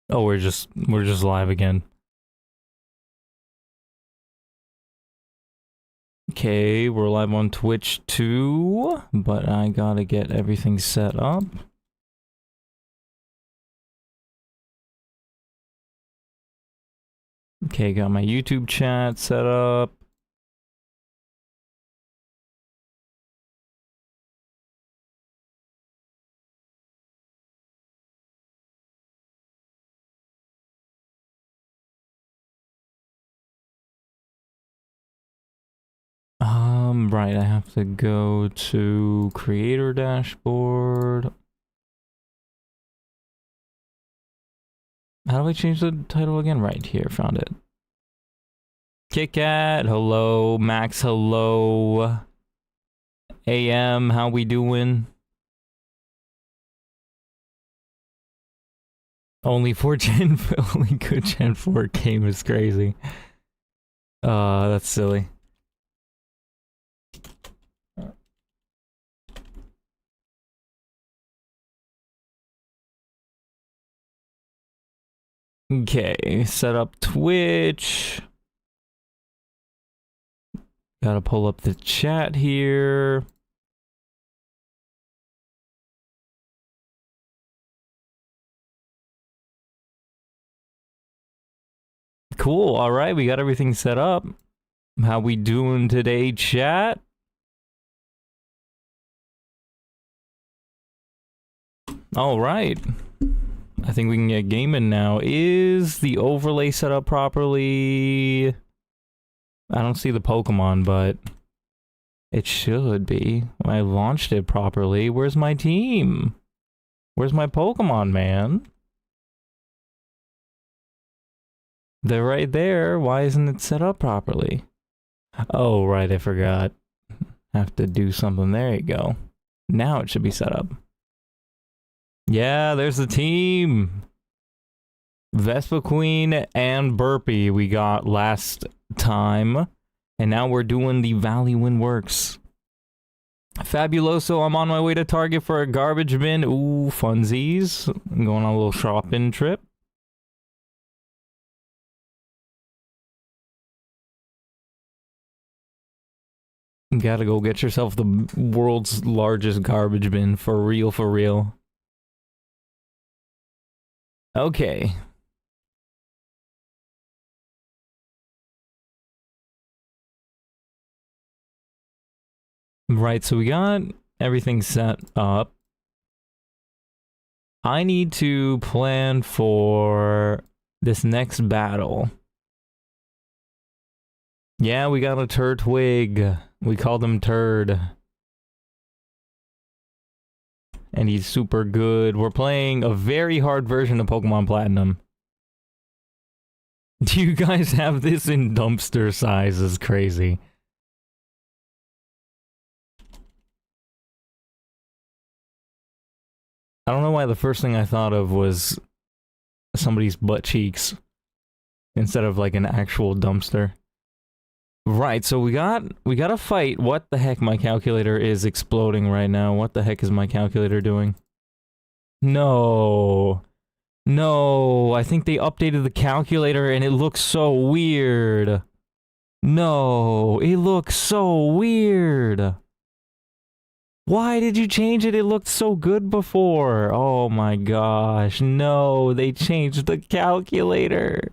Oh, we're just live again. Okay, we're live on Twitch too, but I gotta get everything set up. Okay, got my YouTube chat set up. Right, I have to go to creator dashboard. How do I change the title again? Right here, found it. Kit Kat, hello. Max, hello. AM, how we doing? Only good Gen 4 game is crazy. That's silly. Okay, set up Twitch. Gotta pull up the chat here. Cool, alright, we got everything set up. How we doing today, chat? Alright. I think we can get gaming now. Is the overlay set up properly? I don't see the Pokemon, but it should be. I launched it properly. Where's my team? Where's my Pokemon, man? They're right there. Why isn't it set up properly? Oh, right, I forgot. Have to do something. There you go. Now it should be set up. Yeah, there's the team. Vespa Queen and Burpee we got last time. And now we're doing the Valley Wind Works. Fabuloso, I'm on my way to Target for a garbage bin. Ooh, funsies. I'm going on a little shopping trip. You gotta go get yourself the world's largest garbage bin. For real, for real. Okay. Right, so we got everything set up. I need to plan for this next battle. Yeah, we got a Turtwig. We called him Turd. And he's super good. We're playing a very hard version of Pokemon Platinum. Do you guys have this in dumpster size? Is crazy. I don't know why the first thing I thought of was somebody's butt cheeks instead of like an actual dumpster. Right, so we gotta fight. What the heck? My calculator is exploding right now. What the heck is my calculator doing? No. No, I think they updated the calculator and it looks so weird. No, it looks so weird. Why did you change it? It looked so good before. Oh my gosh, no, they changed the calculator.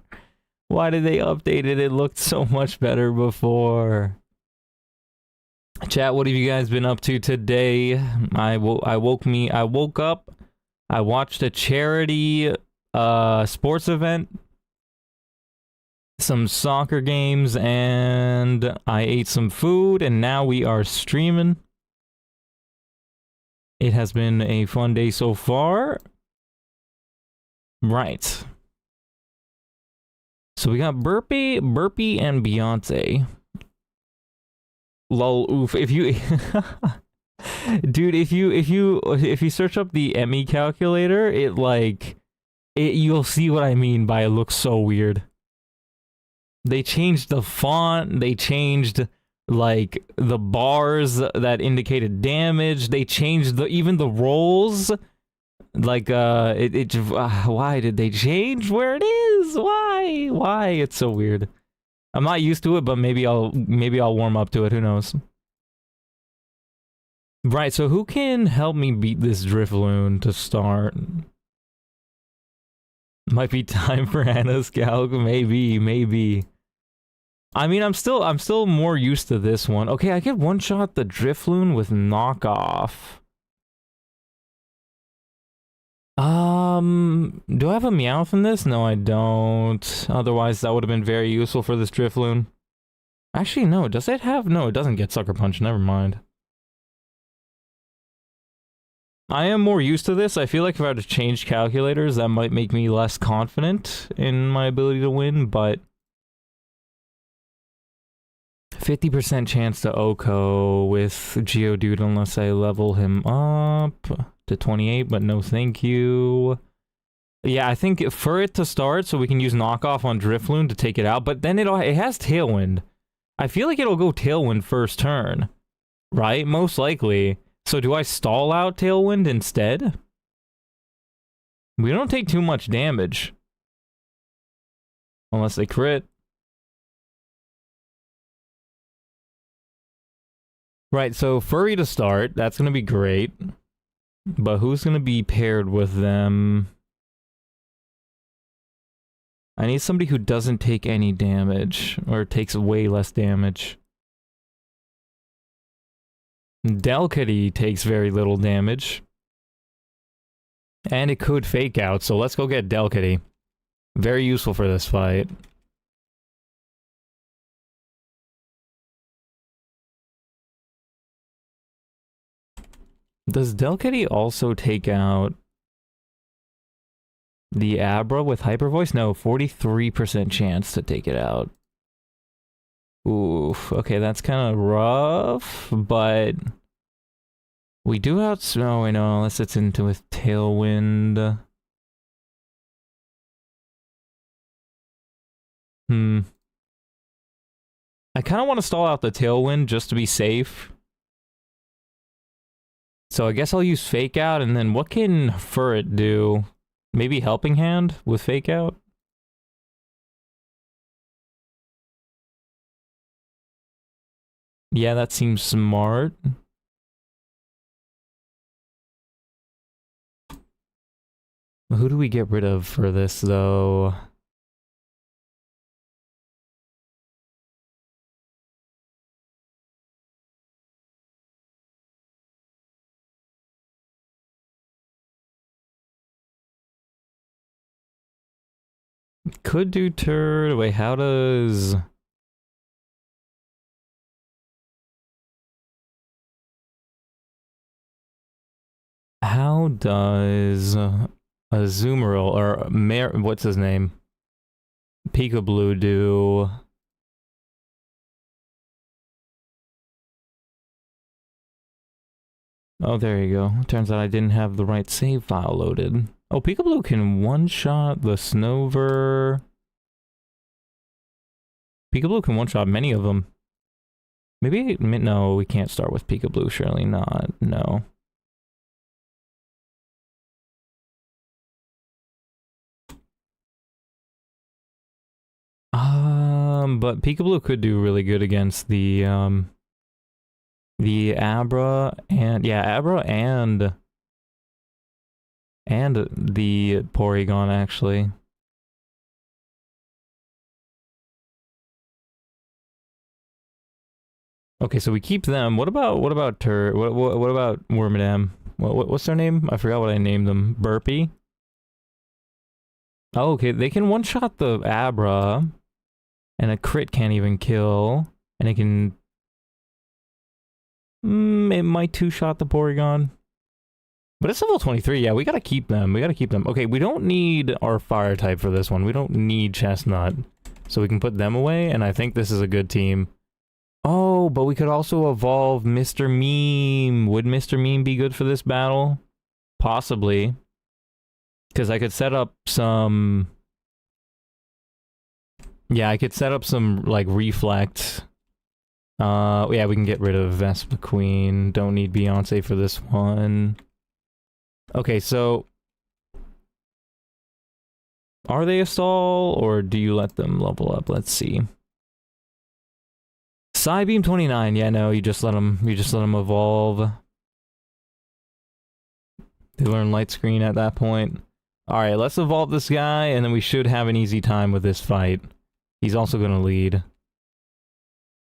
Why did they update it? It looked so much better before. Chat, what have you guys been up to today? I woke up, I watched a charity sports event, some soccer games, and I ate some food, and now we are streaming. It has been a fun day so far. Right. So we got Burpee, and Beyonce. Lol, oof. If you, dude, if you search up the Emmy calculator, you'll see what I mean by it looks so weird. They changed the font. They changed like the bars that indicated damage. They changed even the rolls. Like, why did they change where it is? Why? Why? It's so weird. I'm not used to it, but maybe I'll warm up to it. Who knows? Right, so who can help me beat this Drifloon to start? Might be time for Anna's Calc. Maybe. I mean, I'm still more used to this one. Okay, I can one-shot the Drifloon with knockoff. Do I have a Meowth in this? No, I don't. Otherwise, that would have been very useful for this Drifloon. Actually, no. Does it have? No, it doesn't get Sucker Punch. Never mind. I am more used to this. I feel like if I were to change calculators, that might make me less confident in my ability to win, but 50% chance to OHKO with Geodude unless I level him up to 28, but no thank you. Yeah, I think for it to start, so we can use knockoff on Drifloon to take it out, but then it has Tailwind. I feel like it'll go Tailwind first turn, right? Most likely. So do I stall out Tailwind instead? We don't take too much damage. Unless they crit. Right, so Furry to start. That's going to be great. But who's going to be paired with them? I need somebody who doesn't take any damage. Or takes way less damage. Delcatty takes very little damage. And it could fake out, so let's go get Delcatty. Very useful for this fight. Does Delcatty also take out the Abra with Hyper Voice? No, 43% chance to take it out. Oof, okay, that's kind of rough, but we do out. No, wait, no, unless it's into with Tailwind. I kind of want to stall out the Tailwind just to be safe. So I guess I'll use Fake Out, and then what can Furret do? Maybe Helping Hand with Fake Out? Yeah, that seems smart. Who do we get rid of for this, though? Could do Turd. Wait, how does... How does Azumarill, or what's his name? Peekaboo do? Oh, there you go. Turns out I didn't have the right save file loaded. Oh, Peekaboo can one-shot the Snover. Peekaboo can one-shot many of them. Maybe, no, we can't start with Peekaboo, surely not, no. But Peekaboo could do really good against the Abra and Abra and the Porygon actually. Okay, so we keep them. What about what about Wormadam? What's their name? I forgot what I named them. Burpee. Oh, okay, they can one-shot the Abra, and a crit can't even kill, and it can... it might two-shot the Porygon. But it's level 23, yeah, we gotta keep them, Okay, we don't need our fire type for this one, we don't need Chestnut. So we can put them away, and I think this is a good team. Oh, but we could also evolve Mr. Meme. Would Mr. Meme be good for this battle? Possibly. Because I could set up some... Yeah, I could set up some, like, Reflect. Yeah, we can get rid of Vespa Queen. Don't need Beyonce for this one. Okay, so Are they a stall, or do you let them level up? Let's see. Psybeam 29. Yeah, no, you just let them evolve. They learn light screen at that point. Alright, let's evolve this guy, and then we should have an easy time with this fight. He's also gonna lead.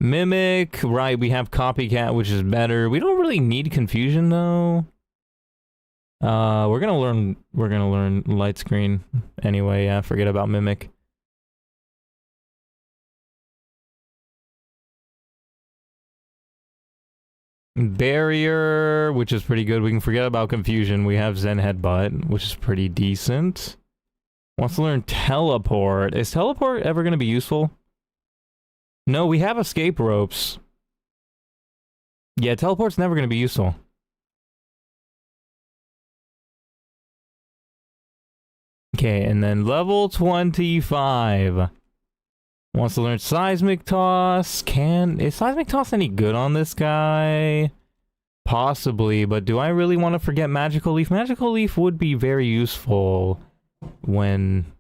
Mimic, right, we have Copycat, which is better. We don't really need Confusion, though. We're gonna learn light screen. Anyway, yeah, forget about Mimic. Barrier, which is pretty good. We can forget about Confusion. We have Zen Headbutt, which is pretty decent. Wants to learn Teleport. Is Teleport ever going to be useful? No, we have Escape Ropes. Yeah, Teleport's never going to be useful. Okay, and then level 25. Wants to learn Seismic Toss. Is Seismic Toss any good on this guy? Possibly, but do I really want to forget Magical Leaf? Magical Leaf would be very useful when...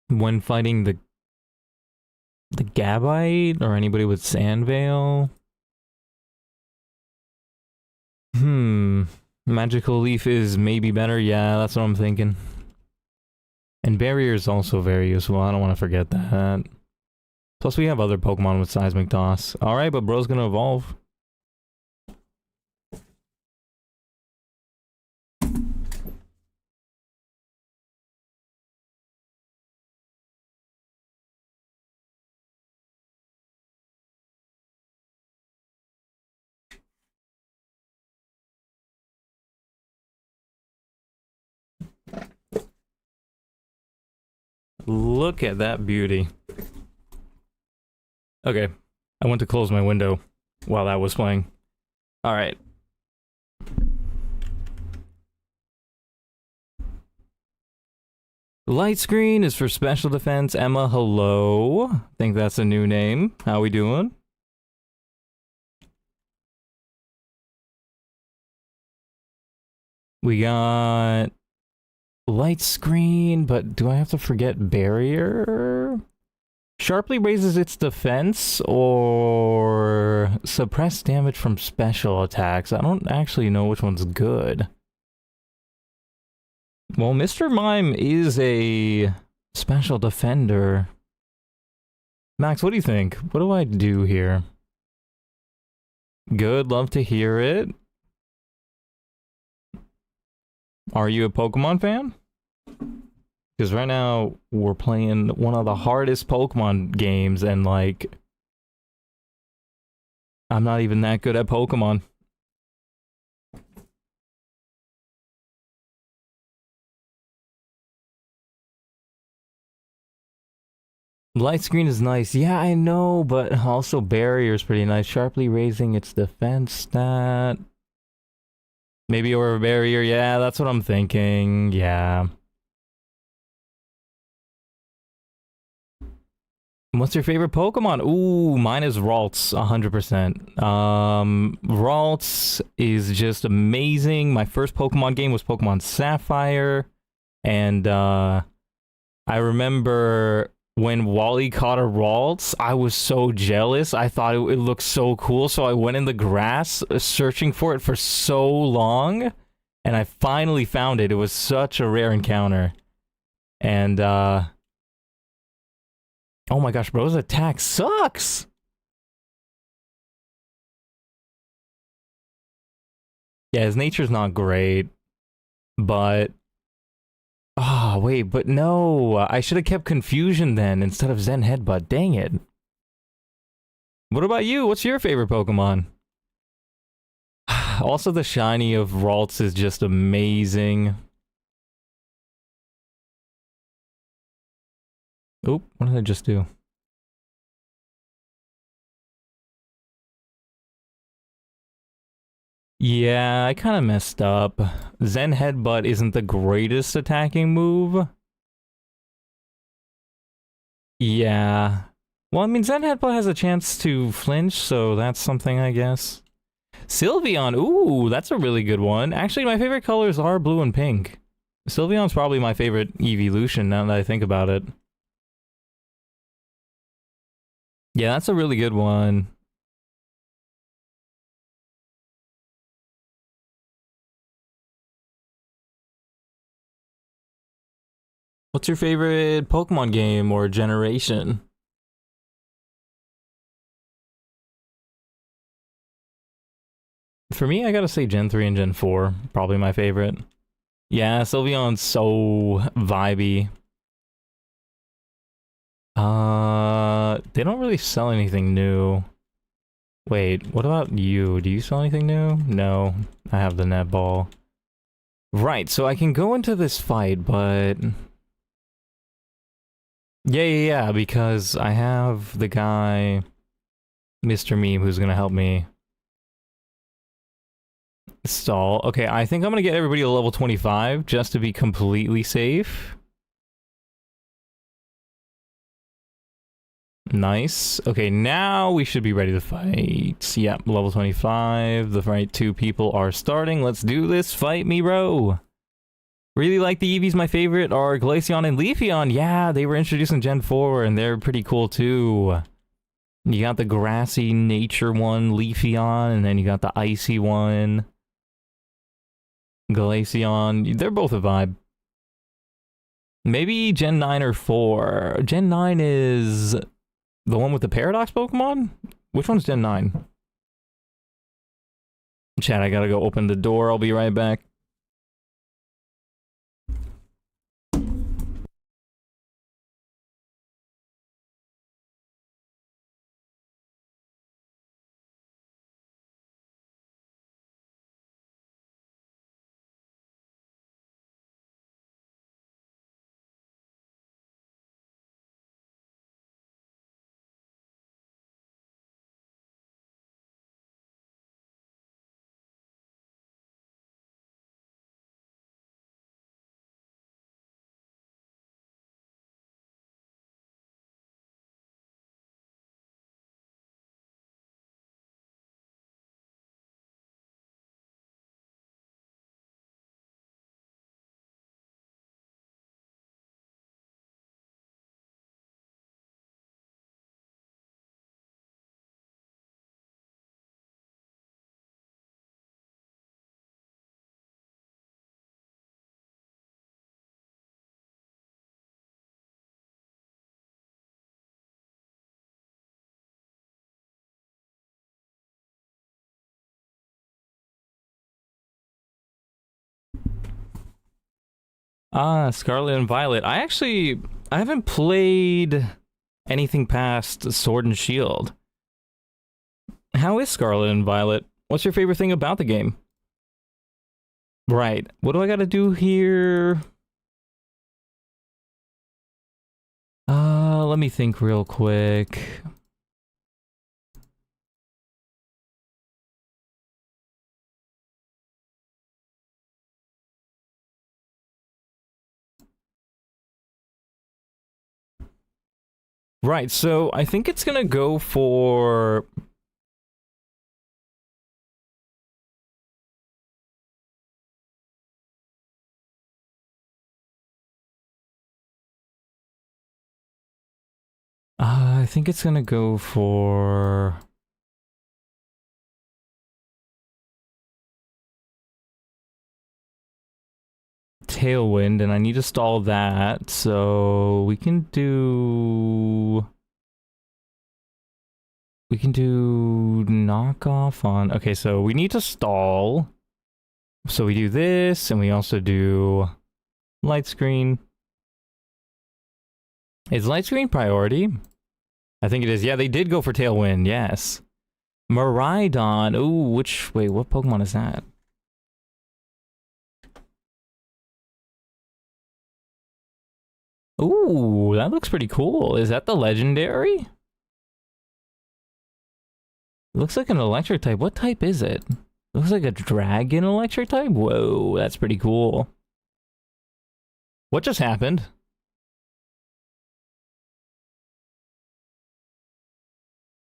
when fighting the Gabite or anybody with Sandveil. Magical Leaf is maybe better. Yeah, that's what I'm thinking. And Barrier is also very useful. I don't want to forget that. Plus, we have other Pokemon with Seismic Toss. Alright, but bro's gonna evolve. Look at that beauty. Okay, I went to close my window while that was playing. Alright. Light Screen is for special defense. Emma, hello. I think that's a new name. How we doing? We got... Light Screen, but do I have to forget Barrier? Sharply raises its defense or suppress damage from special attacks. I don't actually know which one's good. Well, Mr. Mime is a special defender. Max, what do you think? What do I do here? Good, love to hear it. Are you a Pokemon fan? Because right now, we're playing one of the hardest Pokemon games, and like... I'm not even that good at Pokemon. Light Screen is nice. Yeah, I know, but also Barrier is pretty nice. Sharply raising its defense stat. Maybe over Barrier. Yeah, that's what I'm thinking. Yeah. What's your favorite Pokemon? Ooh, mine is Ralts, 100%. Ralts is just amazing. My first Pokemon game was Pokemon Sapphire. And, I remember when Wally caught a Ralts, I was so jealous. I thought it looked so cool, so I went in the grass searching for it for so long. And I finally found it. It was such a rare encounter. And, oh my gosh, bro's attack sucks! Yeah, his nature's not great, but... Oh, wait, but no! I should have kept Confusion then, instead of Zen Headbutt, dang it. What about you? What's your favorite Pokemon? Also, the shiny of Ralts is just amazing. Oop, what did I just do? Yeah, I kind of messed up. Zen Headbutt isn't the greatest attacking move. Yeah. Well, I mean, Zen Headbutt has a chance to flinch, so that's something, I guess. Sylveon, ooh, that's a really good one. Actually, my favorite colors are blue and pink. Sylveon's probably my favorite evolution now that I think about it. Yeah, that's a really good one. What's your favorite Pokemon game or generation? For me, I gotta say Gen 3 and Gen 4. Probably my favorite. Yeah, Sylveon's so vibey. They don't really sell anything new. Wait, what about you? Do you sell anything new? No, I have the netball. Right, so I can go into this fight, but... Yeah, because I have the guy, Mr. Meme, who's gonna help me. Stall. Okay, I think I'm gonna get everybody to level 25, just to be completely safe. Nice. Okay, now we should be ready to fight. Yep, level 25. The right two people are starting. Let's do this. Fight me, bro. Really like the Eevees. My favorite are Glaceon and Leafeon. Yeah, they were introduced in Gen 4, and they're pretty cool, too. You got the grassy nature one, Leafeon, and then you got the icy one, Glaceon. They're both a vibe. Maybe Gen 9 or 4. Gen 9 is... the one with the Paradox Pokemon? Which one's Gen 9? Chat, I gotta go open the door. I'll be right back. Ah, Scarlet and Violet. I haven't played anything past Sword and Shield. How is Scarlet and Violet? What's your favorite thing about the game? Right. What do I gotta do here? Let me think real quick. Right, so I think it's gonna go for... I think it's gonna go for... Tailwind, and I need to stall that, so we can do... We can do knockoff on... Okay, so we need to stall. So we do this, and we also do light screen. Is light screen priority? I think it is. Yeah, they did go for Tailwind, yes. Miraidon. Ooh, which... Wait, what Pokemon is that? Ooh, that looks pretty cool. Is that the legendary? Looks like an electric type. What type is it? Looks like a dragon electric type? Whoa, that's pretty cool. What just happened?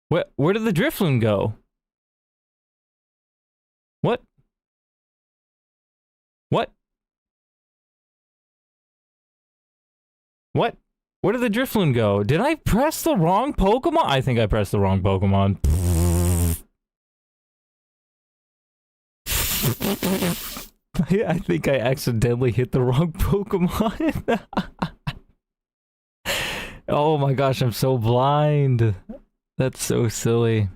Where did the Drifloon go? What? Where did the Drifloon go? Did I press the wrong Pokemon? I think I pressed the wrong Pokemon. I think I accidentally hit the wrong Pokemon. Oh my gosh, I'm so blind. That's so silly.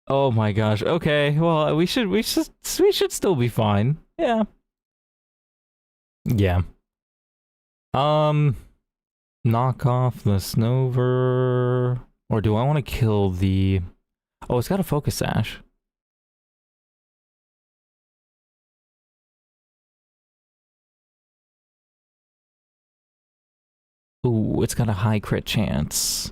Oh my gosh. Okay, well, we should still be fine. Yeah. Yeah. Knock off the Snover, or do I want to kill the... Oh, it's got a Focus Sash. Ooh, it's got a high crit chance.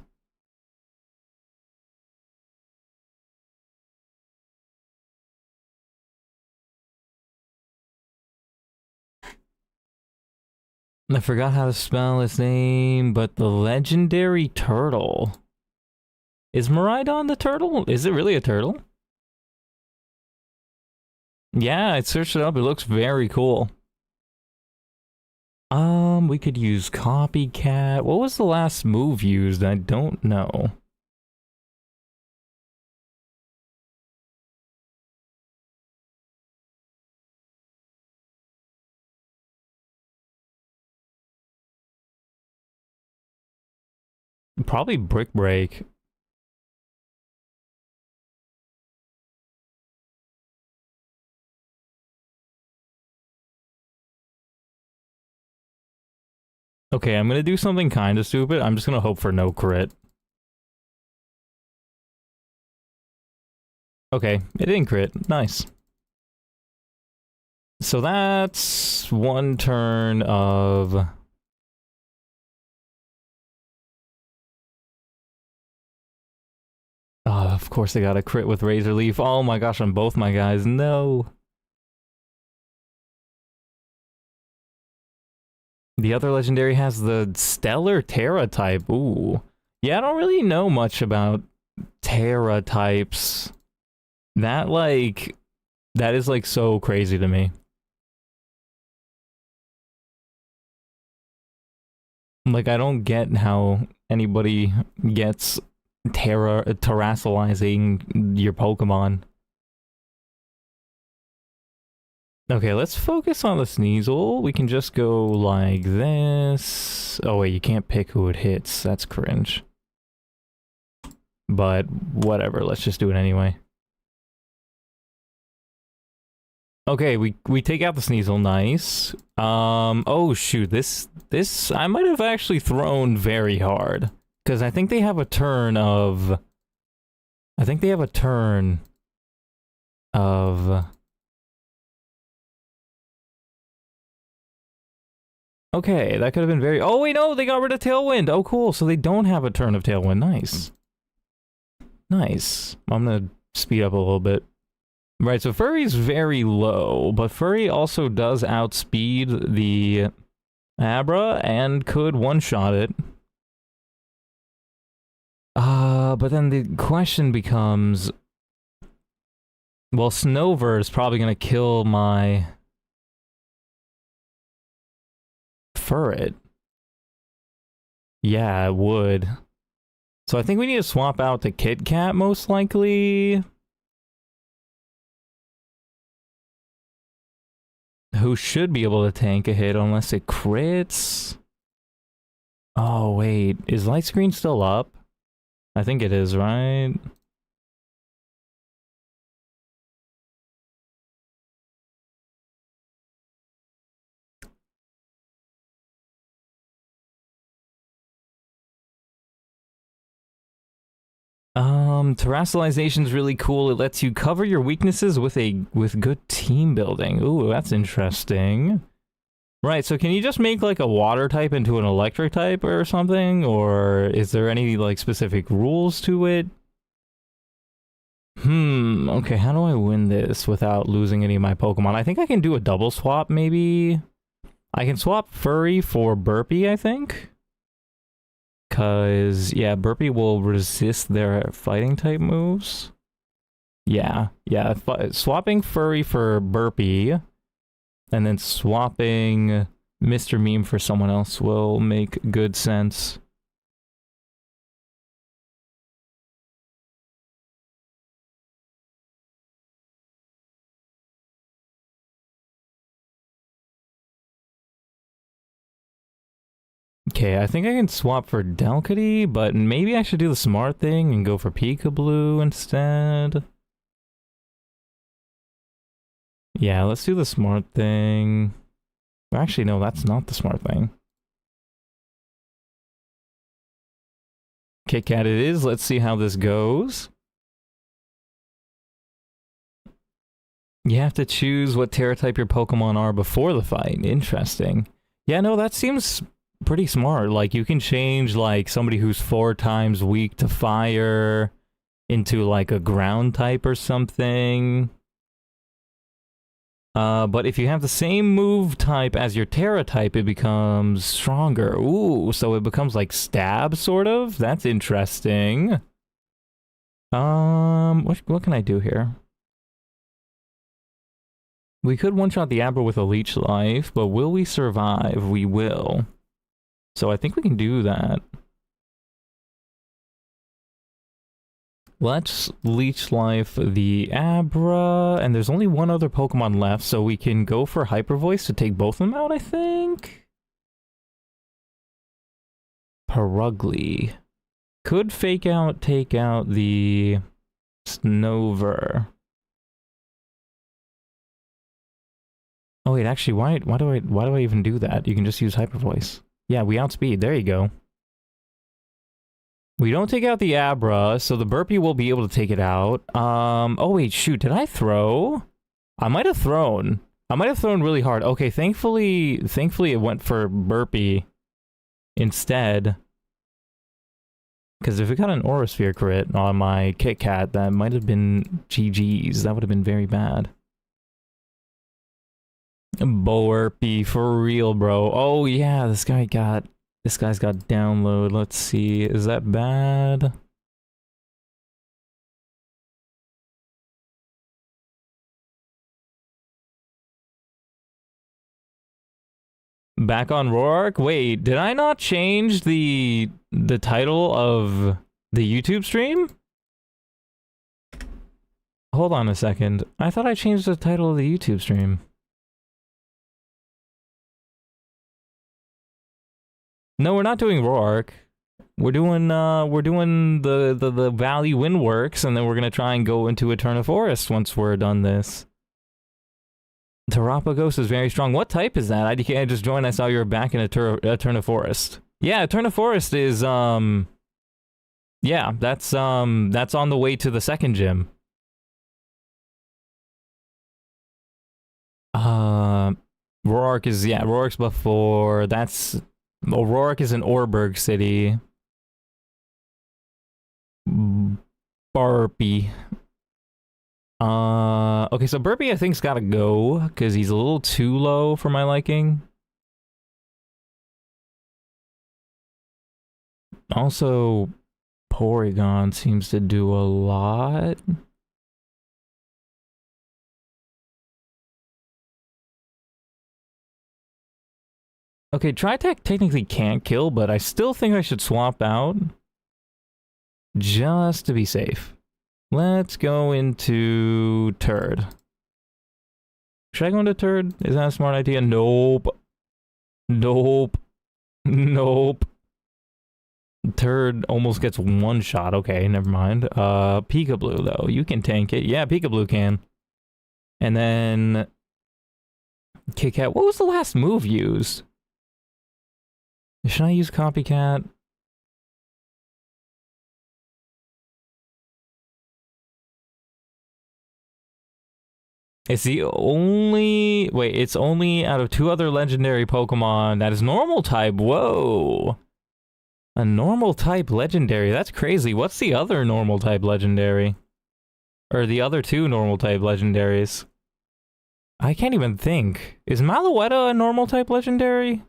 I forgot how to spell his name, but the legendary turtle. Is Miraidon the turtle? Is it really a turtle? Yeah, I searched it up. It looks very cool. We could use Copycat. What was the last move used? I don't know. Probably Brick Break. Okay, I'm gonna do something kind of stupid. I'm just gonna hope for no crit. Okay, it didn't crit. Nice. So that's one turn of... Oh, of course they got a crit with Razor Leaf. Oh my gosh, on both my guys. No. The other legendary has the Stellar Terra type. Ooh. Yeah, I don't really know much about Terra types. That is like so crazy to me. Like, I don't get how anybody gets terrasolizing your Pokemon. Okay, let's focus on the Sneasel. We can just go like this. Oh wait, you can't pick who it hits. That's cringe. But whatever, let's just do it anyway. Okay, we take out the Sneasel, nice. Oh shoot, this I might have actually thrown very hard. Because I think they have a turn of... Okay, that could have been very... Oh wait, no, they got rid of Tailwind! Oh cool, so they don't have a turn of Tailwind, nice. Nice. I'm gonna speed up a little bit. Right, so Furry's very low, but Furry also does outspeed the Abra and could one-shot it. But then the question becomes... Well, Snover is probably gonna kill my... Furret. Yeah, it would. So I think we need to swap out the Kit Kat, most likely. Who should be able to tank a hit unless it crits. Oh, wait. Is Light Screen still up? I think it is, right? Terrasolization is really cool. It lets you cover your weaknesses with good team building. Ooh, that's interesting. Right, so can you just make like a water type into an electric type or something? Or is there any like specific rules to it? Okay, how do I win this without losing any of my Pokemon? I think I can do a double swap, maybe? I can swap Furry for Burpee, I think. Cause, yeah, Burpee will resist their fighting type moves. Yeah, swapping Furry for Burpee, and then swapping Mr. Meme for someone else will make good sense. Okay, I think I can swap for Delcatty, but maybe I should do the smart thing and go for Peekaboo instead. Yeah, let's do the smart thing. Actually, no, that's not the smart thing. Kit Kat it is. Let's see how this goes. You have to choose what Terra type your Pokemon are before the fight. Interesting. Yeah, no, that seems pretty smart. Like, you can change, like, somebody who's 4 times weak to fire into, like, a ground type or something. But if you have the same move type as your Terra type, it becomes stronger. Ooh, so it becomes like stab, sort of? That's interesting. What can I do here? We could one-shot the Abra with a Leech Life, but will we survive? We will. So I think we can do that. Let's Leech Life the Abra, and there's only one other Pokemon left, so we can go for Hyper Voice to take both of them out, I think? Perugly. Could take out the Snover. Oh wait, actually, why do I even do that? You can just use Hyper Voice. Yeah, we outspeed. There you go. We don't take out the Abra, so the Burpee will be able to take it out. Oh wait, shoot, did I throw? I might have thrown. I might have thrown really hard. Okay, thankfully it went for Burpee instead. Because if it got an Aura Sphere crit on my Kit Kat, that might have been GG's. That would have been very bad. Burpee, for real, bro. Oh yeah, this guy's got download. Let's see. Is that bad? Back on Roark? Wait, did I not change the title of the YouTube stream? Hold on a second. I thought I changed the title of the YouTube stream. No, we're not doing Roark. We're doing the Valley Windworks, and then we're gonna try and go into Eterna Forest once we're done this. Terapagos is very strong. What type is that? I just joined. I saw you were back in Eterna Forest. Yeah, Eterna Forest is yeah, that's on the way to the second gym. Roark is, yeah, Roark's before. That's, well, Roark is in Orberg City. Burpee. Okay, so Burpee I think's gotta go, because he's a little too low for my liking. Also, Porygon seems to do a lot. Okay, Tri-Tech technically can't kill, but I still think I should swap out. Just to be safe. Let's go into Turd. Should I go into Turd? Is that a smart idea? Nope. Nope. Nope. Turd almost gets one shot. Okay, never mind. Peekaboo, though. You can tank it. Yeah, Peekaboo can. And then... Kit Kat. What was the last move used? Should I use Copycat? It's the only... Wait, it's only out of 2 other legendary Pokemon that is normal type. Whoa. A normal type legendary. That's crazy. What's the other normal type legendary? Or the other 2 normal type legendaries? I can't even think. Is Malouetta a normal type legendary?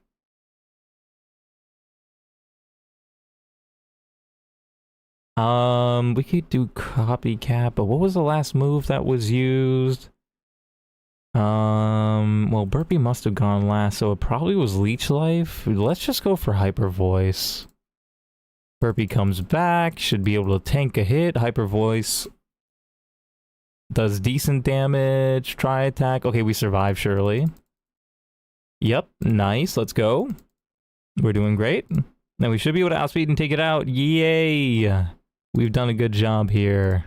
We could do Copycat, but what was the last move that was used? Well, Burpee must have gone last, so it probably was Leech Life. Let's just go for Hyper Voice. Burpee comes back, should be able to tank a hit. Hyper Voice does decent damage. Try attack. Okay, we survive, surely. Yep, nice. Let's go. We're doing great. Now we should be able to outspeed and take it out. Yay! We've done a good job here.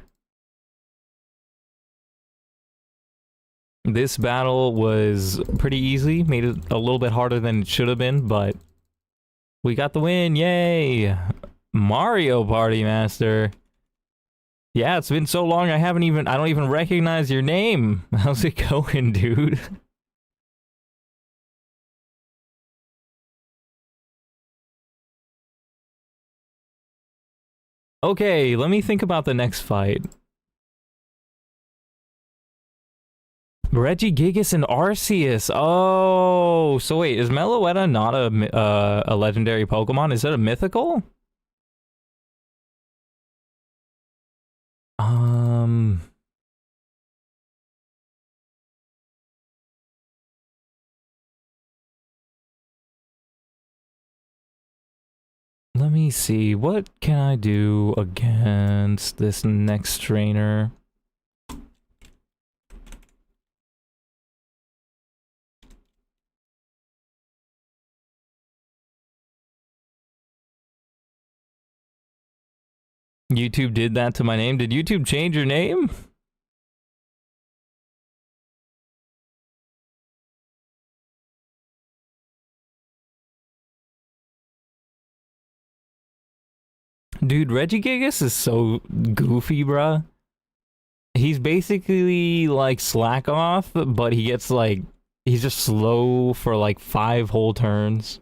This battle was pretty easy. Made it a little bit harder than it should have been, but we got the win. Yay! Mario Party Master. Yeah, it's been so long I don't even recognize your name. How's it going, dude? Okay, let me think about the next fight. Regigigas and Arceus. Oh, so wait, is Meloetta not a legendary Pokemon? Is it a mythical? Let me see. What can I do against this next trainer? YouTube did that to my name. Did YouTube change your name? Dude, Regigigas is so goofy, bruh. He's basically like Slack Off, but he gets like... He's just slow for like 5 whole turns.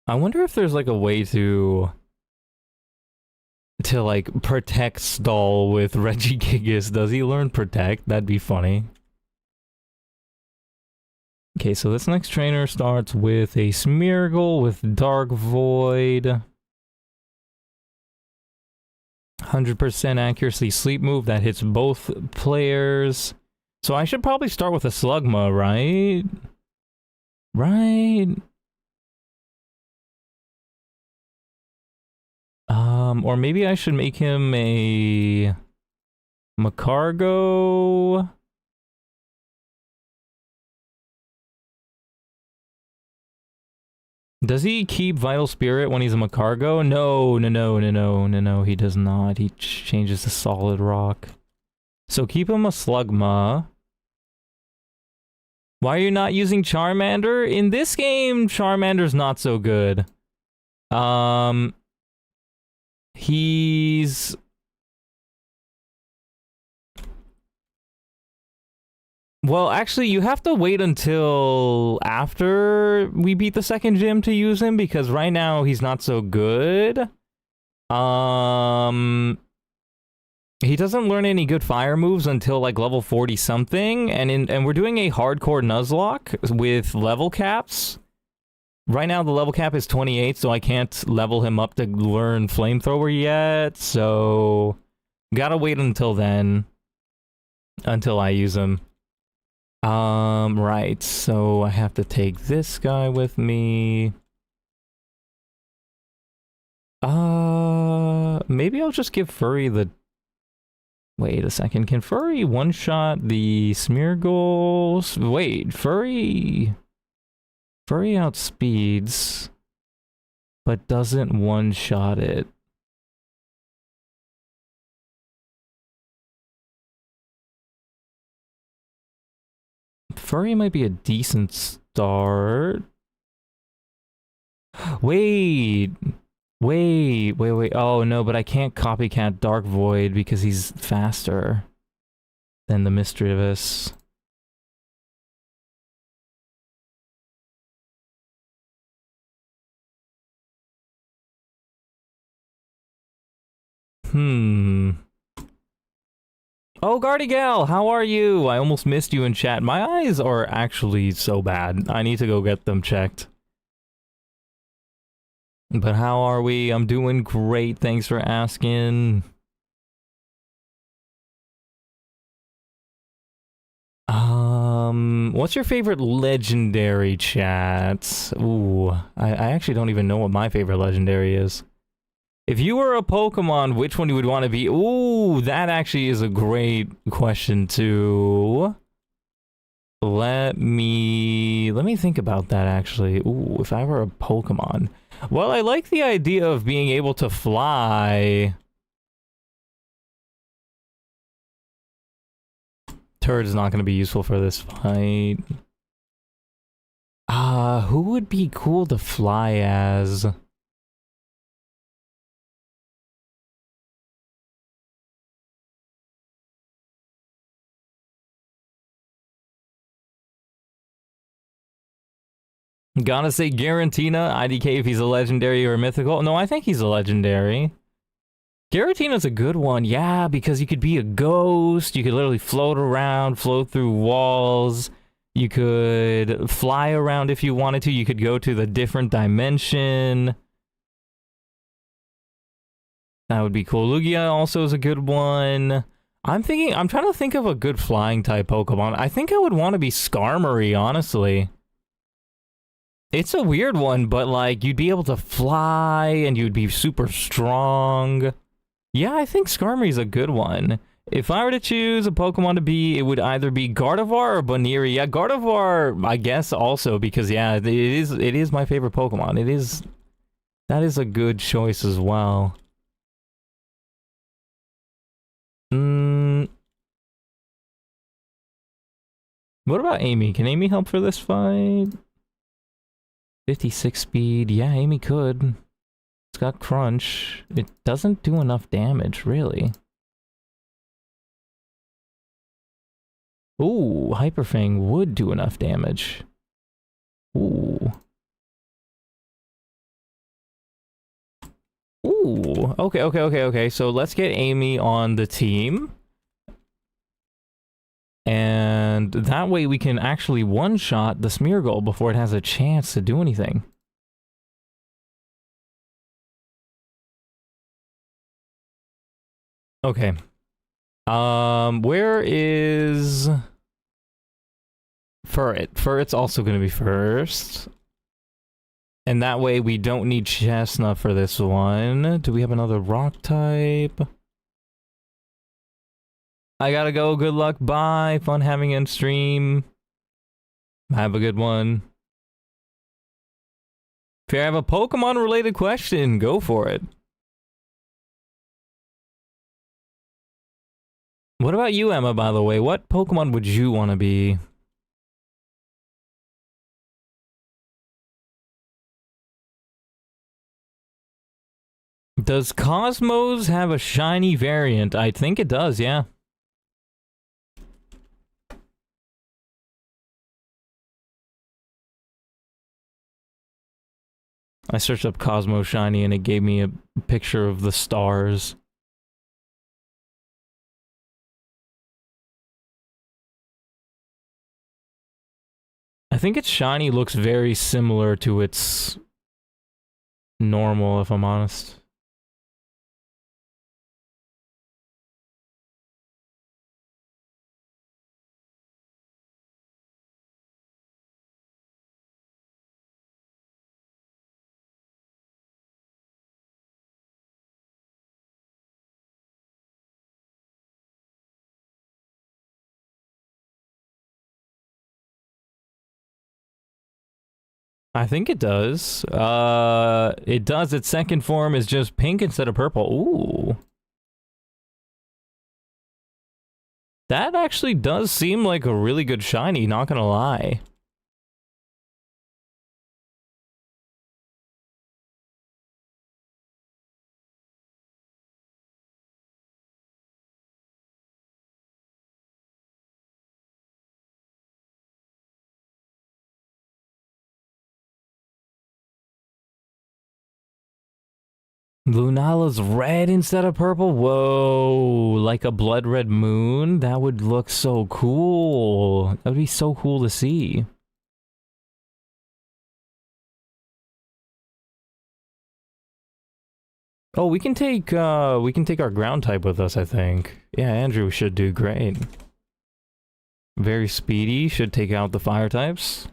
I wonder if there's like a way to like protect stall with Regigigas. Does he learn protect? That'd be funny. Okay, so this next trainer starts with a Smeargle with Dark Void. 100% accuracy sleep move that hits both players. So I should probably start with a Slugma, right? Right? Or maybe I should make him a Macargo. Does he keep Vital Spirit when he's a Macargo? No, he does not. He changes to Solid Rock. So keep him a Slugma. Why are you not using Charmander? In this game, Charmander's not so good. He's... Well, actually, you have to wait until after we beat the second gym to use him, because right now he's not so good. He doesn't learn any good fire moves until like level 40 something, and we're doing a hardcore Nuzlocke with level caps. Right now the level cap is 28, so I can't level him up to learn Flamethrower yet, so gotta wait until then, until I use him. Right, so I have to take this guy with me. Maybe I'll just give Furry the... Wait a second, can Furry one-shot the Smeargles? Wait, Furry outspeeds, but doesn't one-shot it. Furry might be a decent start. Wait. Oh no, but I can't copycat Dark Void because he's faster than the Mischievous. Oh, Gardigal, how are you? I almost missed you in chat. My eyes are actually so bad. I need to go get them checked. But how are we? I'm doing great. Thanks for asking. What's your favorite legendary, chat? Ooh, I actually don't even know what my favorite legendary is. If you were a Pokemon, which one you would want to be? Ooh, that actually is a great question too. Let me think about that actually. Ooh, if I were a Pokemon. Well, I like the idea of being able to fly. Turd is not going to be useful for this fight. Who would be cool to fly as? Gotta say Giratina, IDK if he's a legendary or a mythical. No, I think he's a legendary. Giratina's a good one, yeah, because you could be a ghost, you could literally float around, float through walls, you could fly around if you wanted to, you could go to the different dimension. That would be cool. Lugia also is a good one. I'm trying to think of a good flying type Pokemon. I think I would want to be Skarmory, honestly. It's a weird one, but like, you'd be able to fly, and you'd be super strong. Yeah, I think Skarmory's a good one. If I were to choose a Pokemon to be, it would either be Gardevoir or Baniri. Yeah, Gardevoir, I guess also, because yeah, it is my favorite Pokemon. That is a good choice as well. What about Amy? Can Amy help for this fight? 56 speed. Yeah, Amy could. It's got crunch. It doesn't do enough damage, really. Ooh, Hyper Fang would do enough damage. Ooh. Ooh. Okay. So let's get Amy on the team. And that way we can actually one-shot the Smeargle before it has a chance to do anything. Okay. Where is Furret? Furret's also going to be first. And that way we don't need Chestnut for this one. Do we have another rock type? I gotta go. Good luck. Bye. Fun having you on stream. Have a good one. If you have a Pokemon related question, go for it. What about you, Emma, by the way? What Pokemon would you want to be? Does Cosmos have a shiny variant? I think it does, yeah. I searched up Cosmos shiny and it gave me a picture of the stars. I think its shiny looks very similar to its normal, if I'm honest. I think it does. It does. Its second form is just pink instead of purple. Ooh. That actually does seem like a really good shiny, not gonna lie. Lunala's red instead of purple? Whoa, like a blood red moon? That would look so cool. That would be so cool to see. Oh, we can take our ground type with us, I think. Yeah, Andrew should do great. Very speedy, should take out the fire types.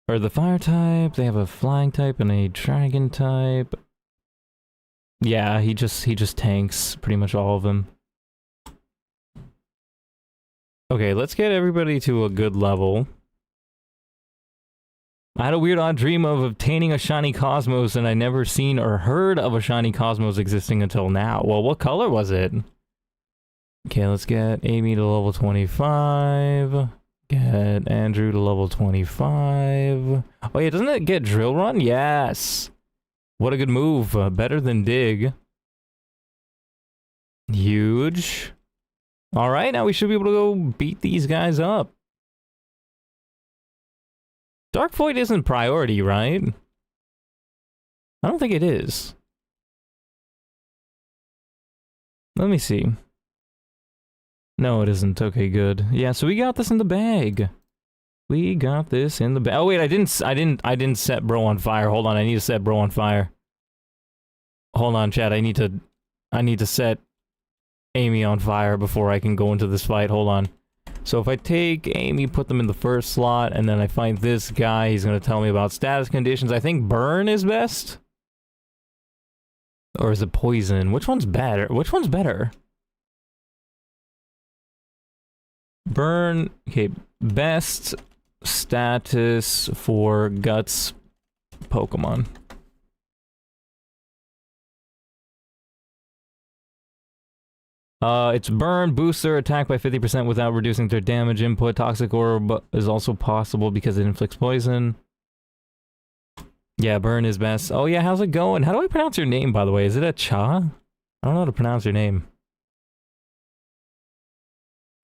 Or the fire type, they have a flying type and a dragon type. Yeah, he just tanks pretty much all of them. Okay, let's get everybody to a good level. I had a weird odd dream of obtaining a shiny Cosmos, and I never seen or heard of a shiny Cosmos existing until now. Well, what color was it? Okay, let's get Amy to level 25. Get Andrew to level 25. Oh yeah, doesn't it get Drill Run? Yes! What a good move. Better than Dig. Huge. Alright, now we should be able to go beat these guys up. Dark Void isn't priority, right? I don't think it is. Let me see. No, it isn't. Okay, good. Yeah, so we got this in the bag. We got this in the bag. Oh wait, I didn't set bro on fire. Hold on, I need to set bro on fire. Hold on, chat. I need to set Amy on fire before I can go into this fight. Hold on. So if I take Amy, put them in the first slot, and then I find this guy, he's gonna tell me about status conditions. I think burn is best. Or is it poison? Which one's better? Which one's better? Burn. Okay, best status for guts Pokemon. It's burn, booster, attack by 50% without reducing their damage input. Toxic Orb is also possible because it inflicts poison. Yeah, burn is best. Oh yeah, how's it going? How do I pronounce your name, by the way? Is it a Cha? I don't know how to pronounce your name.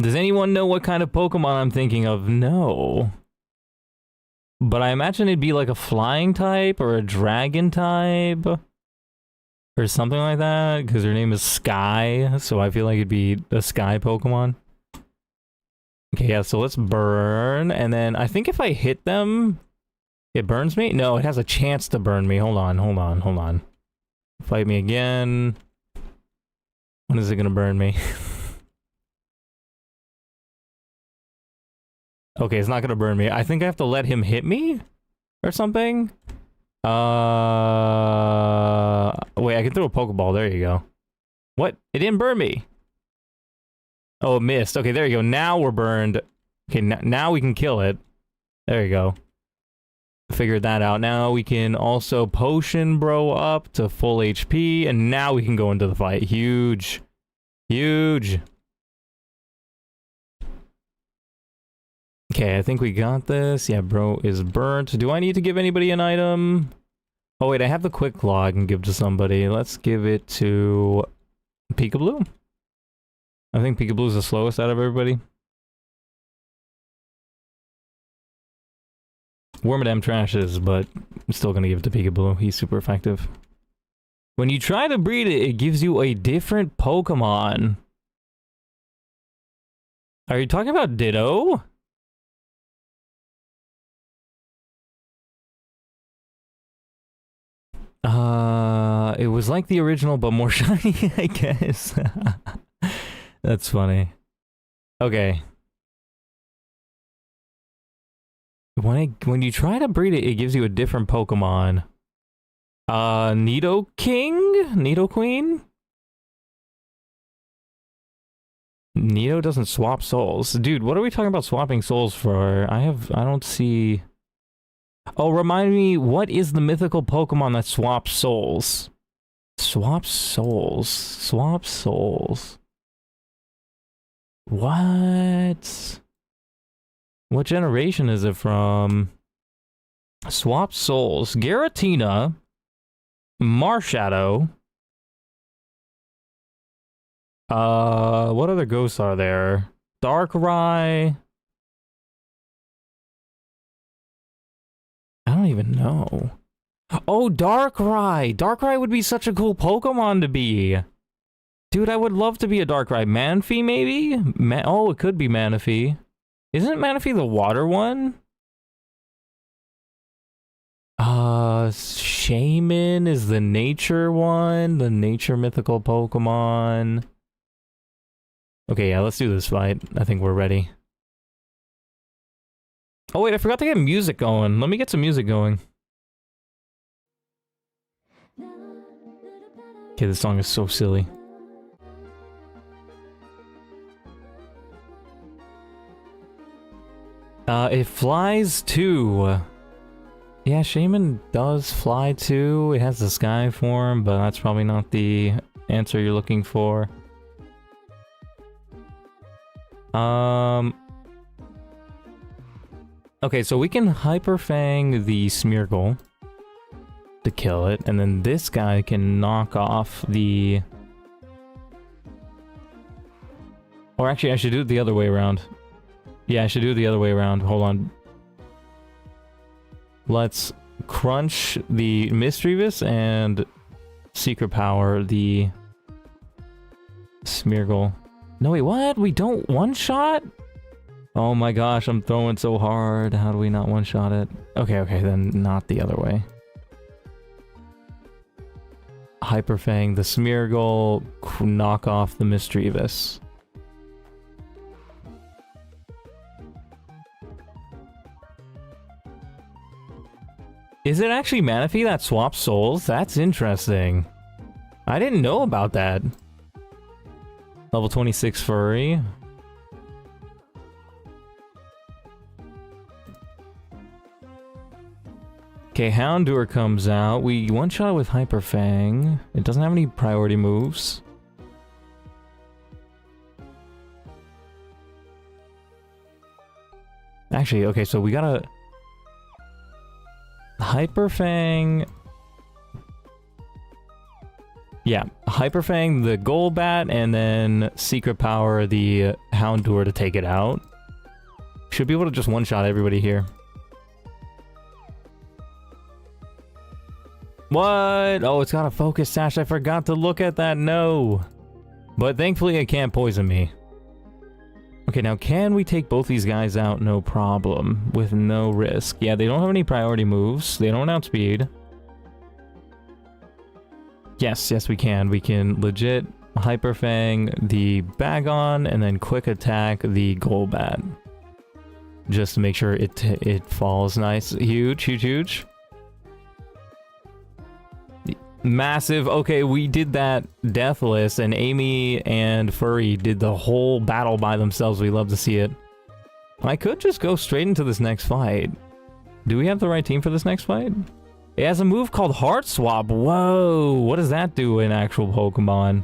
Does anyone know what kind of Pokemon I'm thinking of? No. But I imagine it'd be like a flying type or a dragon type. Or something like that, because her name is Sky, so I feel like it'd be a Sky Pokemon. Okay, yeah, so let's burn, and then I think if I hit them, it burns me? No, it has a chance to burn me. Hold on, hold on, hold on. Fight me again. When is it gonna burn me? Okay, it's not gonna burn me. I think I have to let him hit me? Or something? Wait, I can throw a Pokeball. There you go. What? It didn't burn me. Oh, it missed. Okay, there you go. Now we're burned. Okay, now we can kill it. There you go. Figured that out. Now we can also potion bro up to full HP, and now we can go into the fight. Huge. Huge. Okay, I think we got this. Yeah, bro is burnt. Do I need to give anybody an item? Oh wait, I have the quick claw I can give to somebody. Let's give it to Peekaboo. I think Peekaboo is the slowest out of everybody. Wormadam trashes, but I'm still gonna give it to Peekaboo. He's super effective. When you try to breed it, it gives you a different Pokemon. Are you talking about Ditto? It was like the original, but more shiny, I guess. That's funny. Okay. When you try to breed it, it gives you a different Pokemon. Nidoking? Nidoqueen? Nido doesn't swap souls. Dude, what are we talking about swapping souls for? I don't see... Oh, remind me, what is the mythical Pokemon that swaps souls? Swap souls. Swap souls. What? What generation is it from? Swap souls. Giratina. Marshadow. What other ghosts are there? Darkrai. I don't even know. Oh, Darkrai! Darkrai would be such a cool Pokemon to be. Dude, I would love to be a Darkrai. Manaphy, maybe? Oh, it could be Manaphy. Isn't Manaphy the water one? Shaman is the nature one. The nature mythical Pokemon. Okay, yeah, let's do this fight. I think we're ready. Oh wait, I forgot to get music going. Let me get some music going. Okay, this song is so silly. It flies too. Yeah, Shaman does fly too. It has the sky form, but that's probably not the answer you're looking for. Okay, so we can Hyper Fang the Smeargle to kill it, and then this guy can knock off the... Or actually, I should do it the other way around. Yeah, I should do it the other way around. Hold on. Let's crunch the Misdreavus and Secret Power the Smeargle. No, wait, what? We don't one-shot? Oh my gosh, I'm throwing so hard. How do we not one-shot it? Okay, then not the other way. Hyper Fang the Smeargle, knock off the Misdreavus. Is it actually Manaphy that swaps souls? That's interesting. I didn't know about that. Level 26 Furry. Okay, Houndour comes out. We one-shot it with Hyper Fang. It doesn't have any priority moves. Actually, okay, so we gotta... Hyper Fang... Yeah, Hyper Fang the Golbat, and then Secret Power the Houndour to take it out. Should be able to just one-shot everybody here. What? Oh, it's got a focus sash. I forgot to look at that. No. But thankfully it can't poison me. Okay, now can we take both these guys out? No problem. With no risk. Yeah, they don't have any priority moves. They don't outspeed. Yes, we can. We can legit Hyper Fang the Bagon and then quick attack the Golbat. Just to make sure it falls nice. Huge. Massive. Okay, we did that deathless, and Amy and Furry did the whole battle by themselves. We love to see it. I could just go straight into this next fight. Do we have the right team for this next fight? It has a move called Heart Swap. Whoa, what does that do in actual Pokemon?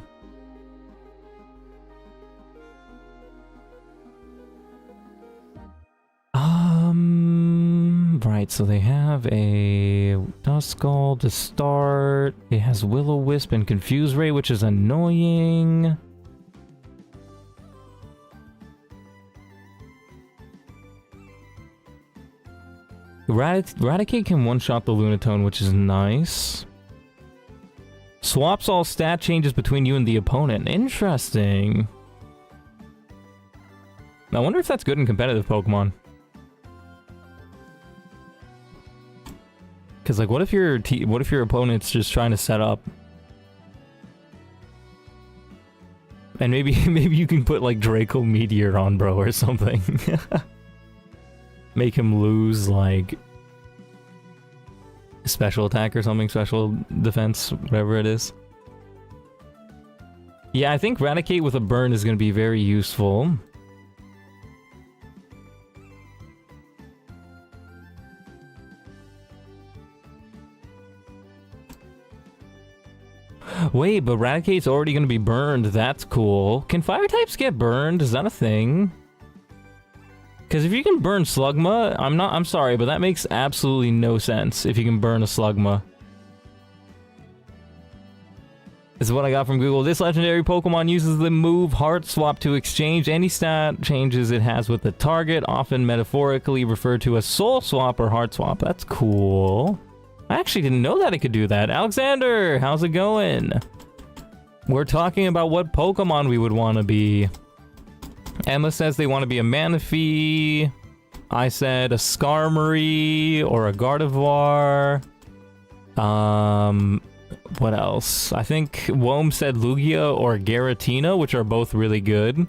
Right, so they have a Duskull to start. It has Will-O-Wisp and Confuse Ray, which is annoying. Raticate can one-shot the Lunatone, which is nice. Swaps all stat changes between you and the opponent. Interesting. I wonder if that's good in competitive Pokemon. Because, like, what if your opponent's just trying to set up? And maybe you can put, like, Draco Meteor on bro or something. Make him lose, like, special attack or something, special defense, whatever it is. Yeah, I think Raticate with a burn is going to be very useful. Wait, but Raticate's already going to be burned. That's cool. Can fire types get burned? Is that a thing? Because if you can burn Slugma, I'm sorry, but that makes absolutely no sense if you can burn a Slugma. This is what I got from Google. This legendary Pokemon uses the move Heart Swap to exchange any stat changes it has with the target, often metaphorically referred to as Soul Swap or Heart Swap. That's cool. I actually didn't know that it could do that. Alexander, how's it going? We're talking about what Pokemon we would want to be. Emma says they want to be a Manaphy. I said a Skarmory or a Gardevoir. What else? I think Wom said Lugia or Giratina, which are both really good.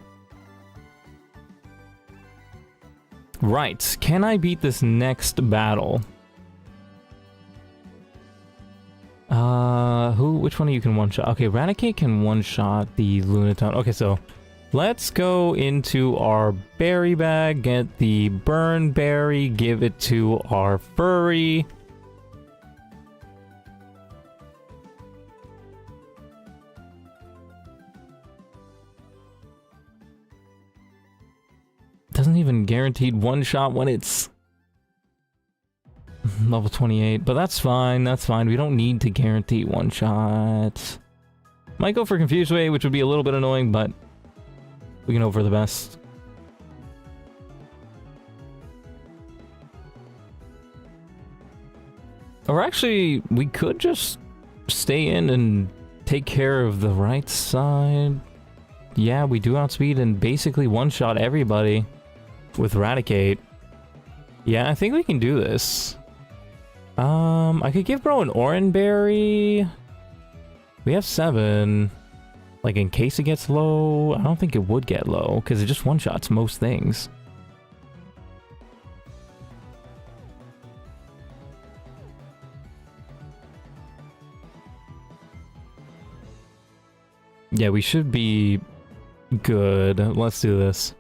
Right, can I beat this next battle? Which one of you can one-shot? Okay, Raticate can one-shot the Lunatone. Okay, so let's go into our berry bag, get the burn berry, give it to our furry. Doesn't even guaranteed one-shot when it's level 28, but that's fine, that's fine. We don't need to guarantee one-shot. Might go for Confuse Ray, which would be a little bit annoying, but we can hope for the best. Or actually, we could just stay in and take care of the right side. Yeah, we do outspeed and basically one-shot everybody with Raticate. Yeah, I think we can do this. I could give bro an Oranberry. We have 7. Like, in case it gets low, I don't think it would get low, because it just one-shots most things. Yeah, we should be good. Let's do this.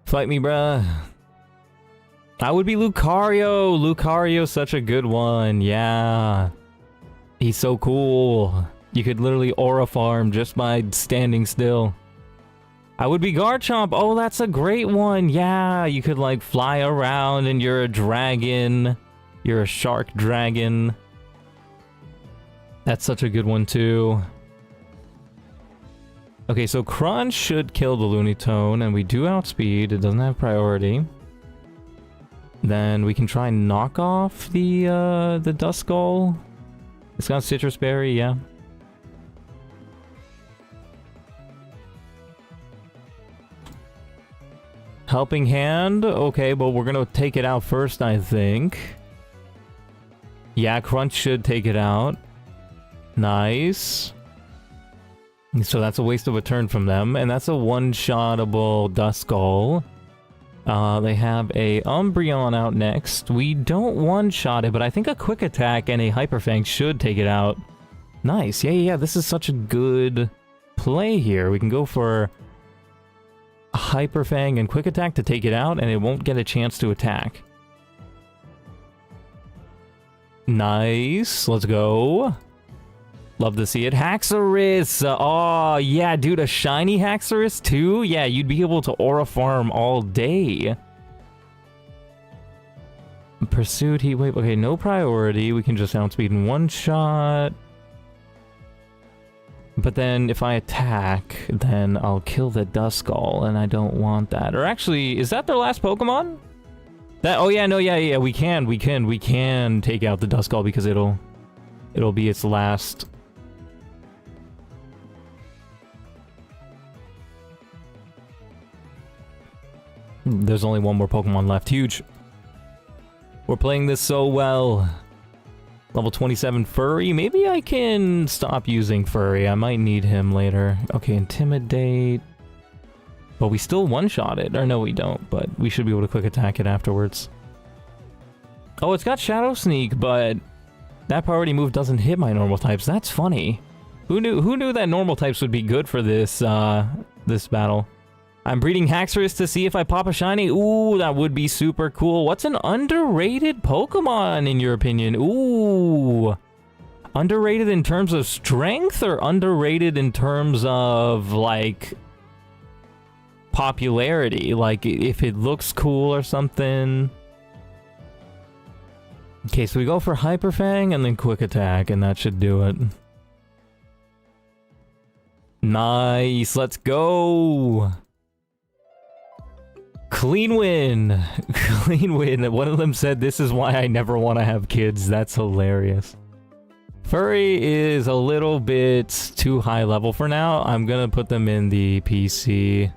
Fight me, bruh. I would be Lucario. Lucario's such a good one. Yeah. He's so cool. You could literally aura farm just by standing still. I would be Garchomp. Oh, that's a great one. Yeah, you could like fly around and you're a dragon. You're a shark dragon. That's such a good one too. Okay, so Crunch should kill the Lunatone, and we do outspeed. It doesn't have priority. Then we can try and knock off the Duskull. It's got Citrus Berry, yeah. Helping Hand? Okay, but we're gonna take it out first, I think. Yeah, Crunch should take it out. Nice. So that's a waste of a turn from them, and that's a one-shottable Duskull. They have a Umbreon out next. We don't one-shot it, but I think a Quick Attack and a Hyper Fang should take it out. Nice. Yeah, this is such a good play here. We can go for a Hyper Fang and Quick Attack to take it out, and it won't get a chance to attack. Nice. Let's go. Love to see it. Haxorus! Oh, yeah, dude, a shiny Haxorus too? Yeah, you'd be able to aura farm all day. Pursuit, Heat Wave. Okay, no priority. We can just outspeed in one shot. But then if I attack, then I'll kill the Duskull, and I don't want that. Or actually, is that their last Pokemon? Oh yeah, no, yeah, we can take out the Duskull because it'll be its last. There's only one more Pokemon left. Huge. We're playing this so well. Level 27 Furry. Maybe I can stop using Furry. I might need him later. Okay, Intimidate. But we still one-shot it. Or no, we don't. But we should be able to quick attack it afterwards. Oh, it's got Shadow Sneak, but that priority move doesn't hit my normal types. That's funny. Who knew that normal types would be good for this this battle? I'm breeding Haxorus to see if I pop a shiny. Ooh, that would be super cool. What's an underrated Pokemon in your opinion? Ooh. Underrated in terms of strength or underrated in terms of like popularity? Like if it looks cool or something. Okay, so we go for Hyper Fang and then Quick Attack, and that should do it. Nice, let's go! Clean win. Clean win. One of them said, this is why I never want to have kids. That's hilarious. Furry is a little bit too high level for now. I'm gonna put them in the PC.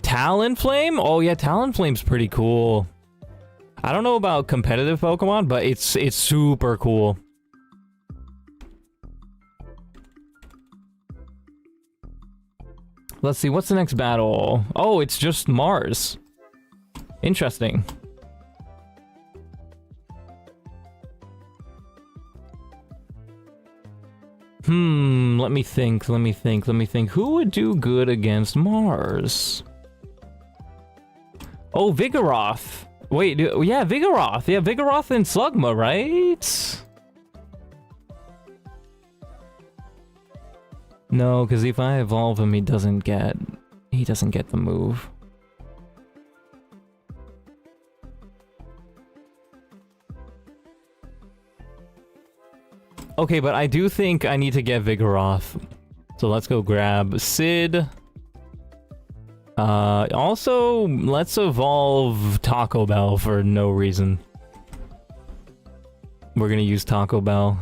Talonflame? Oh yeah, Talonflame's pretty cool. I don't know about competitive Pokemon, but it's super cool. Let's see, what's the next battle? Oh, it's just Mars. Interesting. Let me think. Who would do good against Mars? Oh, Vigoroth. Wait, yeah, Vigoroth. Yeah, Vigoroth and Slugma, right? No, because if I evolve him, he doesn't get the move. Okay, but I do think I need to get Vigoroth. So let's go grab Sid. Also, let's evolve Taco Bell for no reason. We're gonna use Taco Bell.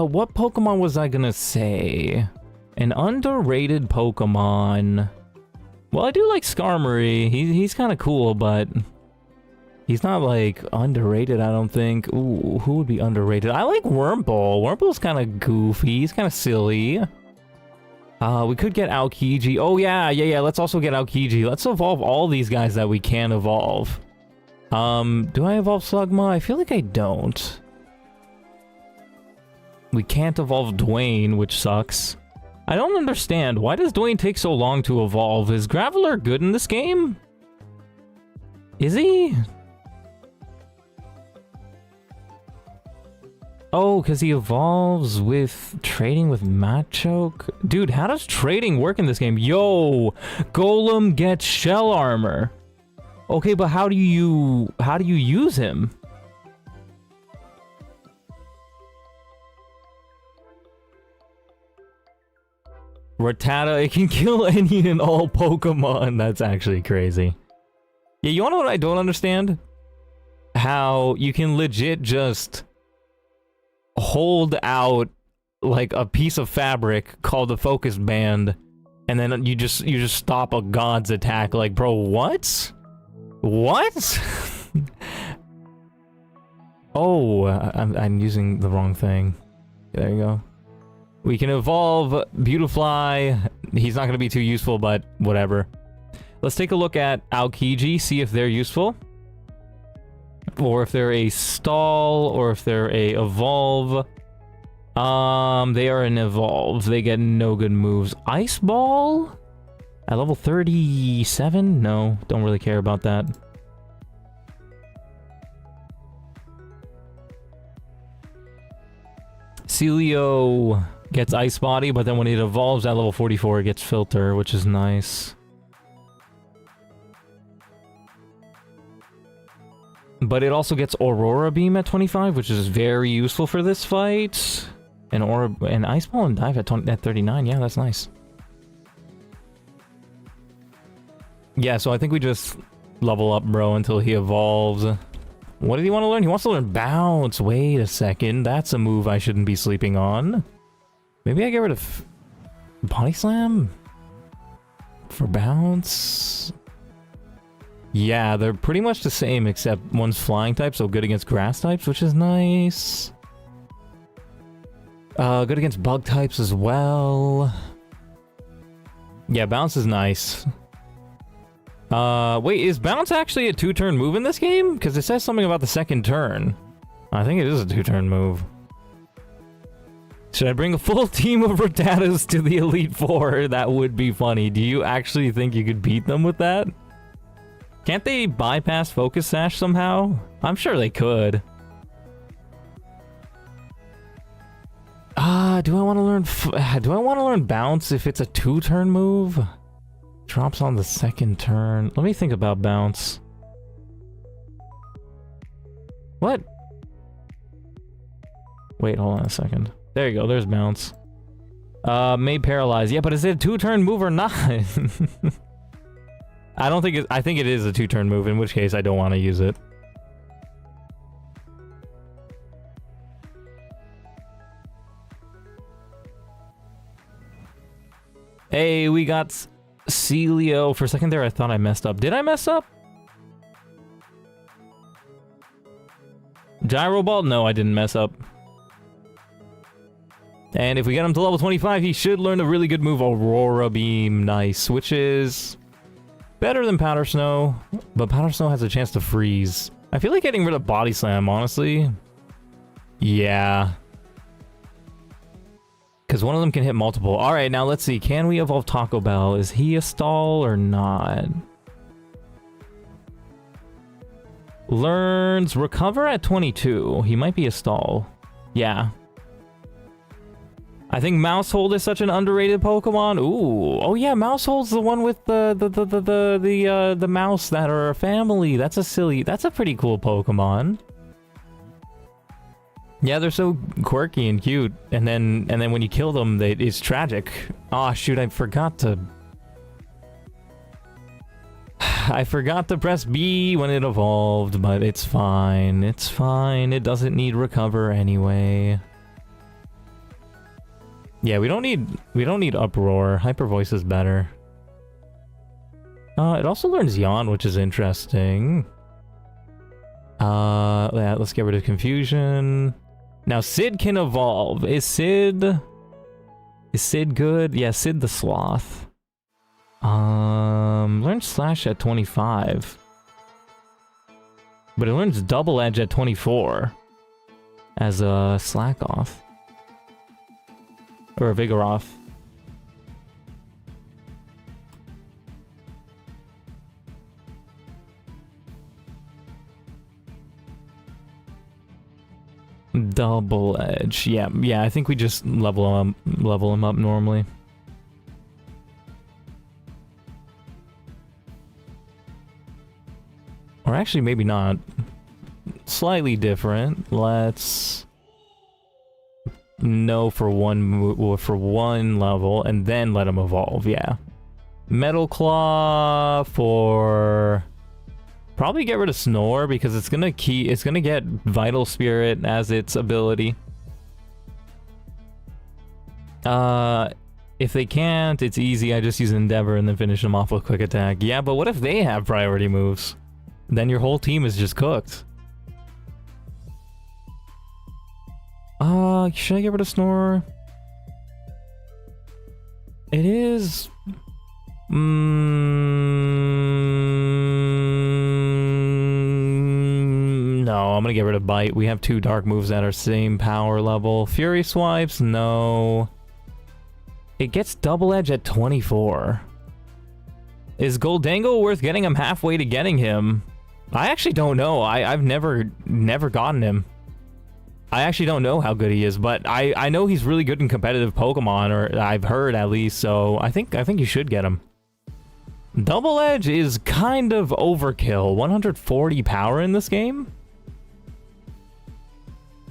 What Pokemon was I gonna say? An underrated Pokemon. Well, I do like Skarmory. He's kind of cool, but he's not, like, underrated, I don't think. Ooh, who would be underrated? I like Wurmple. Wurmple's kind of goofy. He's kind of silly. We could get Aokiji. Oh, yeah. Let's also get Aokiji. Let's evolve all these guys that we can evolve. Do I evolve Slugma? I feel like I don't. We can't evolve Dwayne, which sucks. I don't understand. Why does Dwayne take so long to evolve? Is Graveler good in this game? Is he? Oh, because he evolves with trading with Machoke? Dude, how does trading work in this game? Yo, Golem gets shell armor. Okay, but how do you use him? Rattata, it can kill any and all Pokemon. That's actually crazy. Yeah, you wanna know what I don't understand? How you can legit just hold out like a piece of fabric called a focus band, and then you just stop a god's attack. Like, bro, what? What? Oh, I'm using the wrong thing. There you go. We can evolve Beautifly. He's not going to be too useful, but whatever. Let's take a look at Aokiji, see if they're useful. Or if they're a stall, or if they're a evolve. They are an evolve. They get no good moves. Ice Ball? At level 37? No, don't really care about that. Celio gets Ice Body, but then when it evolves at level 44, it gets Filter, which is nice. But it also gets Aurora Beam at 25, which is very useful for this fight. And Ice Ball and Dive at 39, yeah, that's nice. Yeah, so I think we just level up bro until he evolves. What did he want to learn? He wants to learn Bounce. Wait a second, that's a move I shouldn't be sleeping on. Maybe I get rid of Body Slam for Bounce. Yeah, they're pretty much the same, except one's flying type, so good against grass types, which is nice. Good against bug types as well. Yeah, Bounce is nice. Wait, is Bounce actually a 2-turn move in this game? Because it says something about the second turn. I think it is a 2-turn move. Should I bring a full team of Rattatas to the Elite Four? That would be funny. Do you actually think you could beat them with that? Can't they bypass Focus Sash somehow? I'm sure they could. Do I want to learn Bounce if it's a 2-turn move? Drops on the second turn. Let me think about Bounce. What? Wait, hold on a second. There you go, there's Bounce. Made paralyzed. Yeah, but is it a 2-turn move or not? I don't think I think it is a 2-turn move, in which case I don't want to use it. Hey, we got Celio. For a second there, I thought I messed up. Did I mess up? Gyro Ball? No, I didn't mess up. And if we get him to level 25, he should learn a really good move, Aurora Beam. Nice, which is better than Powder Snow, but Powder Snow has a chance to freeze. I feel like getting rid of Body Slam, honestly. Yeah. Because one of them can hit multiple. Alright, now let's see. Can we evolve Taco Bell? Is he a stall or not? Learns Recover at 22. He might be a stall. Yeah. I think Mousehold is such an underrated Pokemon. Ooh. Oh yeah, Mousehold's the one with the mouse that are a family. That's a pretty cool Pokemon. Yeah, they're so quirky and cute, and then when you kill them, it's tragic. Oh shoot, I forgot to press B when it evolved, but it's fine. It's fine. It doesn't need Recover anyway. Yeah, we don't need Uproar. Hyper Voice is better. It also learns Yawn, which is interesting. Yeah, let's get rid of Confusion. Now Sid can evolve. Is Sid good? Yeah, Sid the Sloth. Learns Slash at 25. But it learns Double Edge at 24. As a Slack Off. Or a Vigoroth. Double Edge. Yeah, I think we just level him up normally. Or actually, maybe not. Slightly different. Let's no for one level, and then let him evolve. Yeah. Metal Claw for probably get rid of Snore because it's gonna get Vital Spirit as its ability. If they can't, it's easy. I just use Endeavor and then finish them off with Quick Attack. Yeah, but what if they have priority moves? Then your whole team is just cooked. Should I get rid of Snore? It is... no, I'm gonna get rid of Bite. We have 2 dark moves at our same power level. Fury Swipes? No. It gets Double Edge at 24. Is Goldango worth getting him halfway to getting him? I actually don't know. I've never gotten him. I actually don't know how good he is, but I know he's really good in competitive Pokemon, or I've heard at least, so I think you should get him. Double Edge is kind of overkill. 140 power in this game?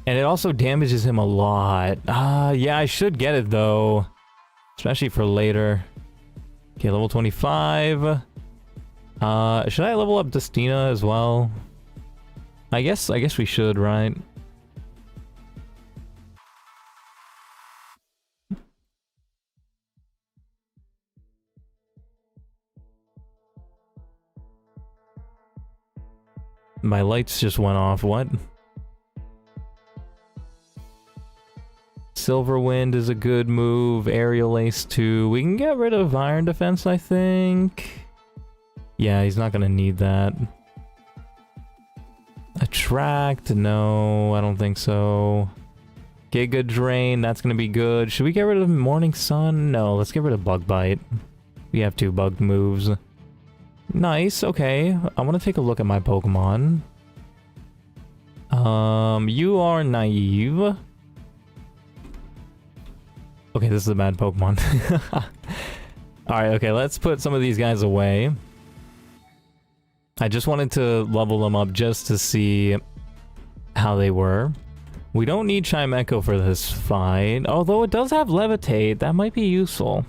And it also damages him a lot. Yeah, I should get it though. Especially for later. Okay, level 25. Should I level up Destina as well? I guess we should, right? My lights just went off. What? Silver Wind is a good move. Aerial Ace 2. We can get rid of Iron Defense, I think. Yeah, he's not gonna need that. Attract? No, I don't think so. Giga Drain, that's gonna be good. Should we get rid of Morning Sun? No, let's get rid of Bug Bite. We have 2 bug moves. Nice, okay. I want to take a look at my Pokemon. You are naive. Okay, this is a bad Pokemon. Alright, okay, let's put some of these guys away. I just wanted to level them up just to see how they were. We don't need Chimecho for this fight, although it does have Levitate. That might be useful.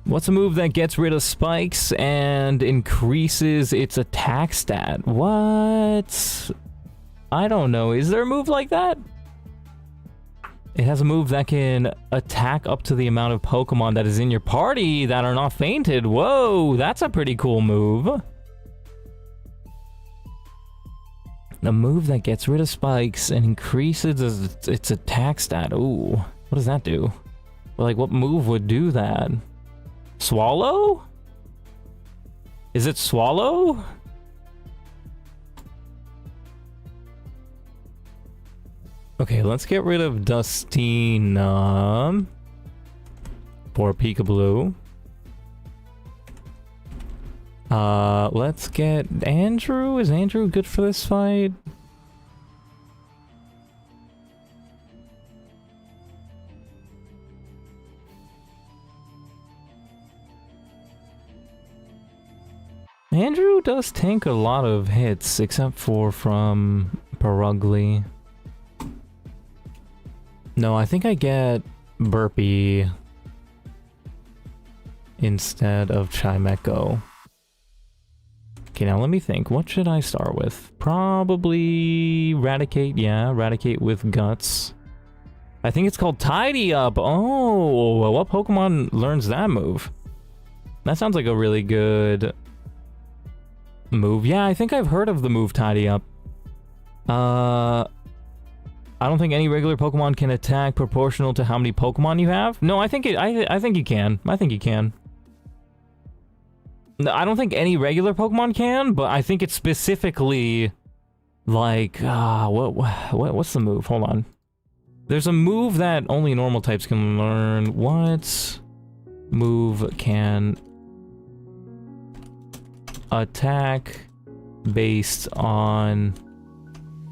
What's a move that gets rid of spikes and increases its attack stat? What? I don't know. Is there a move like that? It has a move that can attack up to the amount of Pokemon that is in your party that are not fainted. Whoa, that's a pretty cool move. A move that gets rid of spikes and increases its attack stat. Ooh, what does that do? Like, what move would do that? Swallow? Is it Swallow? Okay, let's get rid of Dustina for Peekaboo. Let's get Andrew. Is Andrew good for this fight? Andrew does tank a lot of hits, except for from Perugly. No, I think I get Burpee instead of Chimecho. Okay, now let me think. What should I start with? Probably Raticate. Yeah, Raticate with Guts. I think it's called Tidy Up. Oh, well, what Pokemon learns that move? That sounds like a really good move. Yeah, I think I've heard of the move Tidy Up. I don't think any regular Pokemon can attack proportional to how many Pokemon you have. No, I think I think you can. I think you can. No, I don't think any regular Pokemon can, but I think it's specifically like what's the move? Hold on. There's a move that only normal types can learn. What move can attack based on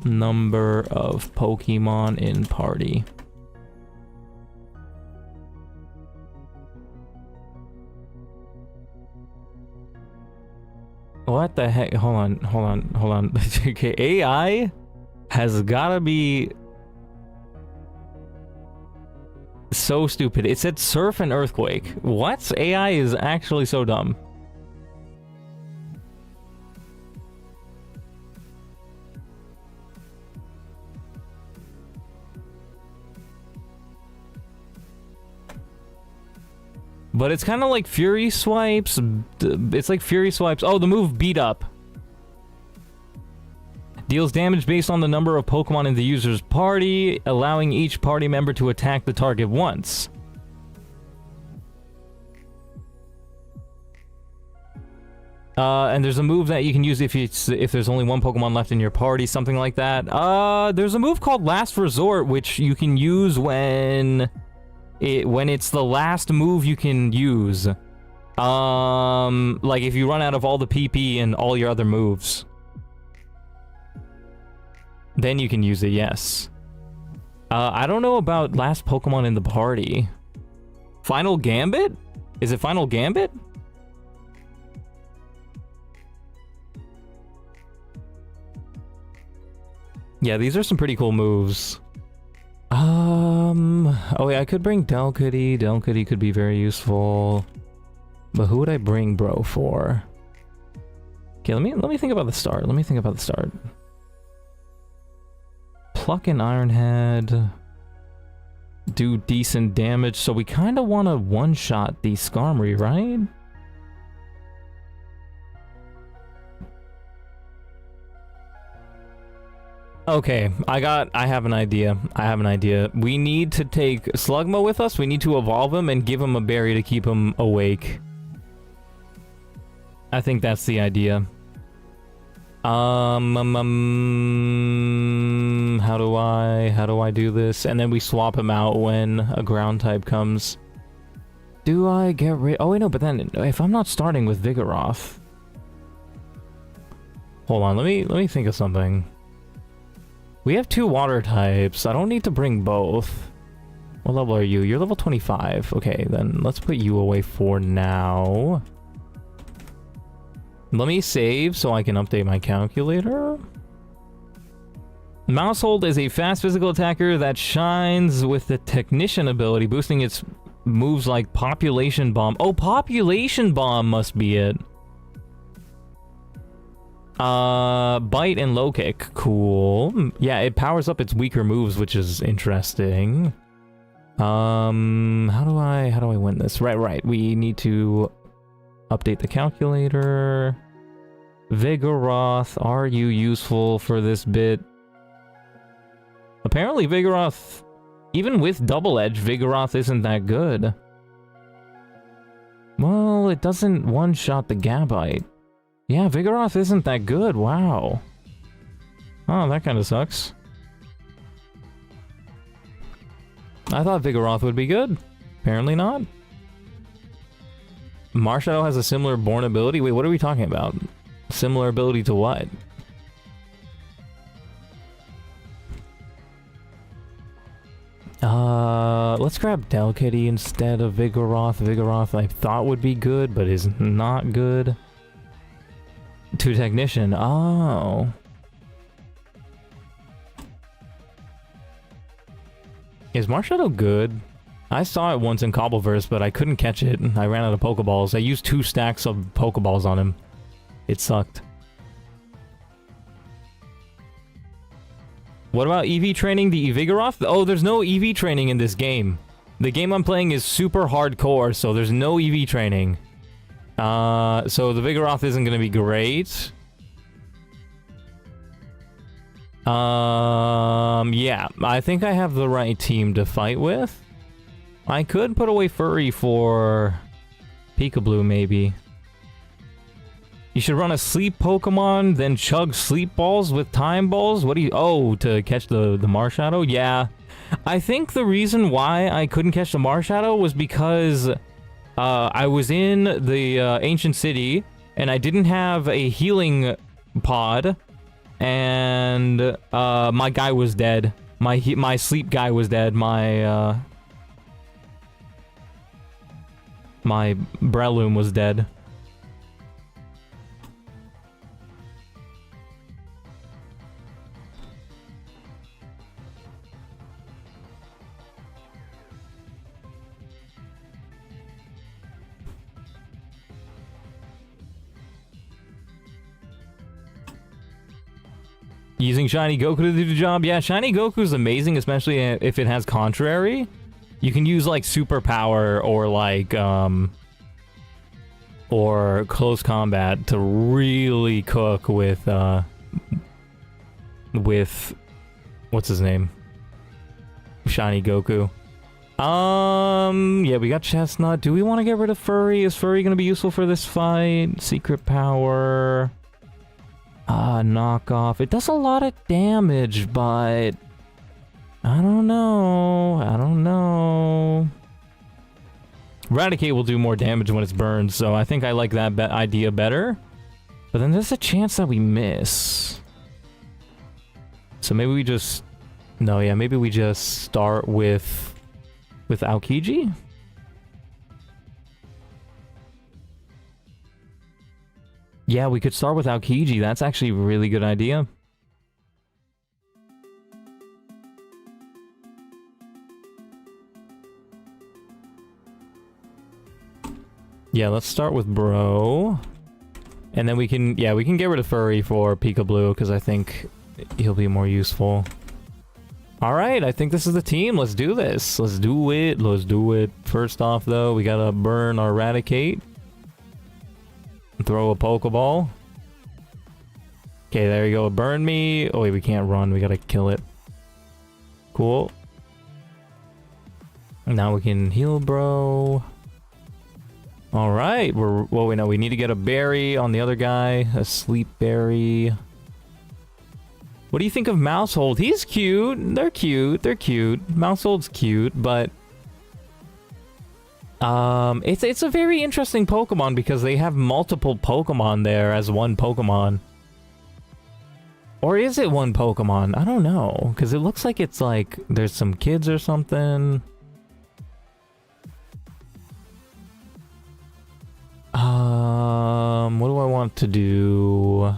number of Pokemon in party? What the heck? Hold on. Okay, AI has gotta be so stupid. It said Surf and Earthquake. What? AI is actually so dumb. But it's kind of like Fury Swipes. It's like Fury Swipes. Oh, the move Beat Up. Deals damage based on the number of Pokemon in the user's party, allowing each party member to attack the target once. And there's a move that you can use if there's only one Pokemon left in your party, something like that. There's a move called Last Resort, which you can use when it's the last move you can use. Like if you run out of all the PP and all your other moves, then you can use it, yes. I don't know about last Pokemon in the party. Final Gambit? Is it Final Gambit? Yeah, these are some pretty cool moves. Oh yeah, I could bring Delcatty. Delcatty could be very useful. But who would I bring Bro for? Okay, let me think about the start. Pluck and Ironhead do decent damage, so we kind of want to one-shot the Skarmory, right? Okay, I have an idea. We need to take Slugma with us. We need to evolve him and give him a berry to keep him awake. I think that's the idea. How do I do this? And then we swap him out when a ground type comes. Do I get rid? Oh wait, no. But then if I'm not starting with Vigoroth, hold on. Let me think of something. We have 2 water types. I don't need to bring both. What level are you? You're level 25. Okay, then let's put you away for now. Let me save so I can update my calculator. Mousehold is a fast physical attacker that shines with the Technician ability, boosting its moves like Population Bomb. Oh, Population Bomb must be it. Bite and low kick. Cool. Yeah, it powers up its weaker moves, which is interesting. How do I win this? Right. We need to update the calculator. Vigoroth, are you useful for this bit? Apparently Vigoroth, even with double edge, Vigoroth isn't that good. Well, it doesn't one-shot the Gabite. Yeah, Vigoroth isn't that good, wow. Oh, that kind of sucks. I thought Vigoroth would be good. Apparently not. Marshadow has a similar born ability? Wait, what are we talking about? Similar ability to what? Let's grab Delcatty instead of Vigoroth. Vigoroth I thought would be good, but is not good. To Technician. Oh. Is Marshadow good? I saw it once in Cobbleverse, but I couldn't catch it. I ran out of Pokeballs. I used 2 stacks of Pokeballs on him. It sucked. What about EV training the Vigoroth? Oh, there's no EV training in this game. The game I'm playing is super hardcore, so there's no EV training. So the Vigoroth isn't gonna be great. Yeah, I think I have the right team to fight with. I could put away Furry for Peekaboo, maybe. You should run a sleep Pokemon, then chug sleep balls with time balls? What do you... Oh, to catch the Marshadow? Yeah. I think the reason why I couldn't catch the Marshadow was because I was in the ancient city, and I didn't have a healing pod, and my guy was dead. My sleep guy was dead. My Breloom was dead. Using Shiny Goku to do the job? Yeah, Shiny Goku's amazing, especially if it has Contrary. You can use, like, Superpower or, like, or Close Combat to really cook with, what's his name? Shiny Goku. Yeah, we got Chestnut. Do we want to get rid of Furry? Is Furry gonna be useful for this fight? Secret Power... knockoff. It does a lot of damage, but... I don't know. Eradicate will do more damage when it's burned, so I think I like that idea better. But then there's a chance that we miss. So maybe we just... No, yeah, maybe we just start with Aokiji? Yeah, we could start with Aokiji. That's actually a really good idea. Yeah, let's start with Bro. And then we can get rid of Furry for Peekaboo, because I think he'll be more useful. Alright, I think this is the team. Let's do this. Let's do it. First off, though, we gotta burn our Eradicate. Throw a Pokeball. Okay, there you go. Burn me. Oh, wait, we can't run. We gotta kill it. Cool. Now we can heal Bro. Alright, well, wait, no, we need to get a berry on the other guy. A sleep berry. What do you think of Mousehold? He's cute. They're cute. Mousehold's cute, but... it's a very interesting Pokemon because they have multiple Pokemon there as one Pokemon. Or is it one Pokemon? I don't know, because it looks like it's like there's some kids or something. What do I want to do?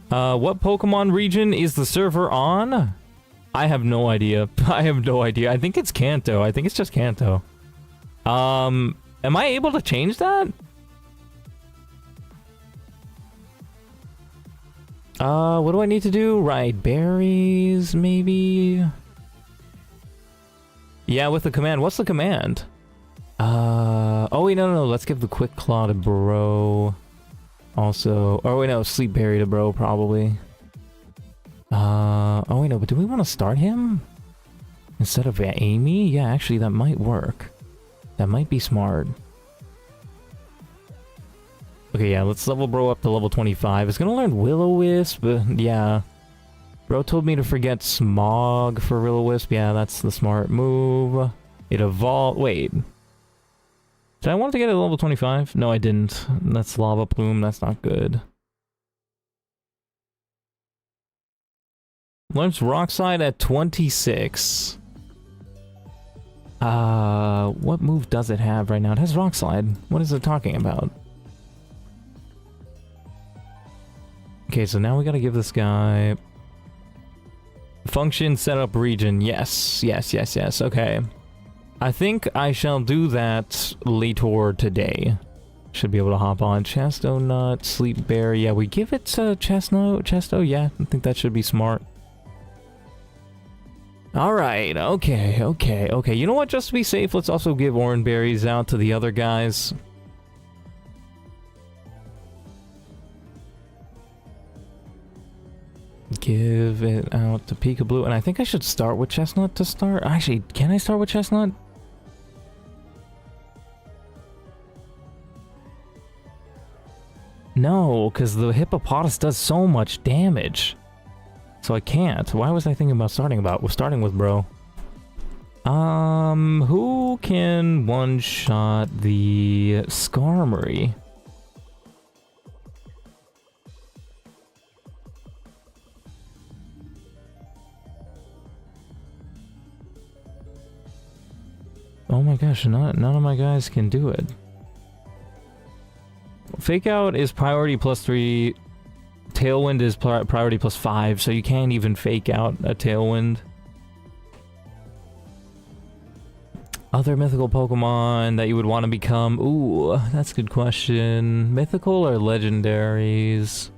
What Pokemon region is the server on? I have no idea. I have no idea. I think it's Kanto. I think it's just Kanto. Am I able to change that? What do I need to do? Ride berries, maybe? Yeah, with the command. What's the command? Oh wait, no, let's give the Quick Claw to Bro. Also, oh wait, no, Sleep Berry to Bro, probably. Oh wait, no, but do we want to start him? Instead of Amy? Yeah, actually, that might work. That might be smart. Okay, yeah, let's level Bro up to level 25. It's gonna learn Will-O-Wisp, but yeah. Bro told me to forget Smog for Will-O-Wisp. Yeah, that's the smart move. It evolved. Wait. Did I want to get it to level 25? No, I didn't. That's Lava Plume. That's not good. Learns Rock Slide at 26. What move does it have right now? It has Rock Slide. What is it talking about? Okay, so now we gotta give this guy... Function setup region. Yes. Okay. I think I shall do that later today. Should be able to hop on. Chesto Nut, Sleep Bear. Yeah, we give it to Chesto. Yeah, I think that should be smart. Alright, okay. You know what? Just to be safe, let's also give Orange Berries out to the other guys. Give it out to Peekaboo, and I think I should start with Chestnut to start. Actually, can I start with Chestnut? No, because the Hippopotas does so much damage. So I can't. Why was I thinking about starting with Bro? Who can one-shot the Skarmory? Oh my gosh, none of my guys can do it. Fake Out is priority +3. Tailwind is priority +5, so you can't even fake out a Tailwind. Other mythical Pokemon that you would want to become? Ooh, that's a good question. Mythical or legendaries?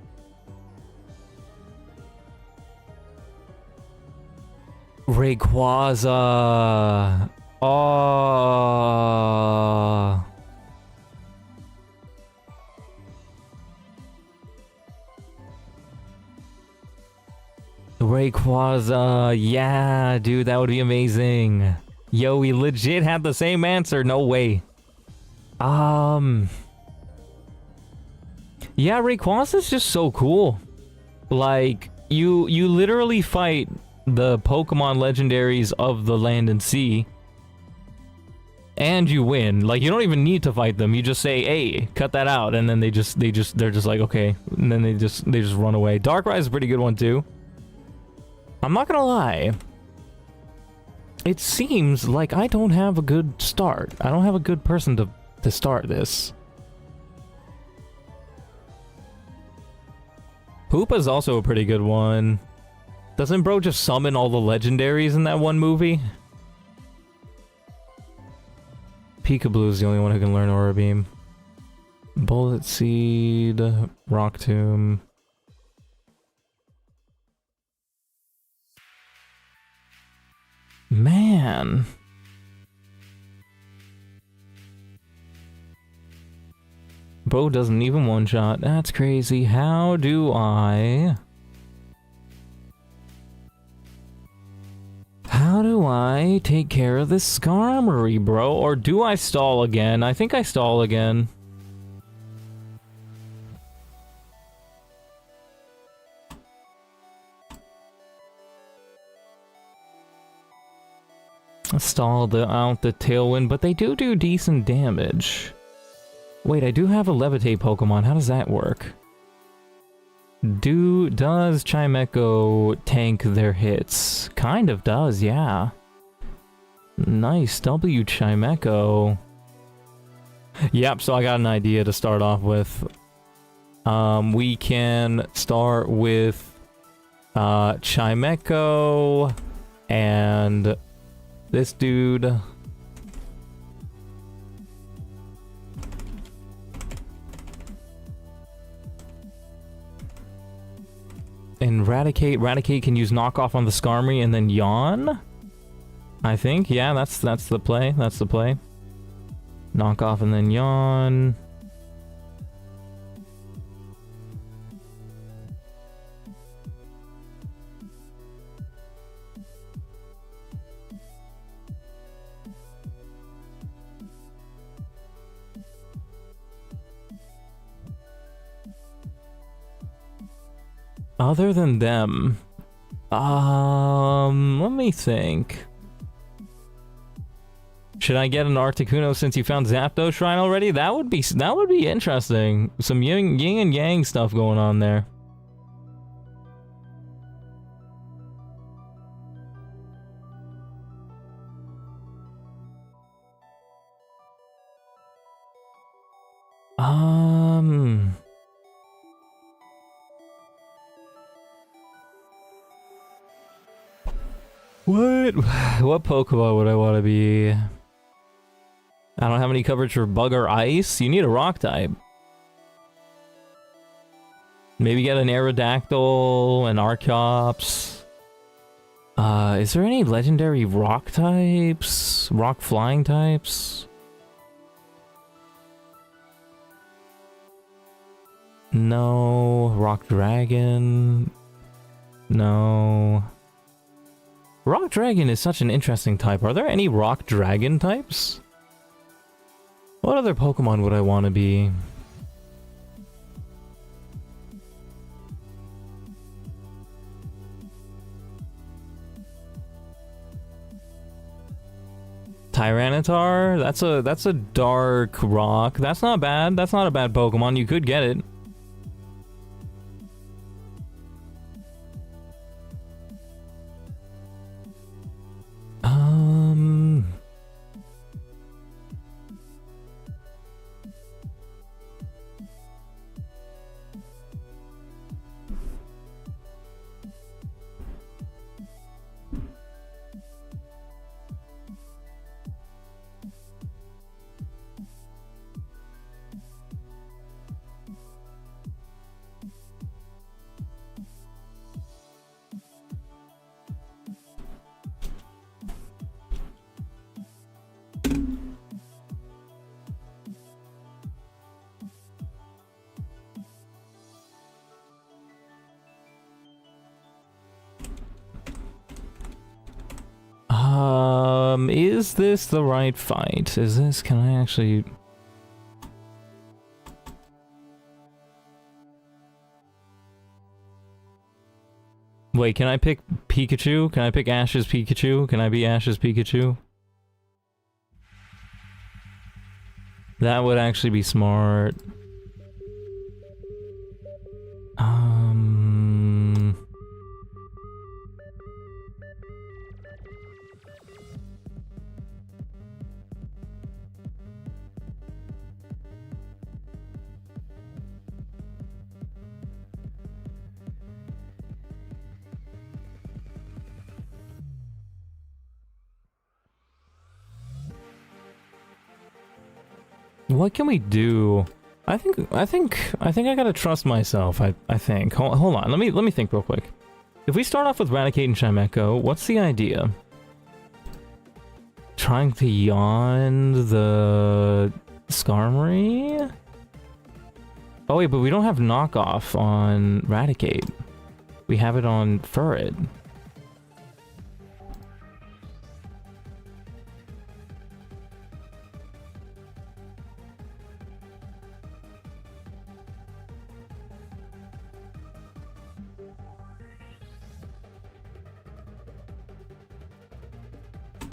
Rayquaza! Oh. Rayquaza, yeah, dude, that would be amazing. Yo, we legit had the same answer, no way. Yeah, Rayquaza's just so cool. Like, you literally fight the Pokemon legendaries of the land and sea, and you win. Like, you don't even need to fight them. You just say, hey, cut that out, and then they're just like, okay, and then they just run away. Darkrai is a pretty good one too. I'm not gonna lie, it seems like I don't have a good start. I don't have a good person to start this. Hoopa's also a pretty good one. Doesn't Bro just summon all the legendaries in that one movie? Peekaboo is the only one who can learn Aura Beam. Bullet Seed, Rock Tomb. Man. Bo doesn't even one-shot. That's crazy. How do I take care of this Skarmory, bro? Or do I stall again? I think I stall again. Stalled out the Tailwind, but they do decent damage. Wait, I do have a Levitate Pokemon. How does that work? Does Chimecho tank their hits? Kind of does, yeah. Nice, W Chimecho. Yep, so I got an idea to start off with. We can start with Chimeco and this dude. And Raticate. Raticate can use knockoff on the Skarmory and then yawn. I think, yeah, that's the play. That's the play. Knockoff and then yawn. Other than them, let me think. Should I get an Articuno since you found Zapdos Shrine already? That would be interesting. Some yin and yang stuff going on there. What Pokemon would I want to be? I don't have any coverage for Bug or Ice. You need a Rock type. Maybe get an Aerodactyl, an Archeops. Is there any legendary Rock types? Rock flying types? No. Rock Dragon? No. Rock Dragon is such an interesting type. Are there any Rock Dragon types? What other Pokemon would I want to be? Tyranitar? That's a dark rock. That's not bad. That's not a bad Pokemon. You could get it. Is this the right fight? Is this, can I actually... Wait, can I pick Pikachu? Can I pick Ash's Pikachu? Can I be Ash's Pikachu? That would actually be smart. What can we do? I think I gotta trust myself. I think. Hold on. Let me think real quick. If we start off with Raticate and Chimeco, what's the idea? Trying to yawn the Skarmory? Oh wait, but we don't have knockoff on Raticate. We have it on Furret.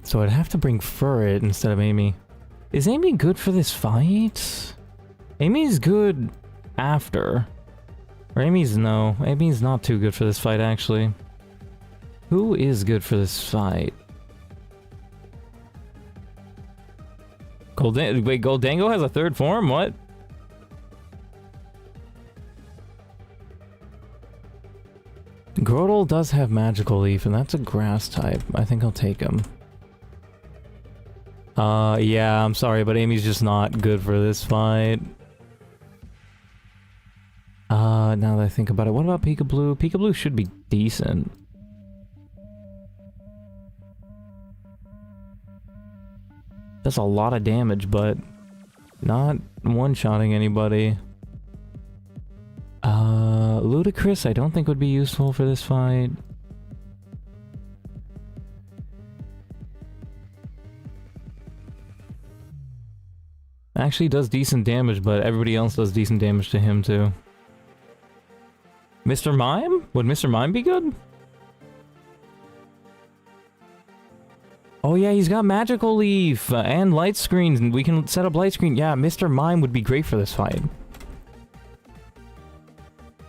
So I'd have to bring Furret instead of Amy. Is Amy good for this fight? Amy's good after. Or Amy's no. Amy's not too good for this fight, actually. Who is good for this fight? Wait, Goldango has a third form? What? Grotle does have Magical Leaf, and that's a grass type. I think I'll take him. Yeah, I'm sorry, but Amy's just not good for this fight. Now that I think about it, what about Peekaboo? Peekaboo should be decent. Does a lot of damage, but not one-shotting anybody. Ludicrous I don't think would be useful for this fight. Actually does decent damage, but everybody else does decent damage to him too. Mr. Mime? Would Mr. Mime be good? Oh yeah, he's got Magical Leaf and Light Screens, and we can set up Light Screen. Yeah, Mr. Mime would be great for this fight.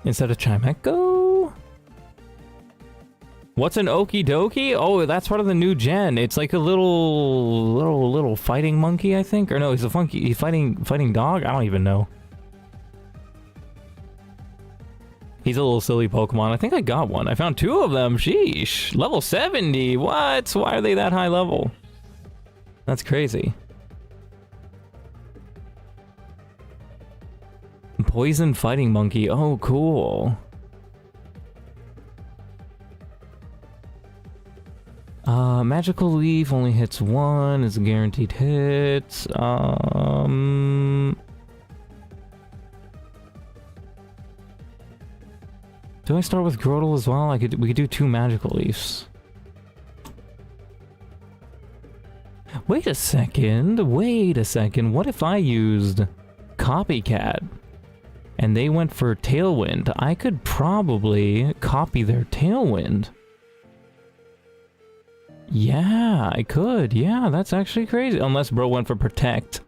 Instead of Chimecho? What's an Okie Dokie? Oh, that's part of the new gen. It's like a little fighting monkey, I think. Or no, he's a fighting dog? I don't even know. He's a little silly Pokemon. I think I got one. I found 2 of them. Sheesh. Level 70. What? Why are they that high level? That's crazy. Poison Fighting Monkey. Oh, cool. Magical Leaf only hits 1. It's a guaranteed hit. Do I start with Grotle as well? We could do 2 Magical Leafs. Wait a second. What if I used Copycat and they went for Tailwind? I could probably copy their Tailwind. Yeah, I could. Yeah, that's actually crazy. Unless bro went for Protect.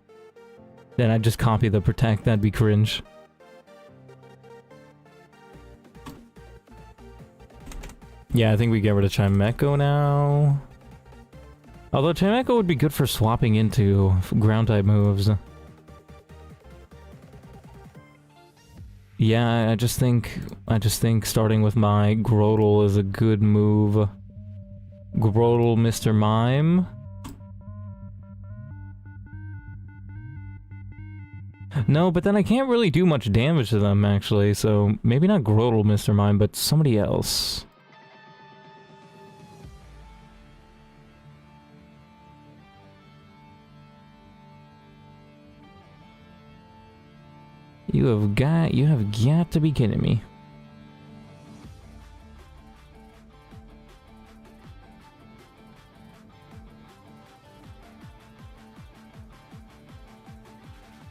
Then I'd just copy the Protect. That'd be cringe. Yeah, I think we get rid of Chimecho now. Although Chimecho would be good for swapping into ground type moves. Yeah, I just think starting with my Grotle is a good move. Grotle, Mr. Mime. No, but then I can't really do much damage to them, actually, so maybe not Grotle, Mr. Mime, but somebody else. You have got to be kidding me.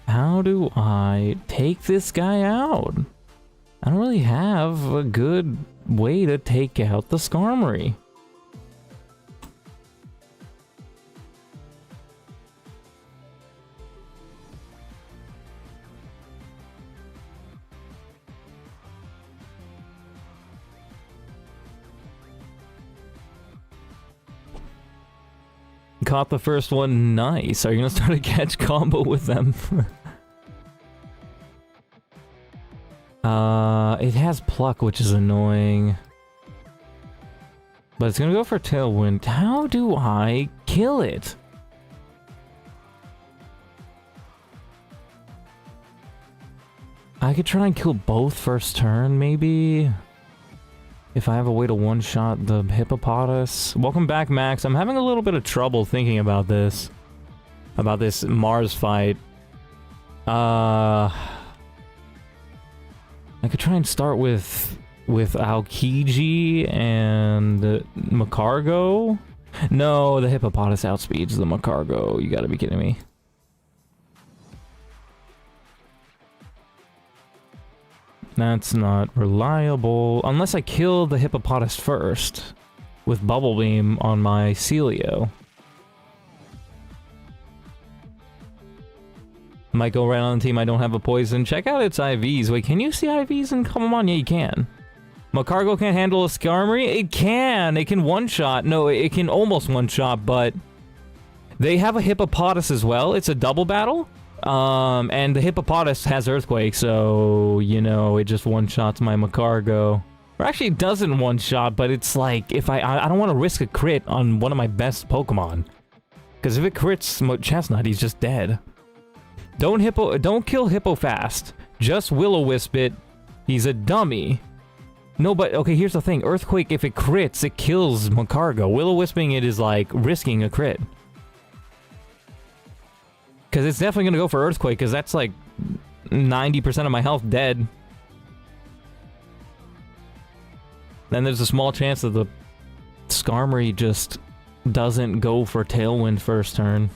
How do I take this guy out? I don't really have a good way to take out the Skarmory. Caught the first one. Nice. Are you gonna start a catch combo with them? It has Pluck, which is annoying. But it's gonna go for Tailwind. How do I kill it? I could try and kill both first turn, maybe? If I have a way to one-shot the Hippopotas. Welcome back, Max. I'm having a little bit of trouble thinking about this. About this Mars fight. I could try and start with Aokiji and Macargo. No, the Hippopotas outspeeds the Macargo. You gotta be kidding me. That's not reliable. Unless I kill the Hippopotas first with Bubble Beam on my Celio. Might go right on the team. I don't have a poison. Check out its IVs. Wait, can you see IVs and come on? Yeah, you can. Macargo can't handle a Skarmory? It can! It can one-shot. No, it can almost one-shot, but They have a hippopotas as well. It's a double battle. And the hippopotas has Earthquake, so, you know, it just one-shots my Macargo. Or actually, it doesn't one-shot, but it's like, if I don't want to risk a crit on one of my best Pokemon. Because if it crits Chestnut, he's just dead. Don't kill Hippo fast. Just Will-O-Wisp it. He's a dummy. No, but, okay, here's the thing. Earthquake, if it crits, it kills Macargo. Will-O-Wisping it is like risking a crit. Because it's definitely going to go for Earthquake, because that's like 90% of my health dead. Then there's a small chance that the Skarmory just doesn't go for Tailwind first turn.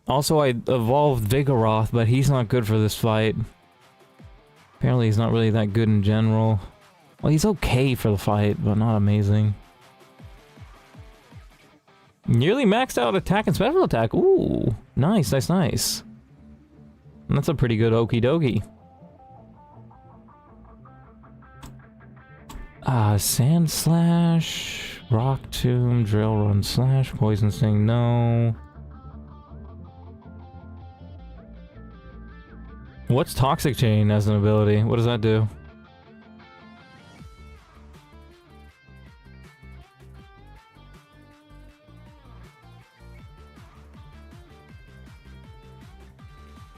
Also, I evolved Vigoroth, but he's not good for this fight. Apparently he's not really that good in general. Well, he's okay for the fight, but not amazing. Nearly maxed out attack and special attack. Ooh, nice, nice, nice. That's a pretty good okie dokie. Sand Slash, Rock Tomb, Drill Run Slash, Poison Sting, no. What's Toxic Chain as an ability? What does that do?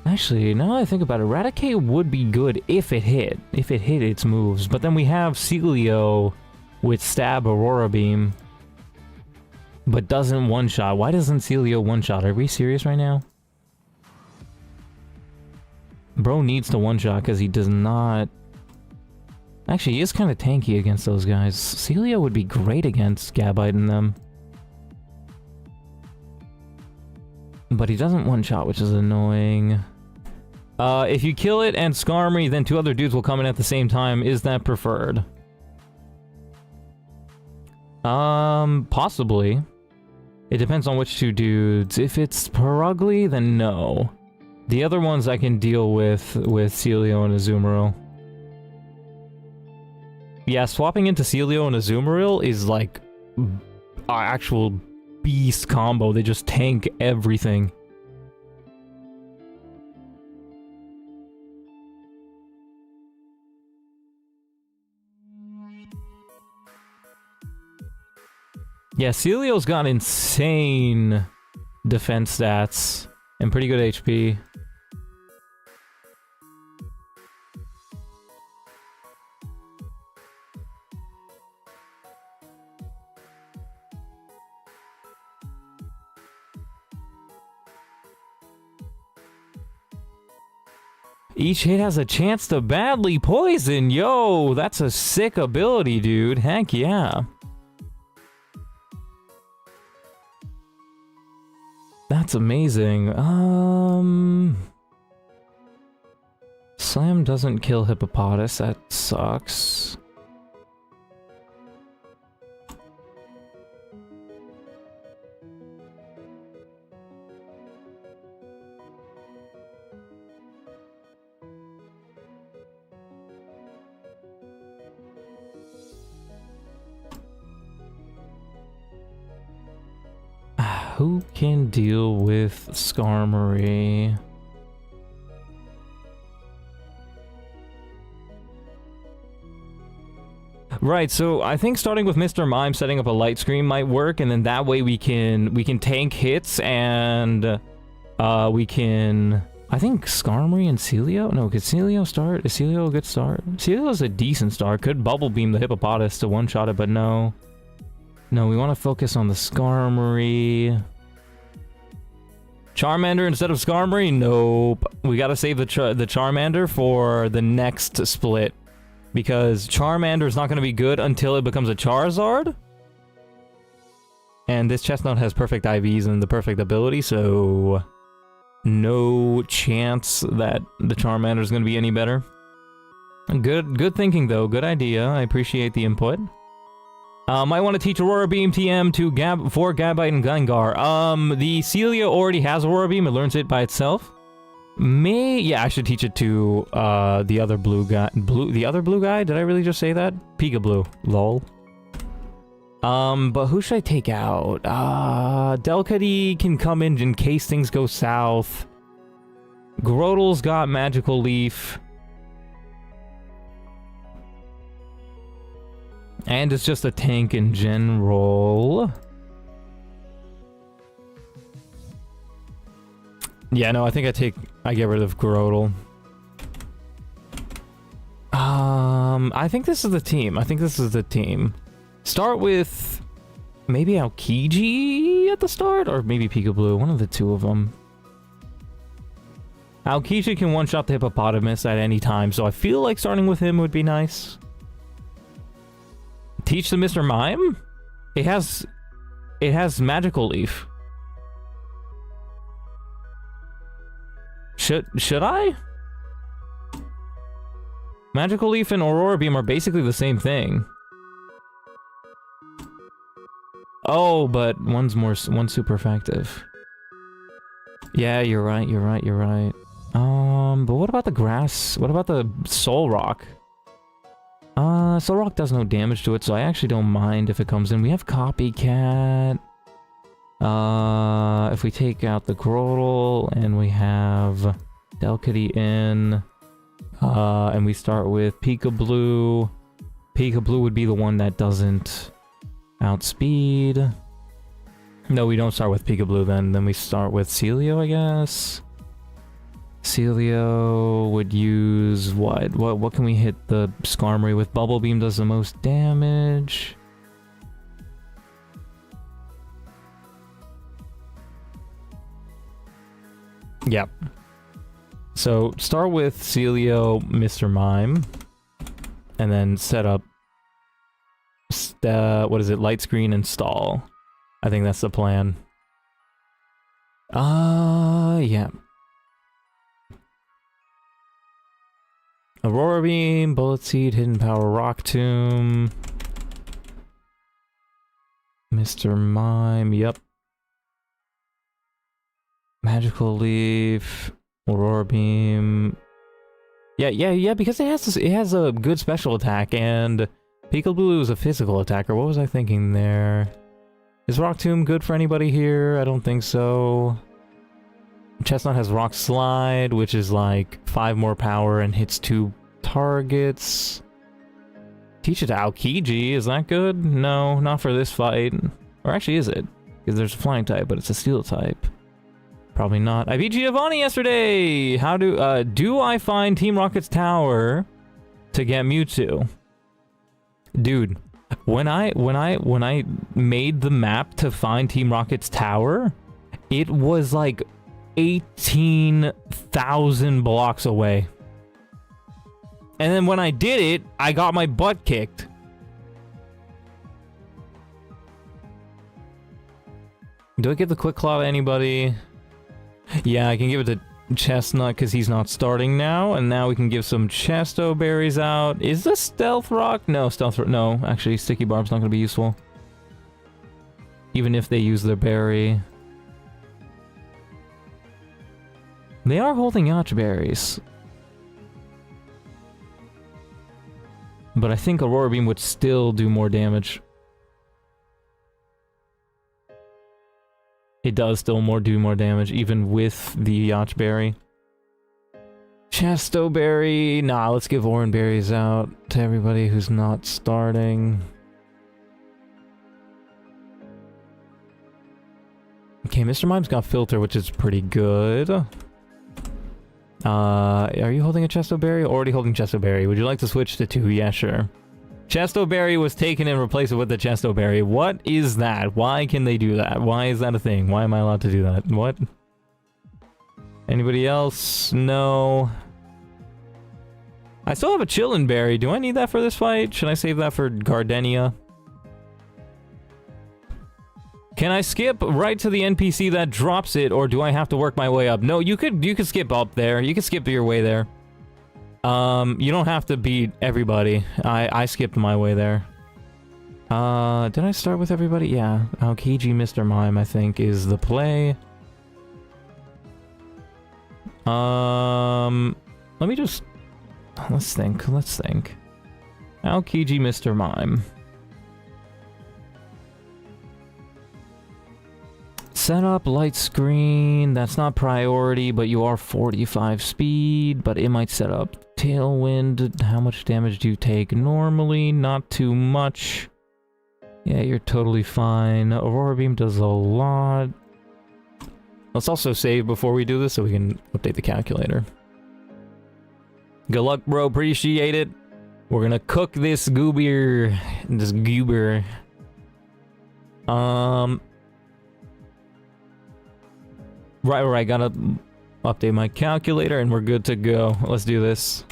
Actually, now that I think about it, Raticate would be good if it hit. If it hit its moves. But then we have Celio with Stab Aurora Beam. But doesn't one-shot. Why doesn't Celio one-shot? Are we serious right now? Bro needs to one-shot because he does not... Actually, he is kind of tanky against those guys. Celio would be great against Gabite and them. But he doesn't one-shot, which is annoying. If you kill it and Skarmory, then two other dudes will come in at the same time. Is that preferred? Possibly. It depends on which two dudes. If it's Perugly, then no. The other ones I can deal with Celio and Azumarill. Yeah, swapping into Celio and Azumarill is like an actual beast combo. They just tank everything. Yeah, Celio's got insane defense stats and pretty good HP. Each hit has a chance to badly poison. Yo, that's a sick ability, dude. Heck yeah. That's amazing. Slam doesn't kill Hippopotas. That sucks. Who can deal with Skarmory? Right, so I think starting with Mr. Mime, setting up a light screen might work, and then that way we can tank hits and we can... I think Skarmory and Celio? No, could Celio start? Is Celio a good start? Celio's a decent start. Could Bubble Beam the Hippopotas to one-shot it, but no. No, we want to focus on the Skarmory. Charmander instead of Skarmory? Nope. We gotta save the Charmander for the next split. Because Charmander is not going to be good until it becomes a Charizard. And this Chestnut has perfect IVs and the perfect ability, so... no chance that the Charmander is going to be any better. Good thinking though, good idea. I appreciate the input. Might want to teach Aurora Beam TM to for Gabite and Gengar. The Celio already has Aurora Beam, it learns it by itself. Yeah, I should teach it to the other blue guy. The other blue guy? Did I really just say that? Peekaboo. Lol. But who should I take out? Delcatty can come in case things go south. Grodel's got Magical Leaf. And it's just a tank in general. Yeah, no, I think I get rid of Grodel. I think this is the team. Start with maybe Aokiji at the start, or maybe Peekaboo, one of the two of them. Aokiji can one-shot the hippopotamus at any time, so I feel like starting with him would be nice. Teach the Mr. Mime? It has Magical Leaf. Should I? Magical Leaf and Aurora Beam are basically the same thing. Oh, but one's super effective. Yeah, you're right. But what about the grass? What about the Soul Rock? Soul Rock does no damage to it, so I actually don't mind if it comes in. We have Copycat. If we take out the Grodel and we have Delcatty in, and we start with Peekaboo. Peekaboo would be the one that doesn't outspeed. No, we don't start with Peekaboo then. Then we start with Celio, I guess. Celio would use what? What can we hit the Skarmory with? Bubble Beam does the most damage. Yep. So start with Celio, Mr. Mime, and then set up what is it? Light Screen and Stall. I think that's the plan. Yeah. Aurora Beam, Bullet Seed, Hidden Power, Rock Tomb. Mr. Mime, yep. Magical Leaf, Aurora Beam. Yeah, because it has a good special attack, and Peekaboo is a physical attacker. What was I thinking there? Is Rock Tomb good for anybody here? I don't think so. Chestnut has Rock Slide, which is like 5 more power and hits 2 targets. Teach it to Aokiji, is that good? No, not for this fight. Or actually is it? Because there's a flying type, but it's a steel type. Probably not. I beat Giovanni yesterday! How do I find Team Rocket's tower to get Mewtwo? Dude, when I made the map to find Team Rocket's tower, it was like 18,000 blocks away. And then when I did it, I got my butt kicked. Do I give the Quick Claw to anybody? Yeah, I can give it to Chestnut because he's not starting now. And now we can give some Chesto Berries out. Is this Stealth Rock? No, no, actually, Sticky Barb's not going to be useful. Even if they use their berry. They are holding Yacht Berries. But I think Aurora Beam would still do more damage. It does still do more damage, even with the Yacht Berry. Chesto Berry. Nah, let's give Oran Berries out to everybody who's not starting. Okay, Mr. Mime's got Filter, which is pretty good. Are you holding a Chesto Berry? Already holding Chesto Berry. Would you like to switch to 2? Yeah, sure. Chesto Berry was taken and replaced with the Chesto Berry. What is that? Why can they do that? Why is that a thing? Why am I allowed to do that? What? Anybody else? No. I still have a Chillin' Berry. Do I need that for this fight? Should I save that for Gardenia? Can I skip right to the NPC that drops it, or do I have to work my way up? No, you could skip up there. You could skip your way there. You don't have to beat everybody. I skipped my way there. Did I start with everybody? Yeah. Aokiji, Mr. Mime, I think, is the play. Let me just... Let's think. Aokiji, Mr. Mime. Set up light screen. That's not priority, but you are 45 speed. But it might set up tailwind. How much damage do you take normally? Not too much. Yeah, you're totally fine. Aurora Beam does a lot. Let's also save before we do this so we can update the calculator. Good luck, bro. Appreciate it. We're gonna cook this goober. Right, gotta update my calculator and we're good to go. Let's do this.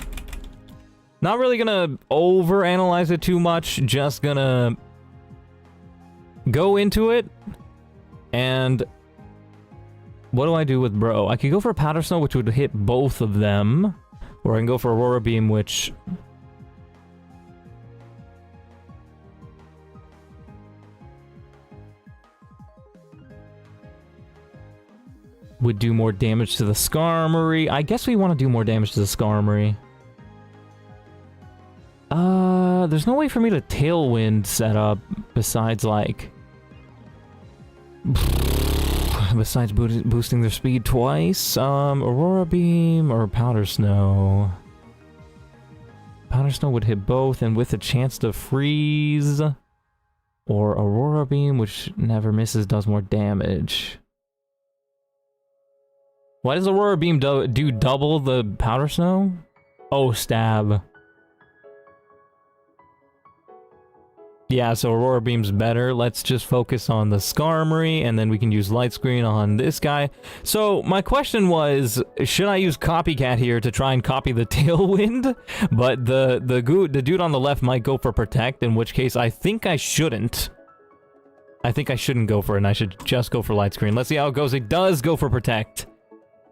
Not really gonna overanalyze it too much, just gonna go into it. And what do I do with bro? I could go for Powder Snow, which would hit both of them. Or I can go for Aurora Beam, which... would do more damage to the Skarmory. I guess we want to do more damage to the Skarmory. There's no way for me to Tailwind set up besides, like... besides boosting their speed twice. Aurora Beam or Powder Snow. Powder Snow would hit both and with a chance to freeze. Or Aurora Beam, which never misses, does more damage. Why does Aurora Beam do double the Powder Snow? Oh, stab. Yeah, so Aurora Beam's better. Let's just focus on the Skarmory, and then we can use Light Screen on this guy. So, my question was, should I use Copycat here to try and copy the Tailwind? But the dude on the left might go for Protect, in which case I think I shouldn't. I think I shouldn't go for it, and I should just go for Light Screen. Let's see how it goes. It does go for Protect.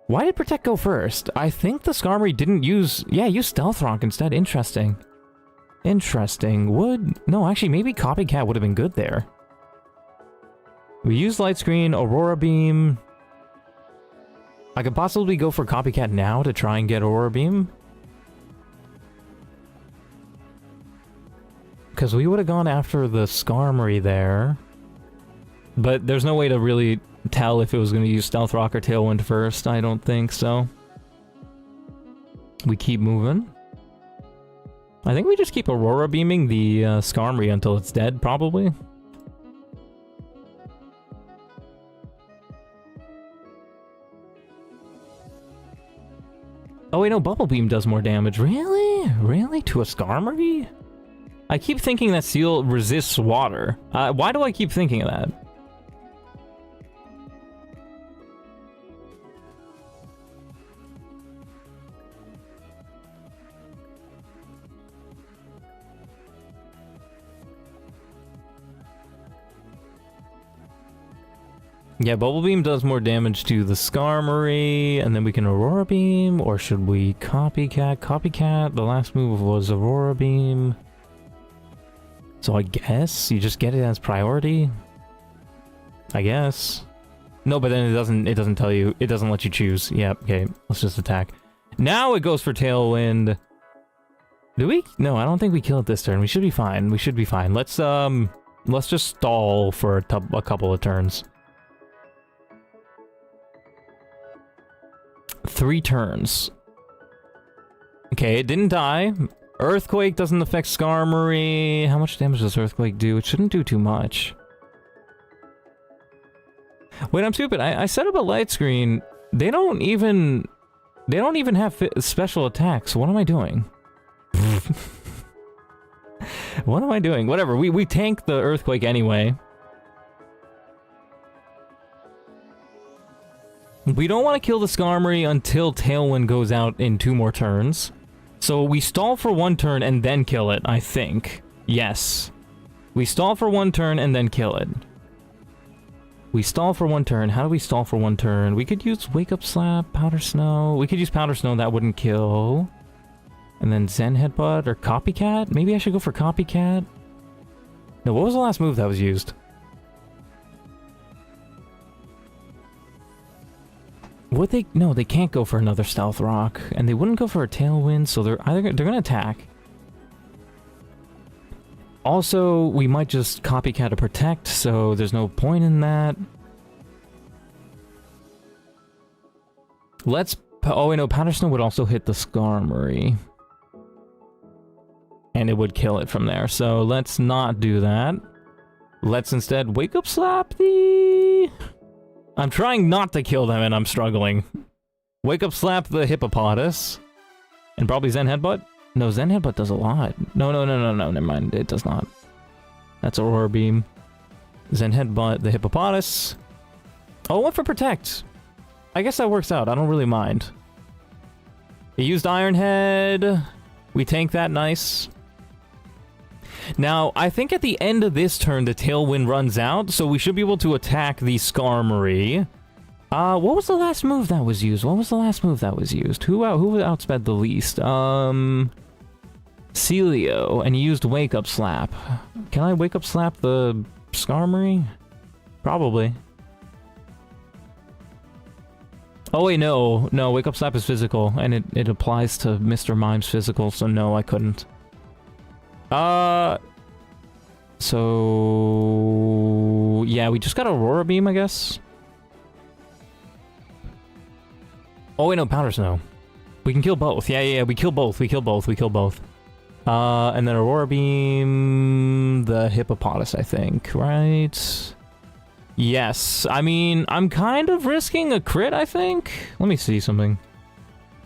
Why did Protect go first? I think the Skarmory didn't use... Yeah, use Stealth Rock instead. Interesting. Interesting. No, actually, maybe Copycat would have been good there. We use Light Screen, Aurora Beam. I could possibly go for Copycat now to try and get Aurora Beam. Because we would have gone after the Skarmory there. But there's no way to really tell if it was going to use Stealth Rock or Tailwind first. I don't think so. We keep moving. I think we just keep Aurora Beaming the Skarmory until it's dead, probably. Oh wait, no, Bubble Beam does more damage. Really? Really? To a Skarmory? I keep thinking that Seal resists water. Why do I keep thinking of that? Yeah, Bubble Beam does more damage to the Skarmory, and then we can Aurora Beam, or should we Copycat? Copycat, the last move was Aurora Beam. So I guess you just get it as priority? I guess. No, but then it doesn't tell you, it doesn't let you choose. Yep, okay, let's just attack. Now it goes for Tailwind. Do we? No, I don't think we kill it this turn. We should be fine. We should be fine. Let's just stall for a couple of turns. 3 turns. Okay, it didn't die. Earthquake doesn't affect Skarmory. How much damage does Earthquake do? It shouldn't do too much. Wait, I'm stupid. I set up a light screen. They don't even have special attacks. What am I doing? What am I doing? Whatever. We tank the Earthquake anyway. We don't want to kill the Skarmory until Tailwind goes out in 2 more turns. So we stall for 1 turn and then kill it, I think. Yes. We stall for 1 turn and then kill it. We stall for 1 turn. How do we stall for 1 turn? We could use Wake Up Slap, Powder Snow. We could use Powder Snow, that wouldn't kill. And then Zen Headbutt or Copycat? Maybe I should go for Copycat? No, what was the last move that was used? Would they? No, they can't go for another Stealth Rock. And they wouldn't go for a Tailwind, so they're gonna attack. Also, we might just copycat a Protect, so there's no point in that. Let's... Oh, wait, no, Powder Snow would also hit the Skarmory. And it would kill it from there, so let's not do that. Let's instead Wake Up Slap the... I'm trying not to kill them and I'm struggling. Wake Up Slap the Hippopotas. And probably Zen Headbutt? No, Zen Headbutt does a lot. No, never mind. It does not. That's Aurora Beam. Zen Headbutt, the Hippopotas. Oh, went for Protect. I guess that works out. I don't really mind. He used Iron Head. We tank that, nice. Now, I think at the end of this turn, the Tailwind runs out, so we should be able to attack the Skarmory. What was the last move that was used? Who outsped the least? Celio, and he used Wake Up Slap. Can I Wake Up Slap the Skarmory? Probably. Oh wait, no, Wake Up Slap is physical, and it applies to Mr. Mime's physical, so no, I couldn't. So... yeah, we just got Aurora Beam, I guess? Oh wait, no, Powder Snow. We can kill both. Yeah, we kill both. And then Aurora Beam... the Hippopotas, I think, right? Yes. I mean, I'm kind of risking a crit, I think? Let me see something.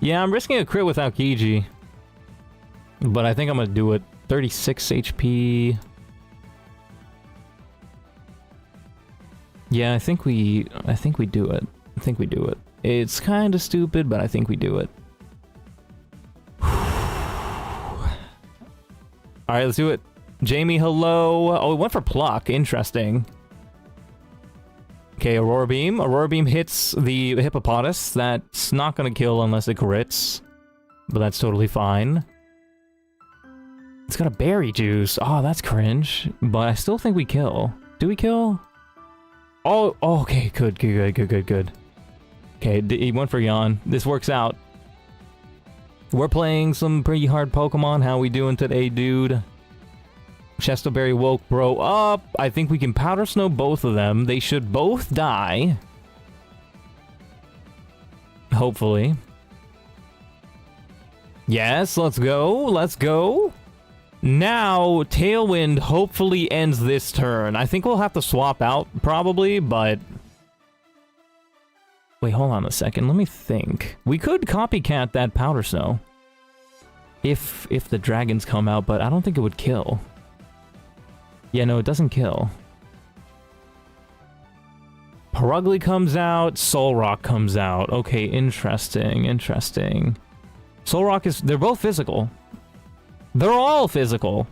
Yeah, I'm risking a crit without Kiji. But I think I'm gonna do it. 36 HP. Yeah, I think we do it. It's kind of stupid, but I think we do it. Alright, let's do it. Jamie, hello. Oh, it went for Pluck. Interesting. Okay, Aurora Beam. Aurora Beam hits the Hippopotas. That's not gonna kill unless it crits. But that's totally fine. It's got a Berry Juice. Oh, that's cringe. But I still think we kill. Do we kill? Oh, okay, good. Okay, he went for Yawn. This works out. We're playing some pretty hard Pokemon. How we doing today, dude? Chestoberry woke bro up. I think we can Powder Snow both of them. They should both die. Hopefully. Yes, let's go. Now, Tailwind hopefully ends this turn. I think we'll have to swap out, probably, but... wait, hold on a second. Let me think. We could copycat that Powder Snow. If the dragons come out, but I don't think it would kill. Yeah, no, it doesn't kill. Purugly comes out, Solrock comes out. Okay, interesting. Solrock is... they're both physical. They're all physical.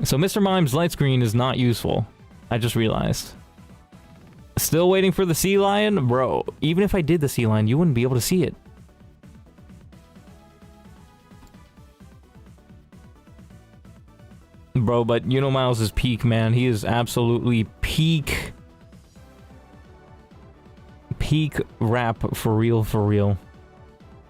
So Mr. Mime's Light Screen is not useful. I just realized. Still waiting for the Sea Lion? Bro, even if I did the Sea Lion, you wouldn't be able to see it. Bro, but you know Miles is peak, man. He is absolutely peak. Peak rap for real.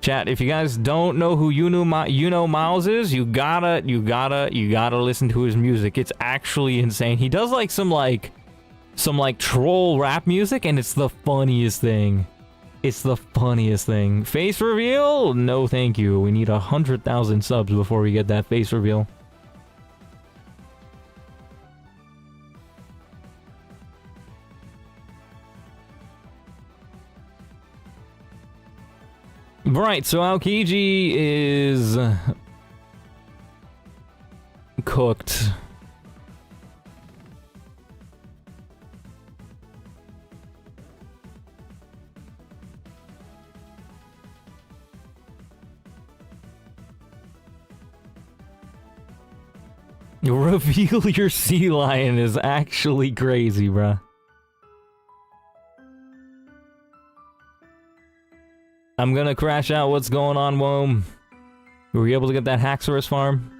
Chat, if you guys don't know who you know Miles is, you gotta listen to his music. It's actually insane. He does like some troll rap music, and it's the funniest thing. Face reveal? No, thank you. We need 100,000 subs before we get that face reveal. Right, so Aokiji is cooked. Reveal your Sea Lion is actually crazy, bruh. I'm gonna crash out. What's going on, Wom? Were we able to get that Haxorus farm?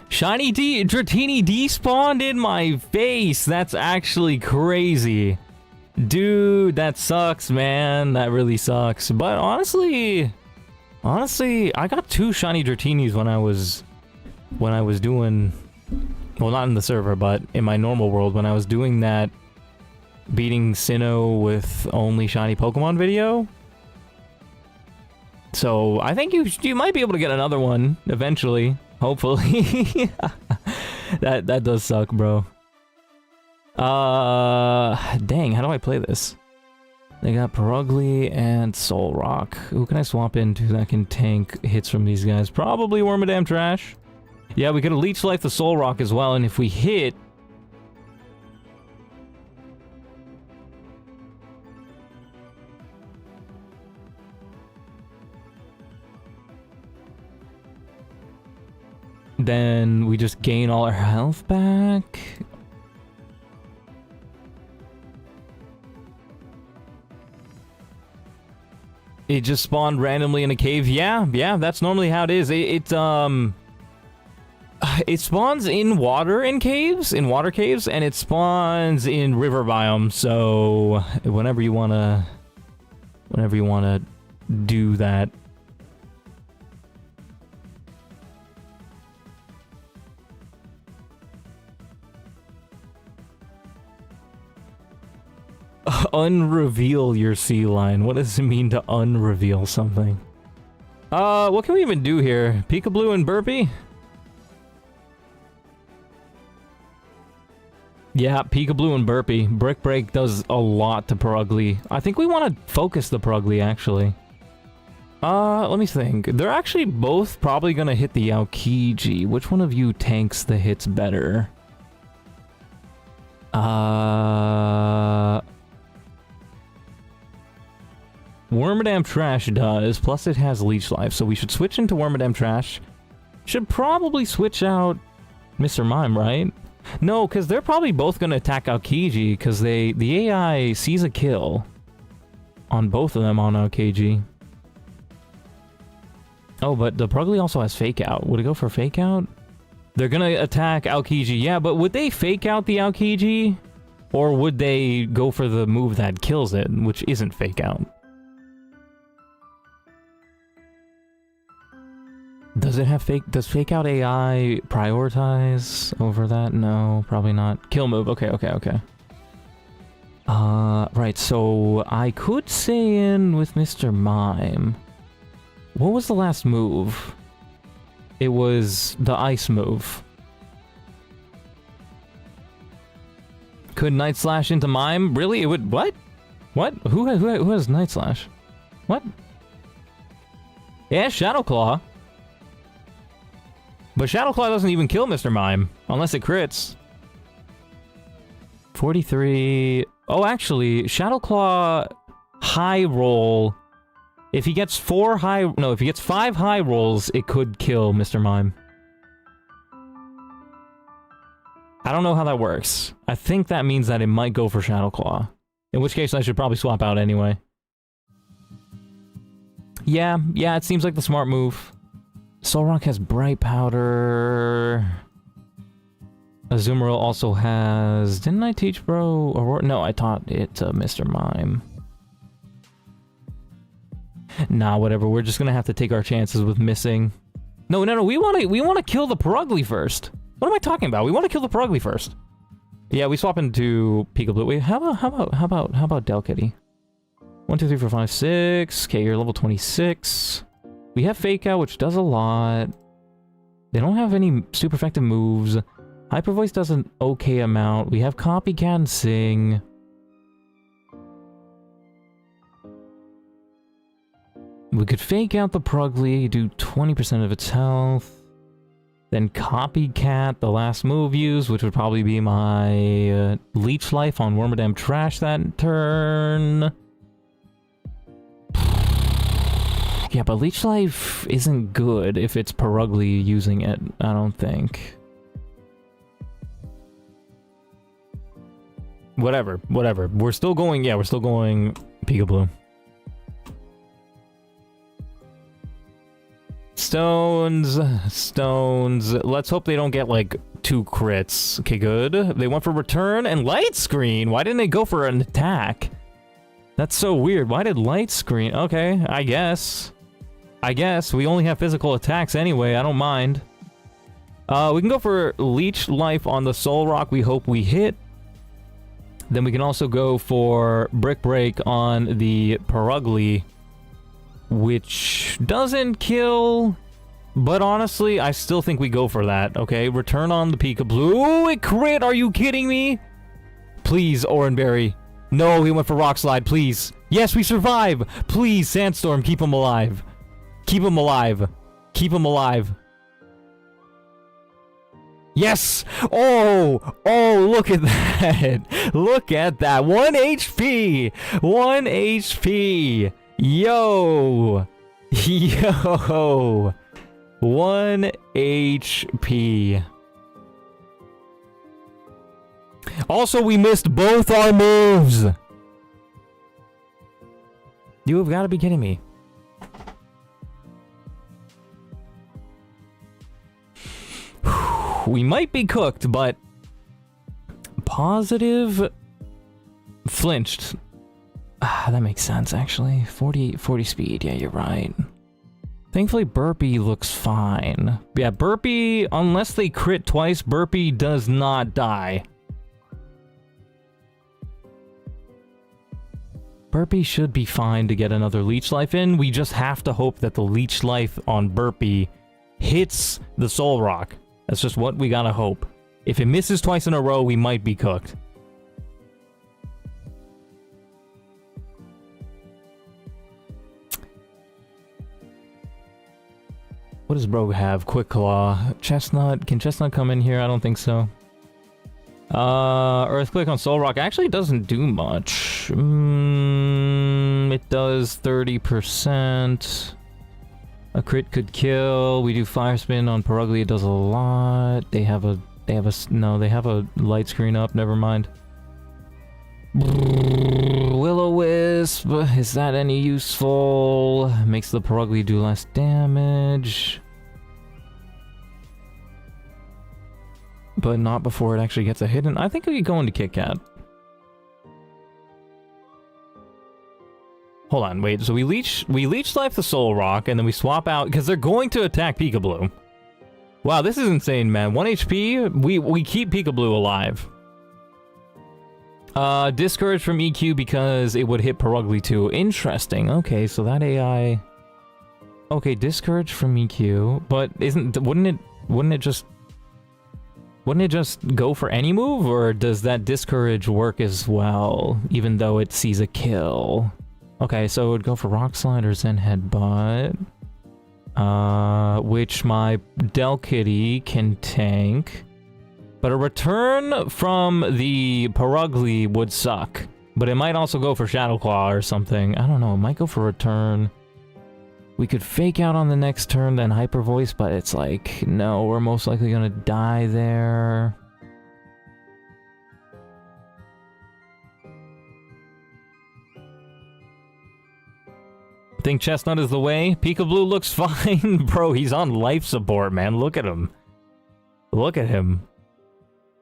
Shiny Dratini despawned in my face. That's actually crazy. Dude, that sucks, man. That really sucks. But honestly, I got 2 shiny Dratini's when I was doing, well, not in the server, but in my normal world when I was doing that beating Sinnoh with only shiny Pokemon video. So I think you might be able to get another one eventually, hopefully. That does suck, bro. Dang, how do I play this? They got Perugly and Soul Rock. Who can I swap into that can tank hits from these guys? Probably Wormadam Trash. Yeah, we could have Leech Life the Soul Rock as well, and if we hit... then we just gain all our health back. It just spawned randomly in a cave. Yeah, that's normally how it is. It spawns in water in caves, in water caves, and it spawns in river biomes. So whenever you wanna do that. Unreveal your sea line. What does it mean to unreveal something? What can we even do here? Peekaboo and Burpee? Yeah, Peekaboo and Burpee. Brick Break does a lot to Perugly. I think we want to focus the Perugly, actually. Let me think. They're actually both probably gonna hit the Aokiji. Which one of you tanks the hits better? Wormadam Trash does, plus it has Leech Life, so we should switch into Wormadam Trash. Should probably switch out Mr. Mime, right? No, because they're probably both going to attack Aokiji, because the AI sees a kill on both of them on Aokiji. Oh, but the Perugly also has Fake Out. Would it go for Fake Out? They're going to attack Aokiji, yeah, but would they Fake Out the Aokiji? Or would they go for the move that kills it, which isn't Fake Out? Does it have does Fake Out AI prioritize over that? No, probably not. Kill move, okay. Right, so I could stay in with Mr. Mime. What was the last move? It was the ice move. Could Night Slash into Mime? Really? It would, what? What? Who has Night Slash? What? Yeah, Shadow Claw. But Shadow Claw doesn't even kill Mr. Mime, unless it crits. 43... Oh, actually, Shadow Claw high roll... If he gets 5 high rolls, it could kill Mr. Mime. I don't know how that works. I think that means that it might go for Shadow Claw. In which case, I should probably swap out anyway. Yeah, it seems like the smart move. Solrock has Bright Powder. Azumarill also has... Didn't I teach Bro Aurora? No, I taught it to Mr. Mime. Nah, whatever. We're just gonna have to take our chances with missing. No. We wanna kill the Perugly first. What am I talking about? We want to kill the Perugly first. Yeah, we swap into Peekaboo. Wait, how about Delkitty? 1, 2, 3, 4, 5, 6. Okay, you're level 26. We have Fake Out, which does a lot. They don't have any super effective moves. Hyper Voice does an okay amount. We have Copycat and Sing. We could Fake Out the Perugly, do 20% of its health. Then Copycat, the last move used, which would probably be my Leech Life on Wormadam Trash that turn. Yeah, but Leech Life isn't good if it's Perugly using it, I don't think. Whatever. We're still going, yeah, we're still going Peekaboo. Stones. Let's hope they don't get, like, 2 crits. Okay, good. They went for return and light screen. Why didn't they go for an attack? That's so weird. Why did light screen? Okay, I guess. We only have physical attacks anyway. I don't mind. We can go for Leech Life on the Soul Rock. We hope we hit. Then we can also go for Brick Break on the Perugly, which doesn't kill, but honestly, I still think we go for that. Okay, return on the Peekaboo. It crit! Are you kidding me? Please, Oranberry. No, he went for Rock Slide, please. Yes, we survive! Please, Sandstorm, keep him alive. Keep him alive. Keep him alive. Yes! Oh! Oh, look at that! Look at that! 1 HP! 1 HP! Yo! Yo! 1 HP. Also, we missed both our moves! You have got to be kidding me. We might be cooked, but positive flinched. That makes sense, actually. 40 speed. Yeah, you're right. Thankfully, Burpee looks fine. Yeah, Burpee, unless they crit twice, Burpee does not die. Burpee should be fine to get another Leech Life in. We just have to hope that the Leech Life on Burpee hits the Soul Rock. That's just what we gotta hope. If it misses twice in a row, we might be cooked. What does Bro have? Quick Claw. Chestnut. Can Chestnut come in here? I don't think so. Earthquake on Soul Rock actually doesn't do much. It does 30%. A crit could kill. We do Fire Spin on Perugly. It does a lot. They have a light screen up. Never mind. Will-O-Wisp. Is that any useful? Makes the Perugly do less damage. But not before it actually gets a hit. And I think we could go into Kit Kat. Hold on, wait. So we leech life the Soul Rock, and then we swap out because they're going to attack Peekaboo. Wow, this is insane, man. 1 HP. We keep Peekaboo alive. Discourage from EQ because it would hit Perugly too. Interesting. Okay, so that AI. Okay, discourage from EQ, but wouldn't it just go for any move, or does that discourage work as well, even though it sees a kill? Okay, so it would go for Rock Slide or Zen Headbutt, which my Delkitty can tank. But a return from the Perugly would suck. But it might also go for Shadow Claw or something. I don't know, it might go for return. We could fake out on the next turn, then Hyper Voice, but it's like, no, we're most likely gonna die there. Think Chestnut is the way? Peekaboo looks fine. Bro, he's on life support, man. Look at him. Look at him.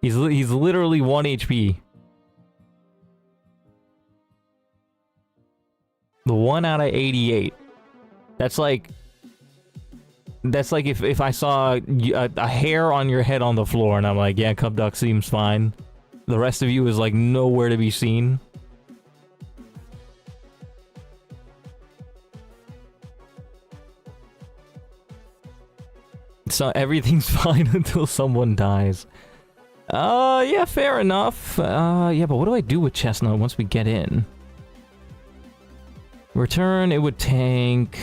He's literally 1 HP. The 1 out of 88. That's like if I saw a hair on your head on the floor and I'm like, yeah, Cub Duck seems fine. The rest of you is like nowhere to be seen. So everything's fine until someone dies. Yeah, fair enough. Yeah, but what do I do with Chestnut once we get in? Return, it would tank.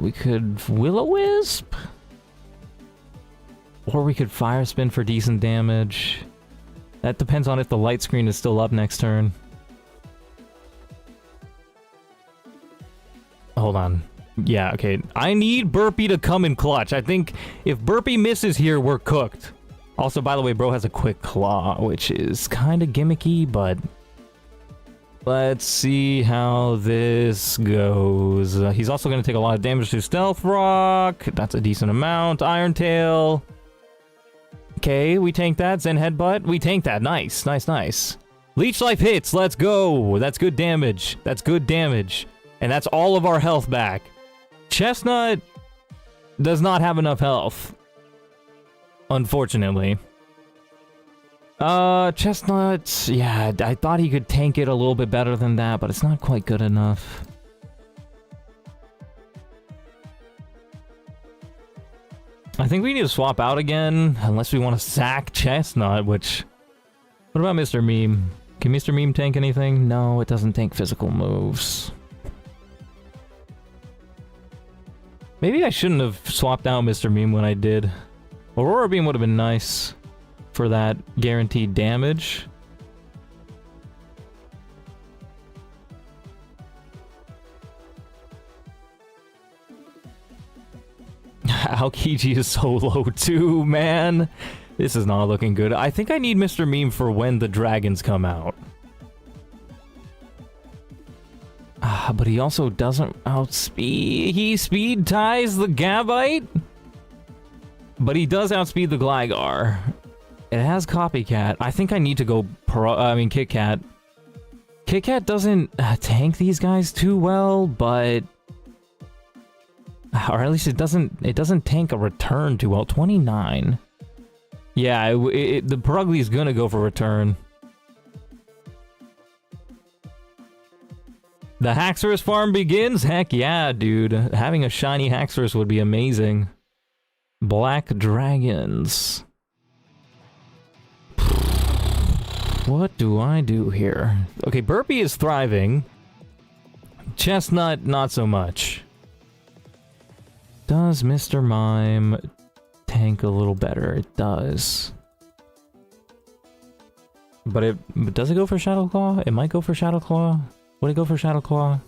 We could Will-O-Wisp? Or we could Fire Spin for decent damage. That depends on if the light screen is still up next turn. Hold on. Yeah, okay. I need Burpee to come in clutch. I think if Burpee misses here, we're cooked. Also, by the way, bro has a Quick Claw, which is kind of gimmicky, but let's see how this goes. He's also going to take a lot of damage to Stealth Rock. That's a decent amount. Iron Tail. Okay, we tank that. Zen Headbutt. We tank that. Nice, nice, nice. Leech Life hits. Let's go. That's good damage. That's good damage. And that's all of our health back. Chestnut does not have enough health. Unfortunately. Chestnut, yeah, I thought he could tank it a little bit better than that, but it's not quite good enough. I think we need to swap out again, unless we want to sack Chestnut, which... What about Mr. Meme? Can Mr. Meme tank anything? No, it doesn't tank physical moves. Maybe I shouldn't have swapped out Mr. Meme when I did. Aurora Beam would have been nice for that guaranteed damage. Aokiji is so low too, man. This is not looking good. I think I need Mr. Meme for when the dragons come out. But he also doesn't outspeed. He speed ties the Gabite? But he does outspeed the Gligar. It has Copycat. I think I need to go Kit Kat. Kit Kat doesn't tank these guys too well, but... Or at least it doesn't tank a return too well. 29. Yeah, the Purugly's gonna go for return. The Haxorus farm begins? Heck yeah, dude. Having a shiny Haxorus would be amazing. Black Dragons. What do I do here? Okay, Burpee is thriving. Chestnut, not so much. Does Mr. Mime tank a little better? It does. But does it go for Shadow Claw? It might go for Shadow Claw. Would it go for Shadow Claw?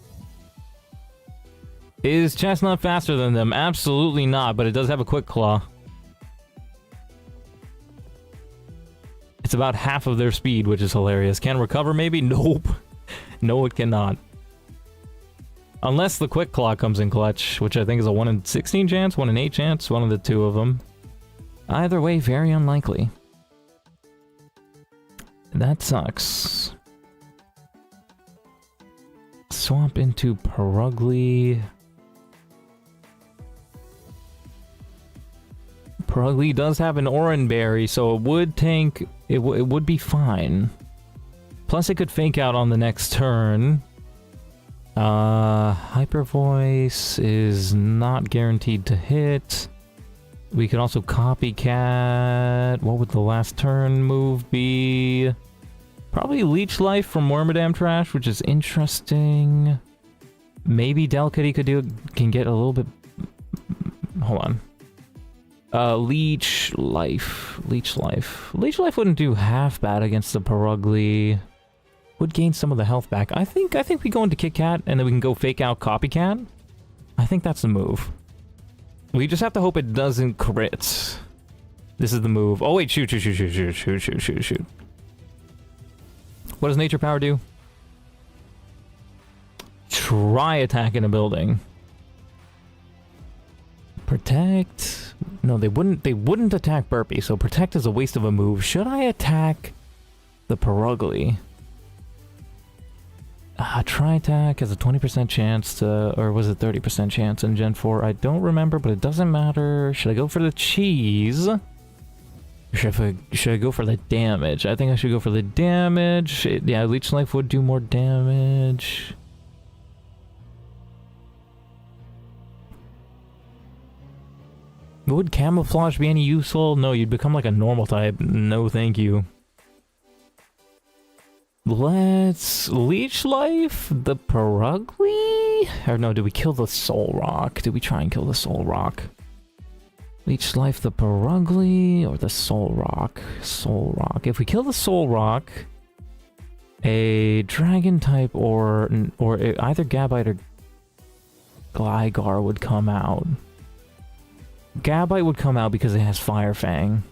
Is Chestnut faster than them? Absolutely not, but it does have a Quick Claw. It's about half of their speed, which is hilarious. Can recover maybe? Nope. No, it cannot. Unless the Quick Claw comes in clutch, which I think is a 1 in 16 chance, 1 in 8 chance, one of the two of them. Either way, very unlikely. That sucks. Swap into Purugly. Purugly does have an Oran Berry, so it would tank. It would be fine. Plus, it could fake out on the next turn. Hyper Voice is not guaranteed to hit. We could also Copycat. What would the last turn move be? Probably Leech Life from Wormadam Trash, which is interesting. Maybe Delcatty can get a little bit... Hold on. Leech Life. Leech Life. Leech Life wouldn't do half bad against the Purugly. Would gain some of the health back. I think we go into Kit Kat and then we can go fake out Copycat. I think that's the move. We just have to hope it doesn't crit. This is the move. Oh wait, shoot. What does Nature Power do? Try attack in a building. Protect. No, they wouldn't attack Burpee, so Protect is a waste of a move. Should I attack the Purugly? Try attack has a 20% chance to, or was it 30% chance in Gen 4? I don't remember, but it doesn't matter. Should I go for the cheese? Or should I go for the damage? I think I should go for the damage. Yeah, Leech Life would do more damage. Would Camouflage be any useful? No, you'd become like a normal type. No, thank you. Let's Leech Life the Purugly? Or no, did we kill the Soul Rock? Did we try and kill the Soul Rock? Leech Life the Purugly or the Soul Rock? Soul Rock. If we kill the Soul Rock, a Dragon type or either Gabite or Gligar would come out. Gabite would come out because it has Fire Fang.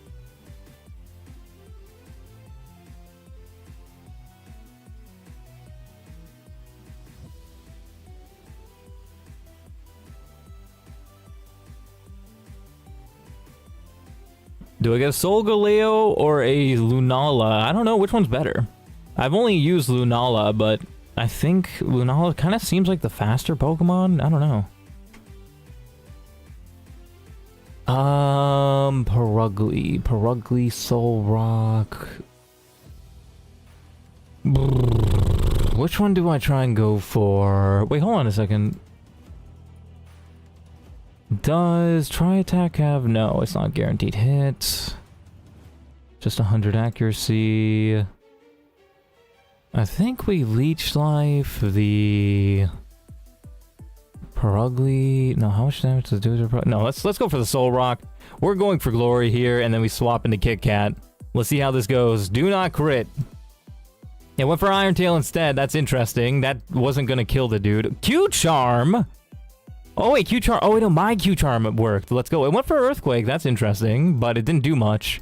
Do I get a Solgaleo or a Lunala? I don't know which one's better. I've only used Lunala, but I think Lunala kind of seems like the faster Pokemon. I don't know. Perugly, Solrock. Which one do I try and go for? Wait, hold on a second. Does Tri-Attack have... No, it's not guaranteed hit. Just 100 accuracy. I think we Leech Life the... Perugly... No, how much damage does it do to Perugly? No, let's go for the Solrock. We're going for Glory here, and then we swap into Kit Kat. Let's see how this goes. Do not crit. Yeah, went for Iron Tail instead. That's interesting. That wasn't gonna kill the dude. Q-Charm! Oh wait, Q-Charm. Oh wait, no, my Q-Charm worked. Let's go. It went for Earthquake. That's interesting, but it didn't do much.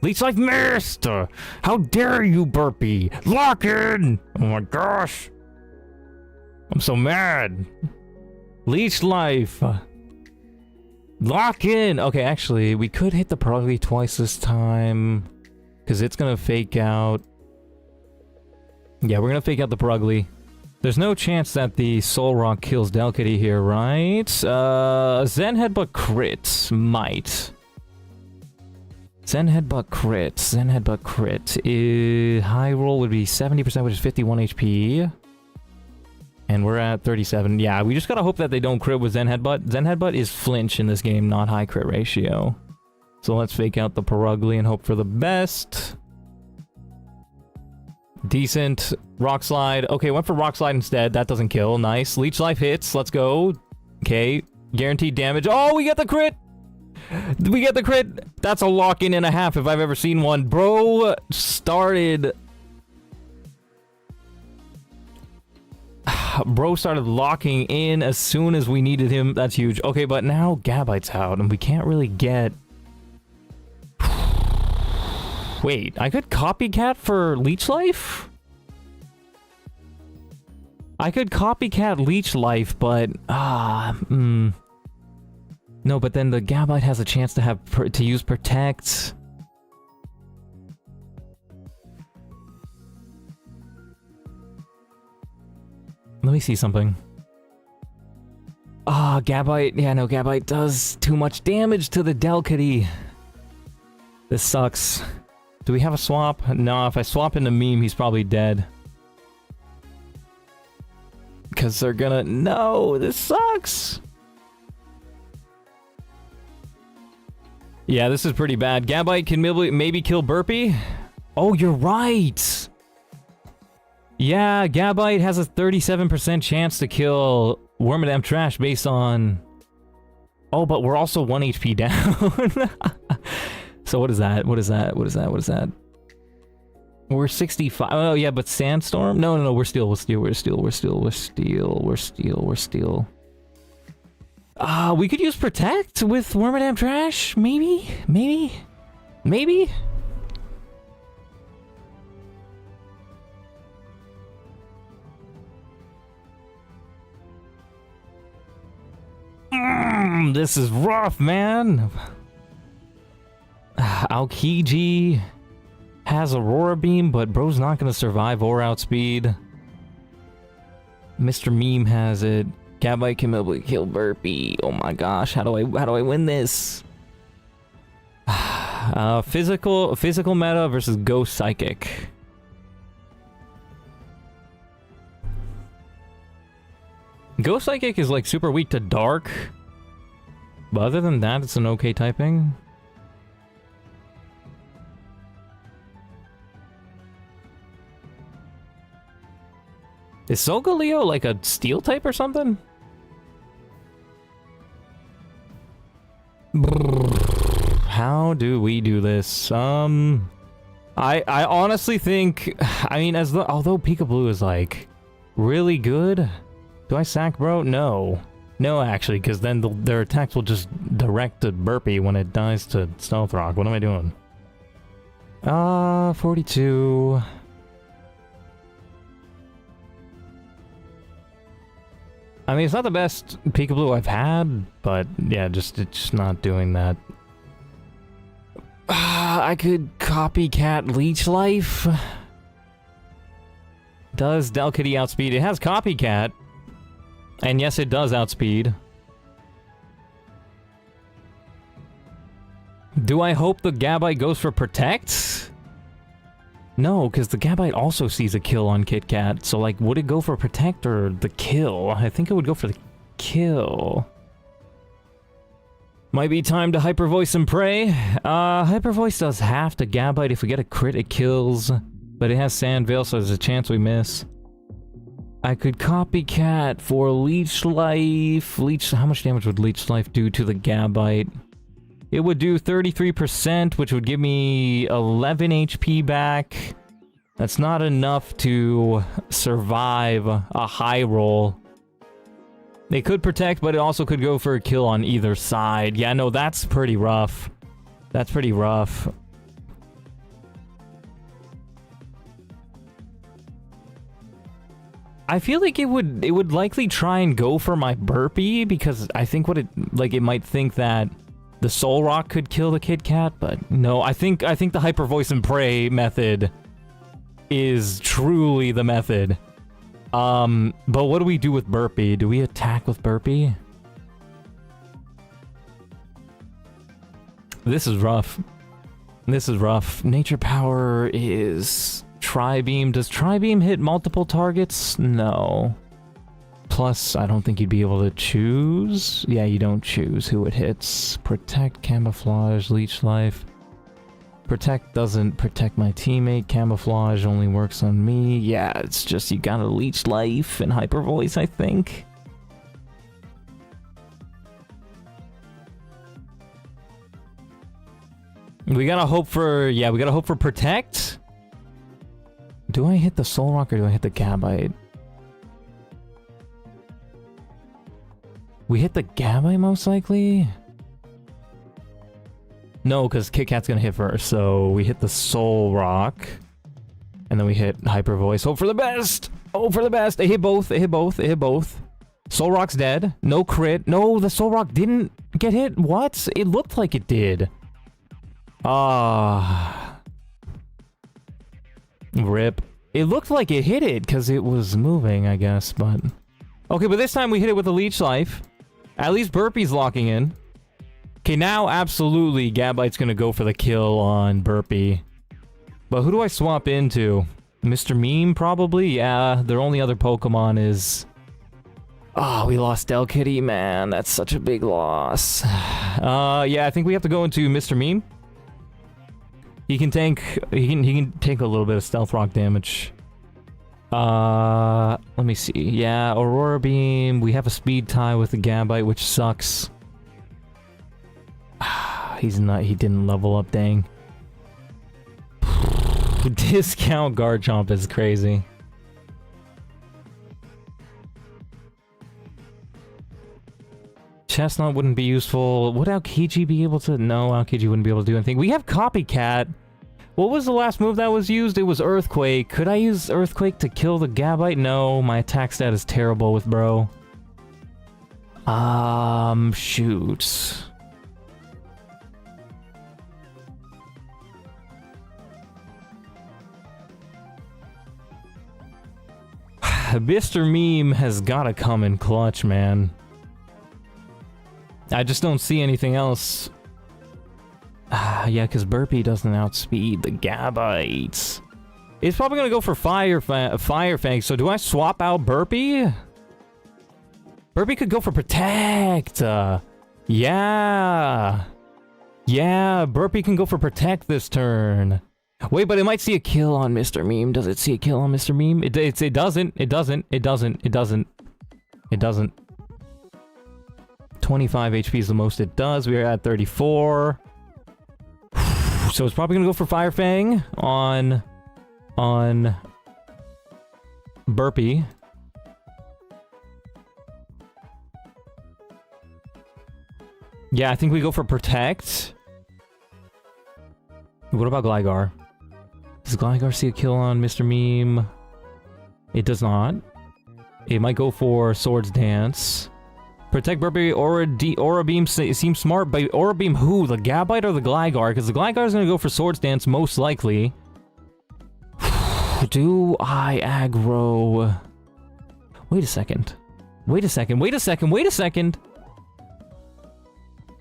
Leech Life missed! How dare you, Burpee! Lock in! Oh my gosh! I'm so mad. Leech Life. Lock in! Okay, actually, we could hit the Perugly twice this time. Because it's gonna fake out. Yeah, we're gonna fake out the Perugly. There's no chance that the Solrock kills Delcatty here, right? Zen Headbutt crit. Might. Zen Headbutt crit. Zen Headbutt crit. High roll would be 70%, which is 51 HP. And we're at 37. Yeah, we just gotta hope that they don't crit with Zen Headbutt. Zen Headbutt is flinch in this game, not high crit ratio. So let's fake out the Perugly and hope for the best. Decent. Rock Slide. Okay, went for Rock Slide instead. That doesn't kill. Nice. Leech Life hits. Let's go. Okay. Guaranteed damage. Oh, we get the crit! We get the crit! That's a lock-in and a half if I've ever seen one. Bro started... Bro started locking in as soon as we needed him. That's huge. Okay, but now Gabite's out, and we can't really get... Wait, I could copycat for Leech Life? I could copycat Leech Life, but... No, but then the Gabite has a chance to have to use Protect. Let me see something. Gabite. Yeah, no, Gabite does too much damage to the Delcatty. This sucks. Do we have a swap? No, if I swap into Meme, he's probably dead. Because they're gonna... No, this sucks! Yeah, this is pretty bad. Gabite can maybe kill Burpee? Oh, you're right! Yeah, Gabite has a 37% chance to kill Wormadam Trash based on... Oh, but we're also 1 HP down. So what is that? What is that? What is that? What is that? We're 65. Oh yeah, but Sandstorm? No, we're steel. We could use Protect with Wormadam Trash? Maybe? This is rough, man. Aokiji has Aurora Beam, but bro's not gonna survive or outspeed. Mr. Meme has it. Gabite can maybe kill Burpee. Oh my gosh, how do I win this? Physical meta versus Ghost Psychic. Ghost Psychic is like super weak to Dark, but other than that, it's an okay typing. Is Solgaleo like a steel type or something? How do we do this? I honestly think, I mean, although Peekaboo is like really good, do I sack bro? No, actually, because then their attacks will just direct to Burpee when it dies to Stealth Rock. What am I doing? 42. I mean, it's not the best Peekaboo I've had, but yeah, it's just not doing that. I could copycat Leech Life. Does Delkitty outspeed? It has copycat. And yes, it does outspeed. Do I hope the Gabite goes for Protect? No, because the Gabite also sees a kill on Kit Kat. So, like, would it go for Protect or the kill? I think it would go for the kill. Might be time to Hyper Voice and pray. Hyper Voice does half to Gabite. If we get a crit, it kills. But it has Sand Veil, so there's a chance we miss. I could Copycat for Leech Life. How much damage would Leech Life do to the Gabite? It would do 33%, which would give me 11 HP back. That's not enough to survive a high roll. They could Protect, but it also could go for a kill on either side. Yeah, no, that's pretty rough. That's pretty rough. I feel like it would likely try and go for my Burpee, because I think it might think that the Soul Rock could kill the Kit Kat, but no, I think the Hyper Voice and Pray method is truly the method. But what do we do with Burpee? Do we attack with Burpee? This is rough. This is rough. Nature Power is Tri-Beam. Does Tri-Beam hit multiple targets? No. Plus, I don't think you'd be able to choose. Yeah, you don't choose who it hits. Protect, Camouflage, Leech Life. Protect doesn't protect my teammate. Camouflage only works on me. Yeah, it's just you gotta Leech Life and Hyper Voice, I think. We gotta hope for... Yeah, we gotta hope for Protect. Do I hit the Soul Rock or do I hit the Gabite? We hit the Gabite most likely? No, because Kit Kat's gonna hit first, so we hit the Soul Rock. And then we hit Hyper Voice. Hope for the best! Hope for the best! It hit both, it hit both, it hit both. Soul Rock's dead. No crit. No, the Soul Rock didn't get hit. What? It looked like it did. Rip. It looked like it hit it, because it was moving, I guess, but... Okay, but this time we hit it with a Leech Life. At least Burpee's locking in. Okay, now absolutely Gabite's gonna go for the kill on Burpee. But who do I swap into? Mr. Meme, probably? Yeah, their only other Pokemon is... Oh, we lost Delkitty, man. That's such a big loss. Yeah, I think we have to go into Mr. Meme. He can tank... He can take a little bit of Stealth Rock damage. Let me see. Yeah, Aurora Beam. We have a speed tie with the Gabite, which sucks. He didn't level up, dang. Discount Garchomp is crazy. Chestnut wouldn't be useful. Would Aokiji be able to? No, Aokiji wouldn't be able to do anything. We have Copycat. What was the last move that was used? It was Earthquake. Could I use Earthquake to kill the Gabite? No, my attack stat is terrible with Bro. Shoot. Mr. Meme has gotta come in clutch, man. I just don't see anything else. Yeah, because Burpee doesn't outspeed the Gabites. It's probably gonna go for Fire Fang, so do I swap out Burpee? Burpee could go for Protect! Yeah! Yeah, Burpee can go for Protect this turn. Wait, but it might see a kill on Mr. Meme. Does it see a kill on Mr. Meme? It doesn't. It doesn't. It doesn't. It doesn't. It doesn't. 25 HP is the most it does. We are at 34. So it's probably gonna go for Fire Fang on Burpee. Yeah, I think we go for Protect. What about Gligar? Does Gligar see a kill on Mr. Meme? It does not. It might go for Swords Dance. Protect Burpee, Aura Beam seems smart, but Aura Beam who? The Gabite or the Gligar? Because the Gligar is going to go for Swords Dance, most likely. Do I aggro? Wait a second. Wait a second, wait a second, wait a second!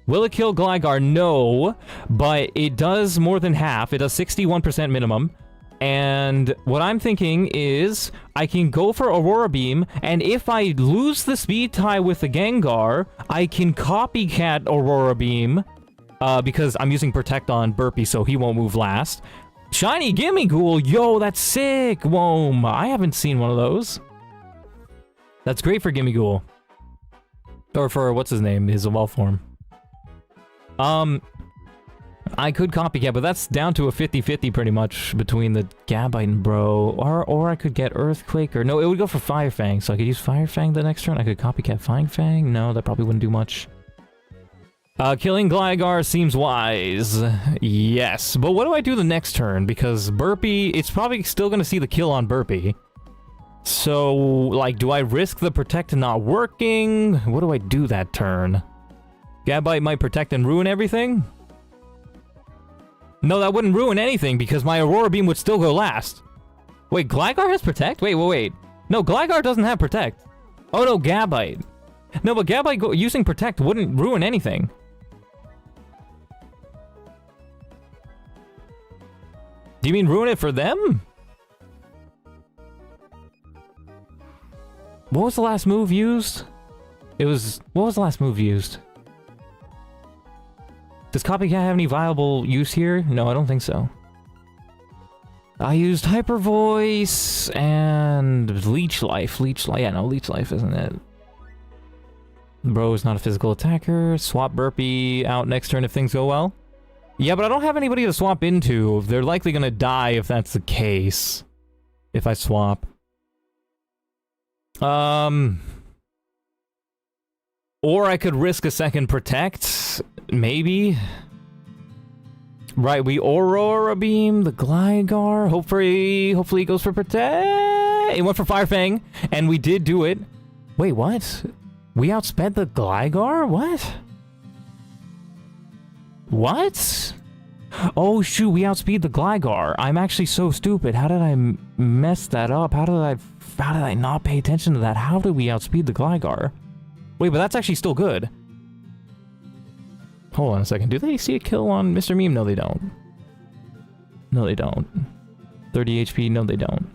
Will it kill Gligar? No, but it does more than half. It does 61% minimum. And what I'm thinking is, I can go for Aurora Beam, and if I lose the speed tie with the Gengar, I can copycat Aurora Beam, because I'm using Protect on Burpee, so he won't move last. Shiny Gimmighoul! Yo, that's sick! Whoa, I haven't seen one of those. That's great for Gimmighoul. Or for, what's his name? His evolve form. I could copycat, but that's down to a 50-50 pretty much between the Gabite and Bro. Or I could get Earthquake, or no, it would go for Fire Fang, so I could use Fire Fang the next turn. I could copycat Fire Fang. No, that probably wouldn't do much. Killing Gligar seems wise. Yes, but what do I do the next turn? Because Burpee, it's probably still going to see the kill on Burpee. So, like, do I risk the Protect not working? What do I do that turn? Gabite might Protect and ruin everything? No, that wouldn't ruin anything, because my Aurora Beam would still go last. Wait, Gligar has Protect? Wait. No, Gligar doesn't have Protect. Oh no, Gabite. No, but Gabite using Protect wouldn't ruin anything. Do you mean ruin it for them? What was the last move used? What was the last move used? Does Copycat have any viable use here? No, I don't think so. I used Hyper Voice and Leech Life. Yeah, no, Leech Life isn't it. Bro is not a physical attacker. Swap Burpee out next turn if things go well. Yeah, but I don't have anybody to swap into. They're likely gonna die if that's the case. If I swap. Or I could risk a second Protect. Maybe. Right, we Aurora Beam the Gligar. Hopefully he goes for Protect. It went for Fire Fang, and we did do it. Wait, what? We outsped the Gligar? What? Oh shoot, we outspeed the Gligar. I'm actually so stupid. How did I mess that up? How did I not pay attention to that? How did we outspeed the Gligar? Wait, but that's actually still good. Hold on a second. Do they see a kill on Mr. Meme? No, they don't. No, they don't. 30 HP? No, they don't.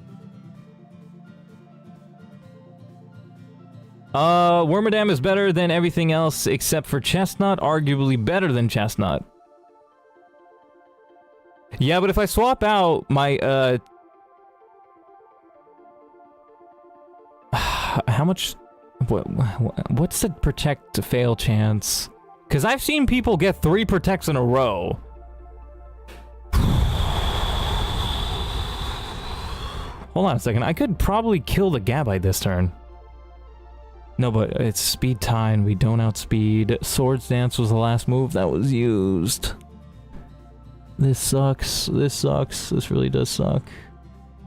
Wormadam is better than everything else except for Chestnut. Arguably better than Chestnut. Yeah, but if I swap out my, how much... What's the Protect to fail chance? Because I've seen people get 3 Protects in a row. Hold on a second. I could probably kill the Gabite this turn. No, but it's speed tie and we don't outspeed. Swords Dance was the last move that was used. This sucks. This sucks. This really does suck.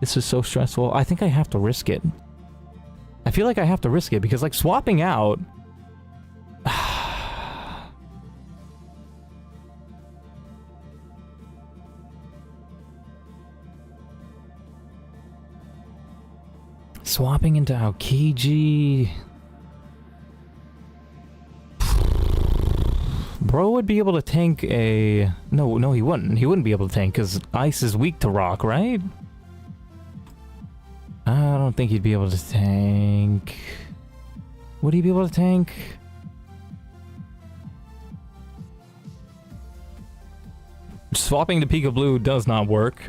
This is so stressful. I think I have to risk it. I feel like I have to risk it because, like, swapping out... Swapping into Aokiji... Bro would be able to tank a... No, he wouldn't. He wouldn't be able to tank, because Ice is weak to Rock, right? I don't think he'd be able to tank... Would he be able to tank? Swapping to Pika Blue does not work.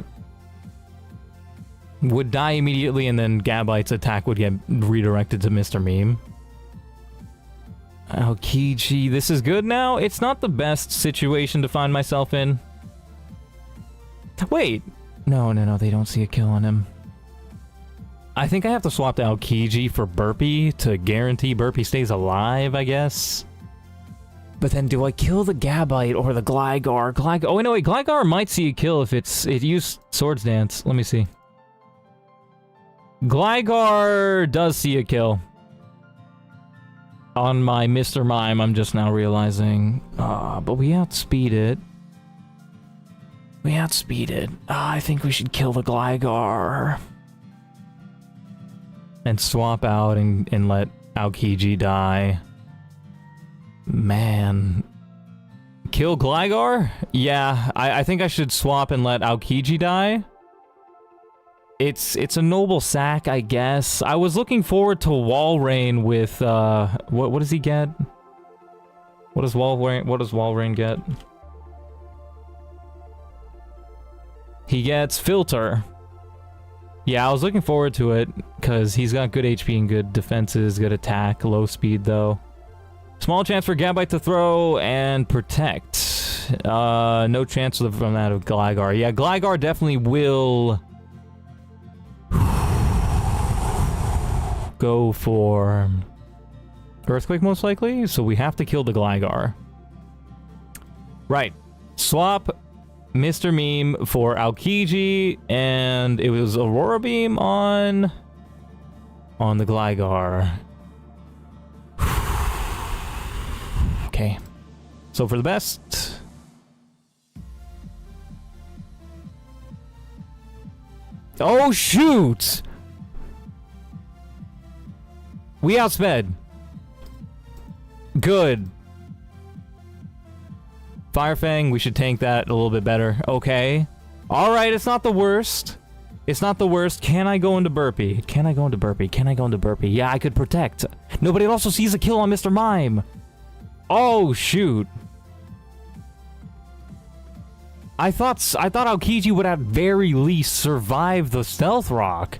Would die immediately, and then Gabite's attack would get redirected to Mr. Meme. Aokiji, this is good now? It's not the best situation to find myself in. Wait! No, they don't see a kill on him. I think I have to swap to Aokiji for Burpee to guarantee Burpee stays alive, I guess. But then do I kill the Gabite or the Gligar? Oh, no, wait, Gligar might see a kill if it used Swords Dance. Let me see. Gligar does see a kill. on my Mr. Mime, I'm just now realizing. But we outspeed it. We outspeed it. I think we should kill the Gligar. And swap out and let Aokiji die. Man. Kill Gligar? Yeah, I think I should swap and let Aokiji die. It's a noble sack, I guess. I was looking forward to Walrein with, what does he get? What does Walrein get? He gets Filter. Yeah, I was looking forward to it, because he's got good HP and good defenses, good attack, low speed though. Small chance for Gabite to throw, and Protect. No chance from that of Gligar. Yeah, Gligar definitely will go for Earthquake most likely, so we have to kill the Gligar. Right. Swap Mr. Meme for Aokiji, and it was Aurora Beam on the Gligar. Okay. So for the best. Oh shoot! We outsped. Good. Firefang, we should tank that a little bit better. Okay. Alright, it's not the worst. It's not the worst. Can I go into Burpee? Can I go into Burpee? Can I go into Burpee? Yeah, I could Protect. No, but it also sees a kill on Mr. Mime. Oh, shoot. I thought Aokiji would at very least survive the Stealth Rock.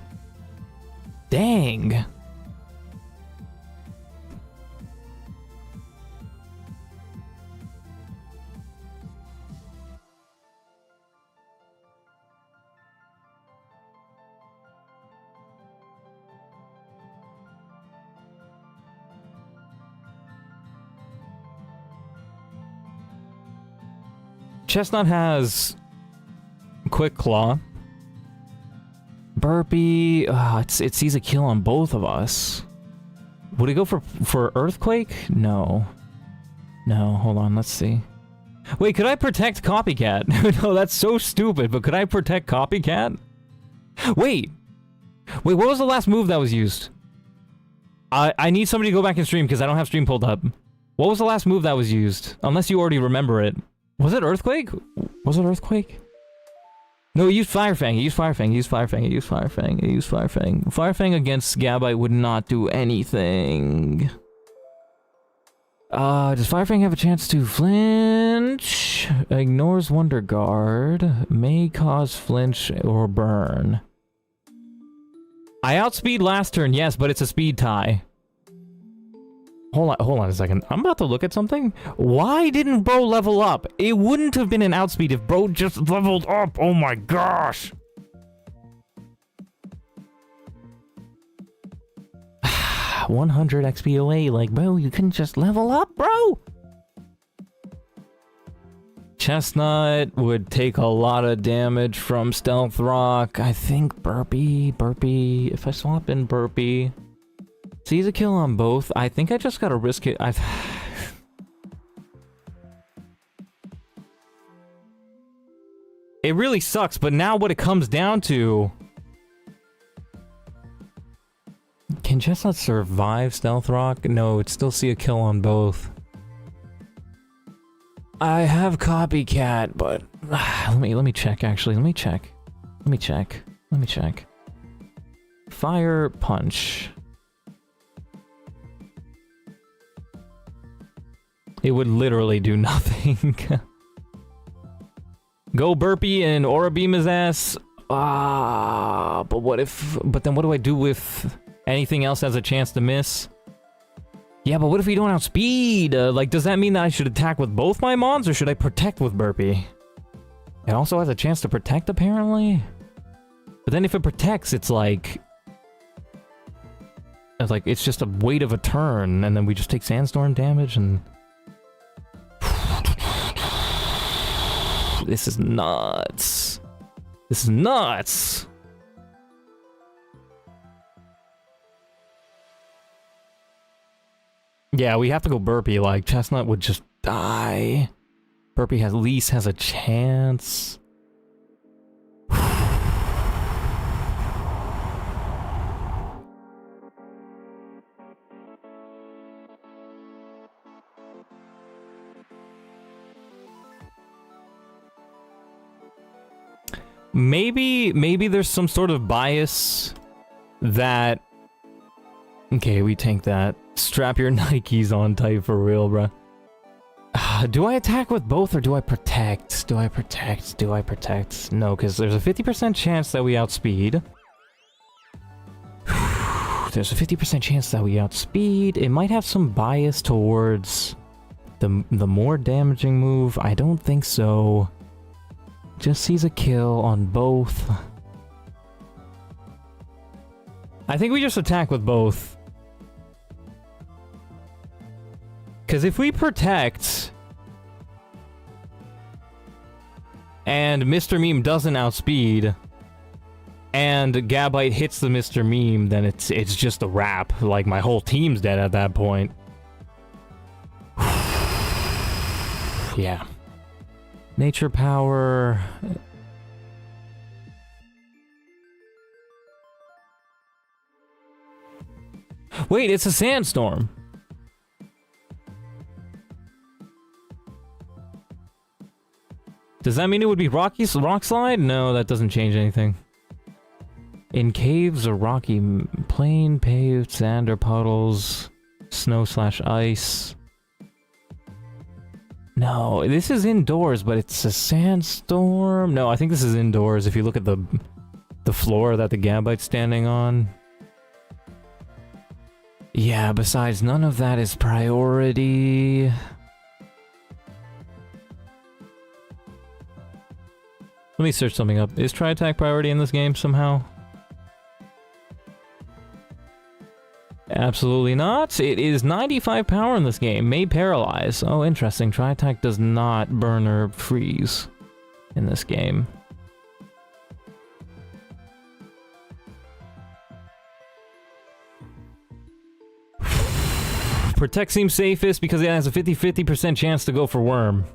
Dang. Chestnut has Quick Claw. Burpee, it sees a kill on both of us. Would it go for Earthquake? No. No, hold on, let's see. Wait, could I Protect Copycat? No, that's so stupid, but could I Protect Copycat? Wait, what was the last move that was used? I need somebody to go back and stream because I don't have stream pulled up. What was the last move that was used? Unless you already remember it. Was it Earthquake? Was it Earthquake? No, he used Firefang. He used Firefang. He used Firefang. He used Firefang. He used Firefang. Firefang against Gabite would not do anything. Does Firefang have a chance to flinch? Ignores Wonder Guard. May cause flinch or burn. I outspeed last turn, yes, but it's a speed tie. Hold on a second. I'm about to look at something. Why didn't bro level up? It wouldn't have been an outspeed if bro just leveled up. Oh my gosh. 100 XPOA, like, bro, you couldn't just level up, bro? Chestnut would take a lot of damage from Stealth Rock. I think Burpee, if I swap in Burpee... Sees a kill on both. I think I just gotta risk it. It really sucks, but now what it comes down to... Can Chestnut survive Stealth Rock? No, it'd still see a kill on both. I have Copycat, but... let me check, actually. Let me check. Fire Punch. It would literally do nothing. Go Burpee and Aura Beam his ass. But then what do I do with anything else has a chance to miss? Yeah, but what if we don't outspeed? Like, does that mean that I should attack with both my mons, or should I Protect with Burpee? It also has a chance to Protect, apparently? But then if it Protects, it's like... It's just a wait of a turn, and then we just take Sandstorm damage, and... This is nuts. This is nuts. Yeah, we have to go Burpee. Like, Chestnut would just die. Burpee at least has a chance. Maybe there's some sort of bias that... Okay, we tank that. Strap your Nikes on tight for real, bruh. Do I attack with both or do I protect? Do I protect? No, because there's a 50% chance that we outspeed. There's a 50% chance that we outspeed. It might have some bias towards the more damaging move. I don't think so. Just sees a kill on both. I think we just attack with both. Because if we protect... and Mr. Meme doesn't outspeed... and Gabite hits the Mr. Meme, then it's just a wrap. Like, my whole team's dead at that point. Yeah. Nature power... Wait, it's a sandstorm! Does that mean it would be rock slide? No, that doesn't change anything. In caves or rocky plain, paved, sand or puddles, snow/ice. No, this is indoors, but it's a sandstorm. No, I think this is indoors if you look at the floor that the Gabite's standing on. Yeah, besides, none of that is priority. Let me search something up. Is Tri-Attack priority in this game somehow? Absolutely not. It is 95 power in this game. May paralyze. Oh, interesting. Tri-Attack does not burn or freeze in this game. Protect seems safest because it has a 50% chance to go for Worm.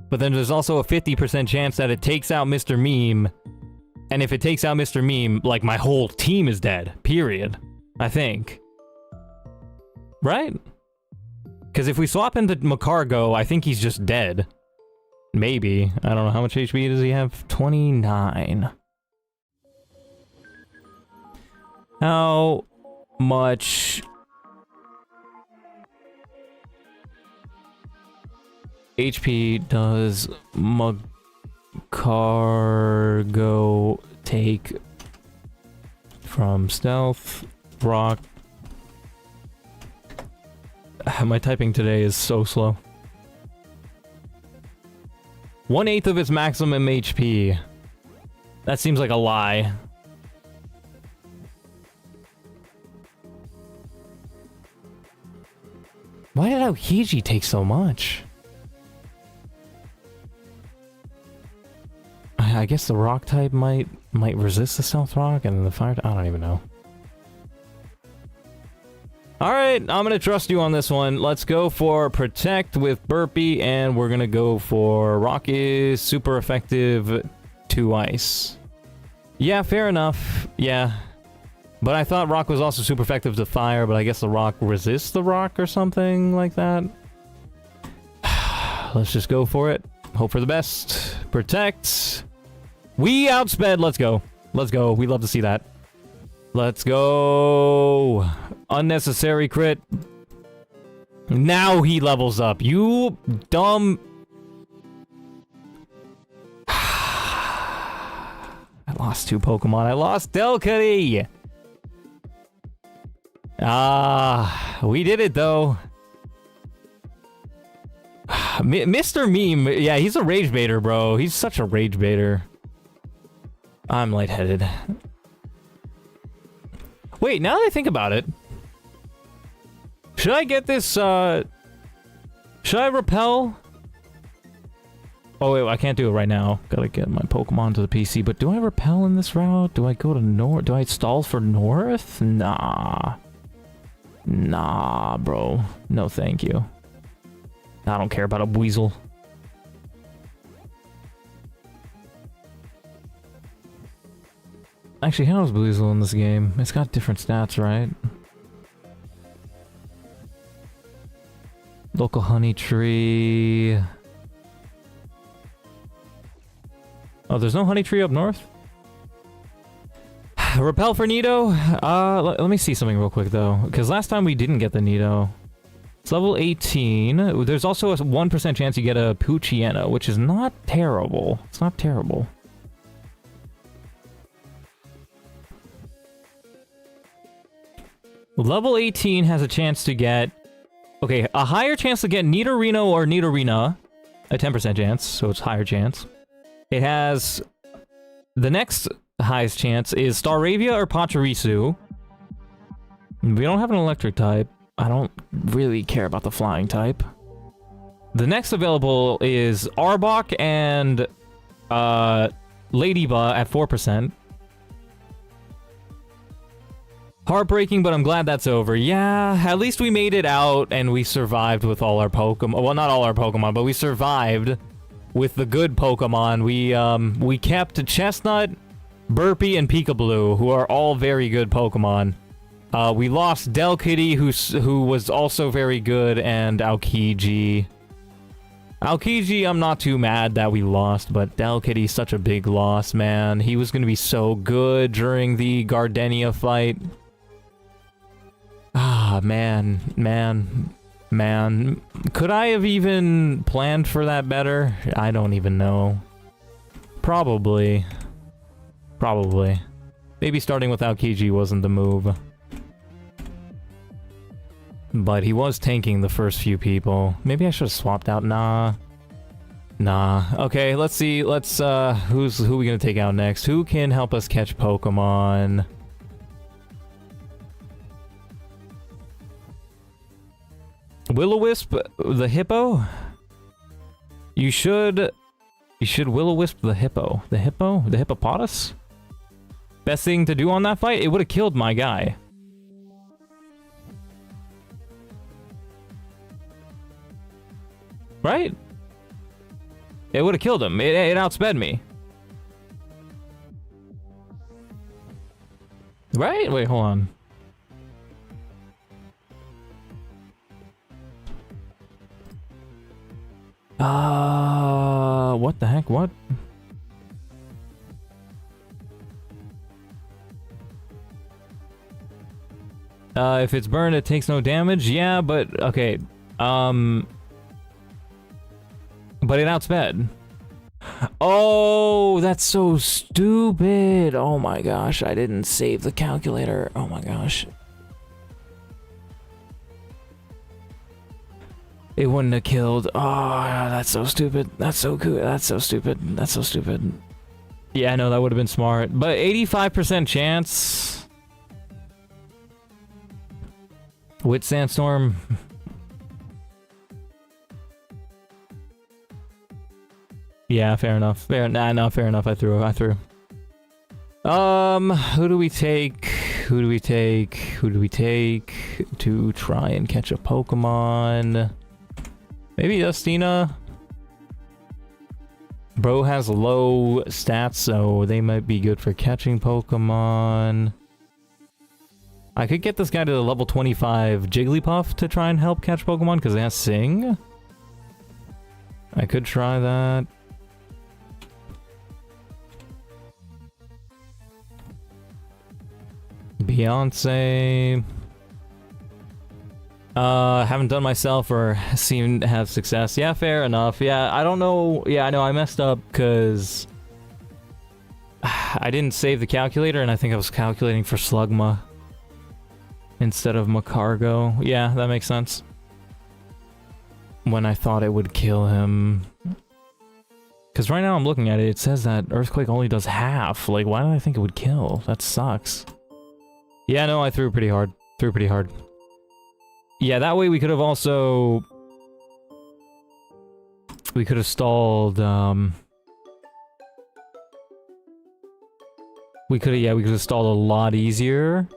But then there's also a 50% chance that it takes out Mr. Meme. And if it takes out Mr. Meme, like, my whole team is dead. Period. I think. Right? Because if we swap into Macargo, I think he's just dead. Maybe. I don't know. How much HP does he have? 29. How much... HP does Macargo take from stealth, rock? My typing today is so slow. 1/8 of its maximum HP. That seems like a lie. Why did Aokiji take so much? I guess the rock type might resist the stealth rock, and then the fire... I don't even know. Alright, I'm gonna trust you on this one. Let's go for Protect with Burpee, and we're gonna go for Rock is super effective to Ice. Yeah, fair enough. Yeah. But I thought Rock was also super effective to Fire, but I guess the Rock resists the Rock or something like that. Let's just go for it. Hope for the best. Protect. We outsped. Let's go. Let's go. We love to see that. Let's go. Unnecessary crit. Now he levels up. You dumb... I lost 2 Pokemon. I lost Delcatty. We did it though. Mr. Meme, yeah, he's a rage baiter, bro. He's such a rage baiter. I'm lightheaded. Wait, now that I think about it, should I get this, should I repel? Oh wait, I can't do it right now. Gotta get my Pokemon to the PC. But do I repel in this route? Do I go to north? Do I stall for north? Nah. Nah, bro. No thank you. I don't care about a weasel. Actually, how's Weasel in this game? It's got different stats, right? Local honey tree. Oh, there's no honey tree up north? Repel for Nido? Let me see something real quick, though. Because last time we didn't get the Nido. It's level 18. There's also a 1% chance you get a Poochyena, which is not terrible. It's not terrible. Level 18 has a chance to get... Okay, a higher chance to get Nidorino or Nidorina. A 10% chance, so it's higher chance. It has... The next highest chance is Staravia or Pachirisu. We don't have an electric type. I don't really care about the flying type. The next available is Arbok and... Ladybug at 4%. Heartbreaking, but I'm glad that's over. Yeah, at least we made it out and we survived with all our Pokemon. Well, not all our Pokemon, but we survived with the good Pokemon. We kept Chestnut, Burpee, and Peekaboo, who are all very good Pokemon. We lost Delkitty, who was also very good, and Aokiji. Aokiji, I'm not too mad that we lost, but Delkitty's such a big loss, man. He was gonna be so good during the Gardenia fight. Ah, man. Could I have even planned for that better? I don't even know. Probably. Maybe starting with Aokiji wasn't the move. But he was tanking the first few people. Maybe I should have swapped out. Nah. Okay, let's see. Who are we gonna take out next? Who can help us catch Pokemon? Will-O-Wisp the hippo? You should Will-O-Wisp the hippo. The hippopotamus? Best thing to do on that fight? It would have killed my guy. Right? It would have killed him. It outsped me. Right? Wait, hold on. What the heck? What? If it's burned, it takes no damage. Yeah, but okay. But it outsped. Oh, that's so stupid. Oh my gosh, I didn't save the calculator. Oh my gosh. It wouldn't have killed. Oh, that's so stupid. That's so cool. That's so stupid. That's so stupid. Yeah, I know, that would have been smart. But 85% chance with Sandstorm. Yeah, fair enough. Fair enough. I threw. Who do we take? Who do we take to try and catch a Pokemon? Maybe Dustina. Bro has low stats, so they might be good for catching Pokemon. I could get this guy to the level 25 Jigglypuff to try and help catch Pokemon, because it has Sing. I could try that. Beyonce. Haven't done myself or seem to have success. Yeah, fair enough. Yeah, I don't know. Yeah, I know I messed up because I didn't save the calculator, and I think I was calculating for Slugma instead of Macargo. Yeah, that makes sense. When I thought it would kill him. Because right now I'm looking at it, it says that Earthquake only does half. Like, why did I think it would kill? That sucks. Yeah, no, I threw pretty hard. Yeah, that way we could have also We could have stalled, we could have stalled a lot easier.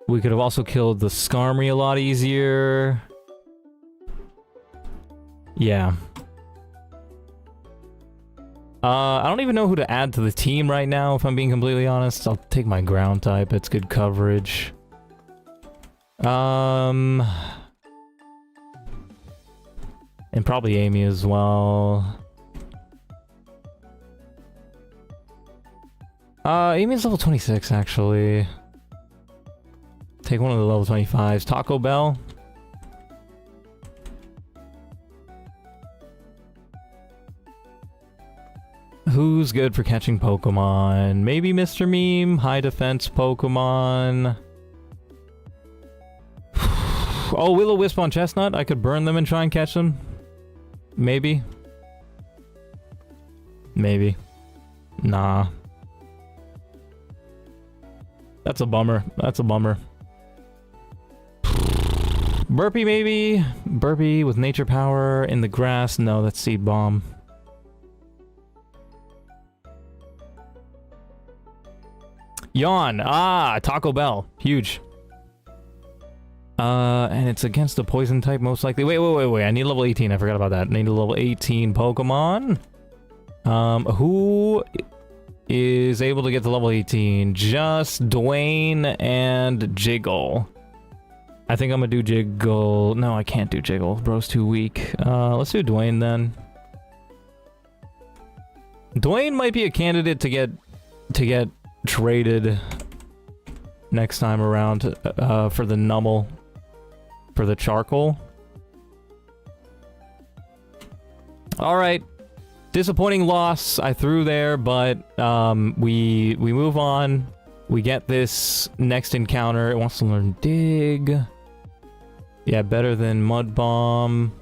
We could have also killed the Skarmory a lot easier. Yeah. I don't even know who to add to the team right now, if I'm being completely honest. I'll take my ground type, it's good coverage. And probably Amy as well. Amy's level 26, actually. Take one of the level 25s. Taco Bell. Who's good for catching Pokemon? Maybe Mr. Meme, high defense Pokemon. Oh, Will-O-Wisp on Chestnut? I could burn them and try and catch them? Maybe. Maybe. Nah. That's a bummer. That's a bummer. Burpee, maybe? Burpee with nature power in the grass? No, that's Seed Bomb. Yawn! Ah! Taco Bell. Huge. And it's against the poison type most likely. Wait. I need level 18. I forgot about that. I need a level 18 Pokemon. Who is able to get to level 18? Just Dwayne and Jiggle. I think I'm gonna do Jiggle. No, I can't do Jiggle. Bro's too weak. Let's do Dwayne then. Dwayne might be a candidate to get traded next time around for the Numel, for the Charcoal. All right, disappointing loss. I threw there, but we move on. We get this next encounter. It wants to learn Dig. Yeah, better than Mud Bomb.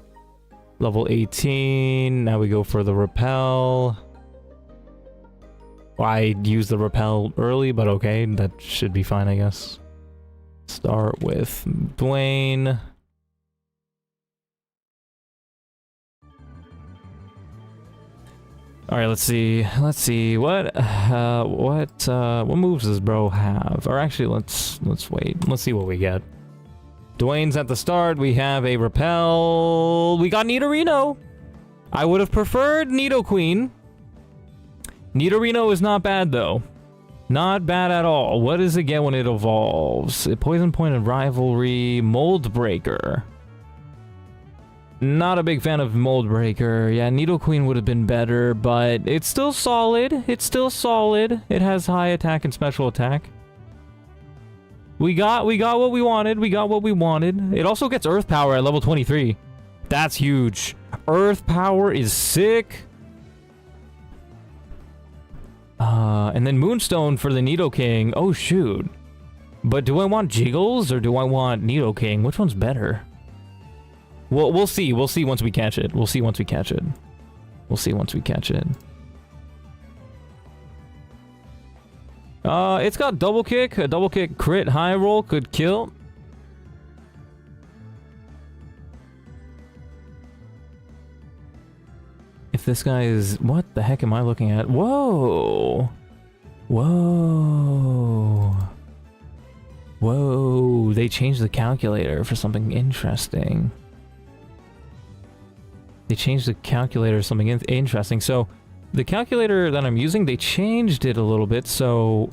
Level 18. Now we go for the Repel. I used the Repel early, but okay, that should be fine, I guess. Start with Dwayne. All right, let's see. What moves does bro have? Or actually, let's wait. Let's see what we get. Dwayne's at the start. We have a Repel. We got Nidorino. I would have preferred Nidoqueen. Nidorino is not bad, though. Not bad at all. What does it get when it evolves? A Poison Point and Rivalry. Mold Breaker. Not a big fan of Mold Breaker. Yeah, Nidoqueen would have been better, but it's still solid. It's still solid. It has high attack and special attack. We got what we wanted. We got what we wanted. It also gets Earth Power at level 23. That's huge. Earth Power is sick. And then Moonstone for the Nidoking. Oh, shoot. But do I want Jiggles or do I want Nidoking? Which one's better? Well, we'll see. We'll see once we catch it. We'll see once we catch it. We'll see once we catch it. It's got double kick. A double kick crit high roll could kill. If this guy is... What the heck am I looking at? Whoa! Whoa! Whoa! They changed the calculator for something interesting. They changed the calculator for something interesting. So, the calculator that I'm using, they changed it a little bit. So,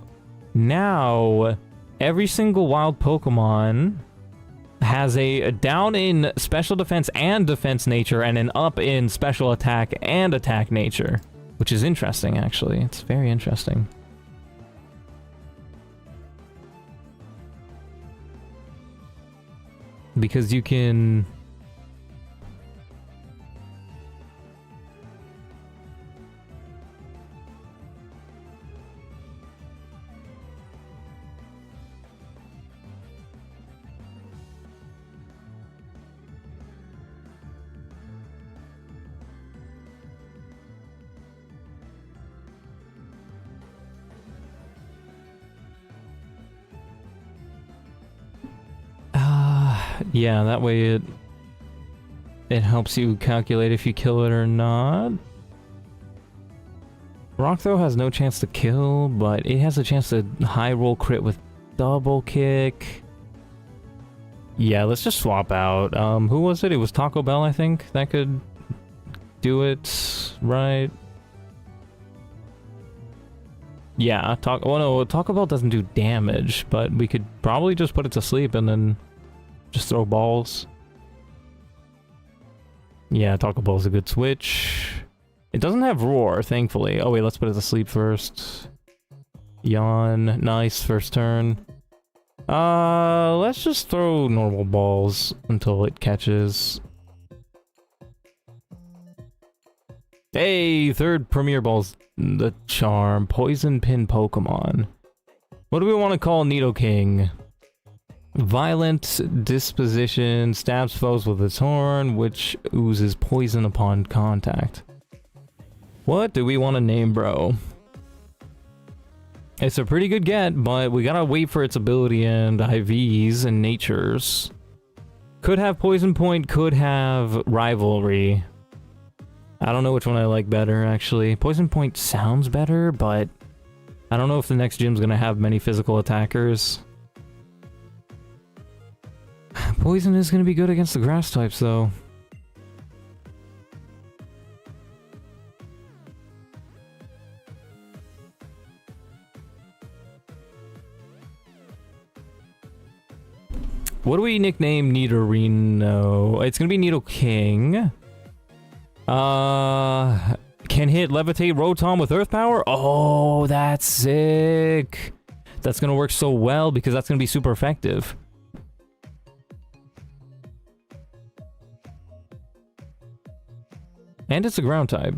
now, every single wild Pokemon has a down in special defense and defense nature and an up in special attack and attack nature, which is interesting, actually. It's very interesting. Because you can... yeah, that way it... It helps you calculate if you kill it or not. Rock Throw has no chance to kill, but it has a chance to high roll crit with double kick. Yeah, let's just swap out. Who was it? It was Taco Bell, I think. That could do it, right? Yeah, Taco Bell doesn't do damage, but we could probably just put it to sleep and then just throw balls. Yeah, Taco Bell's a good switch. It doesn't have Roar, thankfully. Oh wait, let's put it to sleep first. Yawn. Nice, first turn. Let's just throw normal balls until it catches. Hey, third Premier Ball's the charm. Poison Pin Pokemon. What do we want to call Nidoking? Violent disposition, stabs foes with its horn, which oozes poison upon contact. What do we want to name bro? It's a pretty good get, but we gotta wait for its ability and IVs and natures. Could have Poison Point, could have Rivalry. I don't know which one I like better, actually. Poison Point sounds better, but I don't know if the next gym's gonna have many physical attackers. Poison is gonna be good against the grass types, though. What do we nickname Nidorino? It's gonna be Nidoking. Can hit Levitate Rotom with Earth Power? Oh, that's sick. That's gonna work so well because that's gonna be super effective. And it's a ground type.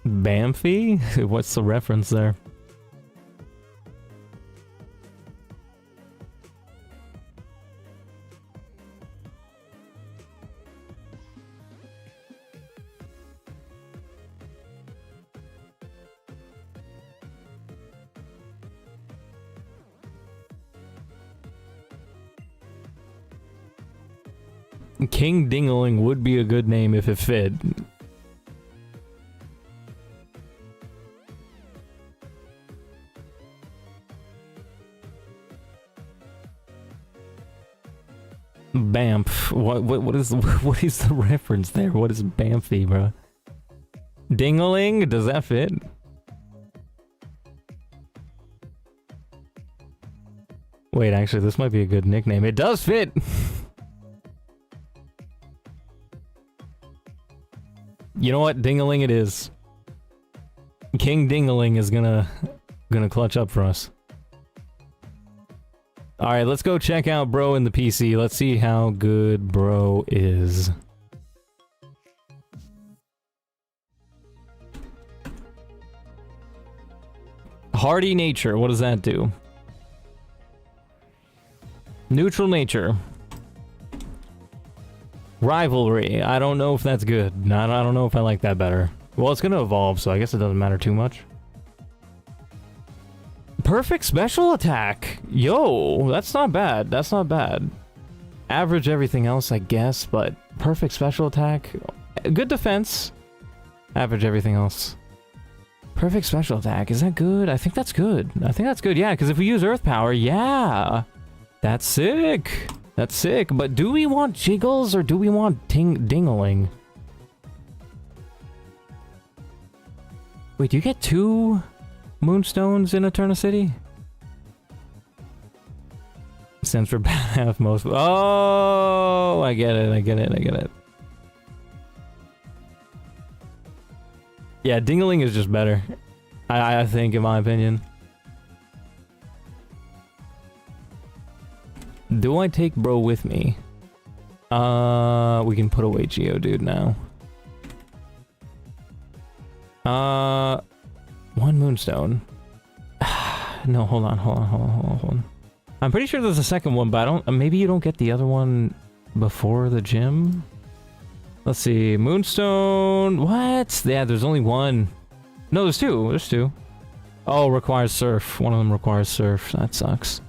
Bamfy? What's the reference there? King Dingaling would be a good name if it fit. Bamf. What is the reference there? What is Bamfy, bro? Dingaling? Does that fit? Wait, actually, this might be a good nickname. It does fit! You know what? Dingaling it is. King Dingaling is gonna clutch up for us. Alright, let's go check out bro in the PC. Let's see how good bro is. Hardy nature, what does that do? Neutral nature. Rivalry, I don't know if that's good. I don't know if I like that better. Well, it's gonna evolve, so I guess it doesn't matter too much. Perfect special attack! Yo, that's not bad. That's not bad. Average everything else, I guess, but perfect special attack. Good defense. Average everything else. Perfect special attack, is that good? I think that's good. I think that's good, yeah, because if we use Earth Power, yeah! That's sick! That's sick, but do we want Jiggles or do we want Dingaling? Wait, do you get 2 Moonstones in Eterna City? Stands for bad half most. Oh, I get it, I get it, I get it. Yeah, Dingaling is just better. I think, in my opinion. Do I take bro with me? We can put away Geodude now. 1 Moonstone. No, hold on. I'm pretty sure there's a second one, but I don't... Maybe you don't get the other one before the gym? Let's see. Moonstone... What? Yeah, there's only one. No, there's two. There's two. Oh, requires surf. One of them requires surf. That sucks.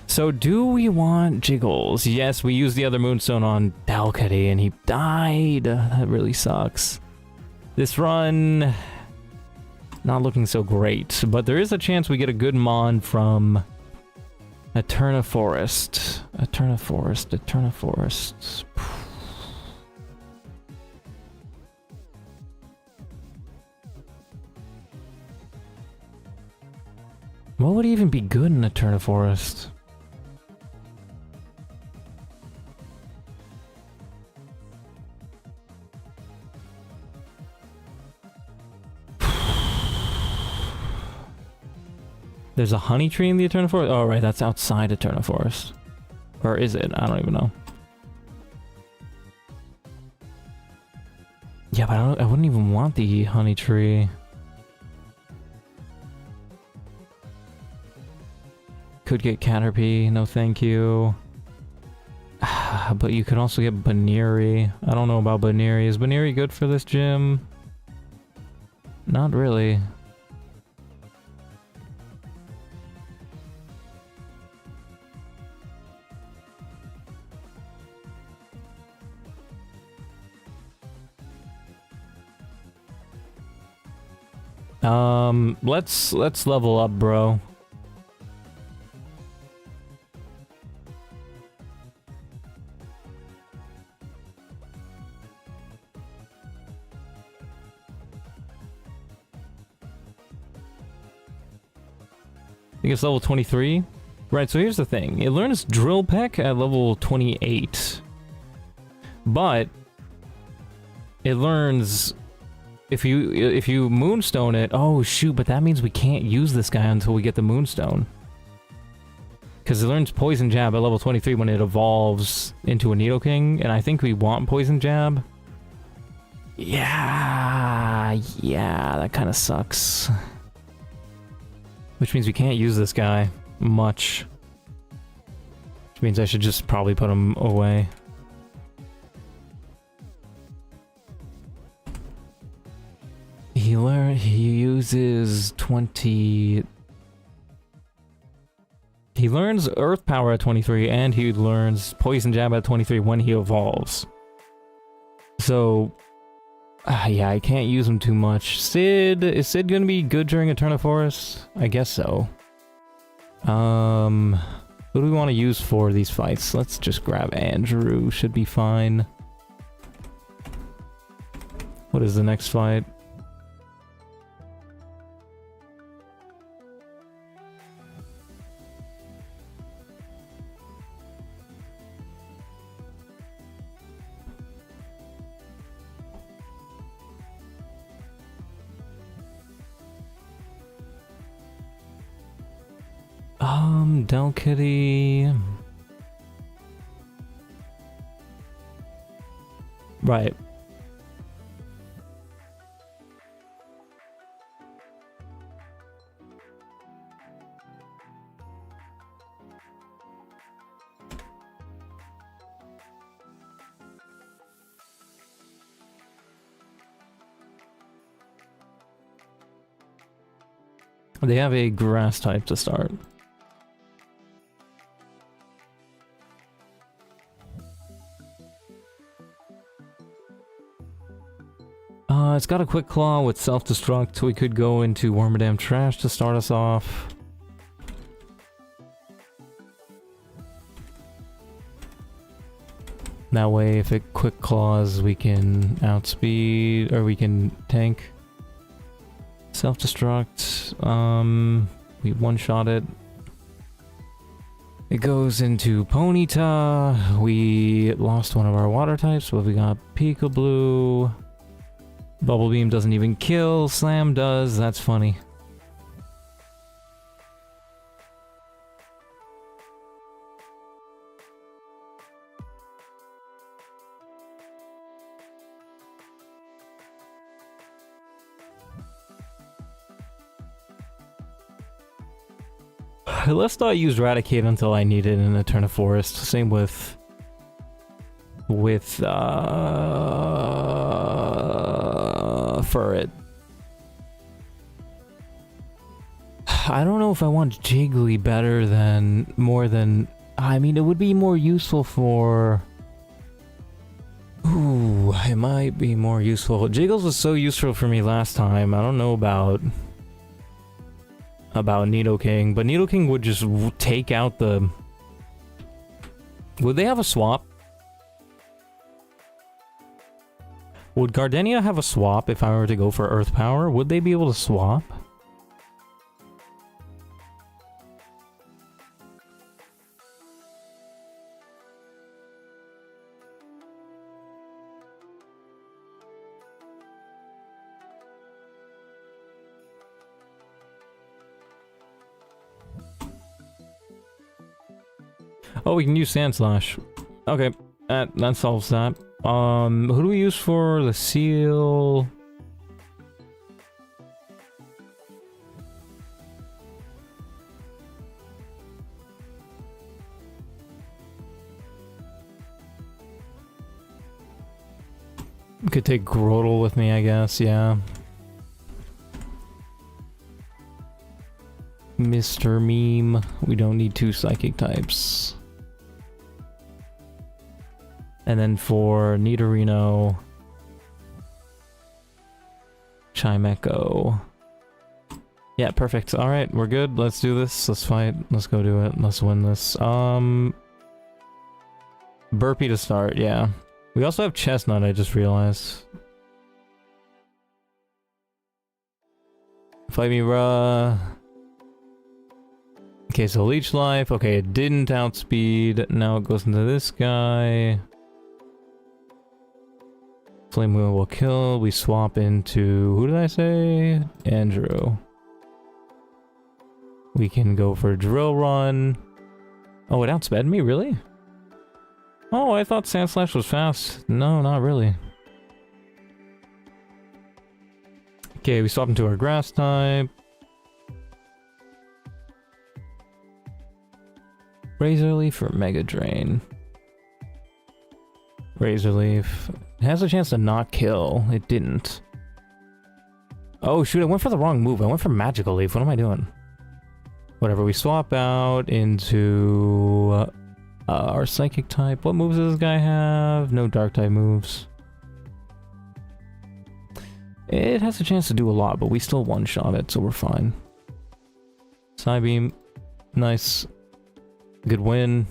So, do we want Jiggles? Yes, we used the other Moonstone on Dalkady, and he died. That really sucks. This run... Not looking so great, but there is a chance we get a good mon from Eterna Forest. Eterna Forest, Eterna Forest. What would even be good in Eterna Forest? There's a honey tree in the Eterna Forest? Oh, right, that's outside Eterna Forest. Or is it? I don't even know. Yeah, but I wouldn't even want the honey tree. Could get Caterpie, no thank you. But you could also get Baneri. I don't know about Baneri. Is Baneri good for this gym? Not really. Let's level up, bro. I think it's level 23. Right, so here's the thing. It learns Drill Peck at level 28. But it learns if you Moonstone it. Oh shoot, but that means we can't use this guy until we get the Moonstone. Because it learns Poison Jab at level 23 when it evolves into a Nidoking, and I think we want Poison Jab. Yeah, that kind of sucks. Which means we can't use this guy much. Which means I should just probably put him away. He uses 20... He learns Earth Power at 23, and he learns Poison Jab at 23 when he evolves. So... yeah, I can't use him too much. Is Sid gonna be good during Eterna Forest? I guess so. Who do we want to use for these fights? Let's just grab Andrew, should be fine. What is the next fight? Dalkady... Right. They have a grass type to start. It's got a quick claw with self-destruct, so we could go into Wormadam Trash to start us off. That way, if it quick claws, we can outspeed, or we can tank. Self-destruct, we one-shot it. It goes into Ponyta. We lost one of our water types, but we got Peekaboo. Bubble Beam doesn't even kill, Slam does, that's funny. Let's not use Raticate until I need it in Eterna Forest. Same with Furret. I don't know if I want Jiggly better than more than. I mean, it would be more useful for. Ooh, it might be more useful. Jiggles was so useful for me last time. I don't know about Nidoking, but Nidoking would just take out the. Would they have a swap? Would Gardenia have a swap if I were to go for Earth Power? Would they be able to swap? Oh, we can use Sand Slash. Okay, that solves that. Who do we use for the seal? Could take Grotle with me, I guess, yeah. Mr. Meme. We don't need 2 psychic types. And then for Nidorino, Chimecho. Yeah, perfect. Alright, we're good. Let's do this. Let's fight. Let's go do it. Let's win this. Burpee to start, yeah. We also have Chestnut, I just realized. Fight me, bruh. Okay, so Leech Life. Okay, it didn't outspeed. Now it goes into this guy. Flame Wheel will kill. We swap into... Who did I say? Andrew. We can go for Drill Run. Oh, it outsped me? Really? Oh, I thought Sand Slash was fast. No, not really. Okay, we swap into our Grass type. Razor Leaf or Mega Drain? Razor Leaf. It has a chance to not kill. It didn't. Oh shoot, I went for the wrong move. I went for Magical Leaf. What am I doing? Whatever, we swap out into our Psychic type. What moves does this guy have? No Dark type moves. It has a chance to do a lot, but we still one-shot it, so we're fine. Psybeam. Nice. Good win.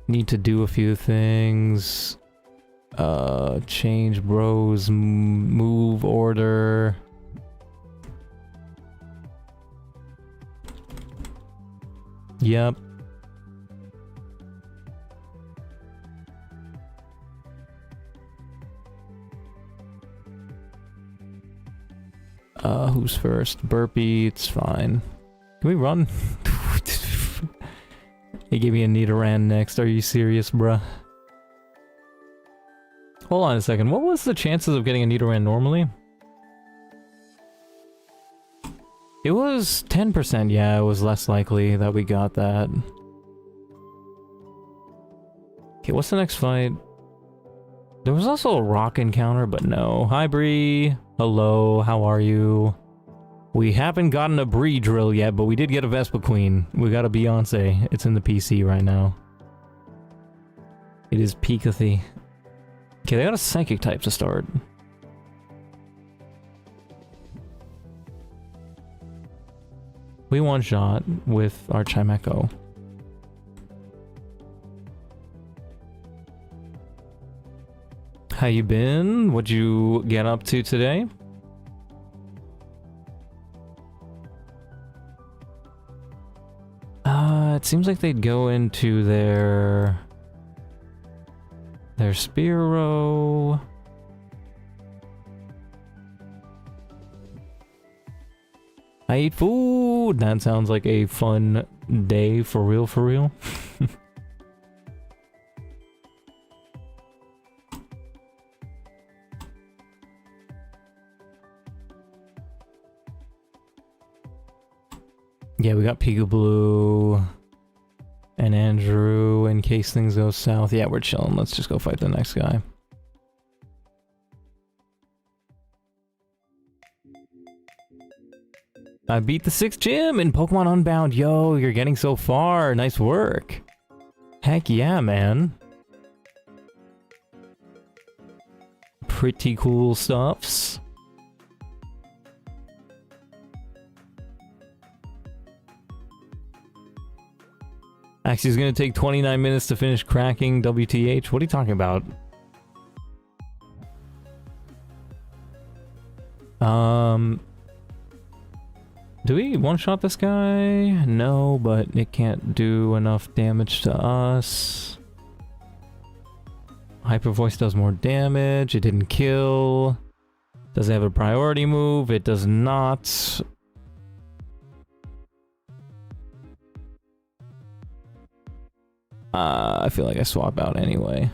Need to do a few things. Change bros move order. Yep. Who's first? Burpee, it's fine. Can we run? He gave me a Nidoran next. Are you serious, bruh? Hold on a second. What was the chances of getting a Nidoran normally? It was 10%. Yeah, it was less likely that we got that. Okay, what's the next fight? There was also a rock encounter, but no. Hi, Bree. Hello, how are you? We haven't gotten a Bree drill yet, but we did get a Vespa Queen. We got a Beyonce. It's in the PC right now. It is Peekathy. Okay, they got a Psychic type to start. We one-shot with our Chimecho. How you been? What'd you get up to today? It seems like they'd go into their Spearow. I eat food! That sounds like a fun day for real, for real. Yeah, we got Peekaboo and Andrew in case things go south. Yeah, we're chilling. Let's just go fight the next guy. I beat the 6th gym in Pokemon Unbound. Yo, you're getting so far. Nice work. Heck yeah, man. Pretty cool stuffs. Actually, it's gonna take 29 minutes to finish cracking WTH. What are you talking about? Do we one-shot this guy? No, but it can't do enough damage to us. Hyper Voice does more damage. It didn't kill. Does it have a priority move? It does not. I feel like I swap out anyway.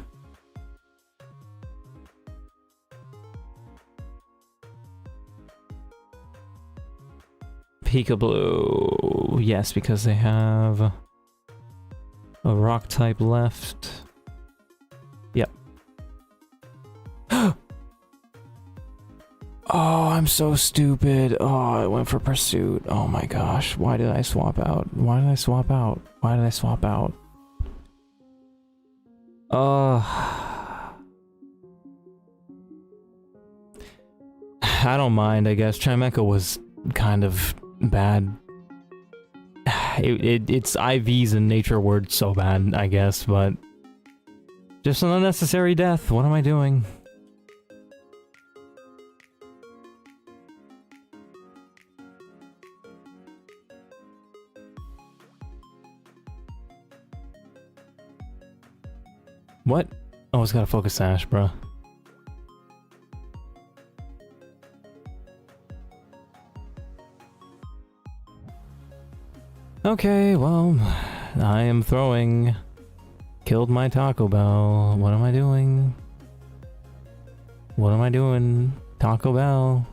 Peekaboo. Yes, because they have a rock type left. Yep. Oh, I'm so stupid. Oh, I went for pursuit. Oh my gosh. Why did I swap out? Why did I swap out? Why did I swap out? I don't mind, I guess. Chimecha was kind of bad. It's IVs and nature word so bad, I guess, but just an unnecessary death. What am I doing? What? Oh, it's got a focus sash, bruh. Okay, well, I am throwing. Killed my Taco Bell. What am I doing? What am I doing? Taco Bell.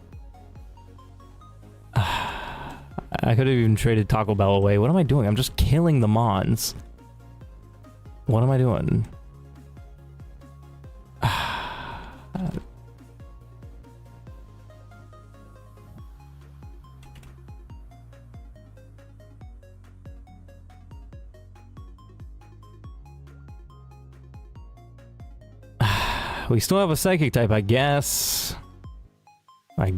I could have even traded Taco Bell away. What am I doing? I'm just killing the Mons. What am I doing? We still have a psychic type, I guess. Bug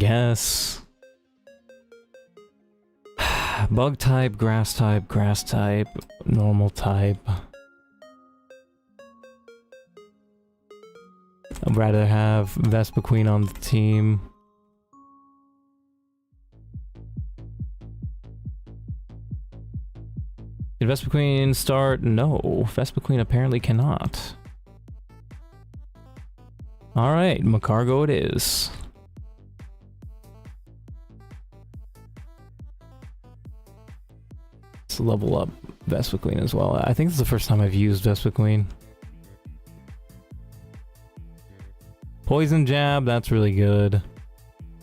type, grass type, normal type. I'd rather have Vespiquen on the team. Did Vespiquen start? No, Vespiquen apparently cannot. Alright, Macargo it is. Let's level up Vespiquen as well. I think this is the first time I've used Vespiquen. Poison Jab, that's really good.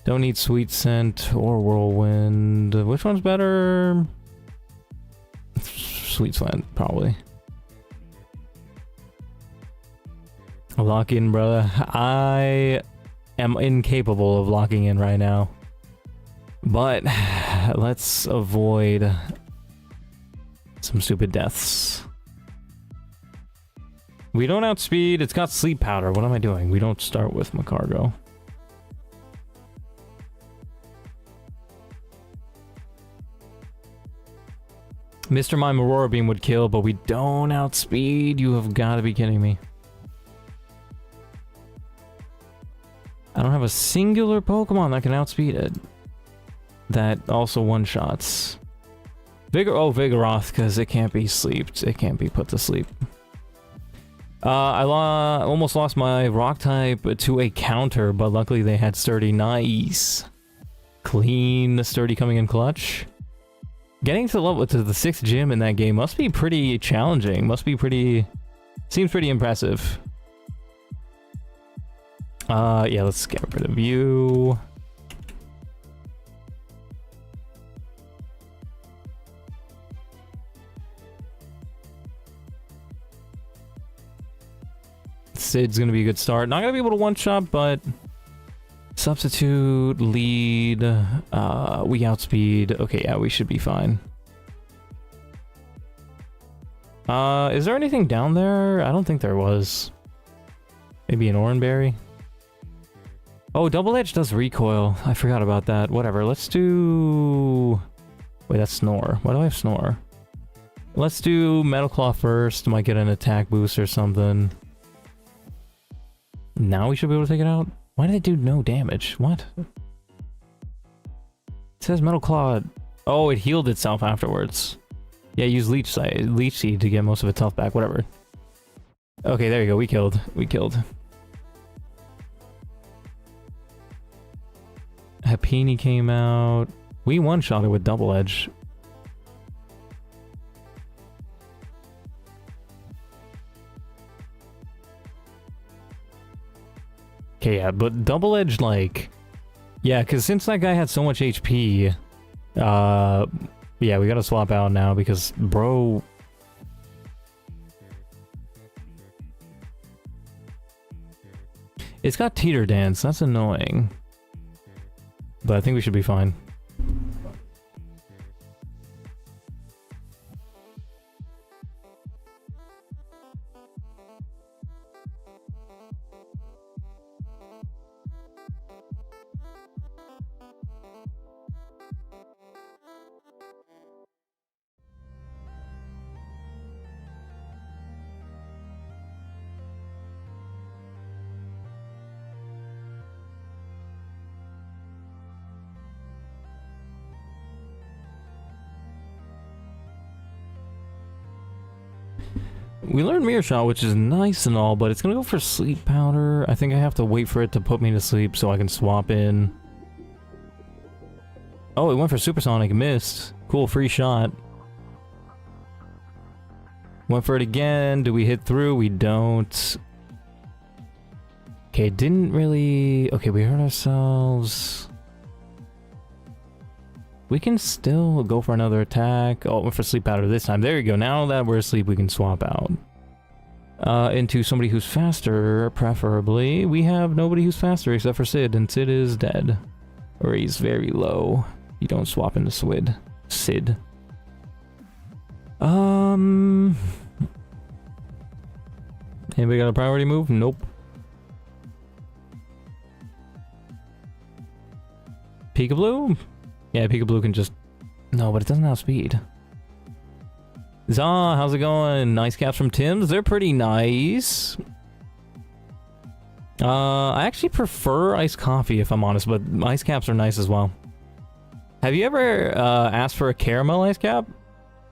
Don't need Sweet Scent or Whirlwind. Which one's better? Sweet Scent, probably. Lock in, brother. I am incapable of locking in right now. But let's avoid some stupid deaths. We don't outspeed. It's got sleep powder. What am I doing? We don't start with Macargo. Mr. Mime Aurora Beam would kill, but we don't outspeed. You have got to be kidding me. I don't have a singular Pokemon that can outspeed it. That also one-shots. Vigoroth, because it can't be sleeped. It can't be put to sleep. I almost lost my rock type to a counter, but luckily they had Sturdy. Nice. Clean Sturdy coming in clutch. Getting to the 6th gym in that game must be pretty challenging. Seems pretty impressive. Yeah, let's get rid of you. 。Sid's gonna be a good start. Not gonna be able to one-shot, but... Substitute, lead, we outspeed. Okay, yeah, we should be fine. Is there anything down there? I don't think there was. Maybe an Oranberry? Oh, Double Edge does recoil. I forgot about that. Whatever, let's do... Wait, that's Snore. Why do I have Snore? Let's do Metal Claw first. Might get an attack boost or something. Now we should be able to take it out? Why did it do no damage? What? It says Metal Claw... Oh, it healed itself afterwards. Yeah, use Leech Seed to get most of its health back. Whatever. Okay, there you go. We killed. We killed. Happini came out. We one-shot it with Double Edge. Okay, yeah, but Double Edge, like... Yeah, because since that guy had so much HP... yeah, we gotta swap out now because, bro... It's got Teeter Dance, that's annoying. But I think we should be fine. We learned Mirror Shot, which is nice and all, but it's gonna go for Sleep Powder. I think I have to wait for it to put me to sleep so I can swap in. Oh, it went for Supersonic, missed. Cool, free shot. Went for it again. Do we hit through? We don't. Okay, didn't really... Okay, we hurt ourselves. We can still go for another attack. Oh, went for Sleep Powder this time. There you go. Now that we're asleep, we can swap out. Into somebody who's faster, preferably. We have nobody who's faster except for Sid, and Sid is dead. Or he's very low. You don't swap into Sid. Anybody got a priority move? Nope. Peekaboo? Yeah, Peekaboo can just... No, but it doesn't have speed. Zah, how's it going? Nice caps from Tim's. They're pretty nice. I actually prefer iced coffee, if I'm honest, but ice caps are nice as well. Have you ever asked for a caramel ice cap?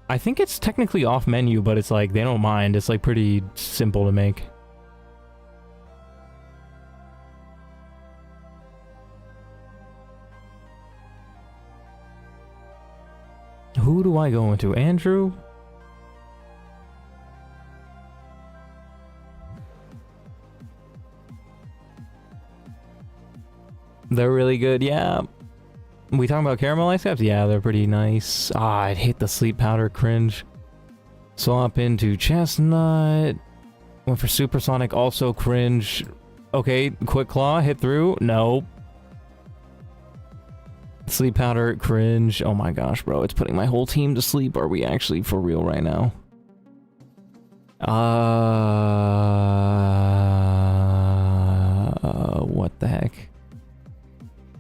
I think it's technically off menu, but it's like, they don't mind. It's like pretty simple to make. Who do I go into? Andrew? They're really good, yeah. We talking about caramel ice caps? Yeah, they're pretty nice. Ah, I'd hate the Sleep Powder, cringe. Swap into Chestnut. Went for Supersonic, also cringe. Okay, Quick Claw, hit through. Nope. Sleep Powder, cringe. Oh my gosh, bro, it's putting my whole team to sleep. Are we actually for real right now? What the heck?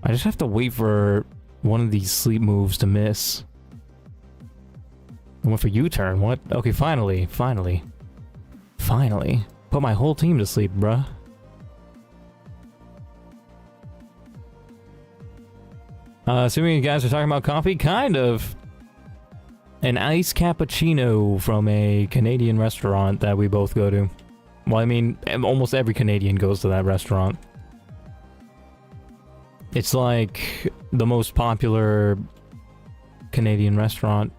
I just have to wait for one of these sleep moves to miss. I went for U-turn, what? Okay, finally. Put my whole team to sleep, bruh. Assuming you guys are talking about coffee? Kind of. An iced cappuccino from a Canadian restaurant that we both go to. Well, I mean, almost every Canadian goes to that restaurant. It's like the most popular Canadian restaurant.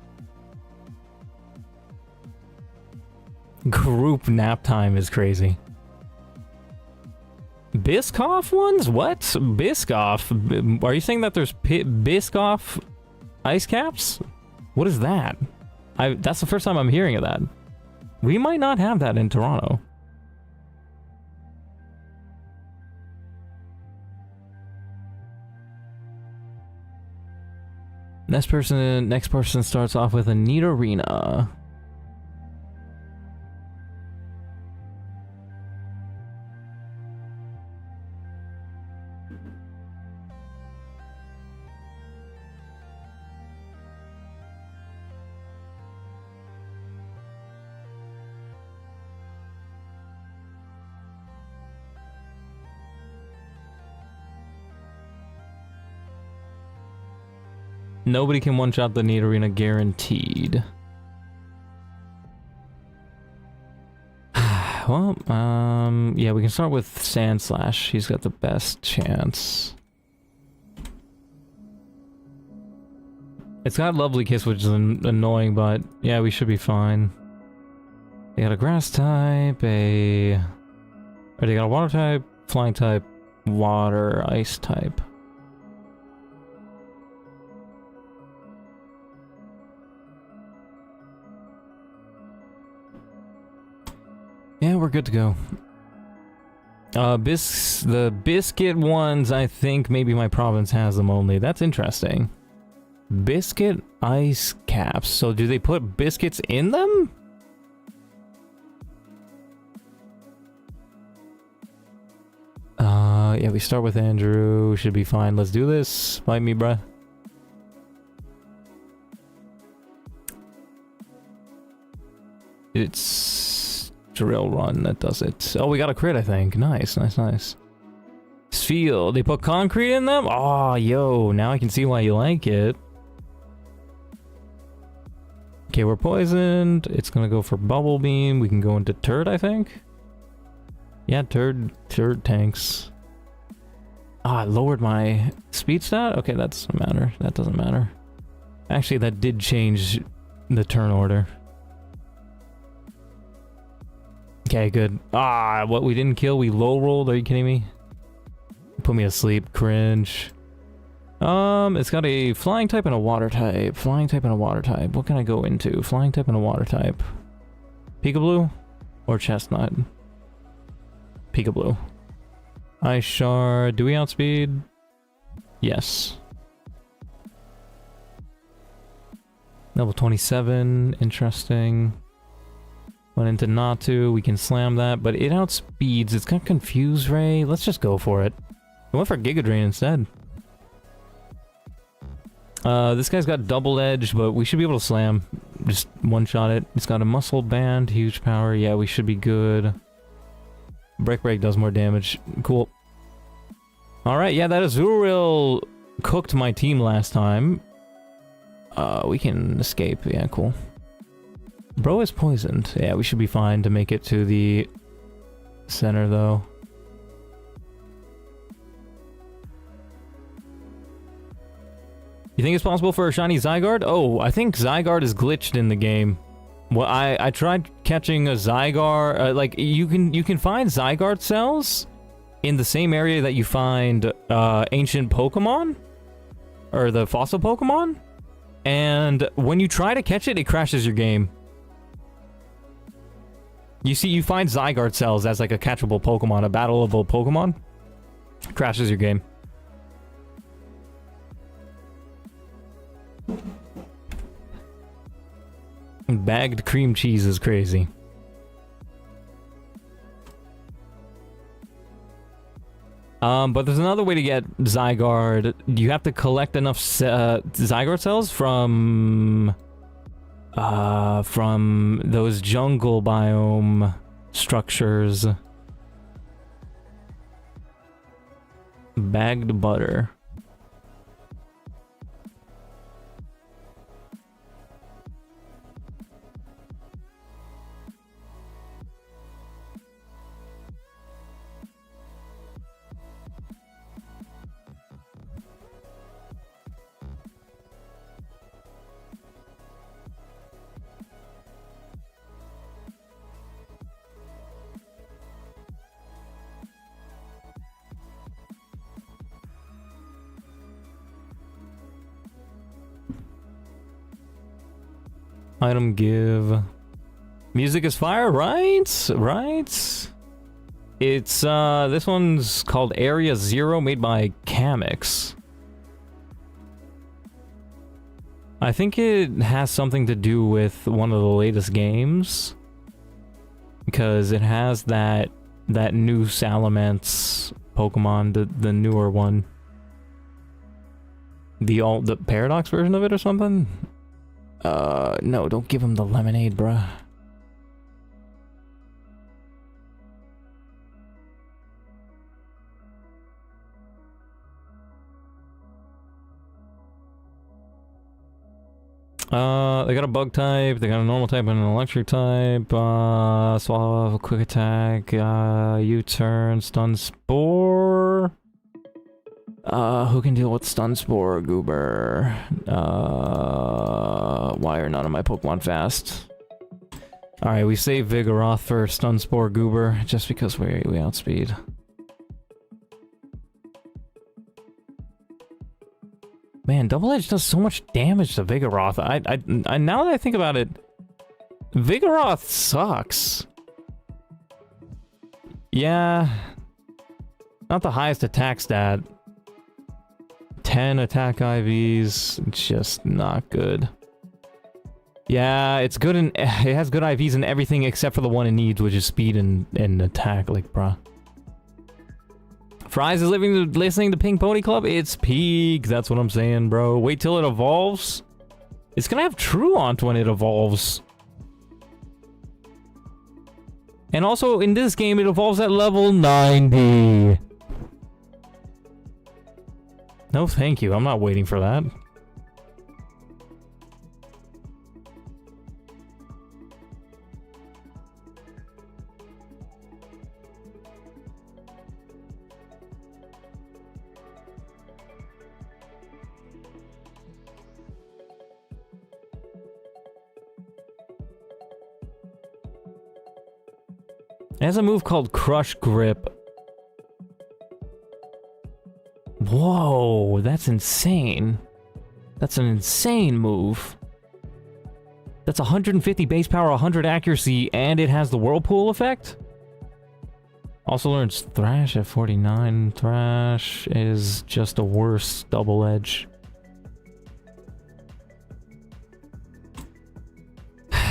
Group nap time is crazy. Biscoff ones? What? Biscoff? Are you saying that there's Biscoff ice caps? What is that? That's the first time I'm hearing of that. We might not have that in Toronto. Next person starts off with a neat arena. Nobody can one-shot the neat arena, guaranteed. Well, yeah, we can start with Sand Slash. He's got the best chance. It's got Lovely Kiss, which is annoying, but yeah, we should be fine. They got a grass type, or they got a water type, flying type, water, ice type. Yeah, we're good to go. The biscuit ones, I think maybe my province has them only. That's interesting. Biscuit ice caps. So do they put biscuits in them? Yeah, we start with Andrew. Should be fine. Let's do this. Fight me, bruh. It's drill run that does it. Oh, we got a crit, I think. Nice, nice, nice. Sphere. They put concrete in them? Oh, yo. Now I can see why you like it. Okay, we're poisoned. It's gonna go for bubble beam. We can go into turd, I think. Yeah, turd tanks. Ah, I lowered my speed stat? Okay, that doesn't matter. That doesn't matter. Actually, that did change the turn order. Okay, good. Ah, what we didn't kill, we low rolled. Are you kidding me? Put me to sleep. Cringe. It's got a flying type and a water type. Flying type and a water type. What can I go into? Flying type and a water type. Peekaboo or chestnut? Peekaboo. Ice shard. Do we outspeed? Yes. Level 27. Interesting. Went into Natu. We can slam that, but it outspeeds. It's got Confuse Ray. Let's just go for it. I went for Giga Drain instead. This guy's got double edge, but we should be able to slam. Just one-shot it. It's got a muscle band, huge power. Yeah, we should be good. Break does more damage. Cool. Alright, yeah, that Azurill cooked my team last time. We can escape. Yeah, cool. Bro is poisoned. Yeah, we should be fine to make it to the center, though. You think it's possible for a shiny Zygarde? Oh, I think Zygarde is glitched in the game. Well, I tried catching a Zygarde. Like you can find Zygarde cells in the same area that you find ancient Pokemon or the fossil Pokemon, and when you try to catch it, it crashes your game. You find Zygarde cells as like a catchable Pokemon, a battleable Pokemon, crashes your game. Bagged cream cheese is crazy. But there's another way to get Zygarde. You have to collect enough Zygarde cells from those jungle biome structures. Bagged butter. Item give. Music is fire, right? Right? It's, this one's called Area Zero, made by Kamix. I think it has something to do with one of the latest games. Because it has that new Salamence Pokemon, the newer one. The Paradox version of it or something? No, don't give him the lemonade, bruh. They got a bug type, they got a normal type and an electric type, swallow, quick attack, U-turn, stun spore. Who can deal with stun spore, Goober? Why are none of my Pokemon fast? Alright, we save Vigoroth for stun spore, Goober, just because we outspeed. Man, Double Edge does so much damage to Vigoroth. I now that I think about it, Vigoroth sucks. Yeah, not the highest attack stat. 10 attack IVs, it's just not good. Yeah, it's good and it has good IVs and everything except for the one it needs, which is speed and attack. Like, bruh. Fries is listening to Pink Pony Club? It's peak, that's what I'm saying, bro. Wait till it evolves. It's gonna have Truant when it evolves. And also, in this game, it evolves at level 90. No, thank you. I'm not waiting for that. It has a move called Crush Grip. Whoa, that's insane. That's an insane move. That's 150 base power, 100 accuracy, and it has the Whirlpool effect? Also learns Thrash at 49. Thrash is just a worse Double Edge.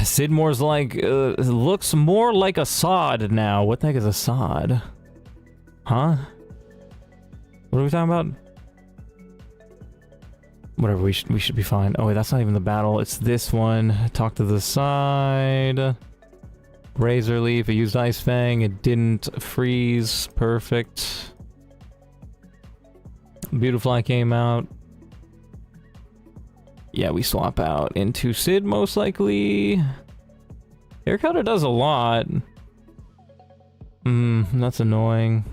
Sidmore's like, looks more like a sod now. What the heck is a sod? Huh? What are we talking about? Whatever, we should be fine. Oh wait, that's not even the battle. It's this one. Talk to the side. Razor Leaf, it used Ice Fang. It didn't freeze. Perfect. Beautifly came out. Yeah, we swap out into Sid most likely. Air Cutter does a lot. That's annoying.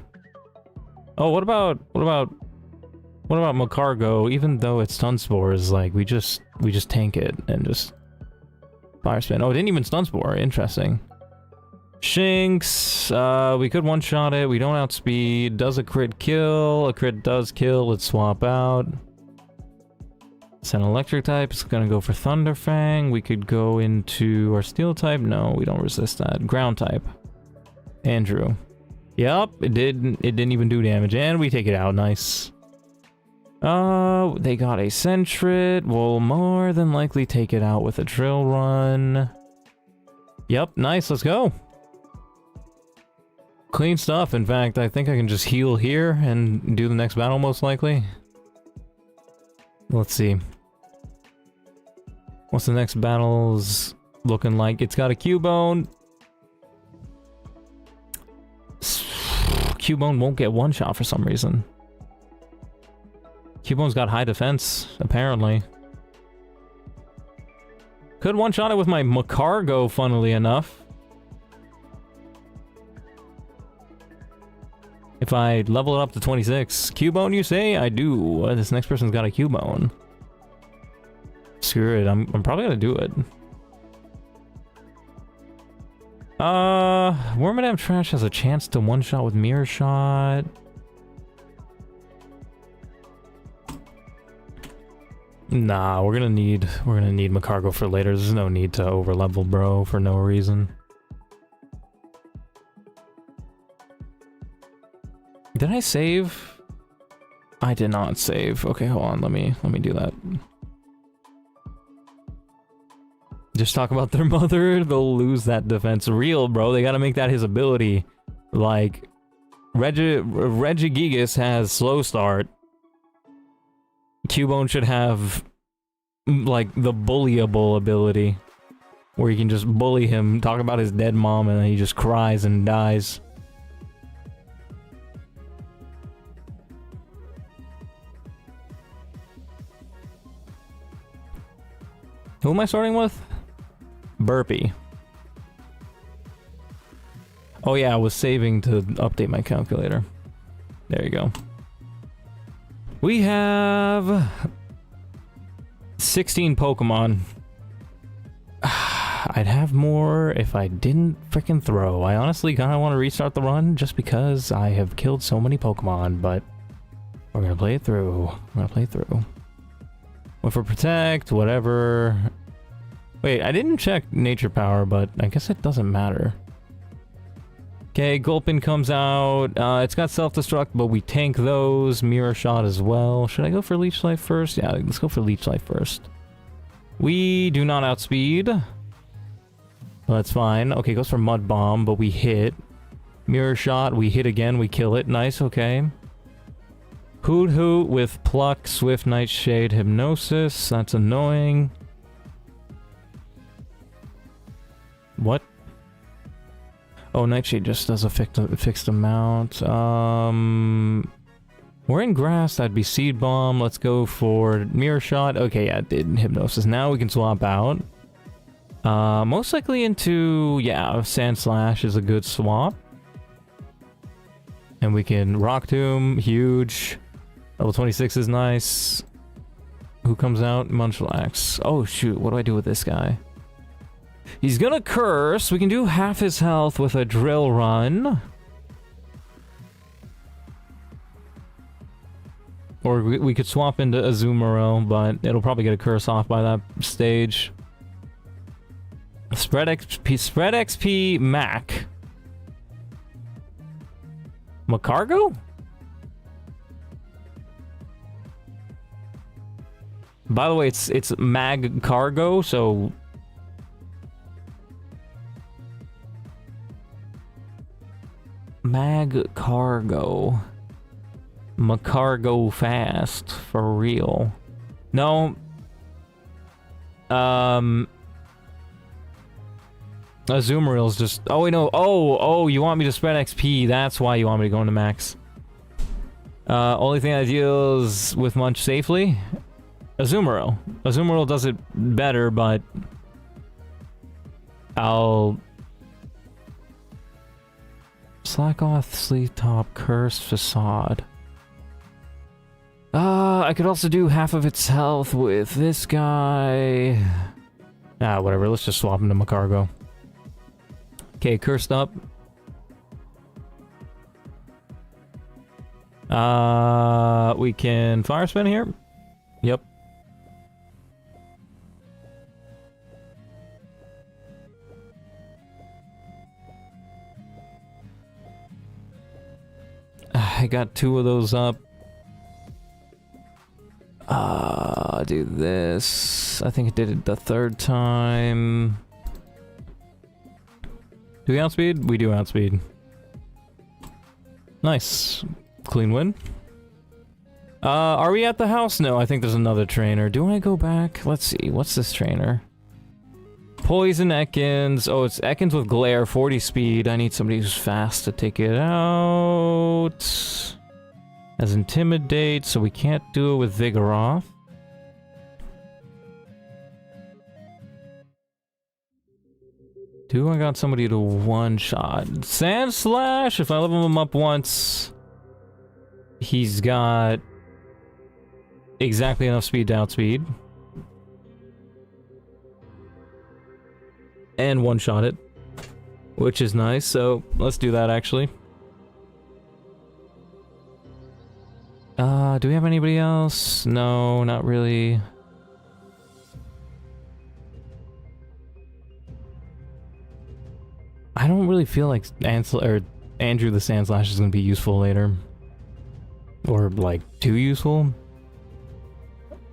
Oh, what about Macargo? Even though it's Stun Spores, like we just tank it and just Fire Spin. Oh, it didn't even Stun Spore. Interesting. Shinx, we could one-shot it. We don't outspeed. Does a crit kill? A crit does kill. Let's swap out. It's an electric type. It's gonna go for Thunder Fang. We could go into our steel type. No, we don't resist that. Ground type. Andrew. Yep, it didn't even do damage, and we take it out. Nice. They got a Sentret. We'll more than likely take it out with a Drill Run. Yep, nice. Let's go. Clean stuff. In fact, I think I can just heal here and do the next battle most likely. Let's see. What's the next battle's looking like? It's got a Cubone. Cubone won't get one shot for some reason. Cubone's got high defense, apparently. Could one shot it with my Macargo, funnily enough. If I level it up to 26. Cubone, you say? I do. This next person's got a Cubone. Screw it. I'm probably gonna do it. Wormadam Trash has a chance to one-shot with Mirror Shot. Nah, we're gonna need Macargo for later. There's no need to overlevel bro for no reason. Did I save? I did not save. Okay, hold on. Let me do that. Just talk about their mother, they'll lose that defense. Real, bro. They gotta make that his ability. Like, Regigigas has slow start. Cubone should have, like, the bullyable ability. Where you can just bully him, talk about his dead mom, and then he just cries and dies. Who am I starting with? Burpee. Oh yeah, I was saving to update my calculator. There you go. We have 16 Pokemon. I'd have more if I didn't frickin' throw. I honestly kinda want to restart the run just because I have killed so many Pokemon, but we're gonna play it through. Went for Protect, whatever. Wait, I didn't check Nature Power, but I guess it doesn't matter. Okay, Gulpin comes out. It's got Self-Destruct, but we tank those. Mirror Shot as well. Should I go for Leech Life first? Yeah, let's go for Leech Life first. We do not outspeed. That's fine. Okay, goes for Mud Bomb, but we hit. Mirror Shot, we hit again, we kill it. Nice, okay. Hoot Hoot with Pluck, Swift, Nightshade, Hypnosis. That's annoying. What? Oh, Nightshade just does a fixed amount. We're in grass, that'd be Seed Bomb. Let's go for Mirror Shot. Okay, yeah, it did Hypnosis. Now we can swap out. Most likely into, yeah, Sand Slash is a good swap. And we can Rock Tomb, huge. Level 26 is nice. Who comes out? Munchlax. Oh shoot, what do I do with this guy? He's gonna curse. We can do half his health with a Drill Run. Or we could swap into Azumarill, but it'll probably get a curse off by that stage. Spread XP Mac. Macargo? By the way, it's Mag Cargo, so Mag Cargo. Macargo fast, for real. No. Azumarill's just... Oh, wait, no. Oh, you want me to spread XP. That's why you want me to go into max. Only thing that deals with Munch safely? Azumarill. Azumarill does it better, but... I'll... Slack off, Sleep Top, Curse, Facade. I could also do half of its health with this guy. Ah, whatever. Let's just swap him to Macargo. Okay, Cursed up. We can Fire Spin here. Yep. I got 2 of those up. Do this. I think it did it the 3rd time. Do we outspeed? We do outspeed. Nice. Clean win. Are we at the house? No, I think there's another trainer. Do I go back? Let's see. What's this trainer? Poison Ekans. Oh, it's Ekans with Glare, 40 speed. I need somebody who's fast to take it out. As Intimidate, so we can't do it with Vigoroth. Do I got somebody to one-shot? Sand Slash, if I level him up once, he's got exactly enough speed to outspeed. And one-shot it, which is nice, so let's do that actually. Do we have anybody else? No, not really. I don't really feel like Andrew the Sandslash is going to be useful later. Or, like, too useful.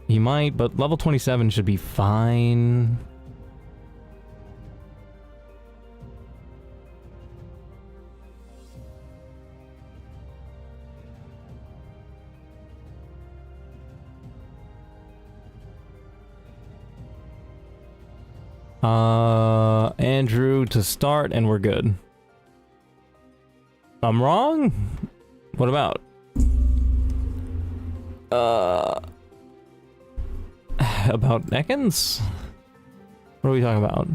He might, but level 27 should be fine. Andrew to start, and we're good. I'm wrong? What about? About Ekans? What are we talking about?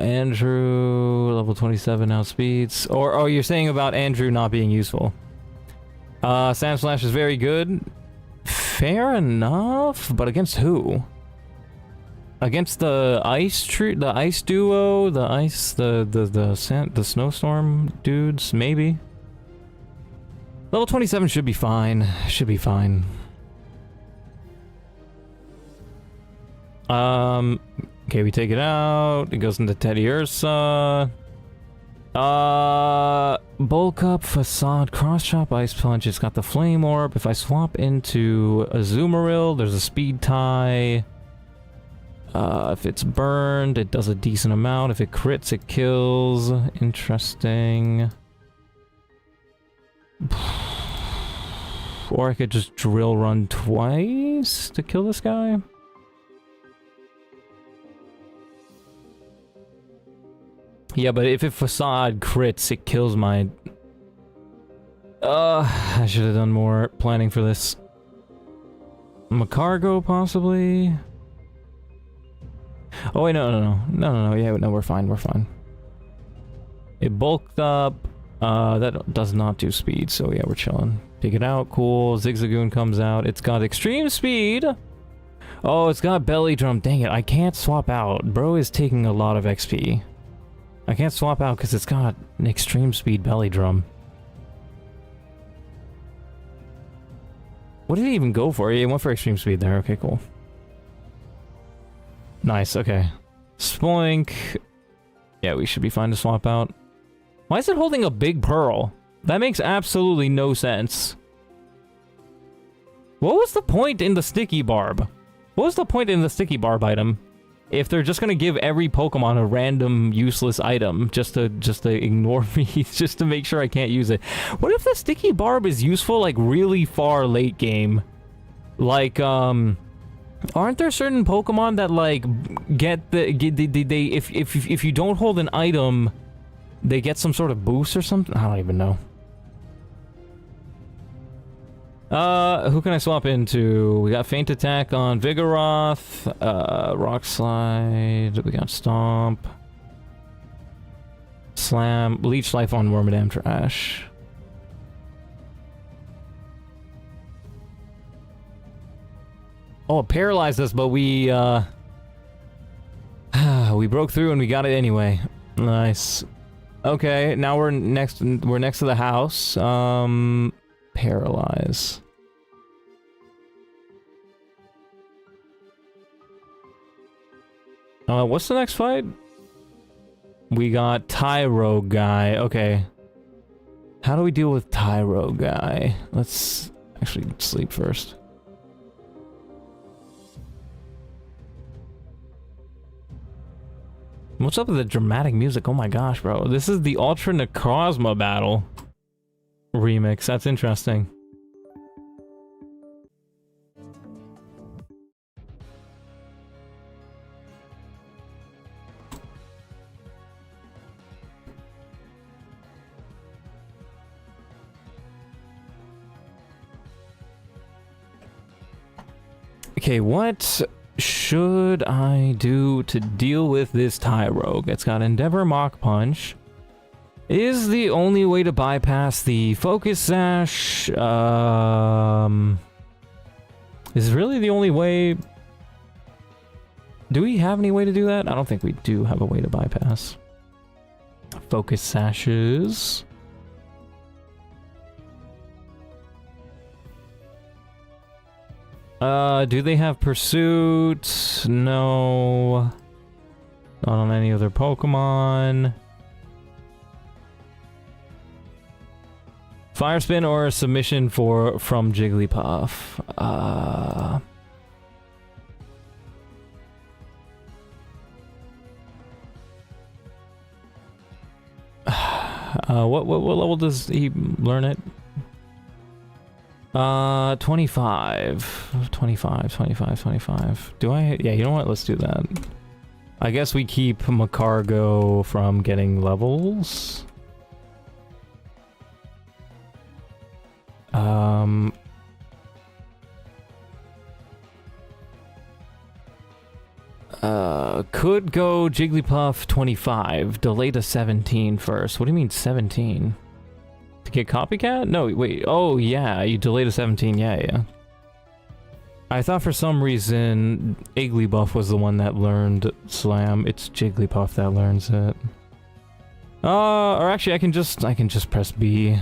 Andrew, level 27 outspeeds. Or, oh, you're saying about Andrew not being useful. Sam Slash is very good. Fair enough, but against who? Against the ice duo, the snowstorm dudes, maybe. Level 27 should be fine. Should be fine. Okay, we take it out. It goes into Teddy Ursa. Bulk up, facade, cross chop, ice punch. It's got the flame orb. If I swap into Azumarill, there's a speed tie. If it's burned, it does a decent amount. If it crits, it kills. Interesting. Or I could just drill run twice to kill this guy. Yeah, but if it facade crits, it kills my... I should have done more planning for this. Macargo, possibly? Oh, wait, no. Yeah, no, we're fine, we're fine. It bulked up. That does not do speed, so yeah, we're chilling. Pick it out, cool. Zigzagoon comes out. It's got extreme speed. Oh, it's got belly drum. Dang it, I can't swap out. Bro is taking a lot of XP. I can't swap out because it's got an extreme speed belly drum. What did he even go for? He went for extreme speed there. Okay, cool. Nice, okay. Spoink. Yeah, we should be fine to swap out. Why is it holding a big pearl? That makes absolutely no sense. What was the point in the sticky barb? What was the point in the sticky barb item? If they're just gonna give every Pokemon a random useless item just to ignore me, just to make sure I can't use it. What if the sticky barb is useful like really far late game? Like aren't there certain Pokemon that like if you don't hold an item, they get some sort of boost or something? I don't even know. Who can I swap into? We got Feint Attack on Vigoroth, Rock Slide, we got Stomp, Slam, Leech Life on Wormadam Trash. Oh, it paralyzed us, but we broke through and we got it anyway. Nice. Okay, now we're next to the house. Paralyze. What's the next fight? We got Tyro guy. Okay. How do we deal with Tyro guy? Let's actually sleep first. What's up with the dramatic music? Oh my gosh, bro. This is the Ultra Necrozma battle remix. That's interesting. Okay, what should I do to deal with this Tyrogue? It's got Endeavor Mach Punch. Is the only way to bypass the Focus Sash? Is really the only way? Do we have any way to do that? I don't think we do have a way to bypass Focus Sashes. Do they have Pursuit? No. Not on any other Pokemon. Fire Spin or a submission from Jigglypuff. What level does he learn it? 25. 25, 25, 25. Do I? Yeah, you know what? Let's do that. I guess we keep Macargo from getting levels. Could go Jigglypuff 25. Delay to 17 first. What do you mean 17? To get Copycat? No, wait. Oh, yeah. You delay to 17. Yeah. I thought for some reason Igglybuff was the one that learned Slam. It's Jigglypuff that learns it. Or actually I can just press B.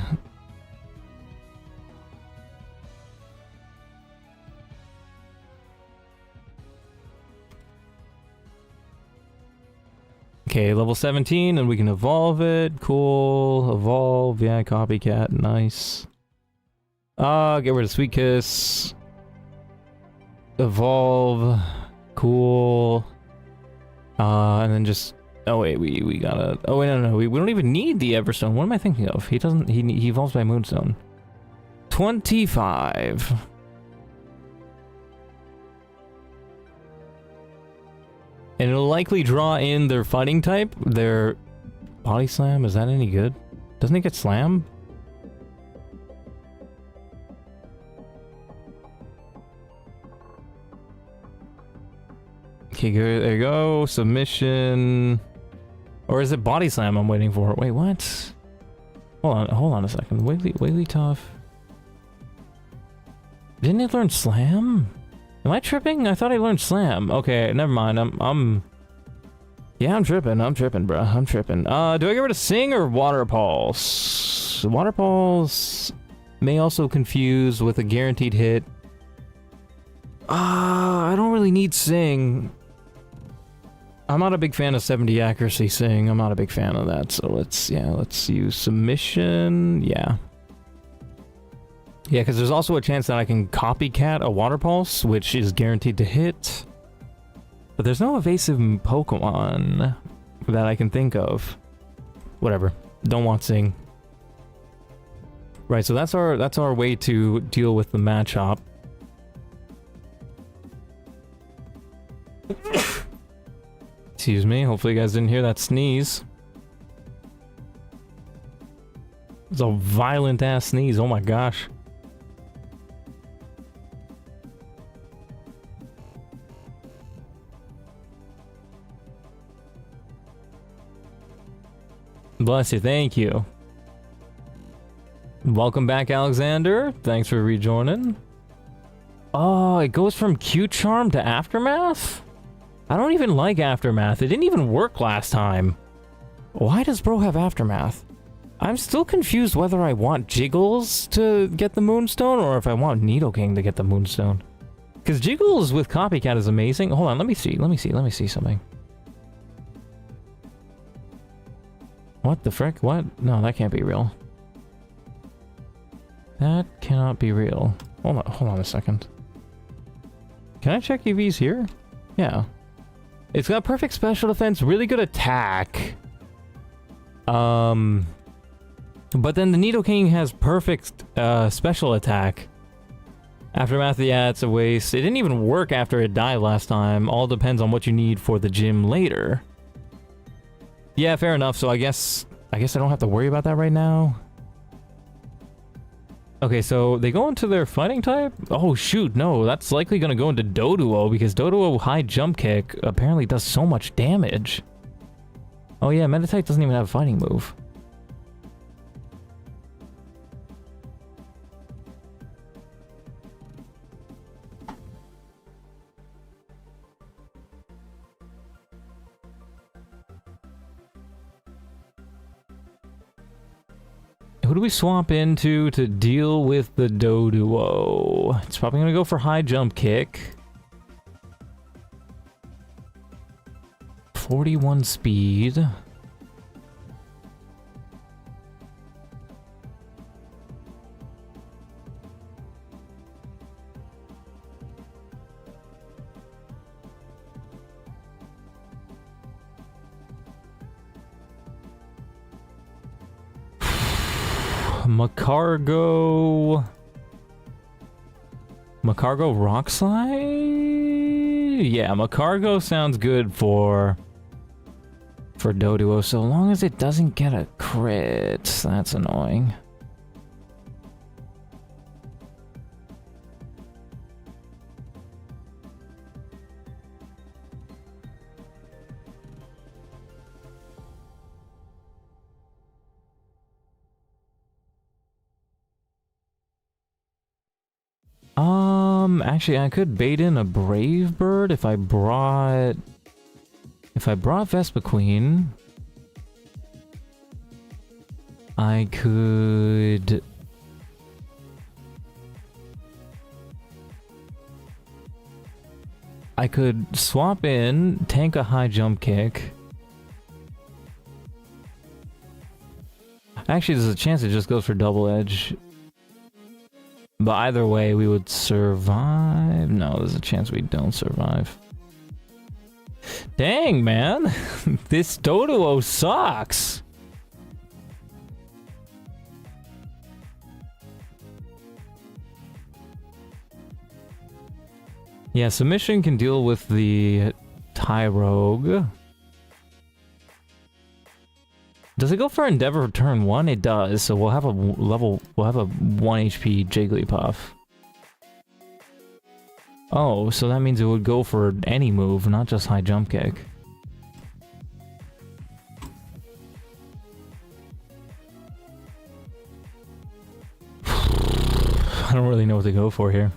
Okay, level 17, and we can evolve it. Cool. Evolve. Yeah, Copycat. Nice. Get rid of Sweet Kiss. Evolve. Cool. And then just... Oh, wait, we gotta... Oh, wait, no, we don't even need the Everstone. What am I thinking of? He doesn't... He evolves by Moonstone. 25. And it'll likely draw in their fighting type. Their Body Slam, is that any good? Doesn't it get Slam? Okay, good. There you go. Submission. Or is it Body Slam I'm waiting for? Wait, what? Hold on a second. Wigglytuff. Didn't it learn Slam? Am I tripping? I thought I learned Slam. Okay, never mind. Yeah, I'm tripping, bro. I'm tripping. Do I get rid of Sing or Water Pulse? Water Pulse may also confuse with a guaranteed hit. I don't really need Sing. I'm not a big fan of 70 accuracy Sing. I'm not a big fan of that. So let's use Submission. Yeah. Yeah, because there's also a chance that I can Copycat a Water Pulse, which is guaranteed to hit. But there's no evasive Pokemon that I can think of. Whatever. Don't want Sing. Right, so that's our way to deal with the Machop. Excuse me, hopefully you guys didn't hear that sneeze. It's a violent ass sneeze, oh my gosh. Bless you, thank you. Welcome back, Alexander. Thanks for rejoining. Oh, it goes from Q-Charm to Aftermath? I don't even like Aftermath. It didn't even work last time. Why does bro have Aftermath? I'm still confused whether I want Jiggles to get the Moonstone or if I want Nidoking to get the Moonstone. Because Jiggles with Copycat is amazing. Hold on, let me see something. What the frick? What? No, that can't be real. That cannot be real. Hold on a second. Can I check EVs here? Yeah. It's got perfect special defense, really good attack. But then the Nidoking has perfect special attack. Aftermath, yeah, it's a waste. It didn't even work after it died last time. All depends on what you need for the gym later. Yeah, fair enough. So I guess I don't have to worry about that right now. Okay, so they go into their fighting type? Oh shoot, no, that's likely gonna go into Doduo because Doduo high jump kick apparently does so much damage. Oh yeah, Meditite doesn't even have a fighting move. Who do we swap into to deal with the Doduo? It's probably gonna go for high jump kick. 41 speed. Macargo. Macargo Rock Slide? Yeah, Macargo sounds good for Doduo, so long as it doesn't get a crit. That's annoying. Actually, I could bait in a Brave Bird if I brought Vespa Queen. I could swap in, tank a high jump kick. Actually, there's a chance it just goes for double edge. But either way, we would survive. No, there's a chance we don't survive. Dang, man. This Doduo sucks. Yeah, Submission can deal with the Tyrogue. Does it go for Endeavor turn 1? It does, so we'll have a 1 HP Jigglypuff. Oh, so that means it would go for any move, not just high jump kick. I don't really know what to go for here.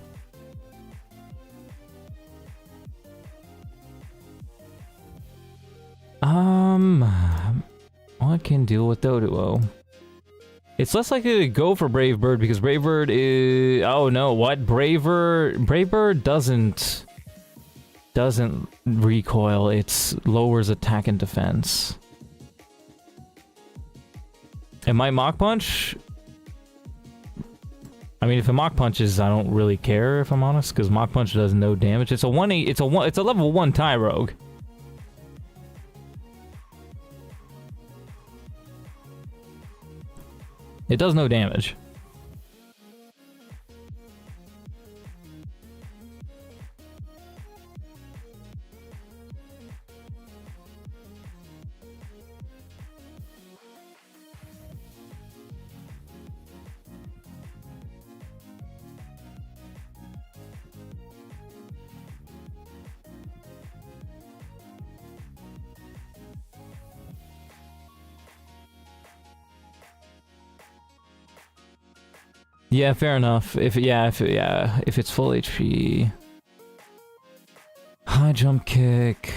What can deal with Doduo? It's less likely to go for Brave Bird because Brave Bird is... Oh no, what? Brave Bird doesn't recoil, it lowers attack and defense. It might Mach Punch? I mean, if it Mach Punches, I don't really care if I'm honest, because Mach Punch does no damage. It's a level 1 Tyrogue. It does no damage. Yeah, fair enough. If it's full HP. High jump kick.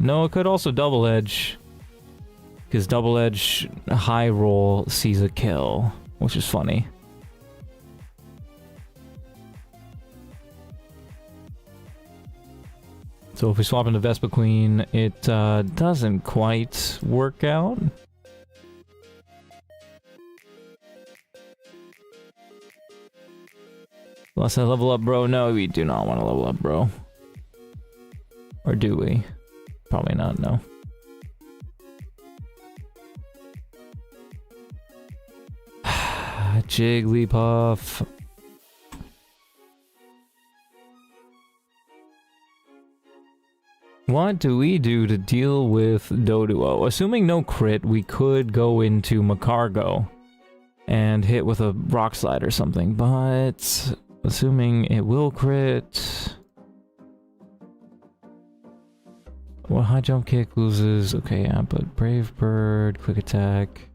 No, it could also double edge. Because double edge high roll sees a kill, which is funny. So if we swap into Vespa Queen, it doesn't quite work out. Unless I level up, bro. No, we do not want to level up, bro. Or do we? Probably not, no. Jigglypuff. What do we do to deal with Doduo? Assuming no crit, we could go into Macargo and hit with a Rock Slide or something, but... Assuming it will crit. Well, high jump kick loses. Okay, yeah, but Brave Bird, quick attack.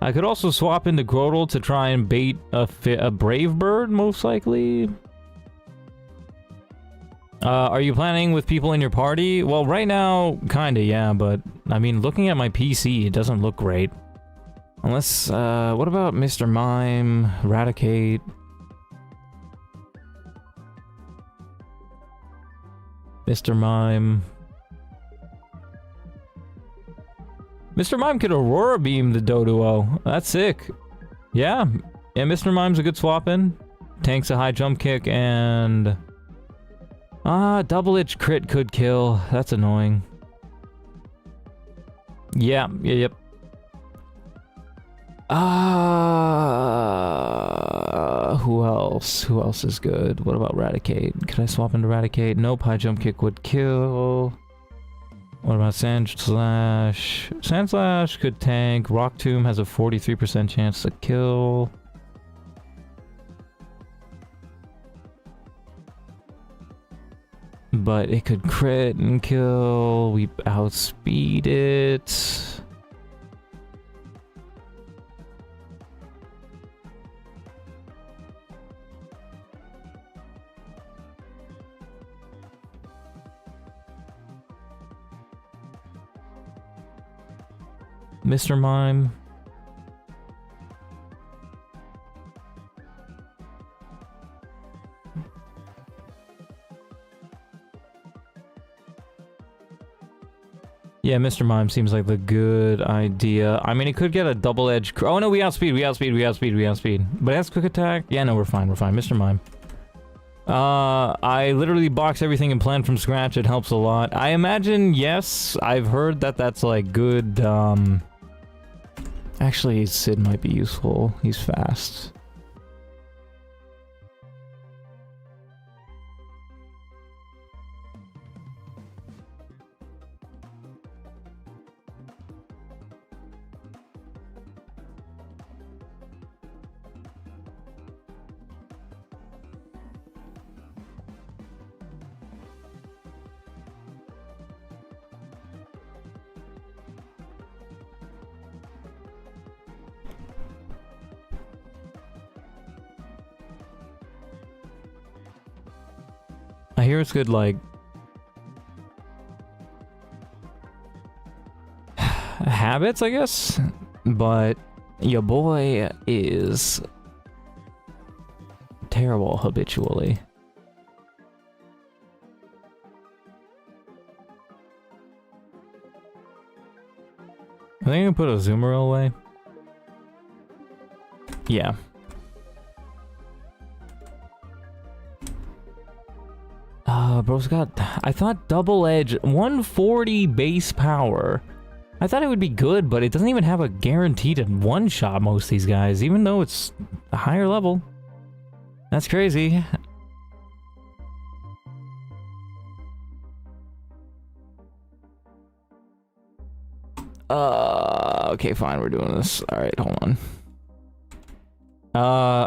I could also swap into Grotle to try and bait a Brave Bird, most likely. Are you planning with people in your party? Well, right now, kinda, yeah, but I mean, looking at my PC, it doesn't look great. Unless, what about Mr. Mime, Eradicate? Mr. Mime. Mr. Mime could Aurora Beam the Doduo. That's sick. Yeah. Yeah, Mr. Mime's a good swap in. Tanks a high jump kick and... double edge crit could kill. That's annoying. Yeah, yep. Who else? Who else is good? What about Raticate? Could I swap into Raticate? Nope, high jump kick would kill. What about Sand Slash? Sand Slash could tank. Rock Tomb has a 43% chance to kill. But it could crit and kill. We outspeed it. Mr. Mime. Yeah, Mr. Mime seems like the good idea. I mean, it could get a double-edged... Oh, no, we outspeed. But it has quick attack. Yeah, no, we're fine. Mr. Mime. I literally box everything and plan from scratch. It helps a lot. I imagine, yes, I've heard that that's, like, good, Actually, Sid might be useful. He's fast. I hear it's good, like... habits, I guess? But your boy is... terrible habitually. I think I can put a zoomer away. Yeah. Bro's got... I thought double edge... 140 base power. I thought it would be good, but it doesn't even have a guaranteed one-shot most of these guys, even though it's a higher level. That's crazy. Okay, fine, we're doing this. Alright, hold on.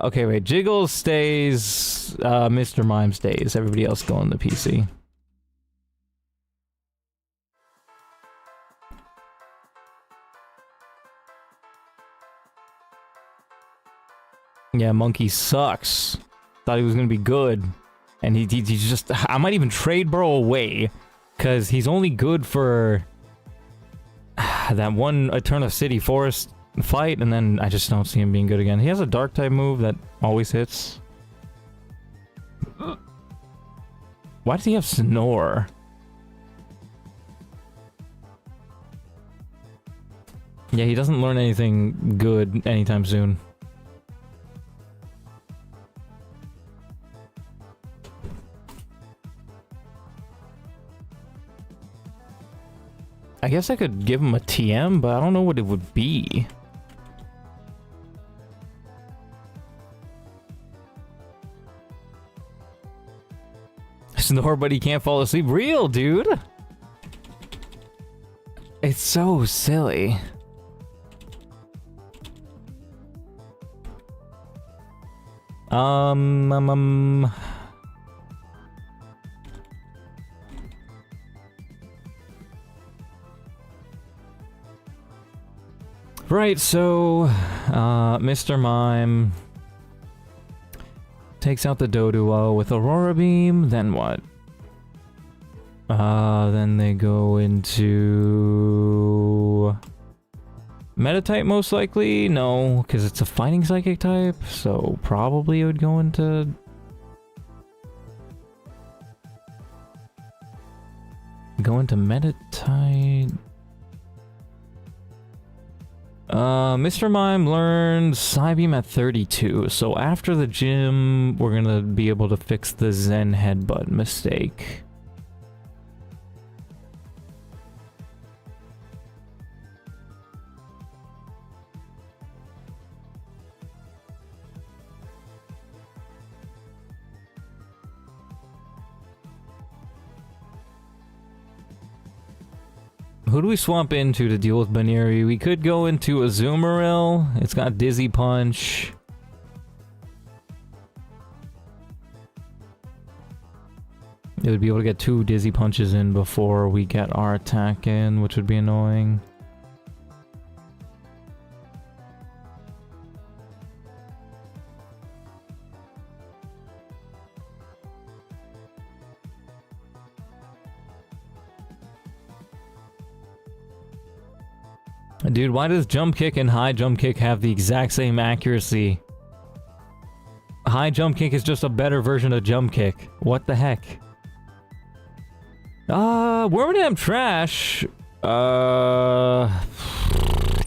Okay, wait. Jiggle stays, Mr. Mime stays. Everybody else go on the PC. Yeah, Monkey sucks. Thought he was gonna be good. And he just... I might even trade Bro away. Because he's only good for... that one Eterna City Forest fight, and then I just don't see him being good again. He has a dark type move that always hits. Why does he have Snore? Yeah, he doesn't learn anything good anytime soon. I guess I could give him a TM, but I don't know what it would be. Snore, but he can't fall asleep. Real, dude! It's so silly. Right, so, Mr. Mime takes out the Doduo with Aurora Beam, then what? Then they go into... Meta type, most likely? No, because it's a fighting psychic type, so probably it would go into... Meta type... Mr. Mime learned Psybeam at 32, so after the gym, we're gonna be able to fix the Zen Headbutt mistake. Who do we swap into to deal with Baneri? We could go into Azumarill. It's got Dizzy Punch. It would be able to get 2 Dizzy Punches in before we get our attack in, which would be annoying. Dude, why does jump kick and high jump kick have the exact same accuracy? High jump kick is just a better version of jump kick. What the heck? Wormadam Trash.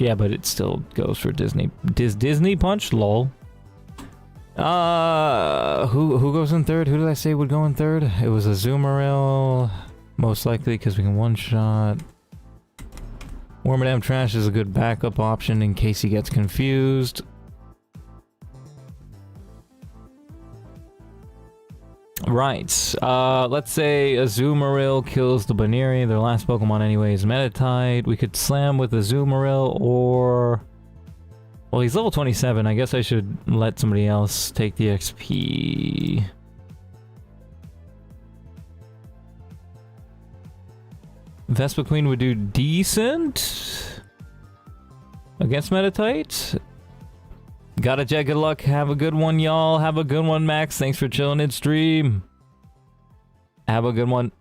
Yeah, but it still goes for Disney. Disney Punch? Lol. Who goes in third? Who did I say would go in third? It was Azumarill. Most likely because we can one-shot. Wormadam Trash is a good backup option in case he gets confused. Right, let's say Azumarill kills the Baneri, their last Pokemon anyway is Meditite. We could slam with Azumarill or... Well, he's level 27, I guess I should let somebody else take the XP. Vespiquen would do decent against Meditite. Got it, Jet. Good luck. Have a good one, y'all. Have a good one, Max. Thanks for chilling in stream. Have a good one.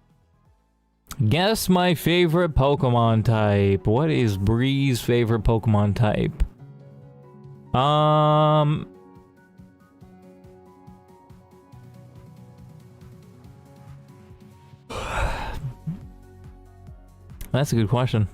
Guess my favorite Pokemon type. What is Bree's favorite Pokemon type? That's a good question.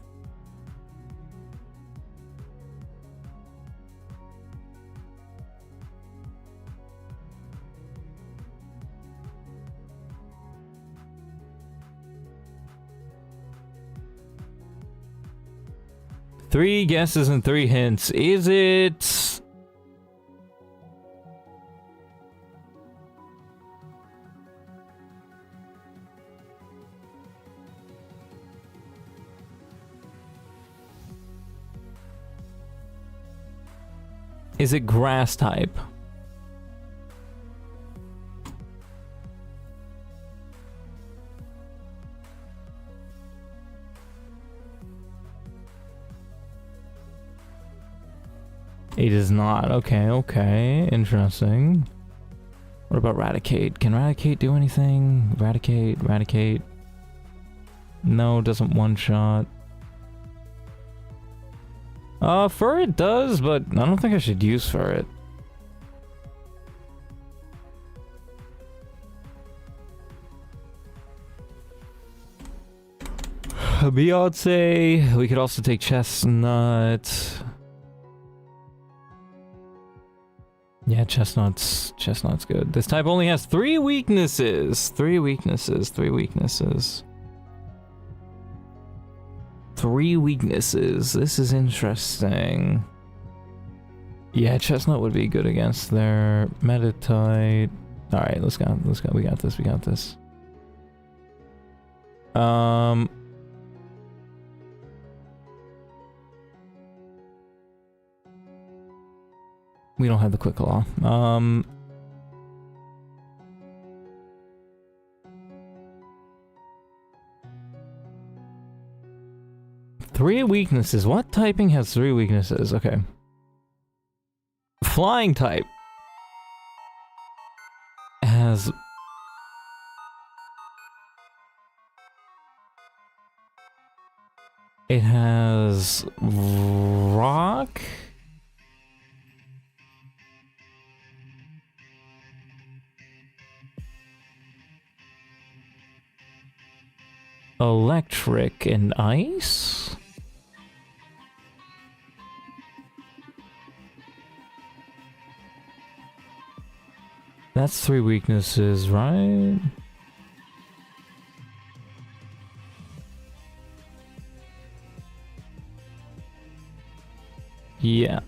Three guesses and 3 hints. Is it... Is it grass type? It is not. Okay, okay. Interesting. What about Raticate? Can Raticate do anything? Raticate. No, doesn't one-shot. Furret does, but I don't think I should use Furret. Beyonce. We could also take Chestnut. Yeah, Chestnut's good. This type only has 3 weaknesses. 3 weaknesses. 3 weaknesses. 3 weaknesses. This is interesting. Yeah, Chestnut would be good against their Meditite. All right, let's go. We got this. We don't have the Quick Claw. 3 weaknesses. What typing has 3 weaknesses? Okay. Flying type has... It has... Rock? Electric and ice? That's 3 weaknesses, right? Yeah.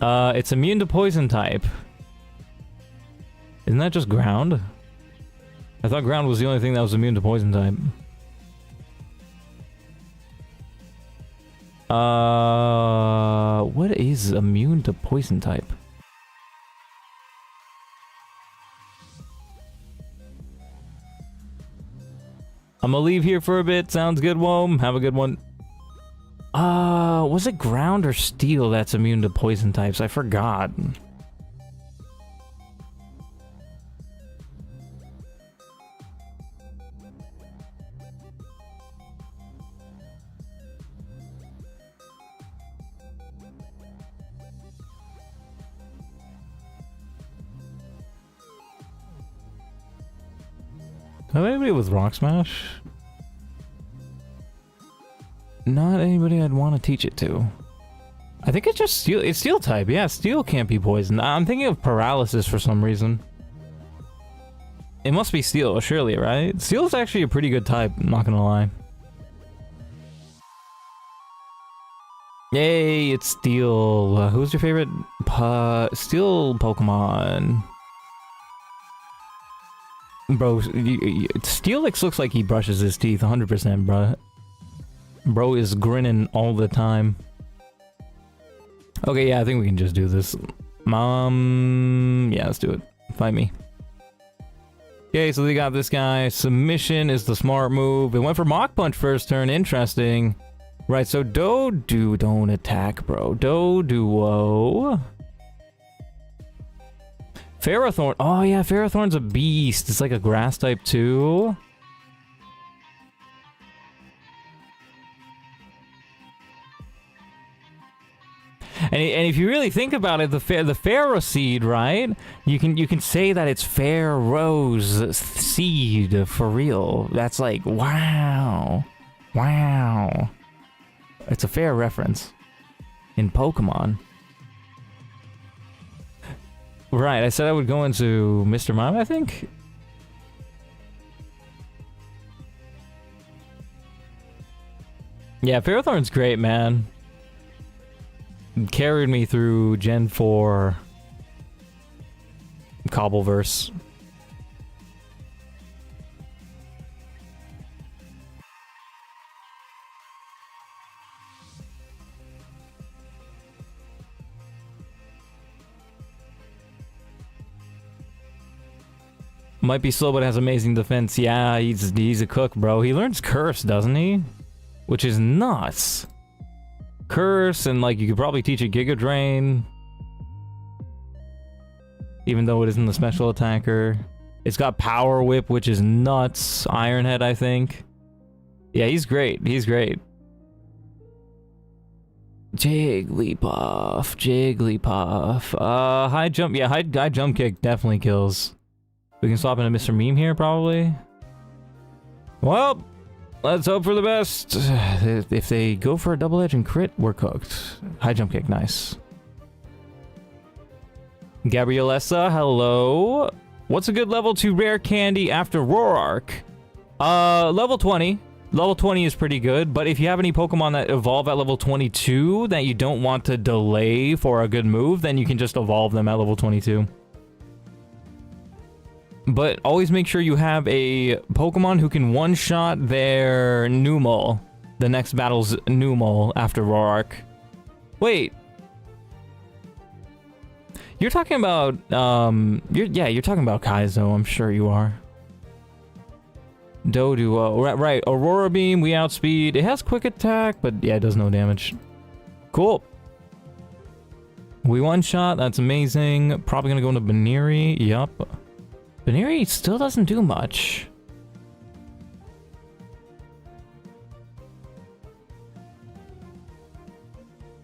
It's immune to poison type. Isn't that just ground? I thought ground was the only thing that was immune to poison type. What is immune to poison type? I'm gonna leave here for a bit. Sounds good, Wom. Have a good one. Was it ground or steel that's immune to poison types? I forgot. Have anybody with Rock Smash? Not anybody I'd want to teach it to. I think it's just steel. It's steel type. Yeah, steel can't be poisoned. I'm thinking of paralysis for some reason. It must be steel, surely, right? Steel is actually a pretty good type, I'm not gonna lie. Yay, it's steel. Who's your favorite steel Pokemon? Bro, Steelix looks like he brushes his teeth 100%, bro. Bro is grinning all the time. Okay, yeah, I think we can just do this. Yeah, let's do it. Fight me. Okay, so they got this guy. Submission is the smart move. It went for Mach Punch first turn. Interesting. Right, so Doduo, don't attack, bro. Doduo. Ferrothorn. Oh, yeah, Ferrothorn's a beast. It's like a grass type, too. And if you really think about it, the Pharaoh seed, right? You can say that it's Pharaoh's seed for real. That's like, wow. Wow. It's a fair reference in Pokemon. Right, I said I would go into Mr. Mime, I think? Yeah, Ferrothorn's great, man. Carried me through Gen 4 Cobbleverse. Might be slow, but has amazing defense. Yeah, he's a cook, bro. He learns Curse, doesn't he? Which is nuts. Curse, and like you could probably teach a Giga Drain. Even though it isn't a special attacker. It's got Power Whip, which is nuts. Iron Head, I think. Yeah, he's great. He's great. Jigglypuff. Jigglypuff. High jump. Yeah, high jump kick definitely kills. We can swap into Mr. Meme here, probably. Well, let's hope for the best. If they go for a double edge and crit, we're cooked. High jump kick, nice. Gabrielessa, hello. What's a good level 2 rare candy after Roark? Level 20. Level 20 is pretty good, but if you have any Pokemon that evolve at level 22 that you don't want to delay for a good move, then you can just evolve them at level 22. But always make sure you have a Pokemon who can one-shot their Numel. The next battle's Numel after Roark. Wait. You're talking about, you're talking about Kaizo, I'm sure you are. Doduo, right, Aurora Beam, we outspeed. It has quick attack, but yeah, it does no damage. Cool. We one-shot, that's amazing. Probably gonna go into Baneri, yup. Baneri still doesn't do much.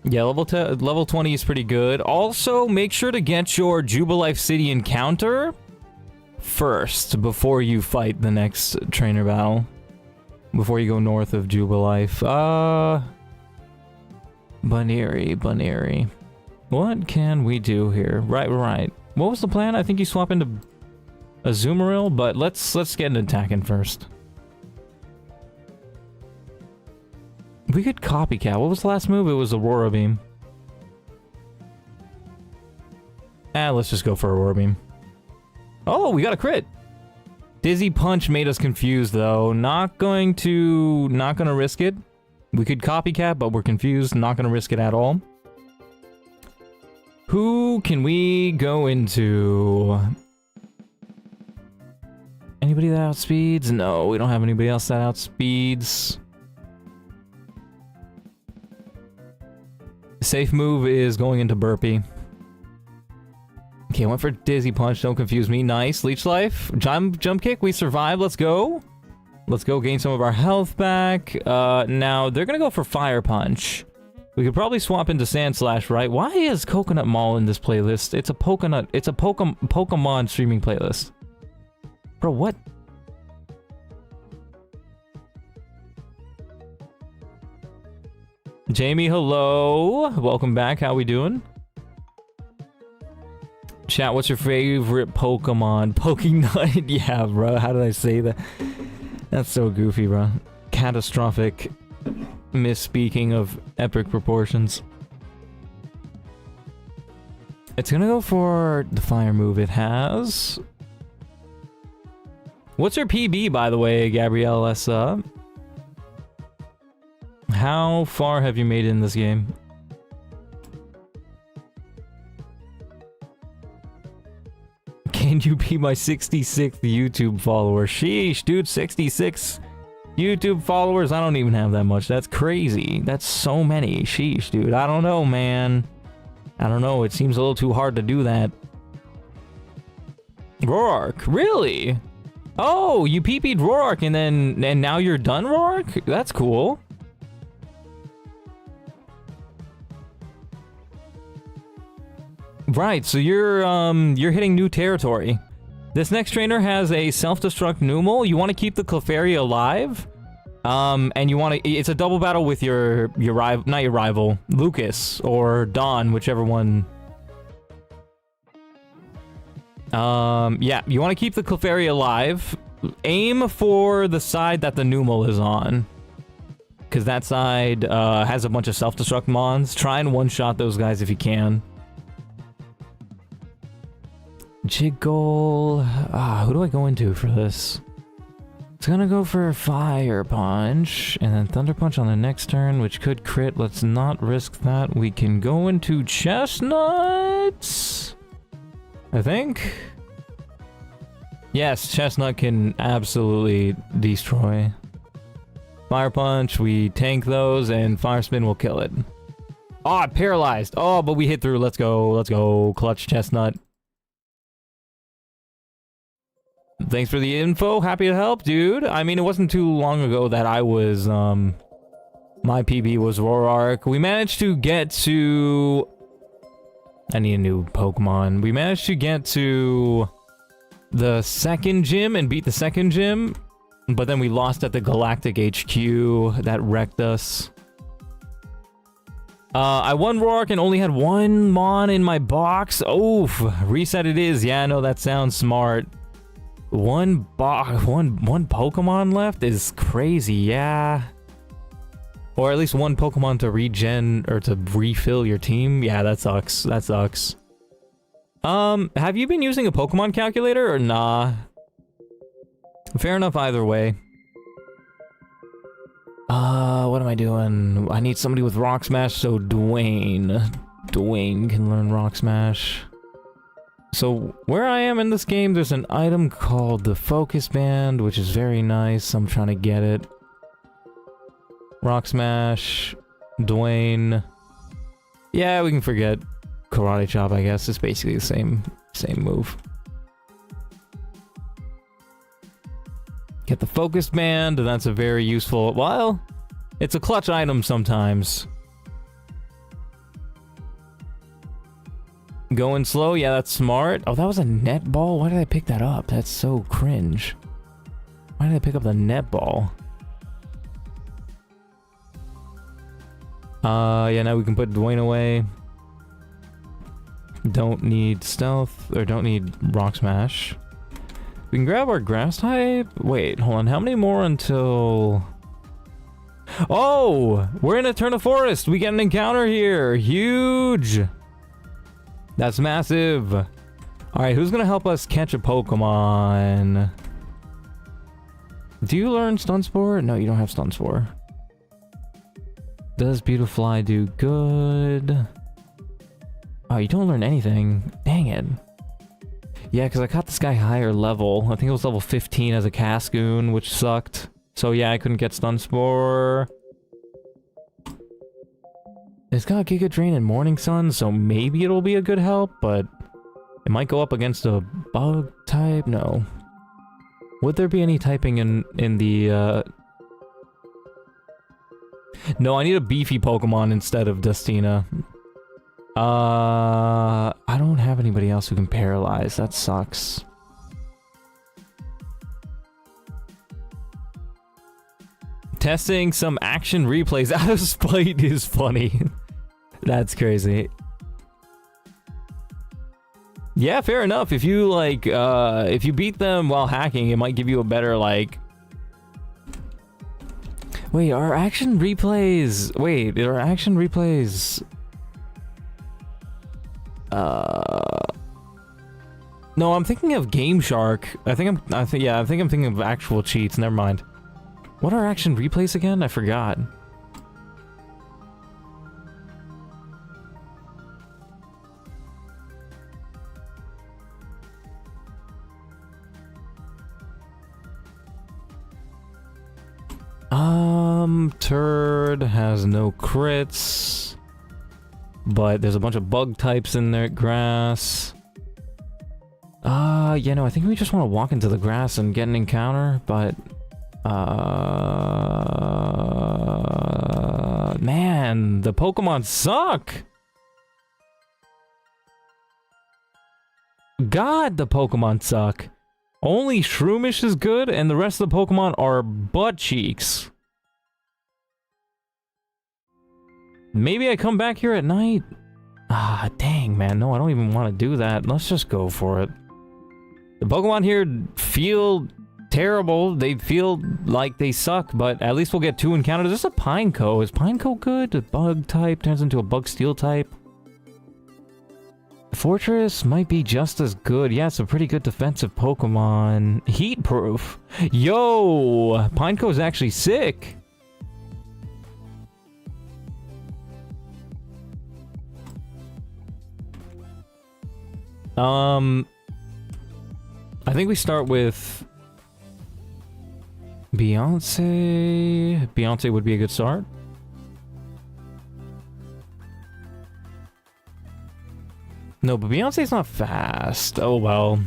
Yeah, level 20 is pretty good. Also, make sure to get your Jubilife City encounter first before you fight the next trainer battle. Before you go north of Jubilife. Baneri. What can we do here? Right. What was the plan? I think you swap into Azumarill, but let's get an attacking first. We could copycat. What was the last move? It was Aurora Beam. Let's just go for Aurora Beam. Oh, we got a crit. Dizzy Punch made us confused though. Not gonna risk it. We could copycat, but we're confused. Not gonna risk it at all. Who can we go into? Anybody that outspeeds? No, we don't have anybody else that outspeeds. Safe move is going into Burpee. Okay, I went for Dizzy Punch, don't confuse me. Nice. Leech Life. Jump Kick, we survived. Let's go. Let's go gain some of our health back. Now, they're gonna go for Fire Punch. We could probably swap into Sand Slash, right? Why is Coconut Mall in this playlist? It's a Pokemon streaming playlist. Bro, what? Jamie, hello. Welcome back. How we doing? Chat, what's your favorite Pokemon? Pokenut? Yeah, bro. How did I say that? That's so goofy, bro. Catastrophic misspeaking of epic proportions. It's gonna go for the fire move it has. What's your PB, by the way, Gabrielle Essa? How far have you made it in this game? Can you be my 66th YouTube follower? Sheesh, dude, 66 YouTube followers? I don't even have that much. That's crazy. That's so many. Sheesh, dude. I don't know, man. I don't know. It seems a little too hard to do that. Roark, really? Oh, you PP'd Roark and now you're done, Roark? That's cool. Right, so you're hitting new territory. This next trainer has a self-destruct Numel. You want to keep the Clefairy alive. And you want to... It's a double battle with your rival... Not your rival. Lucas or Dawn, whichever one... Yeah, you want to keep the Clefairy alive. Aim for the side that the Numel is on. Because that side has a bunch of self-destruct mons. Try and one-shot those guys if you can. Jiggle... who do I go into for this? It's gonna go for Fire Punch, and then Thunder Punch on the next turn, which could crit. Let's not risk that. We can go into Chestnuts, I think. Yes, Chestnut can absolutely destroy. Fire Punch, we tank those, and Fire Spin will kill it. Oh, paralyzed. Oh, but we hit through. Let's go. Let's go. Clutch Chestnut. Thanks for the info. Happy to help, dude. I mean, it wasn't too long ago that I was, my PB was Roark. We managed to get to... I need a new Pokemon. We managed to get to the second gym and beat the second gym, but then we lost at the Galactic HQ. That wrecked us. I won Roark and only had one Mon in my box. Oof. Reset it is. Yeah, no, that sounds smart. One Pokemon left is crazy, yeah. Or at least one Pokemon to regen or to refill your team. Yeah, that sucks. That sucks. Have you been using a Pokemon calculator or nah? Fair enough either way. What am I doing? I need somebody with Rock Smash, so Dwayne can learn Rock Smash. So, where I am in this game, there's an item called the Focus Band, which is very nice. I'm trying to get it. Rock Smash, Dwayne. Yeah, we can forget Karate Chop, I guess. It's basically the same move. Get the Focus Band, and that's a very useful... Well, it's a clutch item sometimes. Going slow? Yeah, that's smart. Oh, that was a netball? Why did I pick that up? That's so cringe. Why did I pick up the netball? Yeah, now we can put Dwayne away. Don't need stealth, or don't need Rock Smash. We can grab our grass type? Wait, hold on. How many more until... Oh! We're in Eterna Forest! We get an encounter here! Huge! That's massive. Alright, who's gonna help us catch a Pokemon? Do you learn Stun Spore? No, you don't have Stun Spore. Does Beautifly do good? Oh, you don't learn anything. Dang it. Yeah, because I caught this guy higher level. I think it was level 15 as a Cascoon, which sucked. So yeah, I couldn't get Stun Spore. It's got Giga Drain and Morning Sun, so maybe it'll be a good help, but it might go up against a bug type? No. Would there be any typing in the, No, I need a beefy Pokemon instead of Dustina. I don't have anybody else who can paralyze. That sucks. Testing some action replays out of spite is funny. That's crazy. Yeah, fair enough. If you, like, if you beat them while hacking, it might give you a better, like... Wait, are action replays... Wait, are action replays... No, I'm thinking of Game Shark. I think I'm thinking of actual cheats. Never mind. What are action replays again? I forgot. Turd has no crits. But there's a bunch of bug types in there. Grass. Yeah, no, I think we just want to walk into the grass and get an encounter, but... Man, the Pokemon suck! God, the Pokemon suck. Only Shroomish is good, and the rest of the Pokemon are butt cheeks. Maybe I come back here at night? Ah, dang, man. No, I don't even want to do that. Let's just go for it. The Pokemon here feel terrible. They feel like they suck, but at least we'll get 2 encounters. This is a Pineco. Is Pineco good? A bug type turns into a bug steel type. Fortress might be just as good. Yeah, it's a pretty good defensive Pokemon. Heat proof. Yo! Pineco is actually sick. I think we start with Beyonce. Beyonce would be a good start. No, but Beyonce's not fast. Oh, well.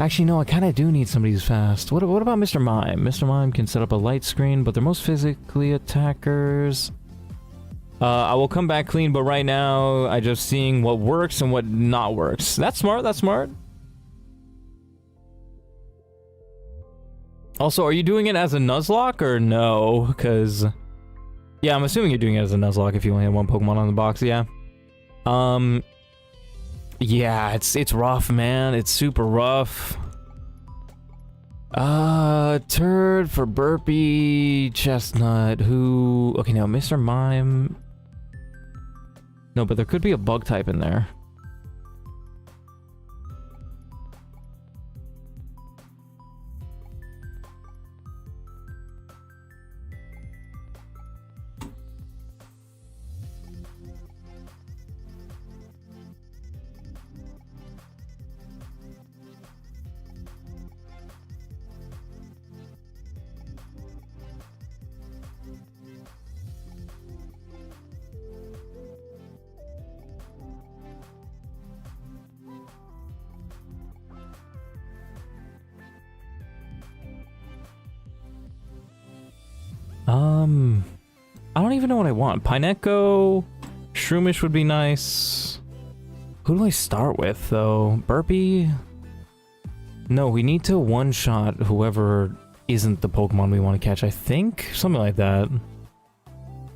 Actually, no, I kind of do need somebody who's fast. What about Mr. Mime? Mr. Mime can set up a light screen, but they're most physically attackers. I will come back clean, but right now, I just seeing what works and what not works. That's smart, that's smart. Also, are you doing it as a Nuzlocke or no? Because... Yeah, I'm assuming you're doing it as a Nuzlocke if you only have 1 Pokemon on the box, yeah. Yeah, it's rough, man. It's super rough. Turd for Burpee, Chestnut, who... Okay, now, Mr. Mime... No, but there could be a bug type in there. I don't even know what I want. Pineco, Shroomish would be nice. Who do I start with, though? Burpee? No, we need to one-shot whoever isn't the Pokemon we want to catch, I think? Something like that.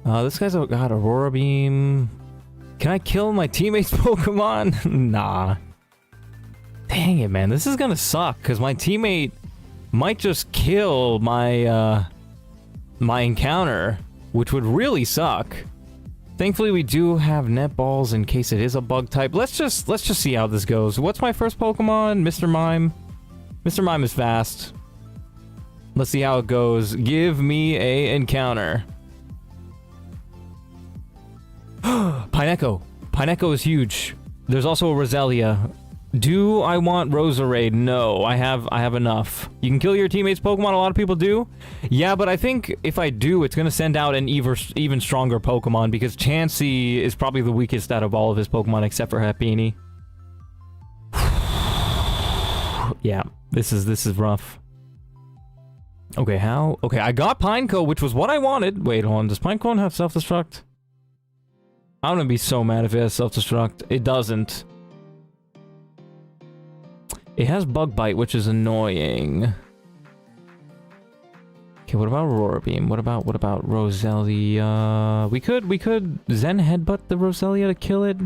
This guy's got Aurora Beam. Can I kill my teammate's Pokemon? Nah. Dang it, man. This is gonna suck, because my teammate might just kill my, my encounter, which would really suck. Thankfully, we do have net balls in case it is a bug type. Let's just see how this goes. What's my first Pokemon? Mr. Mime. Mr. Mime is fast. Let's see how it goes. Give me a encounter. Pineco. Pineco is huge. There's also a Roselia. Do I want Roserade? No, I have enough. You can kill your teammates' Pokemon, a lot of people do. Yeah, but I think if I do, it's gonna send out an even stronger Pokemon, because Chansey is probably the weakest out of all of his Pokemon except for Happiny. Yeah, this is rough. Okay, how? Okay, I got Pineco, which was what I wanted. Wait, hold on, does Pineco have self-destruct? I'm gonna be so mad if it has self-destruct. It doesn't. It has Bug Bite, which is annoying. Okay, what about Aurora Beam? What about Roselia? We could Zen Headbutt the Roselia to kill it.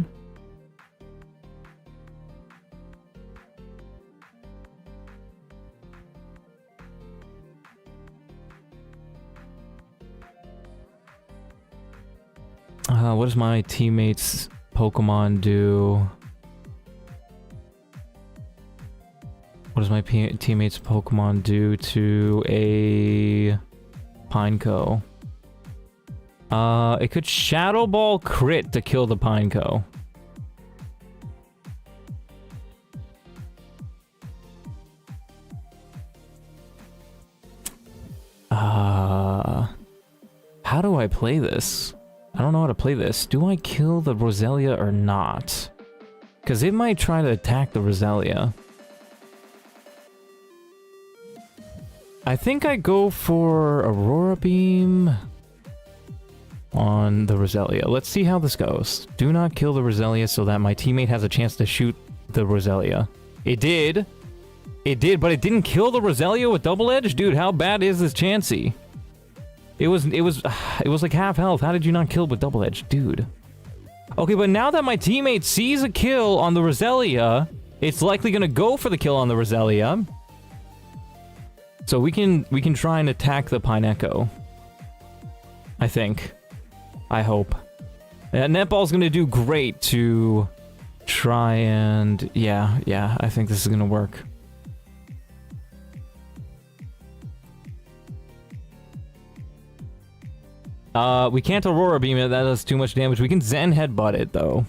What does my teammate's Pokemon do? What does my teammate's Pokemon do to a Pineco? It could Shadow Ball crit to kill the Pineco. How do I play this? I don't know how to play this. Do I kill the Roselia or not? Because it might try to attack the Roselia. I think I go for Aurora Beam on the Roselia. Let's see how this goes. Do not kill the Roselia so that my teammate has a chance to shoot the Roselia. It did. It did, but it didn't kill the Roselia with Double Edge? Dude, how bad is this Chansey? It was like half health. How did you not kill with Double Edge? Dude. Okay, but now that my teammate sees a kill on the Roselia, it's likely gonna go for the kill on the Roselia. So we can try and attack the Pineco. I think. I hope. Netball's gonna do great to try and... Yeah, I think this is gonna work. We can't Aurora Beam it, that does too much damage. We can Zen Headbutt it, though.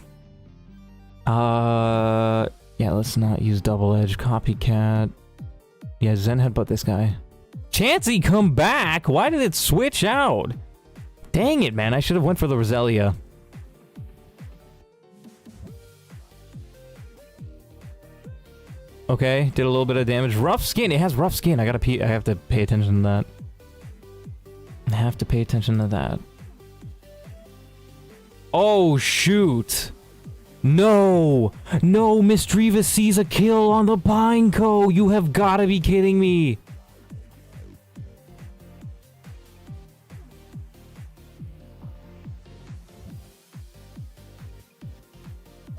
Yeah, let's not use Double Edge. Copycat. Yeah, Zen Headbutt this guy. Chansey, come back! Why did it switch out? Dang it, man. I should have went for the Roselia. Okay, did a little bit of damage. Rough Skin. It has Rough Skin. I have to pay attention to that. I have to pay attention to that. Oh, shoot. No! No, Misdreavus sees a kill on the Pineco! You have gotta be kidding me!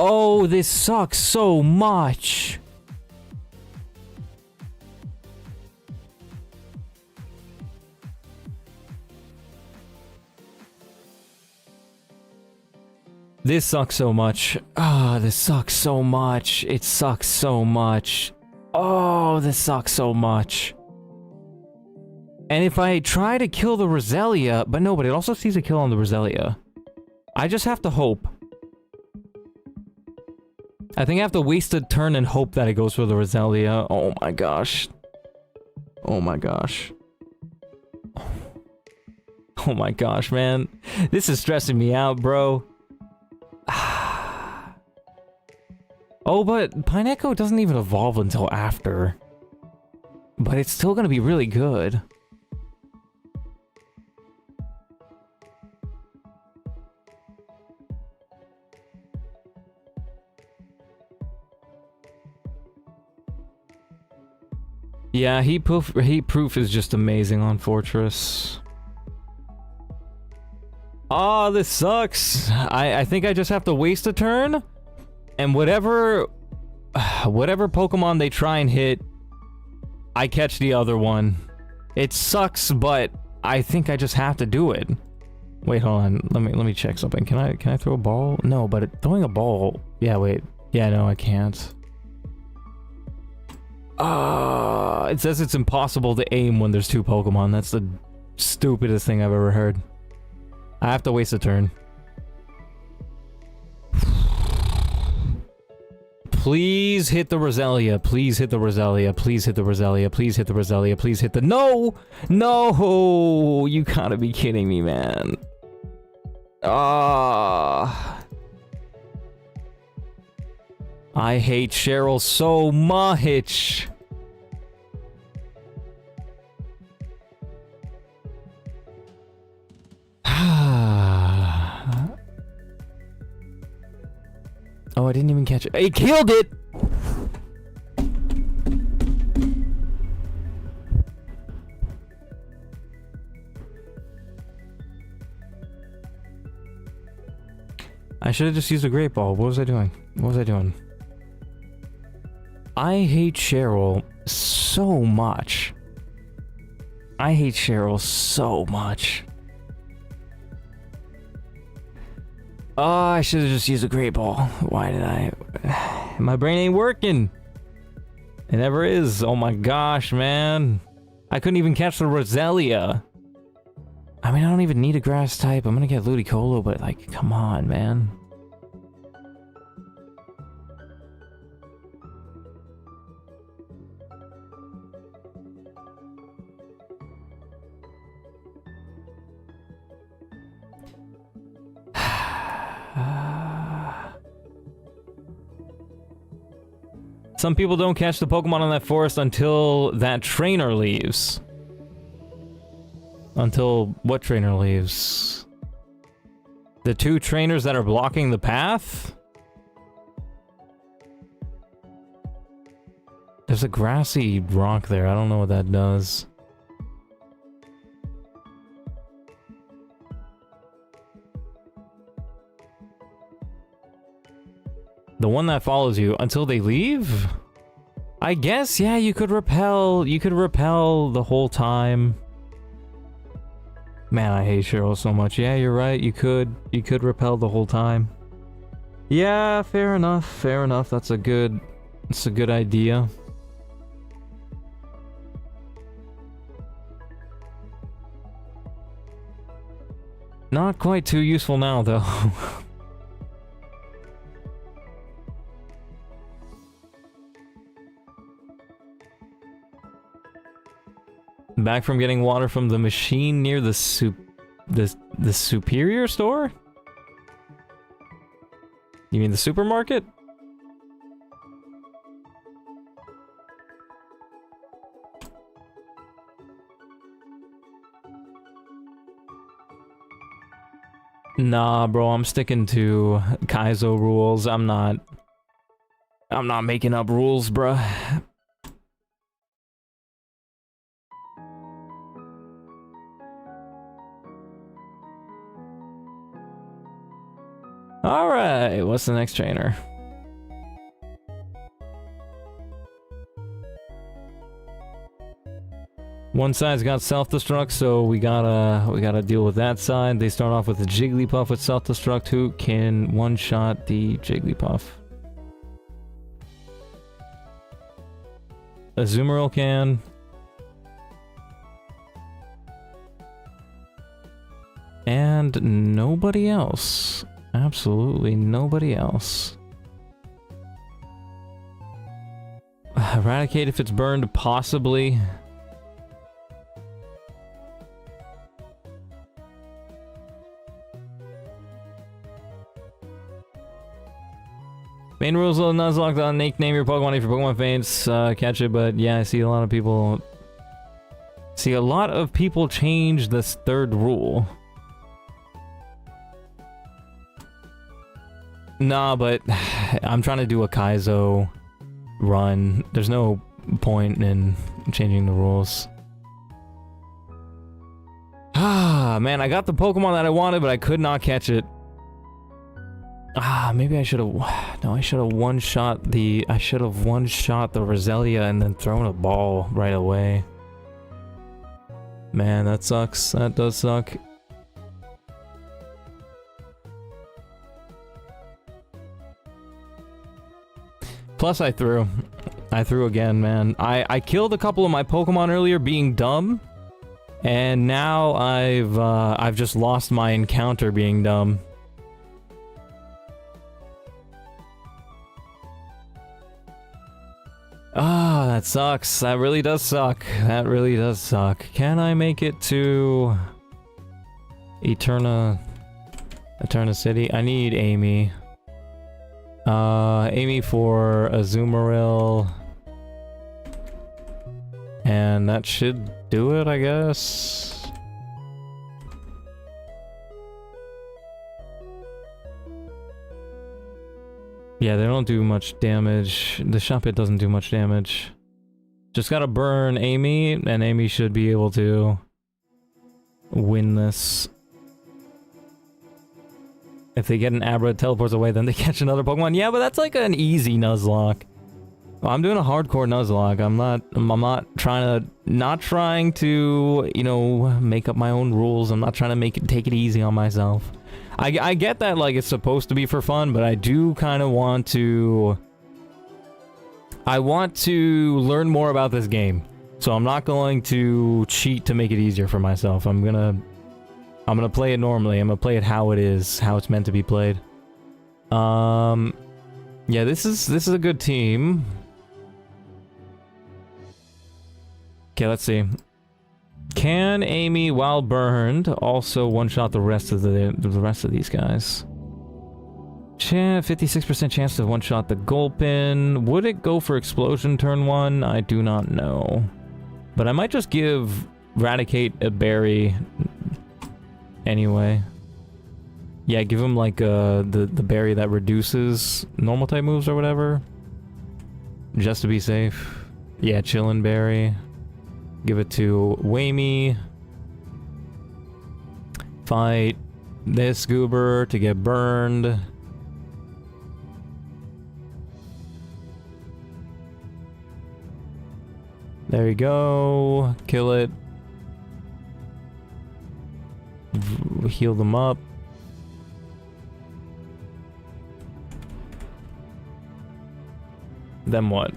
Oh, this sucks so much! This sucks so much. Ah, this sucks so much. It sucks so much. Oh, this sucks so much. And if I try to kill the Roselia, but no, but it also sees a kill on the Roselia. I just have to hope. I think I have to waste a turn and hope that it goes for the Roselia. Oh my gosh. Oh my gosh. Oh my gosh, man. This is stressing me out, bro. Oh, but Pineco doesn't even evolve until after. But it's still gonna be really good. Yeah, Heat Proof is just amazing on Fortress. Oh, this sucks. I think I just have to waste a turn. And whatever Pokemon they try and hit, I catch the other one. It sucks, but I think I just have to do it. Wait, hold on. Let me check something. Can I throw a ball? No, but throwing a ball. Yeah, wait. Yeah, no, I can't. It says it's impossible to aim when there's two Pokemon. That's the stupidest thing I've ever heard. I have to waste a turn. Please hit the Roselia. Please hit the Roselia. Please hit the Roselia. Please hit the Roselia. Please hit the... No! No! You gotta be kidding me, man. Ah. I hate Cheryl so much. Oh, I didn't even catch it. He killed it! I should have just used a great ball. What was I doing? What was I doing? I hate Cheryl so much. I hate Cheryl so much. Oh, I should have just used a great ball. Why did I? My brain ain't working. It never is. Oh my gosh, man. I couldn't even catch the Roselia. I mean, I don't even need a grass type. I'm gonna get Ludicolo, but like, come on, man. Some people don't catch the Pokemon in that forest until that trainer leaves. Until what trainer leaves? The two trainers that are blocking the path? There's a grassy rock there. I don't know what that does. The one that follows you until they leave? I guess, yeah, you could repel the whole time. Man, I hate Cheryl so much. Yeah, you're right, you could repel the whole time. Yeah, fair enough, fair enough. That's a good idea. Not quite too useful now, though. Back from getting water from the machine near the superior store? You mean the supermarket? Nah, bro, I'm sticking to Kaizo rules. I'm not making up rules, bruh. Alright, what's the next trainer? One side's got self-destruct, so we gotta deal with that side. They start off with a Jigglypuff with self-destruct. Who can one-shot the Jigglypuff? Azumarill can. And nobody else. Absolutely nobody else. Eradicate if it's burned, possibly. Main rules of Nuzlocke on nickname your Pokemon if your Pokemon faints, catch it, but yeah, I see a lot of people change this third rule. Nah, but I'm trying to do a Kaizo run. There's no point in changing the rules. Ah, man, I got the Pokemon that I wanted, but I could not catch it. Ah, maybe I should have... No, I should have one-shot the Roselia and then thrown a ball right away. Man, that sucks. That does suck. Plus, I threw again, man. I killed a couple of my Pokemon earlier being dumb, and now I've just lost my encounter being dumb. Ah, that sucks. That really does suck. That really does suck. Can I make it to Eterna City? I need Amy. Amy for Azumarill. And that should do it, I guess. Yeah, they don't do much damage. The shop hit doesn't do much damage. Just gotta burn Amy, and Amy should be able to win this. If they get an Abra, it teleports away, then they catch another Pokemon. Yeah, but that's like an easy Nuzlocke. Well, I'm doing a hardcore Nuzlocke. I'm not trying to, you know, make up my own rules. I'm not trying to take it easy on myself. I get that, like, it's supposed to be for fun, but I do kind of want to... I want to learn more about this game. So I'm not going to cheat to make it easier for myself. I'm gonna play it normally. I'm gonna play it how it is, how it's meant to be played. Yeah, this is a good team. Okay, let's see. Can Amy, while burned, also one-shot the rest of these guys? 56% chance to one-shot the Gulpin. Would it go for Explosion turn 1? I do not know. But I might just give Raticate a berry anyway. Yeah, give him like the berry that reduces normal type moves or whatever. Just to be safe. Yeah, Chillin' Berry. Give it to Wamey. Fight this Goober to get burned. There you go. Kill it. Heal them up. Then what?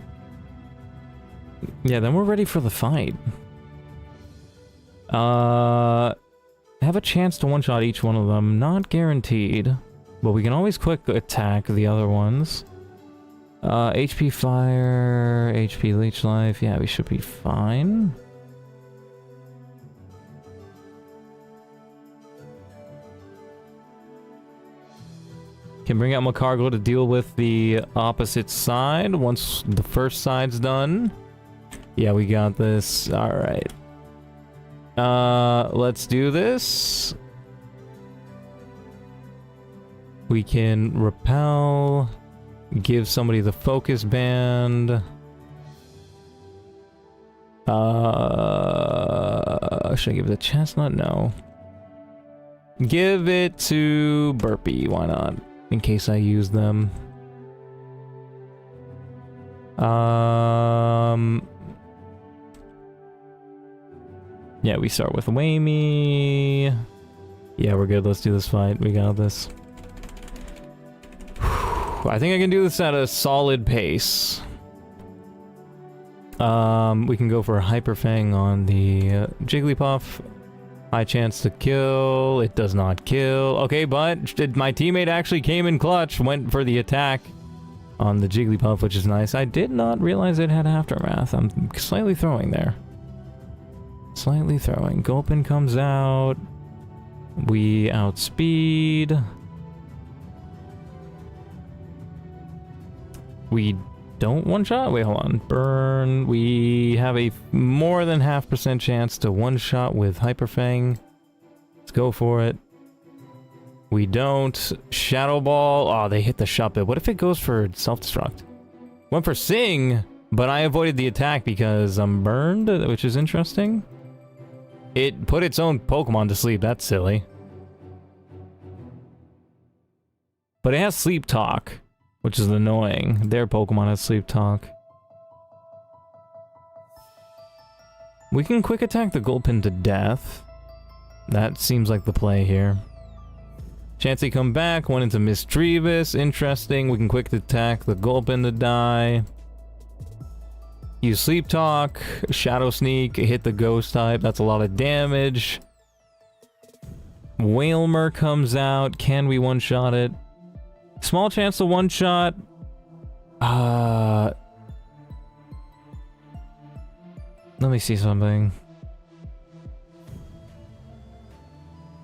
Yeah, then we're ready for the fight. Have a chance to one-shot each one of them. Not guaranteed. But we can always quick attack the other ones. HP Fire, HP Leech Life. Yeah, we should be fine. Can bring out Macargo to deal with the opposite side once the first side's done. Yeah, we got this. Alright. Let's do this. We can repel. Give somebody the focus band. Should I give it a chestnut? No. Give it to Burpee. Why not? In case I use them. Yeah, we start with Wamey. Yeah, we're good. Let's do this fight. We got this. I think I can do this at a solid pace. We can go for a Hyper Fang on the Jigglypuff. High chance to kill. It does not kill. Okay, but my teammate actually came in clutch. Went for the attack on the Jigglypuff, which is nice. I did not realize it had Aftermath. I'm slightly throwing there. Slightly throwing. Gulpin comes out. We outspeed. We don't one-shot? Wait, hold on. Burn. We have a more than 0.5% chance to one-shot with Hyper Fang. Let's go for it. We don't. Shadow Ball. Oh, they hit the shot bit. What if it goes for self-destruct? Went for Sing, but I avoided the attack because I'm burned, which is interesting. It put its own Pokemon to sleep. That's silly. But it has Sleep Talk, which is annoying. Their Pokemon has Sleep Talk. We can quick attack the Gulpin to death. That seems like the play here. Chansey come back, went into Misdreavus. Interesting. We can quick attack the Gulpin to die. Use Sleep Talk, Shadow Sneak, hit the Ghost type. That's a lot of damage. Wailmer comes out. Can we one-shot it? Small chance to one-shot. Let me see something.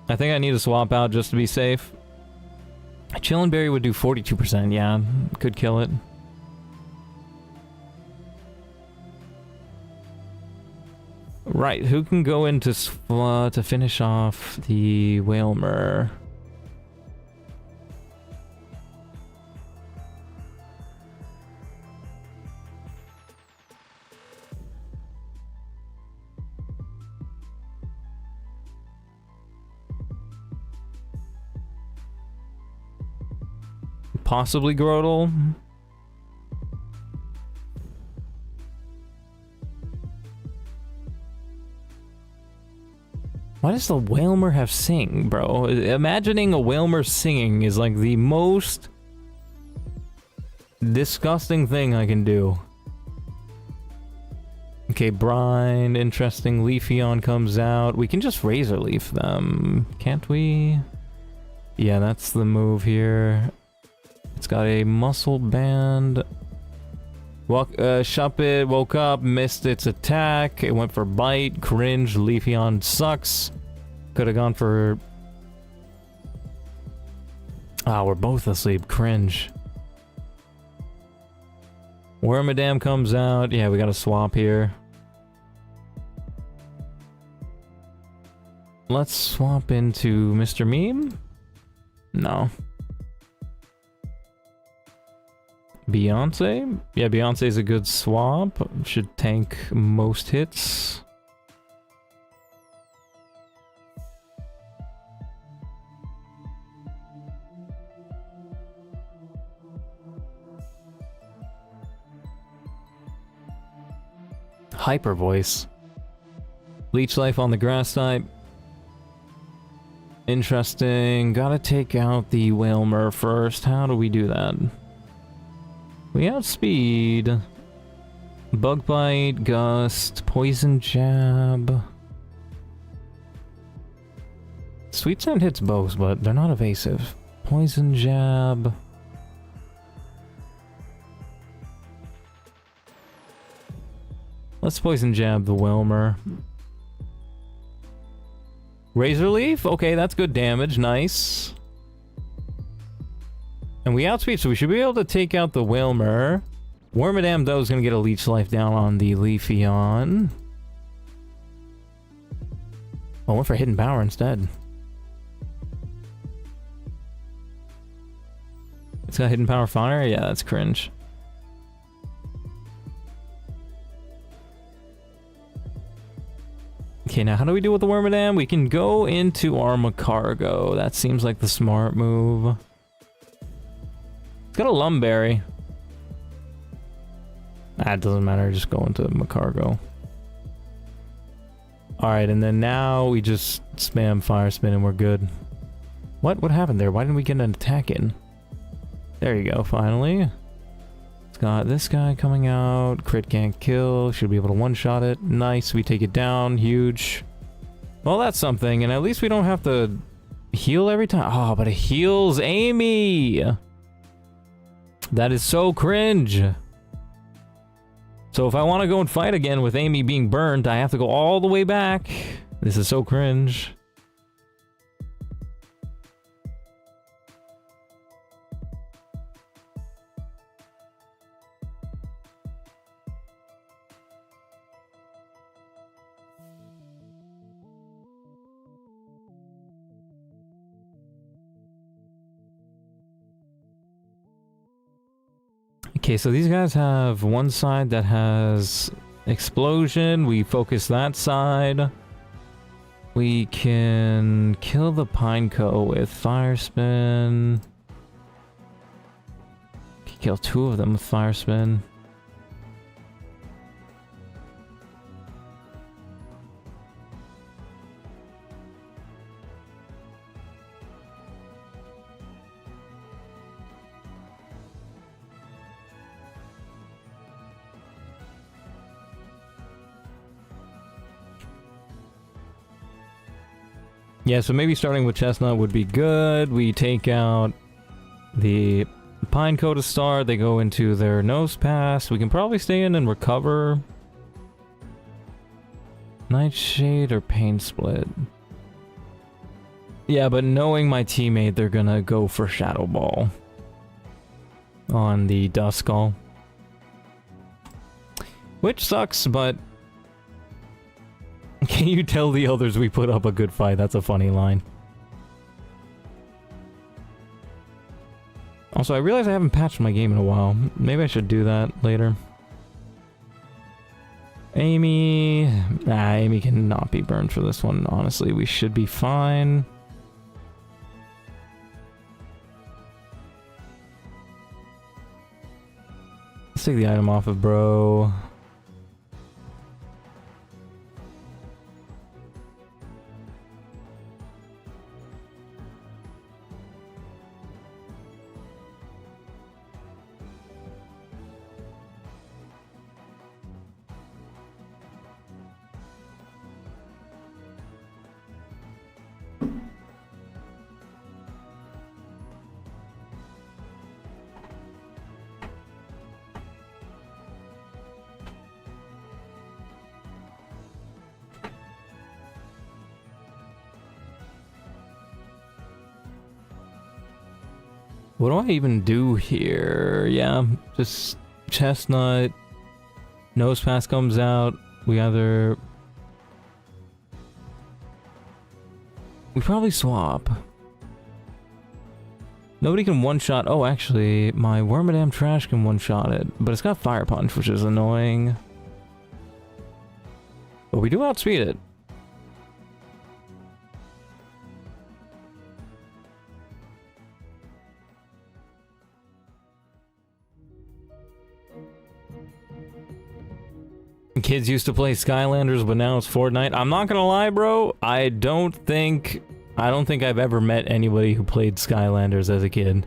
I think I need to swap out just to be safe. Chillin' Berry would do 42%, yeah. Could kill it. Right, who can go into to finish off the Whalmer? Possibly Grodel. Why does the Whalmer have sing, bro? Imagining a Whalmer singing is like the most disgusting thing I can do. Okay, Brine, interesting. Leafeon comes out. We can just Razor Leaf them, can't we? Yeah, that's the move here. It's got a muscle band. Shuppet woke up, missed its attack. It went for bite. Cringe. Leafeon sucks. Could have gone for... Ah, we're both asleep. Cringe. Wormadam comes out. Yeah, we gotta swap here. Let's swap into Mr. Meme? No. Beyonce? Yeah, Beyonce's a good swap. Should tank most hits. Hyper Voice. Leech Life on the grass type. Interesting. Gotta take out the Whalmer first. How do we do that? We outspeed. Bug Bite, Gust, Poison Jab. Sweet Scent hits both, but they're not evasive. Poison Jab. Let's Poison Jab the Whalmer. Razor Leaf? Okay, that's good damage. Nice. And we outspeed, so we should be able to take out the Whalmer. Wormadam, though, is going to get a Leech Life down on the Leafeon. Oh, I went for Hidden Power instead. It's got Hidden Power Fire? Yeah, that's cringe. Okay, now how do we deal with the Wormadam? We can go into Armacargo. That seems like the smart move. It's got a Lumberry. Ah, it doesn't matter, just go into Macargo. Alright, and then now we just spam Fire Spin and we're good. What happened there? Why didn't we get an attack in? There you go, finally. It's got this guy coming out. Crit can't kill. Should be able to one-shot it. Nice, we take it down. Huge. Well, that's something, and at least we don't have to heal every time. Oh, but it heals Amy! That is so cringe. So if I want to go and fight again with Amy being burned, I have to go all the way back. This is so cringe. Okay, so these guys have one side that has explosion. We focus that side. We can kill the Pineco with Fire Spin. Can kill two of them with Fire Spin. Yeah, so maybe starting with Chestnut would be good. We take out the Pineco to start. They go into their Nose Pass. We can probably stay in and recover. Nightshade or Pain Split? Yeah, but knowing my teammate, they're gonna go for Shadow Ball on the Duskull. Which sucks, but... Can you tell the others we put up a good fight? That's a funny line. Also, I realize I haven't patched my game in a while. Maybe I should do that later. Amy... Nah, Amy cannot be burned for this one, honestly. We should be fine. Let's take the item off of bro. What do I even do here? Yeah, just Chestnut. Nose Pass comes out. We probably swap. Nobody can one-shot. Oh, actually, my Wormadam Trash can one-shot it. But it's got Fire Punch, which is annoying. But we do outspeed it. Kids used to play Skylanders, but now it's Fortnite. I'm not gonna lie, bro. I don't think I've ever met anybody who played Skylanders as a kid.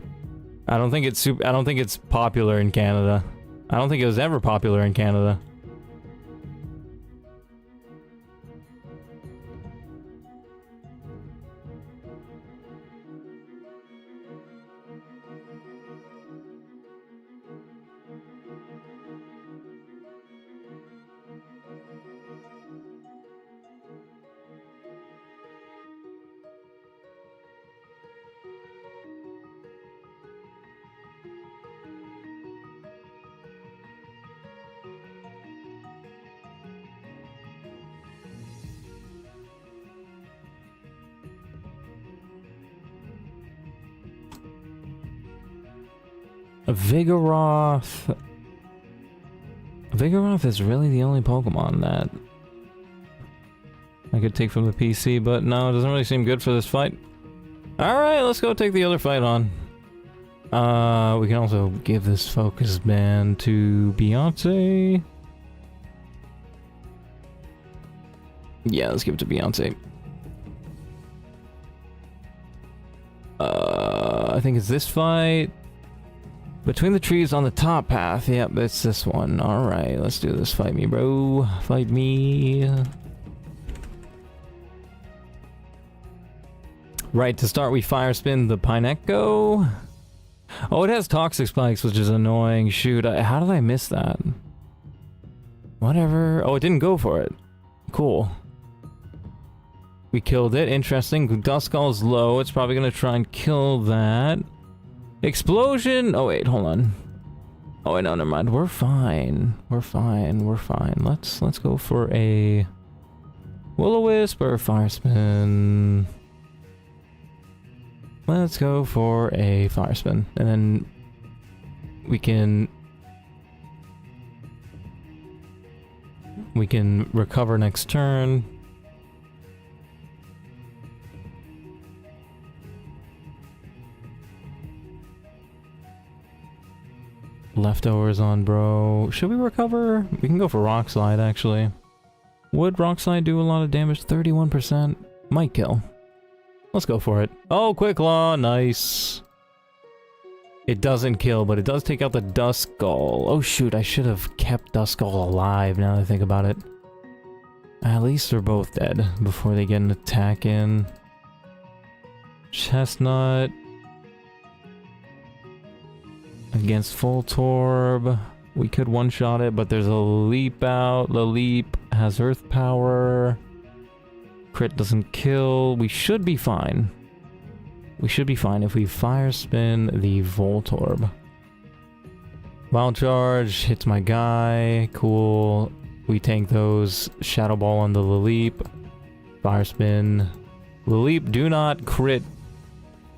I don't think it's popular in Canada. I don't think it was ever popular in Canada. Vigoroth. Vigoroth is really the only Pokemon that I could take from the PC, but no, it doesn't really seem good for this fight. Alright, let's go take the other fight on. We can also give this focus band to Beyonce. Yeah, let's give it to Beyonce. I think it's this fight. Between the trees on the top path. Yep, it's this one. Alright, let's do this. Fight me, bro. Fight me. Right, to start we fire spin the Pineco. Oh, it has Toxic Spikes, which is annoying. Shoot, how did I miss that? Whatever. Oh, it didn't go for it. Cool. We killed it. Interesting. Duskull is low. It's probably gonna try and kill that. Explosion! Oh wait, hold on. Oh wait, no, never mind. We're fine. We're fine. We're fine. Let's go for a Will-O-Wisp or Fire Spin. Let's go for a Fire Spin, and then we can recover next turn. Leftovers on bro. Should we recover? We can go for Rock Slide, actually. Would Rock Slide do a lot of damage? 31%? Might kill. Let's go for it. Oh, Quick Claw! Nice. It doesn't kill, but it does take out the Duskull. Oh shoot, I should have kept Duskull alive now that I think about it. At least they're both dead before they get an attack in. Chestnut against Full Torb. We could one-shot it, but there's a leap out. The leap has earth power. Crit doesn't kill. We should be fine. We should be fine if we fire spin the Voltorb. Wild Charge hits my guy. Cool. We tank those. Shadow Ball on the Laleep. Fire spin. Laleep, do not crit.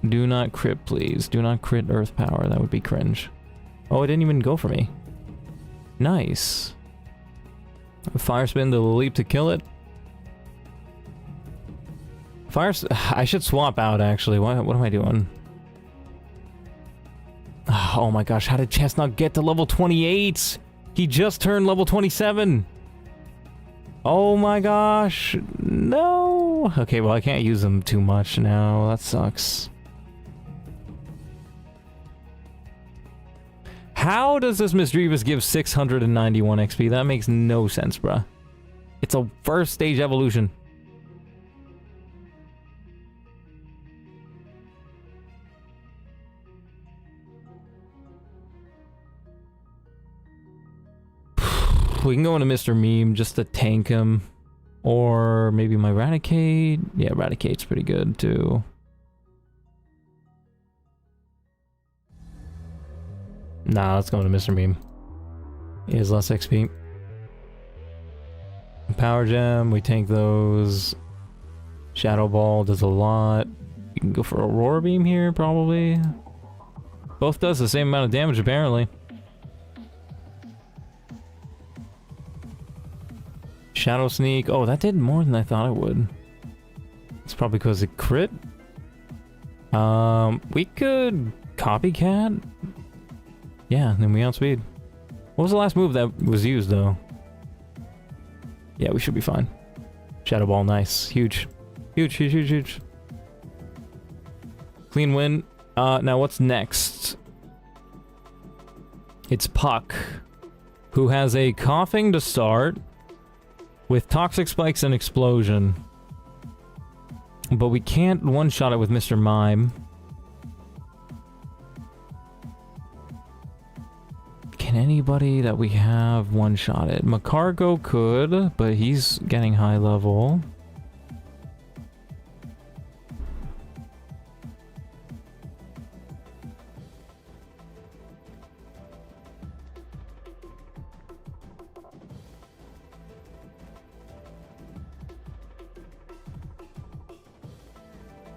Do not crit, please. Do not crit earth power. That would be cringe. Oh, it didn't even go for me. Nice. Fire spin the Laleep to kill it. I should swap out, actually. What am I doing? Oh my gosh, how did Chestnut get to level 28? He just turned level 27. Oh my gosh. No. Okay, well, I can't use him too much now. That sucks. How does this Misdreavus give 691 XP? That makes no sense, bruh. It's a first stage evolution. We can go into Mr. Meme just to tank him. Or maybe my Raticate. Yeah, Raticate's pretty good too. Nah, let's go into Mr. Meme. He has less XP. Power Gem, we tank those. Shadow Ball does a lot. We can go for Aurora Beam here, probably. Both does the same amount of damage, apparently. Shadow Sneak. Oh, that did more than I thought it would. It's probably because it crit. We could Copycat. Yeah, then we outspeed. What was the last move that was used, though? Yeah, we should be fine. Shadow Ball, nice. Huge. Huge, huge, huge, huge. Clean win. Now what's next? It's Puck, who has a Coughing to start, with Toxic Spikes and Explosion. But we can't one-shot it with Mr. Mime. Can anybody that we have one-shot it? Macargo could, but he's getting high level.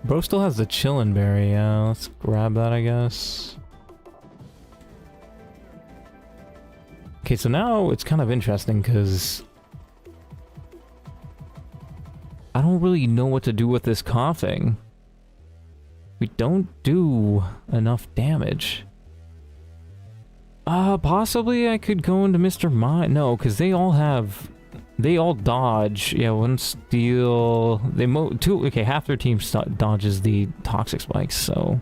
Bro still has the Chillin' Berry, yeah, let's grab that, I guess. Okay, so now it's kind of interesting, because I don't really know what to do with this Coughing. We don't do enough damage. Possibly I could go into Mr. Mime. No, because they all dodge. Yeah, one steal. They okay, half their team dodges the Toxic Spikes, so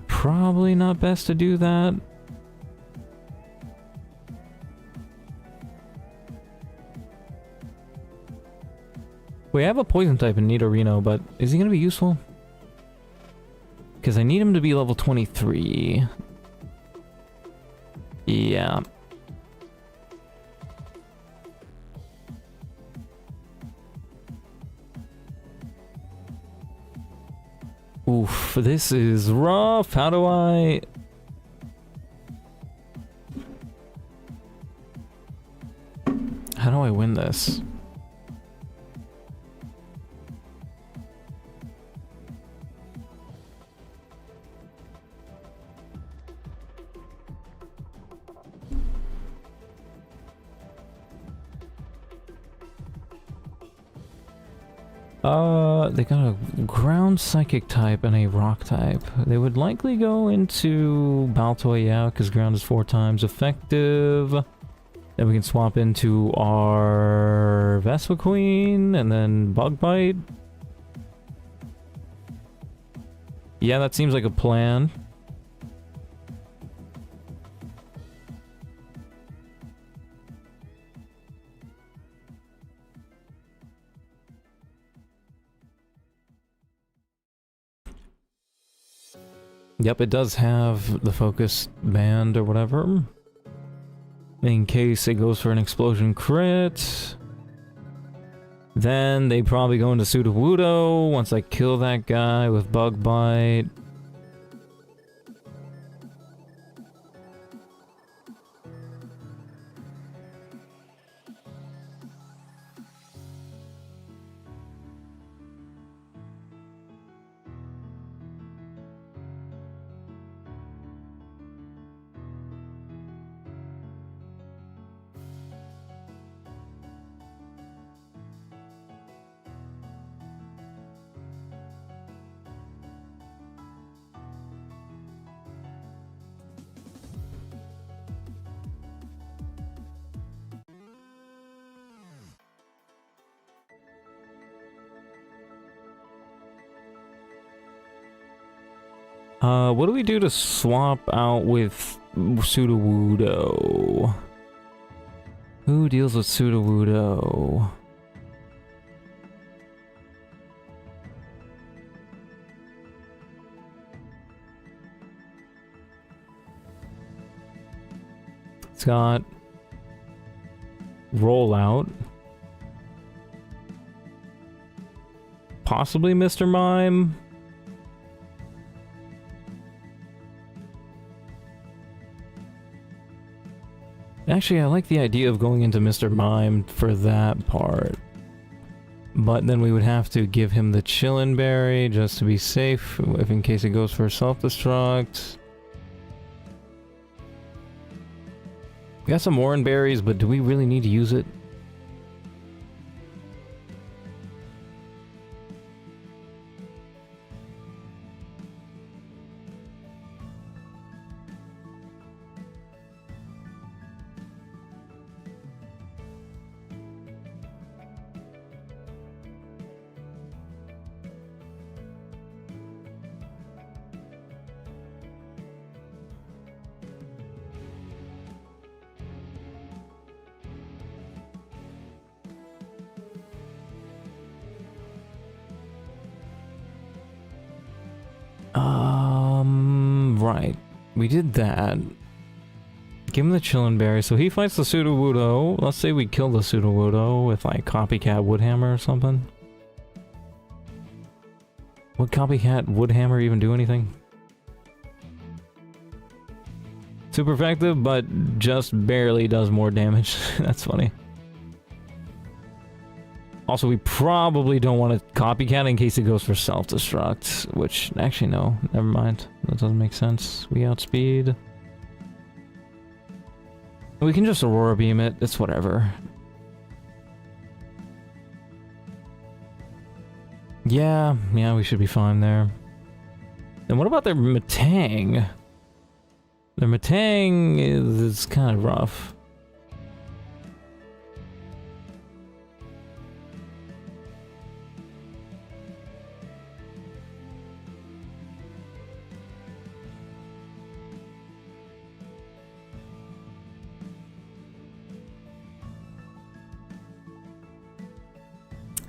probably not best to do that. We have a Poison type in Nidorino, but is he gonna be useful? Because I need him to be level 23. Yeah. Oof, this is rough. How do I... How do I win this? They got a ground psychic type and a rock type. They would likely go into Baltoy, yeah, because ground is 4 times effective. Then we can swap into our Vespiquen and then Bug Bite. Yeah, that seems like a plan. Yep, it does have the focus band or whatever. In case it goes for an explosion crit. Then they probably go into Sudowoodo once I kill that guy with Bug Bite. What do we do to swap out with Sudowoodo? Who deals with Sudowoodo? It's got Rollout. Possibly Mr. Mime. Actually, I like the idea of going into Mr. Mime for that part. But then we would have to give him the Chillin' Berry just to be safe, if in case it goes for self-destruct. We got some Oran Berries, but do we really need to use it? Right. We did that. Give him the Chillin' Berry. So he fights the Sudowoodo. Let's say we kill the Sudowoodo with like Copycat Woodhammer or something. Would Copycat Woodhammer even do anything? Super effective, but just barely does more damage. That's funny. Also, we probably don't want to Copycat in case it goes for self-destruct, which, actually, no. Never mind. That doesn't make sense. We outspeed. We can just Aurora Beam it. It's whatever. Yeah, we should be fine there. And what about their Metang? Their Metang is kind of rough.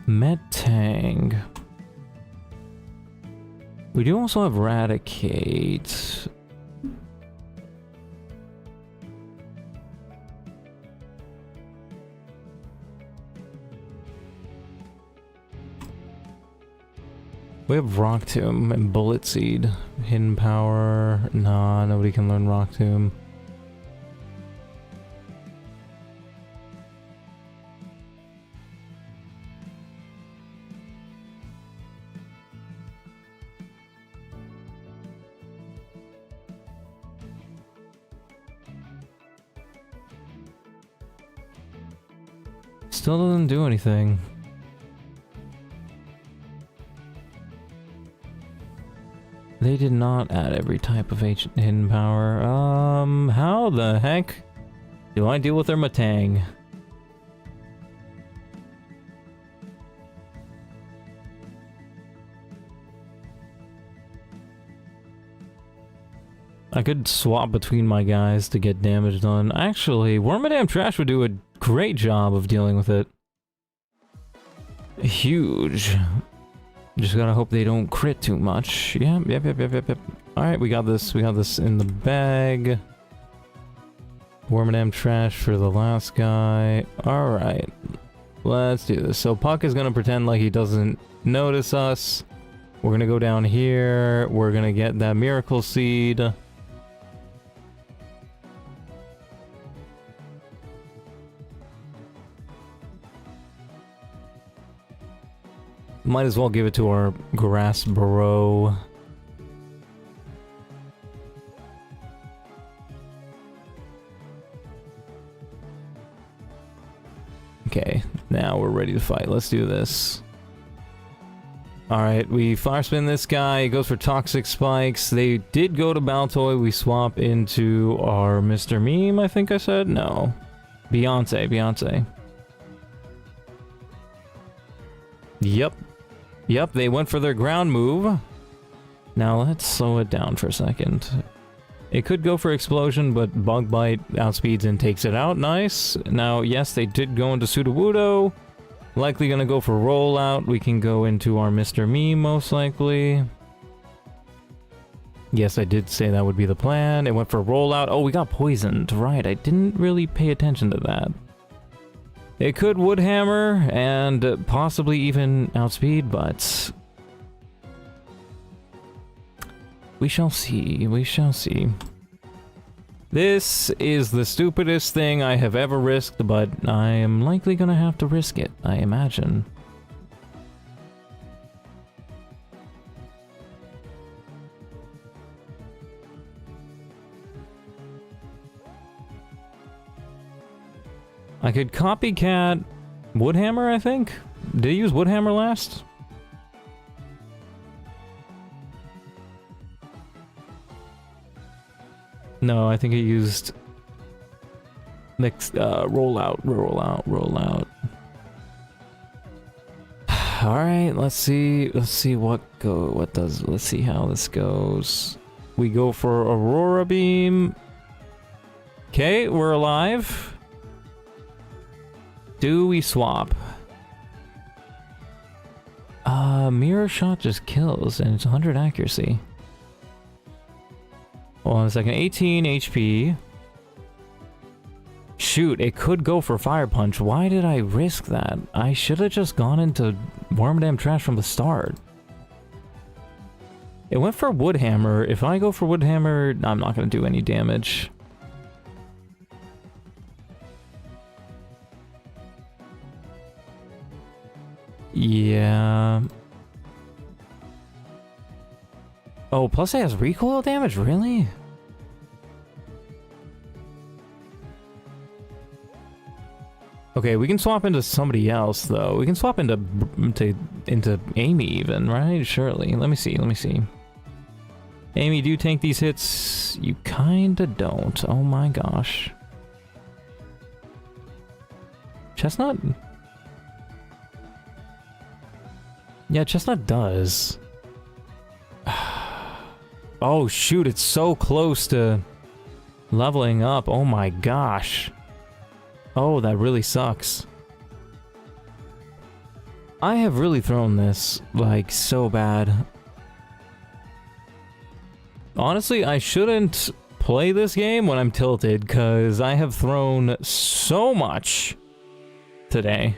Metang. We do also have Eradicate. We have Rock Tomb and Bullet Seed. Hidden Power. Nah, nobody can learn Rock Tomb. Still doesn't do anything. They did not add every type of hidden power. How the heck do I deal with their Metang? I could swap between my guys to get damage done. Actually, Wormadam Trash would do a great job of dealing with it. Huge. Just gotta hope they don't crit too much. Yep. Alright, we got this. We got this in the bag. Wormadam Trash for the last guy. Alright. Let's do this. So Puck is gonna pretend like he doesn't notice us. We're gonna go down here. We're gonna get that miracle seed. Might as well give it to our grass bro. Okay, now we're ready to fight. Let's do this. Alright, we fire spin this guy. He goes for toxic spikes. They did go to Baltoy. We swap into our Mr. Meme, I think I said? No. Beyonce. Yep, they went for their ground move. Now let's slow it down for a second. It could go for explosion, but Bug Bite outspeeds and takes it out. Nice. Now, yes, they did go into Sudowoodo. Likely gonna go for rollout. We can go into our Mr. Meme, most likely. Yes, I did say that would be the plan. It went for rollout. Oh, we got poisoned. Right, I didn't really pay attention to that. It could Woodhammer and possibly even outspeed, but we shall see. We shall see. This is the stupidest thing I have ever risked, but I am likely gonna have to risk it, I imagine. I could copycat Woodhammer, I think? Did he use Woodhammer last? No, I think he used next rollout. All right, let's see let's see how this goes. We go for Aurora Beam. Okay, we're alive. Do we swap? Mirror Shot just kills and it's 100 accuracy. Hold on a second. 18 HP. Shoot, it could go for Fire Punch. Why did I risk that? I should have just gone into Wormadam Trash from the start. It went for Woodhammer. If I go for Woodhammer, I'm not going to do any damage. Yeah. Oh, plus it has recoil damage? Really? Okay, we can swap into somebody else, though. We can swap into Amy, even, right? Surely. Let me see. Amy, do you tank these hits? You kinda don't. Oh my gosh. Chestnut? Yeah, Chestnut does. Oh shoot, it's so close to leveling up. Oh my gosh. Oh, that really sucks. I have really thrown this, like, so bad. Honestly, I shouldn't play this game when I'm tilted, because I have thrown so much today.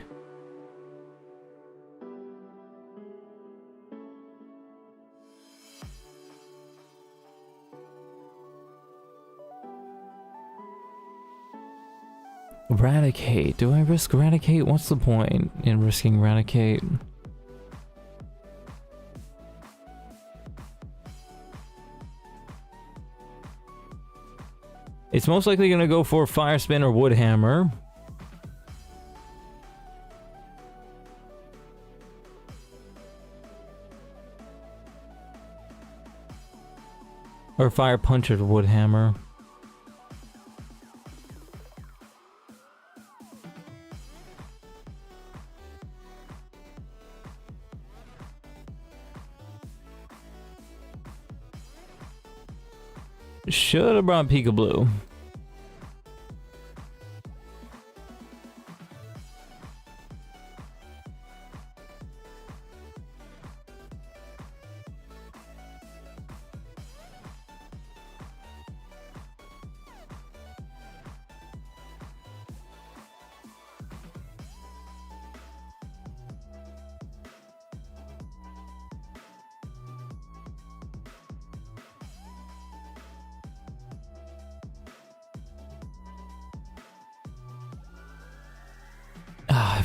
Eradicate. Do I risk Eradicate? What's the point in risking Eradicate? It's most likely going to go for Fire Spin or Woodhammer. Or Fire Punch or Woodhammer. Should have brought Peekaboo.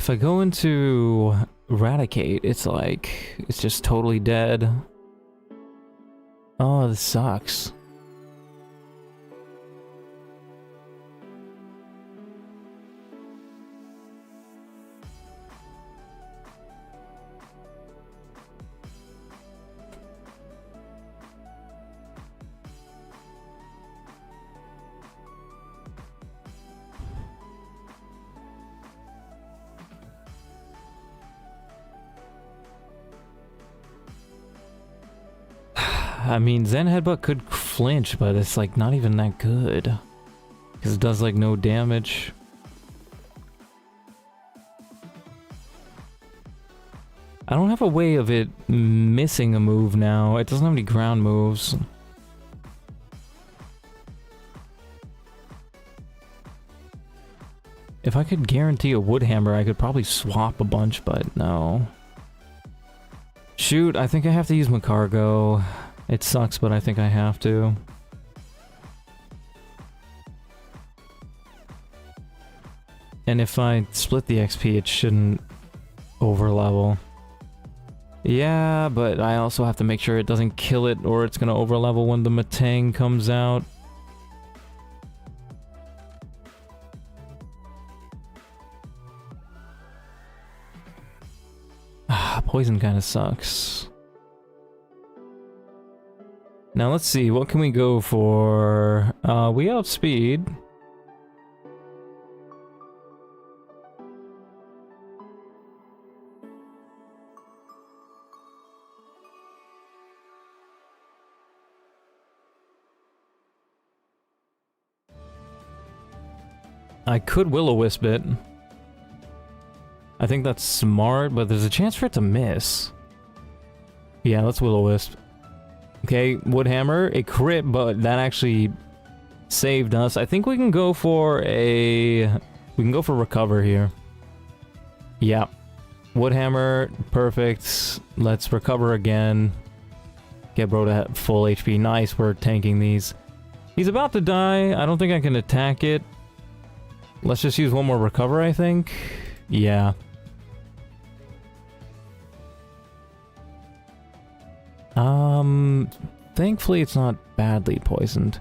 If I go into Eradicate, it's like, it's just totally dead. Oh, this sucks. I mean, Zen Headbutt could flinch, but it's like not even that good. Because it does like no damage. I don't have a way of it missing a move now. It doesn't have any ground moves. If I could guarantee a Wood Hammer, I could probably swap a bunch, but no. Shoot, I think I have to use Macargo. It sucks, but I think I have to. And if I split the XP, it shouldn't overlevel. Yeah, but I also have to make sure it doesn't kill it, or it's gonna overlevel when the Matang comes out. Poison kind of sucks. Now let's see, what can we go for? We outspeed. I could Will-O-Wisp it. I think that's smart, but there's a chance for it to miss. Yeah, let's Will-O-Wisp. Okay, Wood Hammer, a crit, but that actually saved us. I think we can go for a... We can go for Recover here. Yeah. Wood Hammer, perfect. Let's Recover again. Get bro to full HP. Nice, we're tanking these. He's about to die. I don't think I can attack it. Let's just use one more Recover, I think. Yeah. Thankfully it's not badly poisoned.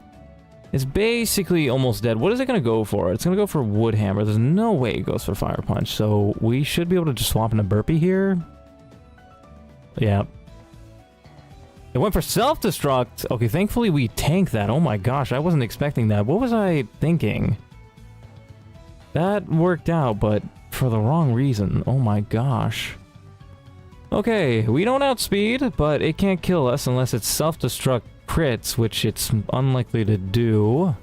It's basically almost dead. What is it gonna go for? It's gonna go for Wood Hammer. There's no way it goes for Fire Punch, so we should be able to just swap in a Burpee here. Yeah. It went for Self-Destruct. Okay, thankfully we tanked that. Oh my gosh, I wasn't expecting that. What was I thinking? That worked out, but for the wrong reason. Oh my gosh. Okay, we don't outspeed, but it can't kill us unless it's self-destruct crits, which it's unlikely to do.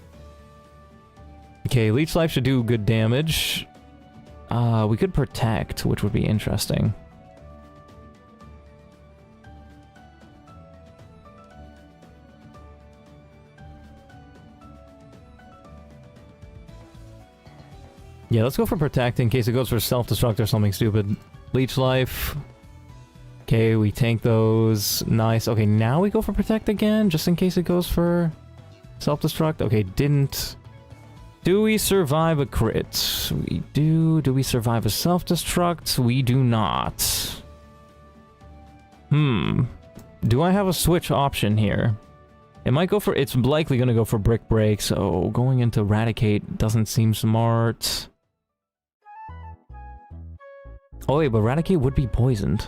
Okay, Leech Life should do good damage. We could protect, which would be interesting. Yeah, let's go for protect in case it goes for self-destruct or something stupid. Leech Life. Okay, we tank those. Nice. Okay, now we go for protect again, just in case it goes for self-destruct. Okay, didn't. Do we survive a crit? We do. Do we survive a self-destruct? We do not. Do I have a switch option here? It might go for... It's likely going to go for Brick Break, so going into Eradicate doesn't seem smart. Oh wait, but Eradicate would be poisoned.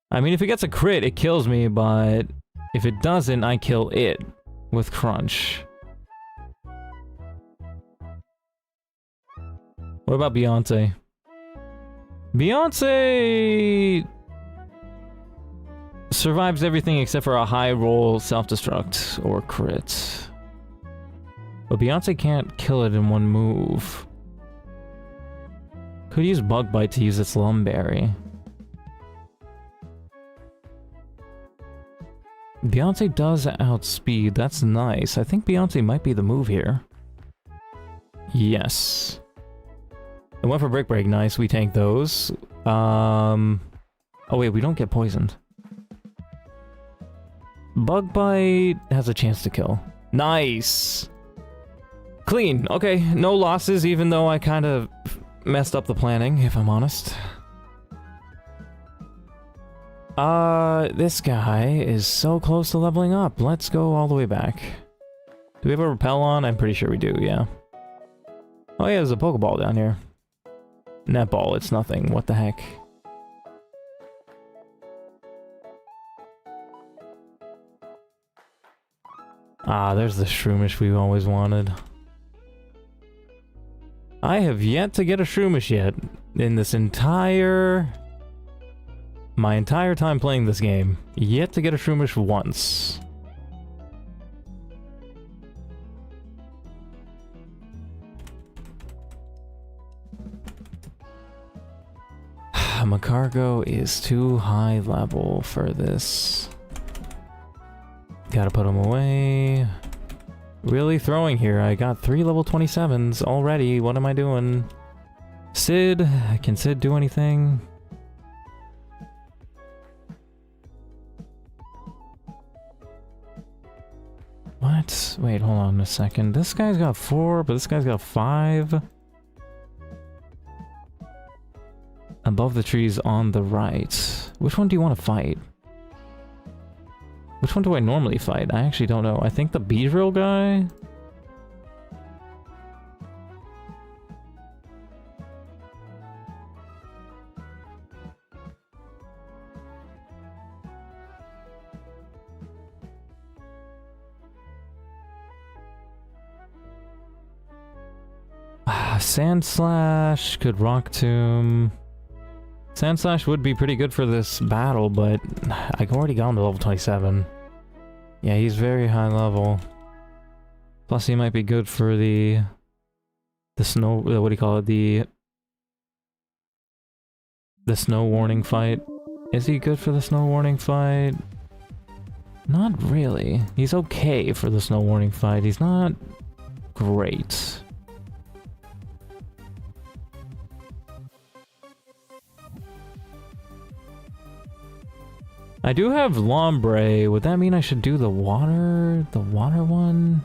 I mean, if it gets a crit, it kills me, but if it doesn't, I kill it with Crunch. What about Beyonce? Beyonce survives everything except for a high roll self-destruct or crit. But Beyonce can't kill it in one move. Could use Bug Bite to use its Lumberry. Beyonce does outspeed, that's nice. I think Beyonce might be the move here. Yes. It went for Brick Break, nice, we tank those. Oh wait, we don't get poisoned. Bug Bite has a chance to kill. Nice! Clean, okay, no losses even though I kind of messed up the planning, if I'm honest. This guy is so close to leveling up. Let's go all the way back. Do we have a repel on? I'm pretty sure we do, yeah. Oh yeah, there's a Pokeball down here. Netball, it's nothing. What the heck? Ah, there's the Shroomish we've always wanted. I have yet to get a Shroomish yet in this my entire time playing this game. Yet to get a Shroomish once. Macargo is too high level for this. Gotta put him away. Really throwing here. I got 3 level 27s already. What am I doing? Sid? Can Sid do anything? What? Wait, hold on a second. This guy's got 4, but this guy's got 5. Above the trees on the right. Which one do you want to fight? Which one do I normally fight? I actually don't know. I think the Beedrill guy? Sand Slash could Rock Tomb. Sand Slash would be pretty good for this battle, but I already got him to level 27. Yeah, he's very high level. Plus he might be good for the snow, what do you call it, the snow warning fight. Is he good for the snow warning fight? Not really. He's okay for the snow warning fight. He's not great. I do have Lombre. Would that mean I should do the water one?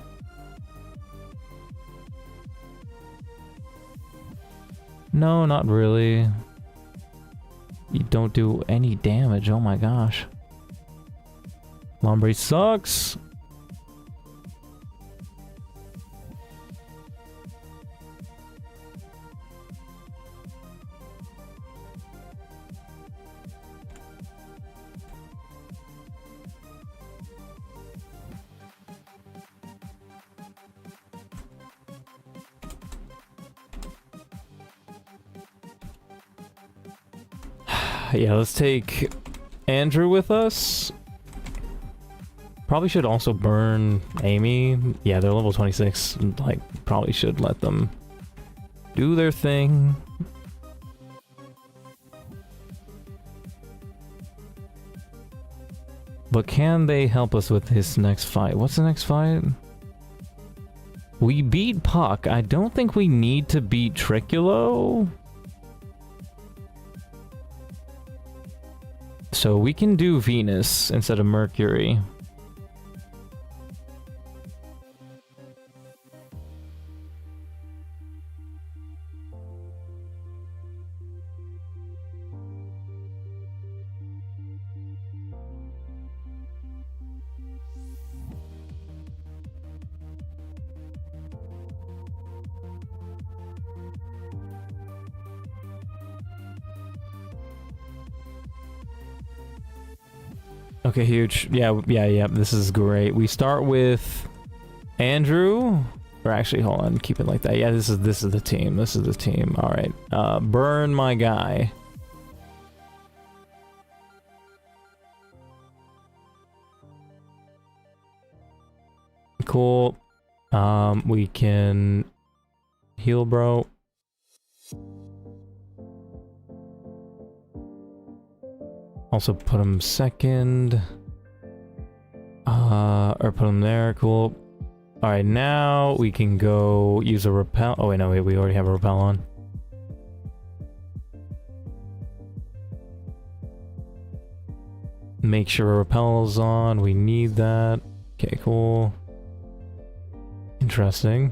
No, not really. You don't do any damage, oh my gosh. Lombre sucks! Yeah, let's take Andrew with us. Probably should also burn Amy. Yeah, they're level 26. Like, probably should let them do their thing. But can they help us with this next fight? What's the next fight? We beat Puck. I don't think we need to beat Triculo. So we can do Venus instead of Mercury. Okay, huge. Yeah, this is great. We start with Andrew. Or actually, hold on, keep it like that. Yeah, this is the team. This is the team. All right. Burn my guy. Cool. We can heal, bro. Also put him second. Or put him there, cool. Alright, now we can go use a repel. Oh wait, no, wait, we already have a repel on. Make sure a repel's on, we need that. Okay, cool. Interesting.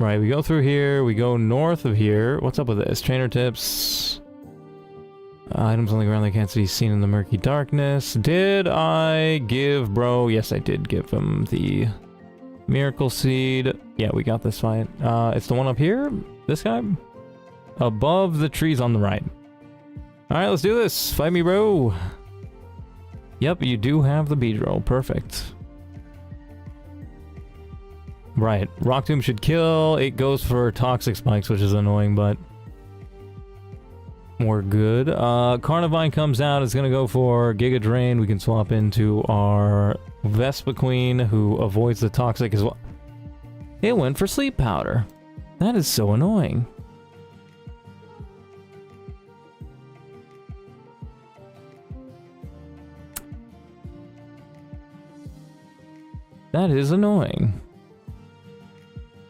Right, we go through here, we go north of here. What's up with this? Trainer tips. Items on the ground that can't be seen in the murky darkness. Did I give bro? Yes, I did give him the miracle seed. Yeah, we got this fight. It's the one up here? This guy? Above the trees on the right. Alright, let's do this. Fight me, bro. Yep, you do have the Beedrill. Perfect. Right. Rock Tomb should kill. It goes for Toxic Spikes, which is annoying, but we're good. Carnivine comes out. It's going to go for Giga Drain. We can swap into our Vespa Queen, who avoids the Toxic as well. It went for Sleep Powder. That is so annoying. That is annoying.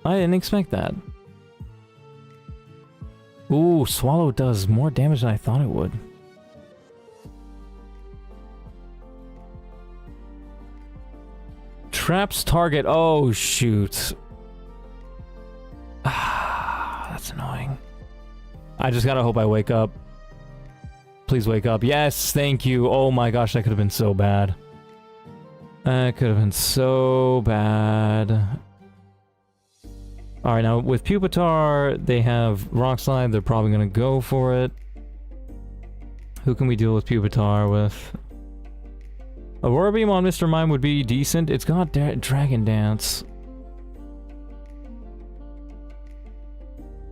I didn't expect that. Ooh, Swallow does more damage than I thought it would. Traps target. Oh, shoot. That's annoying. I just gotta hope I wake up. Please wake up. Yes, thank you. Oh my gosh, that could have been so bad. That could have been so bad. Alright, now with Pupitar, they have Rock Slide. They're probably going to go for it. Who can we deal with Pupitar with? Aurora Beam on Mr. Mime would be decent. It's got Dragon Dance.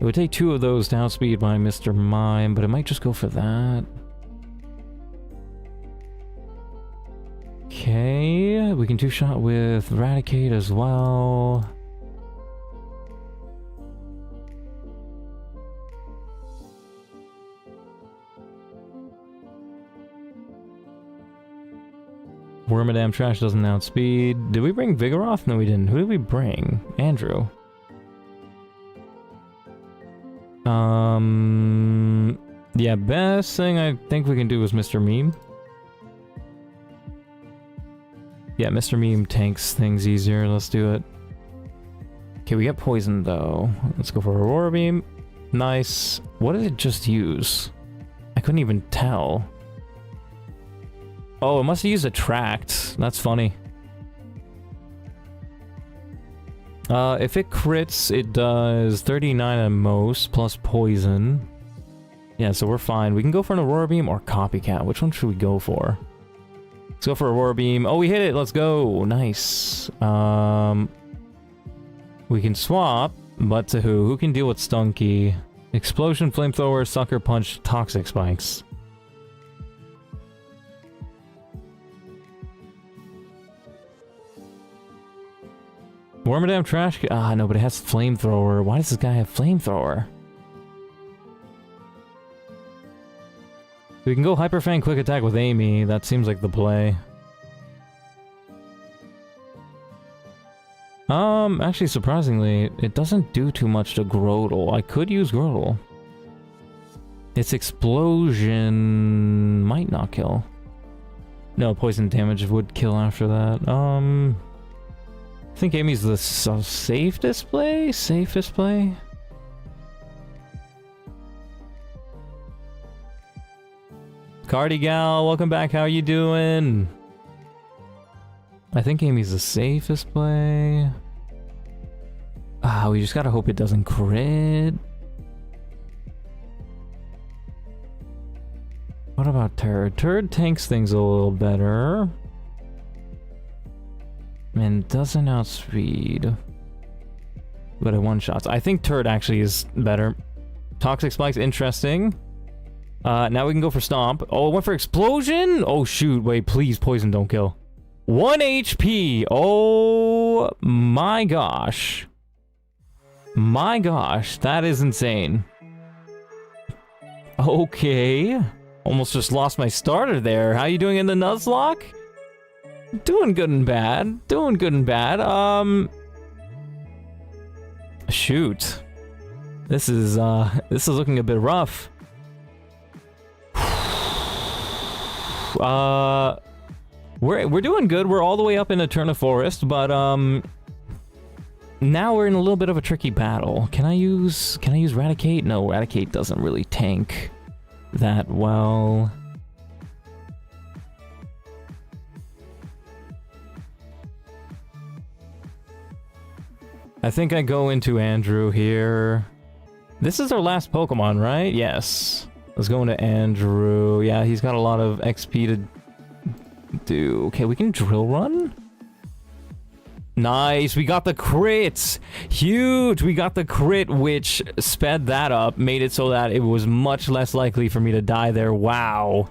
It would take 2 of those to outspeed my Mr. Mime, but it might just go for that. Okay, we can 2-shot with Raticate as well. Wormadam Trash doesn't outspeed. Did we bring Vigoroth? No, we didn't. Who did we bring? Andrew. Yeah, best thing I think we can do is Mr. Meme. Yeah, Mr. Meme tanks things easier. Let's do it. Okay, we get poisoned though. Let's go for Aurora Beam. Nice. What did it just use? I couldn't even tell. Oh, it must have used Attract. That's funny. If it crits, it does 39 at most, plus poison. Yeah, so we're fine. We can go for an Aurora Beam or Copycat. Which one should we go for? Let's go for Aurora Beam. Oh, we hit it! Let's go! Nice. We can swap, but to who? Who can deal with Stunky? Explosion, Flamethrower, Sucker Punch, Toxic Spikes. Wormadam Trash? Ah, no, but it has Flamethrower. Why does this guy have Flamethrower? We can go Hyper Fang Quick Attack with Amy. That seems like the play. Actually, surprisingly, it doesn't do too much to Grotle. I could use Grotle. Its Explosion might not kill. No, poison damage would kill after that. I think Amy's the safest play? Safest play? Cardigal, welcome back. How are you doing? I think Amy's the safest play. Ah, we just gotta hope it doesn't crit. What about Turd? Turd tanks things a little better. And doesn't outspeed. But it one-shots. I think Turd actually is better. Toxic Spike's interesting. Now we can go for Stomp. Oh, it went for Explosion? Oh, shoot. Wait, please, Poison don't kill. 1 HP. Oh, my gosh. My gosh, that is insane. Okay. Almost just lost my starter there. How you doing in the Nuzlocke? Doing good and bad. Doing good and bad. Shoot. This is looking a bit rough. We're doing good. We're all the way up in Eterna Forest, but Now we're in a little bit of a tricky battle. Can I use Raticate? No, Raticate doesn't really tank that well. I think I go into Andrew here. This is our last Pokemon, right? Yes. Let's go into Andrew. Yeah, he's got a lot of XP to do. Okay, we can Drill Run? Nice, we got the crits! Huge! We got the crit, which sped that up, made it so that it was much less likely for me to die there. Wow.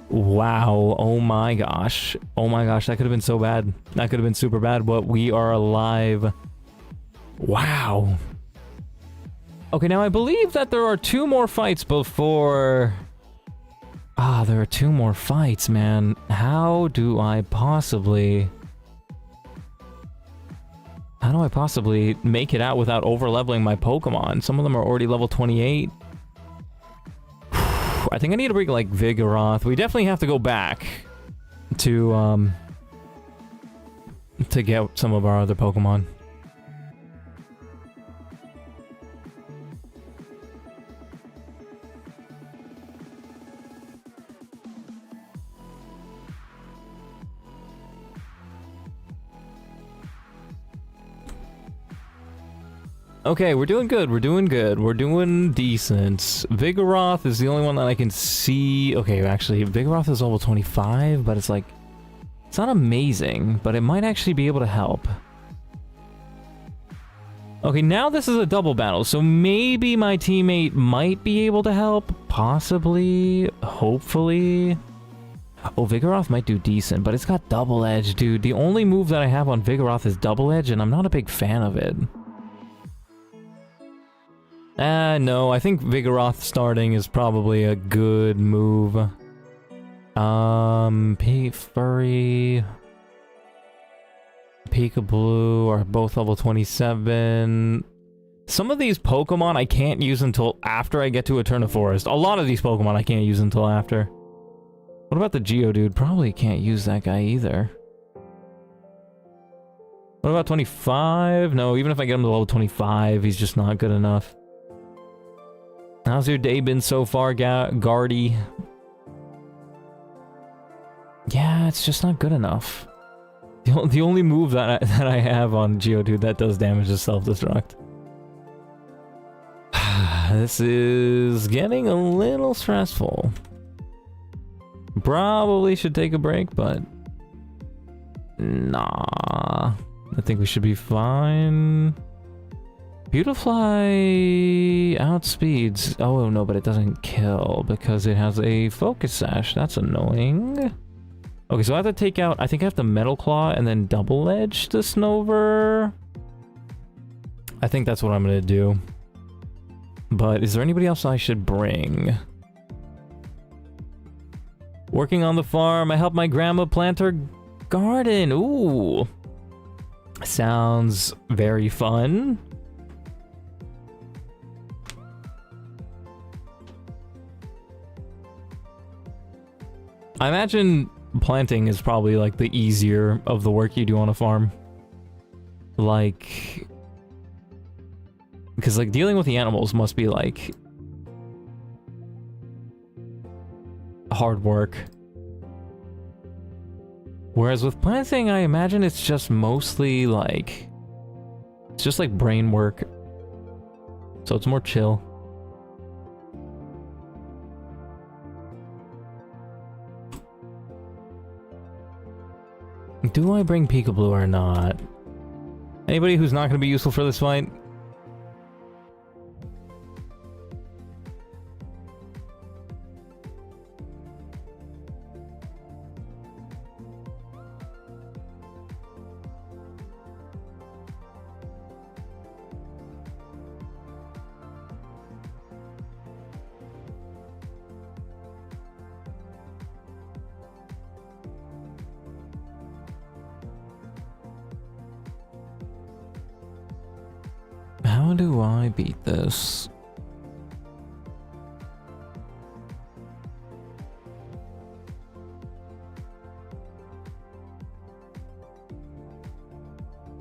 Wow, oh my gosh. Oh my gosh, that could have been so bad. That could have been super bad, but we are alive. Wow. Okay, now I believe that there are 2 more fights before... Ah, there are 2 more fights, man. How do I possibly make it out without over-leveling my Pokemon? Some of them are already level 28. I think I need to bring, like, Vigoroth. We definitely have to go back to get some of our other Pokemon. Okay, we're doing good, we're doing good, we're doing decent. Vigoroth is the only one that I can see. Okay, actually, Vigoroth is level 25, but it's like... It's not amazing, but it might actually be able to help. Okay, now this is a double battle, so maybe my teammate might be able to help. Possibly. Hopefully. Oh, Vigoroth might do decent, but it's got Double Edge, dude. The only move that I have on Vigoroth is Double Edge, and I'm not a big fan of it. No, I think Vigoroth starting is probably a good move. Furry... Peekaboo are both level 27. Some of these Pokemon I can't use until after I get to Eterna Forest. A lot of these Pokemon I can't use until after. What about the Geodude? Probably can't use that guy either. What about 25? No, even if I get him to level 25, he's just not good enough. How's your day been so far, Guardy? Yeah, it's just not good enough. The only move that I have on Geodude that does damage is self-destruct. This is getting a little stressful. Probably should take a break, but... Nah. I think we should be fine. Beautifly outspeeds. Oh no, but it doesn't kill because it has a focus sash. That's annoying. Okay, so I have to take out... I think I have to Metal Claw and then Double Edge the Snover. I think that's what I'm gonna do. But is there anybody else I should bring? Working on the farm. I help my grandma plant her garden. Ooh. Sounds very fun. I imagine planting is probably like the easier of the work you do on a farm. Like... Because like dealing with the animals must be like... hard work. Whereas with planting, I imagine it's just mostly like... It's just like brain work. So it's more chill. Do I bring Peekaboo or not? Anybody who's not going to be useful for this fight? How do I beat this?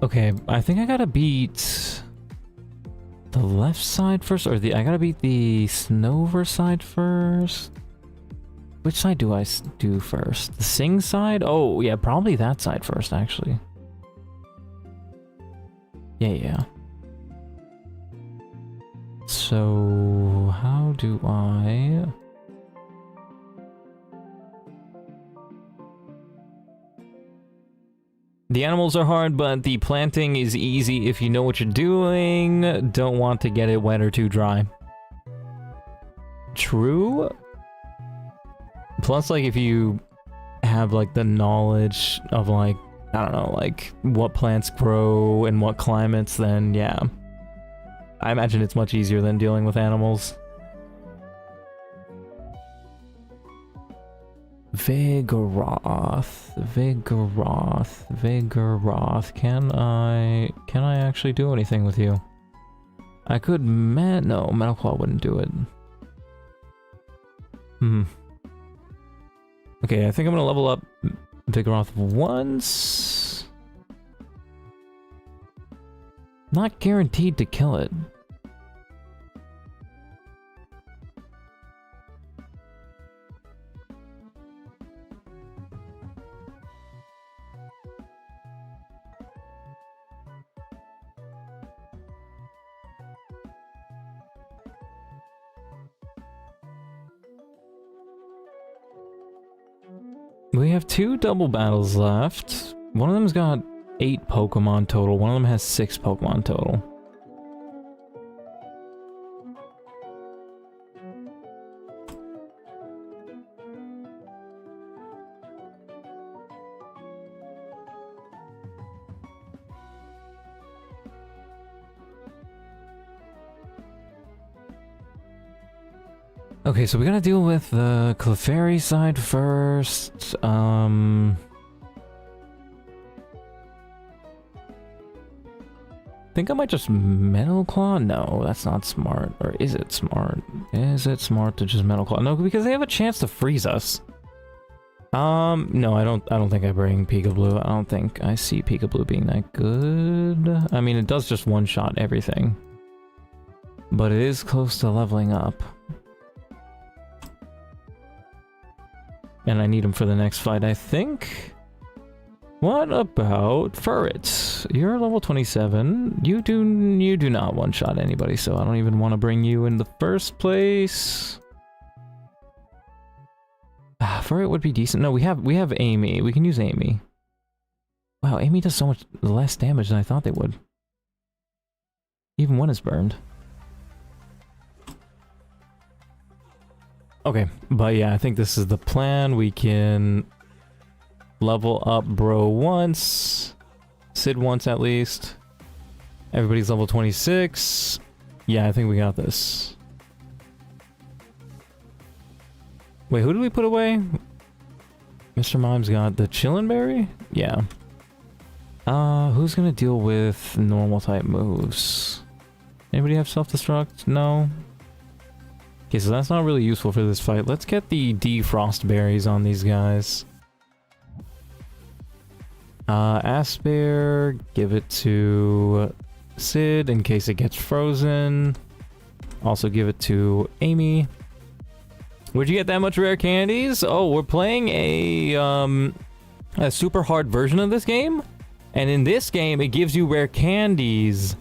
Okay, I think I gotta beat the left side first, or I gotta beat the Snover side first. Which side do I do first? The Sing side? Oh, yeah, probably that side first, actually. Yeah. So, how do I... The animals are hard, but the planting is easy if you know what you're doing. Don't want to get it wet or too dry. True. Plus, like, if you have, like, the knowledge of, like, I don't know, like, what plants grow in what climates, then, yeah. I imagine it's much easier than dealing with animals. Vigoroth. Can I actually do anything with you? I could no, Metal Claw wouldn't do it. Okay, I think I'm gonna level up Vigoroth once. Not guaranteed to kill it. We have 2 double battles left. One of them's got 8 Pokemon total. One of them has 6 Pokemon total. Okay, so we gotta deal with the Clefairy side first. Think I might just Metal Claw? No, that's not smart. Or is it smart? Is it smart to just Metal Claw? No, because they have a chance to freeze us. No, I don't think I bring Peekaboo. I don't think I see Peekaboo being that good. I mean, it does just one-shot everything. But it is close to leveling up. And I need him for the next fight, I think. What about Furret? You're level 27. You do not one-shot anybody, so I don't even want to bring you in the first place. Furret would be decent. No, we have Amy. We can use Amy. Wow, Amy does so much less damage than I thought they would. Even when it's burned. Okay, but yeah, I think this is the plan. We can level up Bro once, Sid once at least. Everybody's level 26. Yeah, I think we got this. Wait, who did we put away? Mr. Mime's got the Chillin' Berry? Yeah. Who's gonna deal with normal type moves? Anybody have self-destruct? No. Okay, so that's not really useful for this fight. Let's get the defrost berries on these guys. Aspear, give it to Sid in case it gets frozen. Also give it to Amy. Where'd you get that much rare candies? Oh, we're playing a super hard version of this game. And in this game, it gives you rare candies.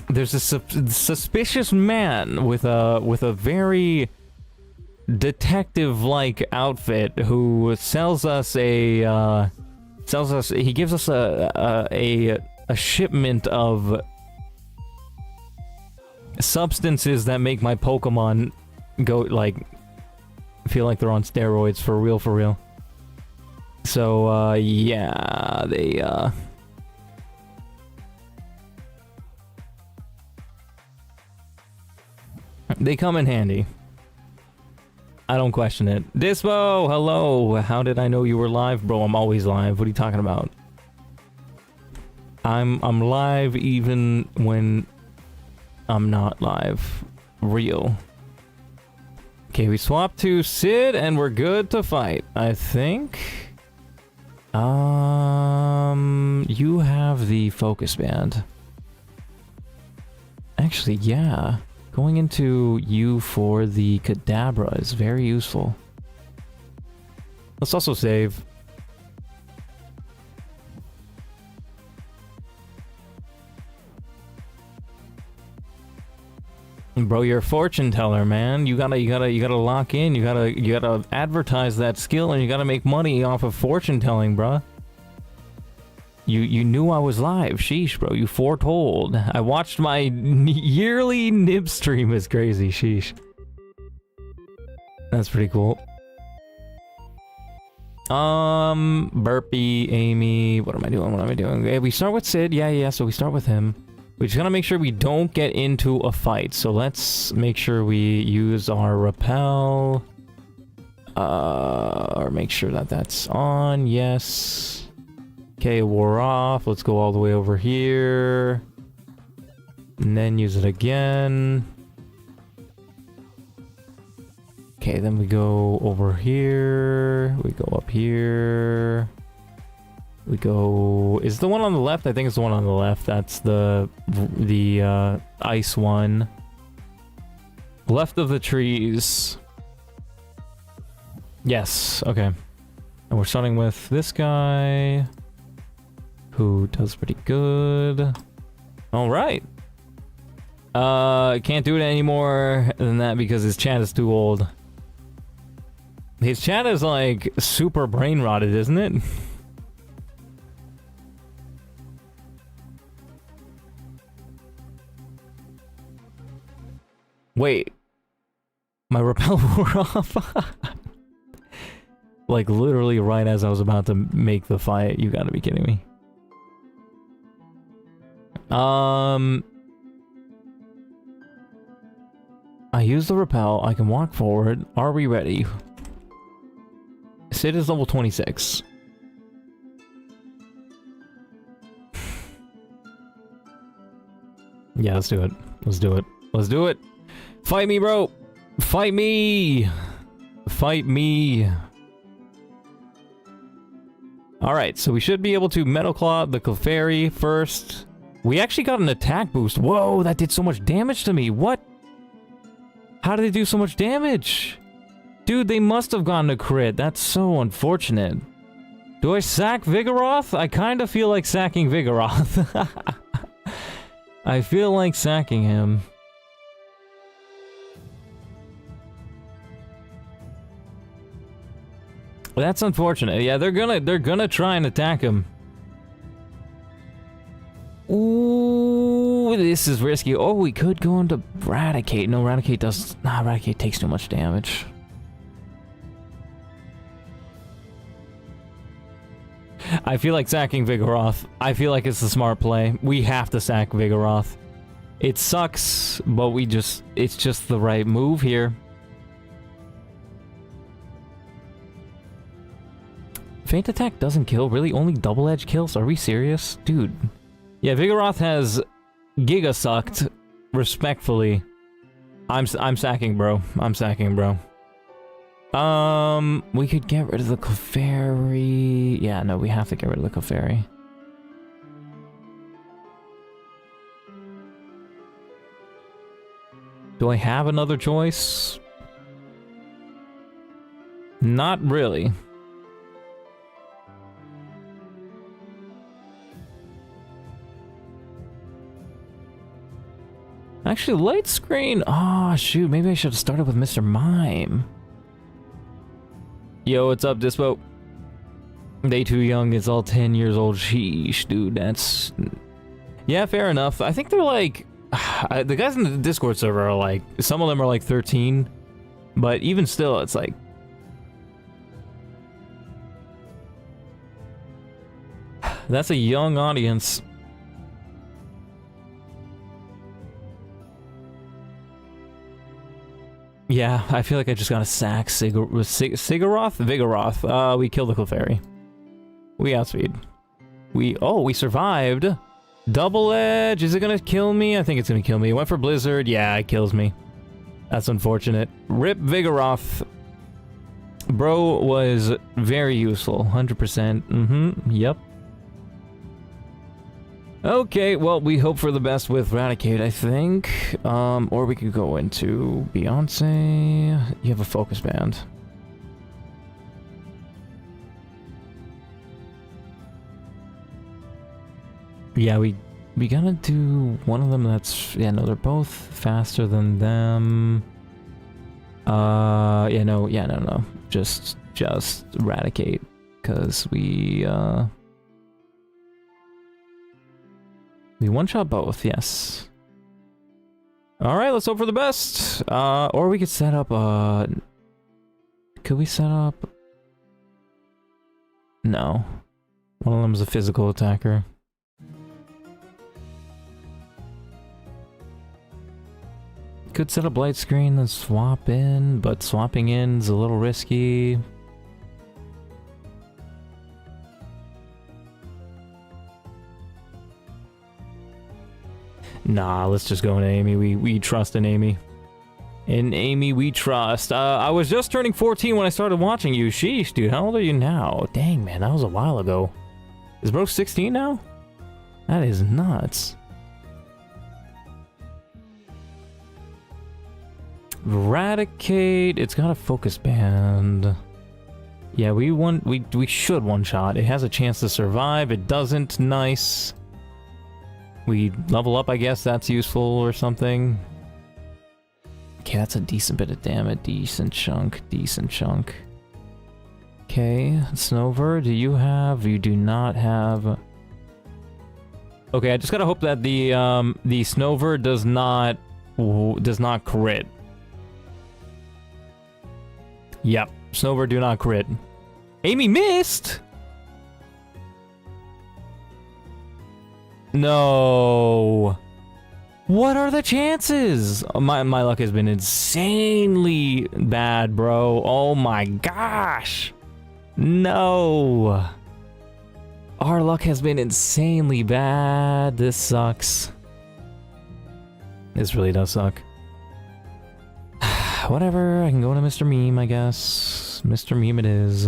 There's a suspicious man with a very detective-like outfit who sells us a he gives us a shipment of substances that make my Pokemon go like feel like they're on steroids for real. So yeah, they come in handy. I don't question it. Dispo, hello. How did I know you were live? Bro, I'm always live. What are you talking about? I'm live even when I'm not live. Real. Okay, we swap to Sid and we're good to fight, I think. You have the focus band. Actually, yeah. Going into you for the Kadabra is very useful. Let's also save. Bro, you're a fortune teller, man. You gotta lock in. You gotta advertise that skill, and you gotta make money off of fortune telling, bro. You knew I was live. Sheesh, bro. You foretold. I watched my yearly nib stream. Is crazy. Sheesh. That's pretty cool. Burpee, Amy. What am I doing? What am I doing? Okay, we start with Sid. Yeah. So we start with him. We just gotta make sure we don't get into a fight. So let's make sure we use our repel. Or make sure that that's on. Yes. Okay, we're off. Let's go all the way over here. And then use it again. Okay, then we go over here. We go up here. We go... Is the one on the left? I think it's the one on the left. That's the ice one. Left of the trees. Yes, okay. And we're starting with this guy, who does pretty good. Alright. Can't do it anymore than that because his chat is too old. His chat is like super brain rotted, isn't it? Wait. My repel wore off? Like literally right as I was about to make the fight. You gotta be kidding me. I use the repel. I can walk forward. Are we ready? Sid is level 26. Yeah, let's do it. Let's do it. Let's do it. Fight me, bro. Fight me. Fight me. Alright, so we should be able to Metal Claw the Clefairy first. We actually got an attack boost. Whoa, that did so much damage to me. What? How did they do so much damage? Dude, they must have gotten a crit. That's so unfortunate. Do I sack Vigoroth? I kind of feel like sacking Vigoroth. I feel like sacking him. That's unfortunate. Yeah, they're gonna try and attack him. Ooh, this is risky. Oh, we could go into Raticate. No, Raticate does... Nah, Raticate takes too much damage. I feel like sacking Vigoroth. I feel like it's the smart play. We have to sack Vigoroth. It sucks, but we just... It's just the right move here. Feint Attack doesn't kill? Really? Only double edge kills? Are we serious? Dude. Yeah, Vigoroth has Giga sucked. Respectfully. I'm sacking, bro. I'm sacking, bro. We could get rid of the Clefairy. Yeah, no, we have to get rid of the Clefairy. Do I have another choice? Not really. Actually, light screen. Oh, shoot. Maybe I should have started with Mr. Mime. Yo, what's up, Dispo? They too young. It's all 10 years old. Sheesh, dude. That's... Yeah, fair enough. I think they're like... the guys in the Discord server are like... Some of them are like 13. But even still, it's like... That's a young audience. Yeah, I feel like I just got a sack. Vigoroth? Vigoroth. We killed the Clefairy. We outspeed. We survived. Double edge. Is it gonna kill me? I think it's gonna kill me. It went for Blizzard. Yeah, it kills me. That's unfortunate. Rip Vigoroth. Bro was very useful. 100%. Yep. Okay, well, we hope for the best with Raticate, I think. Or we could go into Beyonce. You have a focus band. Yeah, we gotta do one of them that's... Yeah, no, they're both faster than them. Yeah, no. Just Raticate. Because we one-shot both, yes. Alright, let's hope for the best. Or we could set up could we set up... No. One of them is a physical attacker. Could set up light screen and swap in, but swapping in is a little risky. Nah, let's just go into Amy. We trust in Amy. In Amy, we trust. I was just turning 14 when I started watching you. Sheesh, dude. How old are you now? Dang, man. That was a while ago. Is bro 16 now? That is nuts. Eradicate. It's got a focus band. Yeah, we should one-shot. It has a chance to survive. It doesn't. Nice. We level up, I guess that's useful or something. Okay, that's a decent bit of damage. Decent chunk. Okay, Snover, do you have... You do not have... Okay, I just gotta hope that the Snover does not crit. Yep, Snover do not crit. Amy missed! No. What are the chances? My luck has been insanely bad, bro. Oh my gosh. No. Our luck has been insanely bad. This sucks. This really does suck. Whatever, I can go to Mr. Meme, I guess. Mr. Meme it is.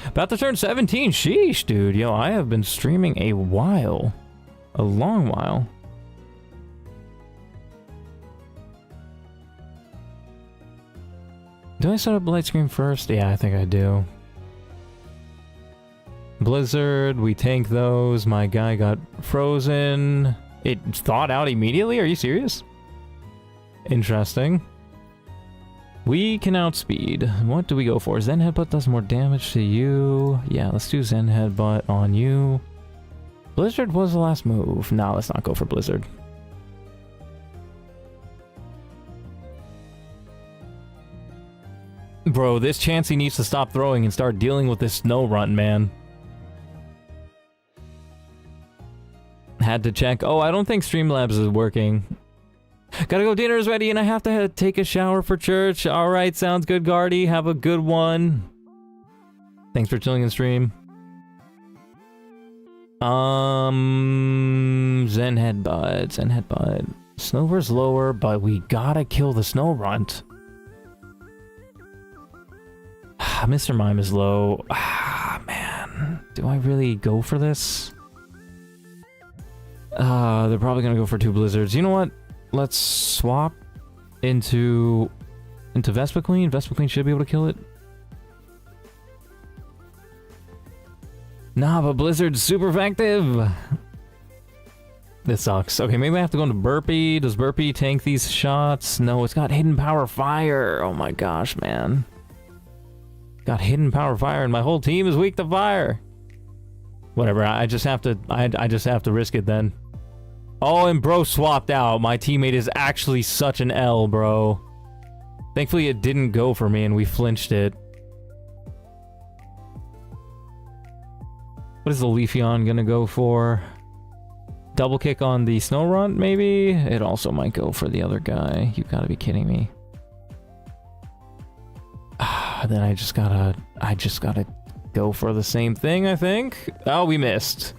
About to turn 17. Sheesh, dude. Yo, I have been streaming a while. A long while. Do I set up light screen first? Yeah, I think I do. Blizzard, we tank those. My guy got frozen. It thawed out immediately? Are you serious? Interesting. We can outspeed. What do we go for? Zen Headbutt does more damage to you. Yeah, let's do Zen Headbutt on you. Blizzard was the last move. Nah, let's not go for Blizzard. Bro, this Chansey needs to stop throwing and start dealing with this snow run, man. Had to check. Oh, I don't think Streamlabs is working. Gotta go, dinner is ready and I have to take a shower for church. Alright, sounds good, Guardy. Have a good one. Thanks for chilling in stream. Zen Headbutt. Snover's lower, but we gotta kill the Snow Runt. Mr. Mime is low. Man. Do I really go for this? They're probably gonna go for 2 Blizzards. You know what? Let's swap into Vespa Queen. Vespa Queen should be able to kill it. Nah, but Blizzard's super effective. This sucks. Okay, maybe I have to go into Burpee. Does Burpee tank these shots? No, it's got Hidden Power Fire. Oh my gosh, man. Got Hidden Power Fire and my whole team is weak to fire. Whatever, I just have to risk it then. Oh, and bro swapped out. My teammate is actually such an L, bro. Thankfully it didn't go for me and we flinched it. What is the Leafeon gonna go for? Double kick on the Snow Runt, maybe? It also might go for the other guy. You gotta be kidding me. Then I just gotta go for the same thing, I think. Oh, we missed.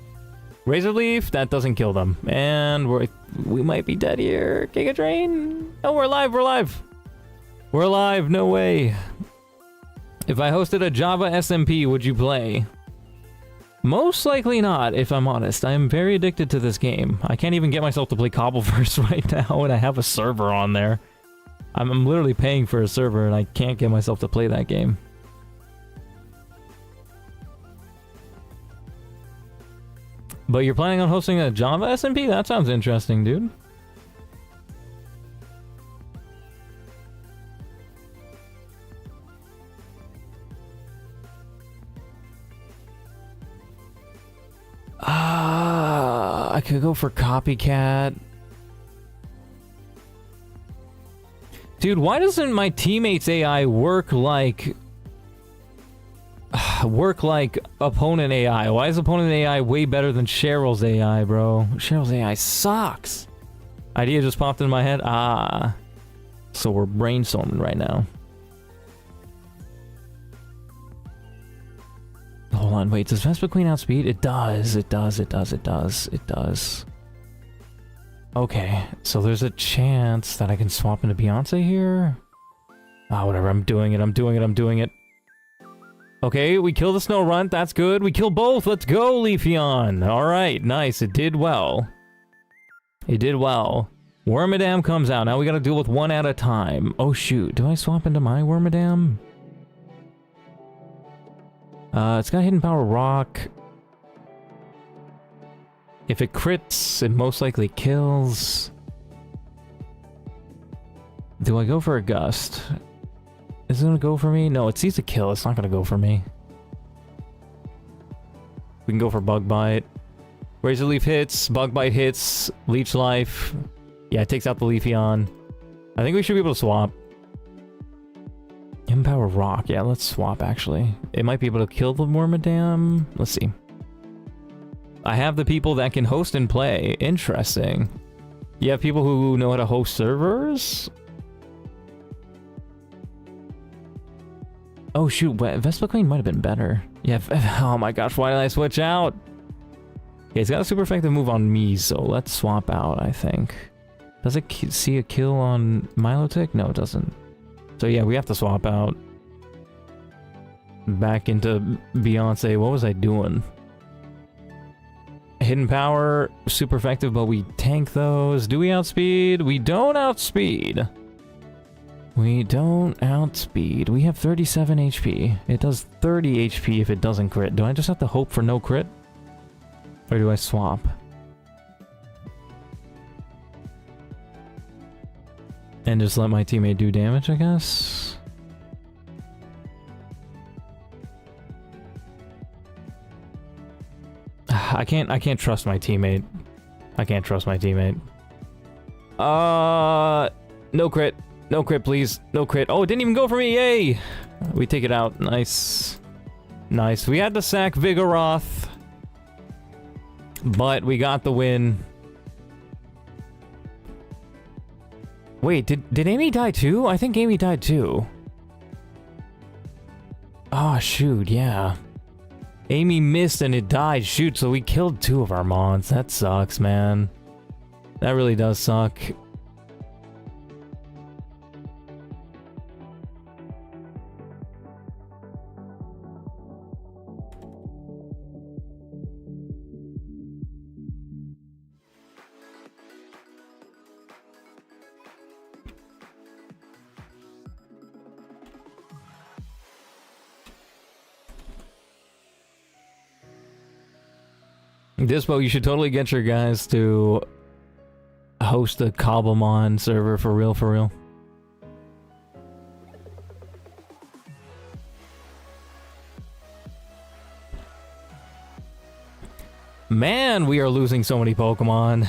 Razor Leaf, that doesn't kill them. And we might be dead here. Giga Drain. Oh, we're alive, we're alive. We're alive, no way. If I hosted a Java SMP, would you play? Most likely not, if I'm honest. I am very addicted to this game. I can't even get myself to play Cobbleverse right now, and I have a server on there. I'm literally paying for a server, and I can't get myself to play that game. But you're planning on hosting a Java SMP? That sounds interesting, dude. I could go for Copycat. Dude, why doesn't my teammate's AI work like opponent AI? Why is opponent AI way better than Cheryl's AI, bro? Cheryl's AI sucks. Idea just popped in my head. So we're brainstorming right now. Hold on, wait, does Vespa Queen outspeed? It does, it does, it does, it does, it does. Okay, so there's a chance that I can swap into Beyonce here? Whatever, I'm doing it, I'm doing it, I'm doing it. Okay, we kill the Snow Runt, that's good. We kill both, let's go, Leafeon! Alright, nice, it did well. It did well. Wormadam comes out, now we gotta deal with one at a time. Oh shoot, do I swap into my Wormadam? It's got Hidden Power Rock. If it crits, it most likely kills. Do I go for a Gust? Is it gonna go for me? No, it sees a kill. It's not gonna go for me. We can go for Bug Bite. Razor Leaf hits, Bug Bite hits, Leech Life. Yeah, it takes out the Leafeon. I think we should be able to swap. Empower Rock. Yeah, let's swap, actually. It might be able to kill the Wormadam. Let's see. I have the people that can host and play. Interesting. You have people who know how to host servers? Oh, shoot. Vespa Queen might have been better. Yeah. Oh, my gosh. Why did I switch out? Yeah, it's got a super effective move on me, so let's swap out, I think. Does it see a kill on Milotic? No, it doesn't. So yeah, we have to swap out. Back into Beyonce. What was I doing? Hidden Power, super effective, but we tank those. Do we outspeed? We don't outspeed. We don't outspeed. We have 37 HP. It does 30 HP if it doesn't crit. Do I just have to hope for no crit? Or do I swap? And just let my teammate do damage, I guess? I can't trust my teammate. I can't trust my teammate. No crit. No crit, please. No crit. Oh, it didn't even go for me. Yay! We take it out. Nice. Nice. We had to sack Vigoroth. But we got the win. Wait, did Amy die too? I think Amy died too. Oh, shoot, yeah. Amy missed and it died. Shoot, so we killed 2 of our mons. That sucks, man. That really does suck. Dispo, you should totally get your guys to host a Cobblemon server for real, for real. Man, we are losing so many Pokemon.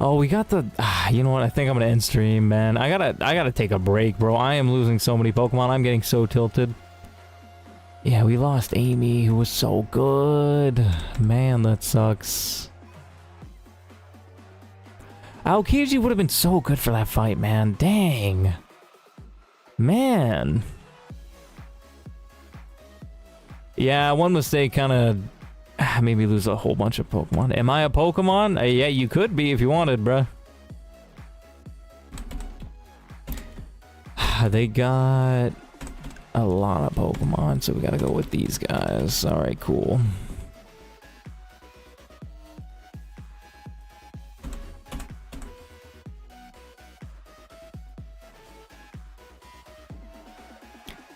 Oh, we got the... you know what? I think I'm gonna end stream, man. I gotta take a break, bro. I am losing so many Pokemon. I'm getting so tilted. Yeah, we lost Amy, who was so good. Man, that sucks. Aokiji would have been so good for that fight, man. Dang. Man. Yeah, one mistake kind of made me lose a whole bunch of Pokemon. Am I a Pokemon? Yeah, you could be if you wanted, bruh. They got... a lot of Pokemon, so we gotta go with these guys. Alright, cool.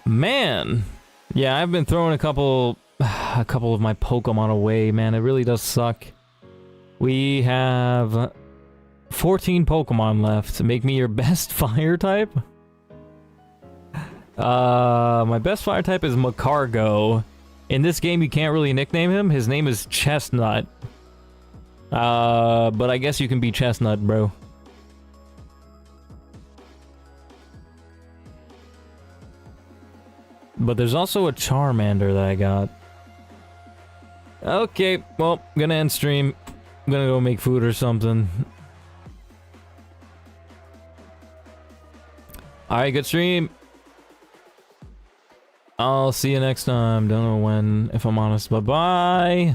Man! Yeah, I've been throwing a couple of my Pokemon away, man. It really does suck. We have 14 Pokemon left. Make me your best fire type? My best fire type is Macargo. In this game, you can't really nickname him. His name is Chestnut. But I guess you can be Chestnut, bro. But there's also a Charmander that I got. Okay, well, gonna end stream. I'm gonna go make food or something. Alright, good stream. I'll see you next time. Don't know when, if I'm honest. Bye-bye.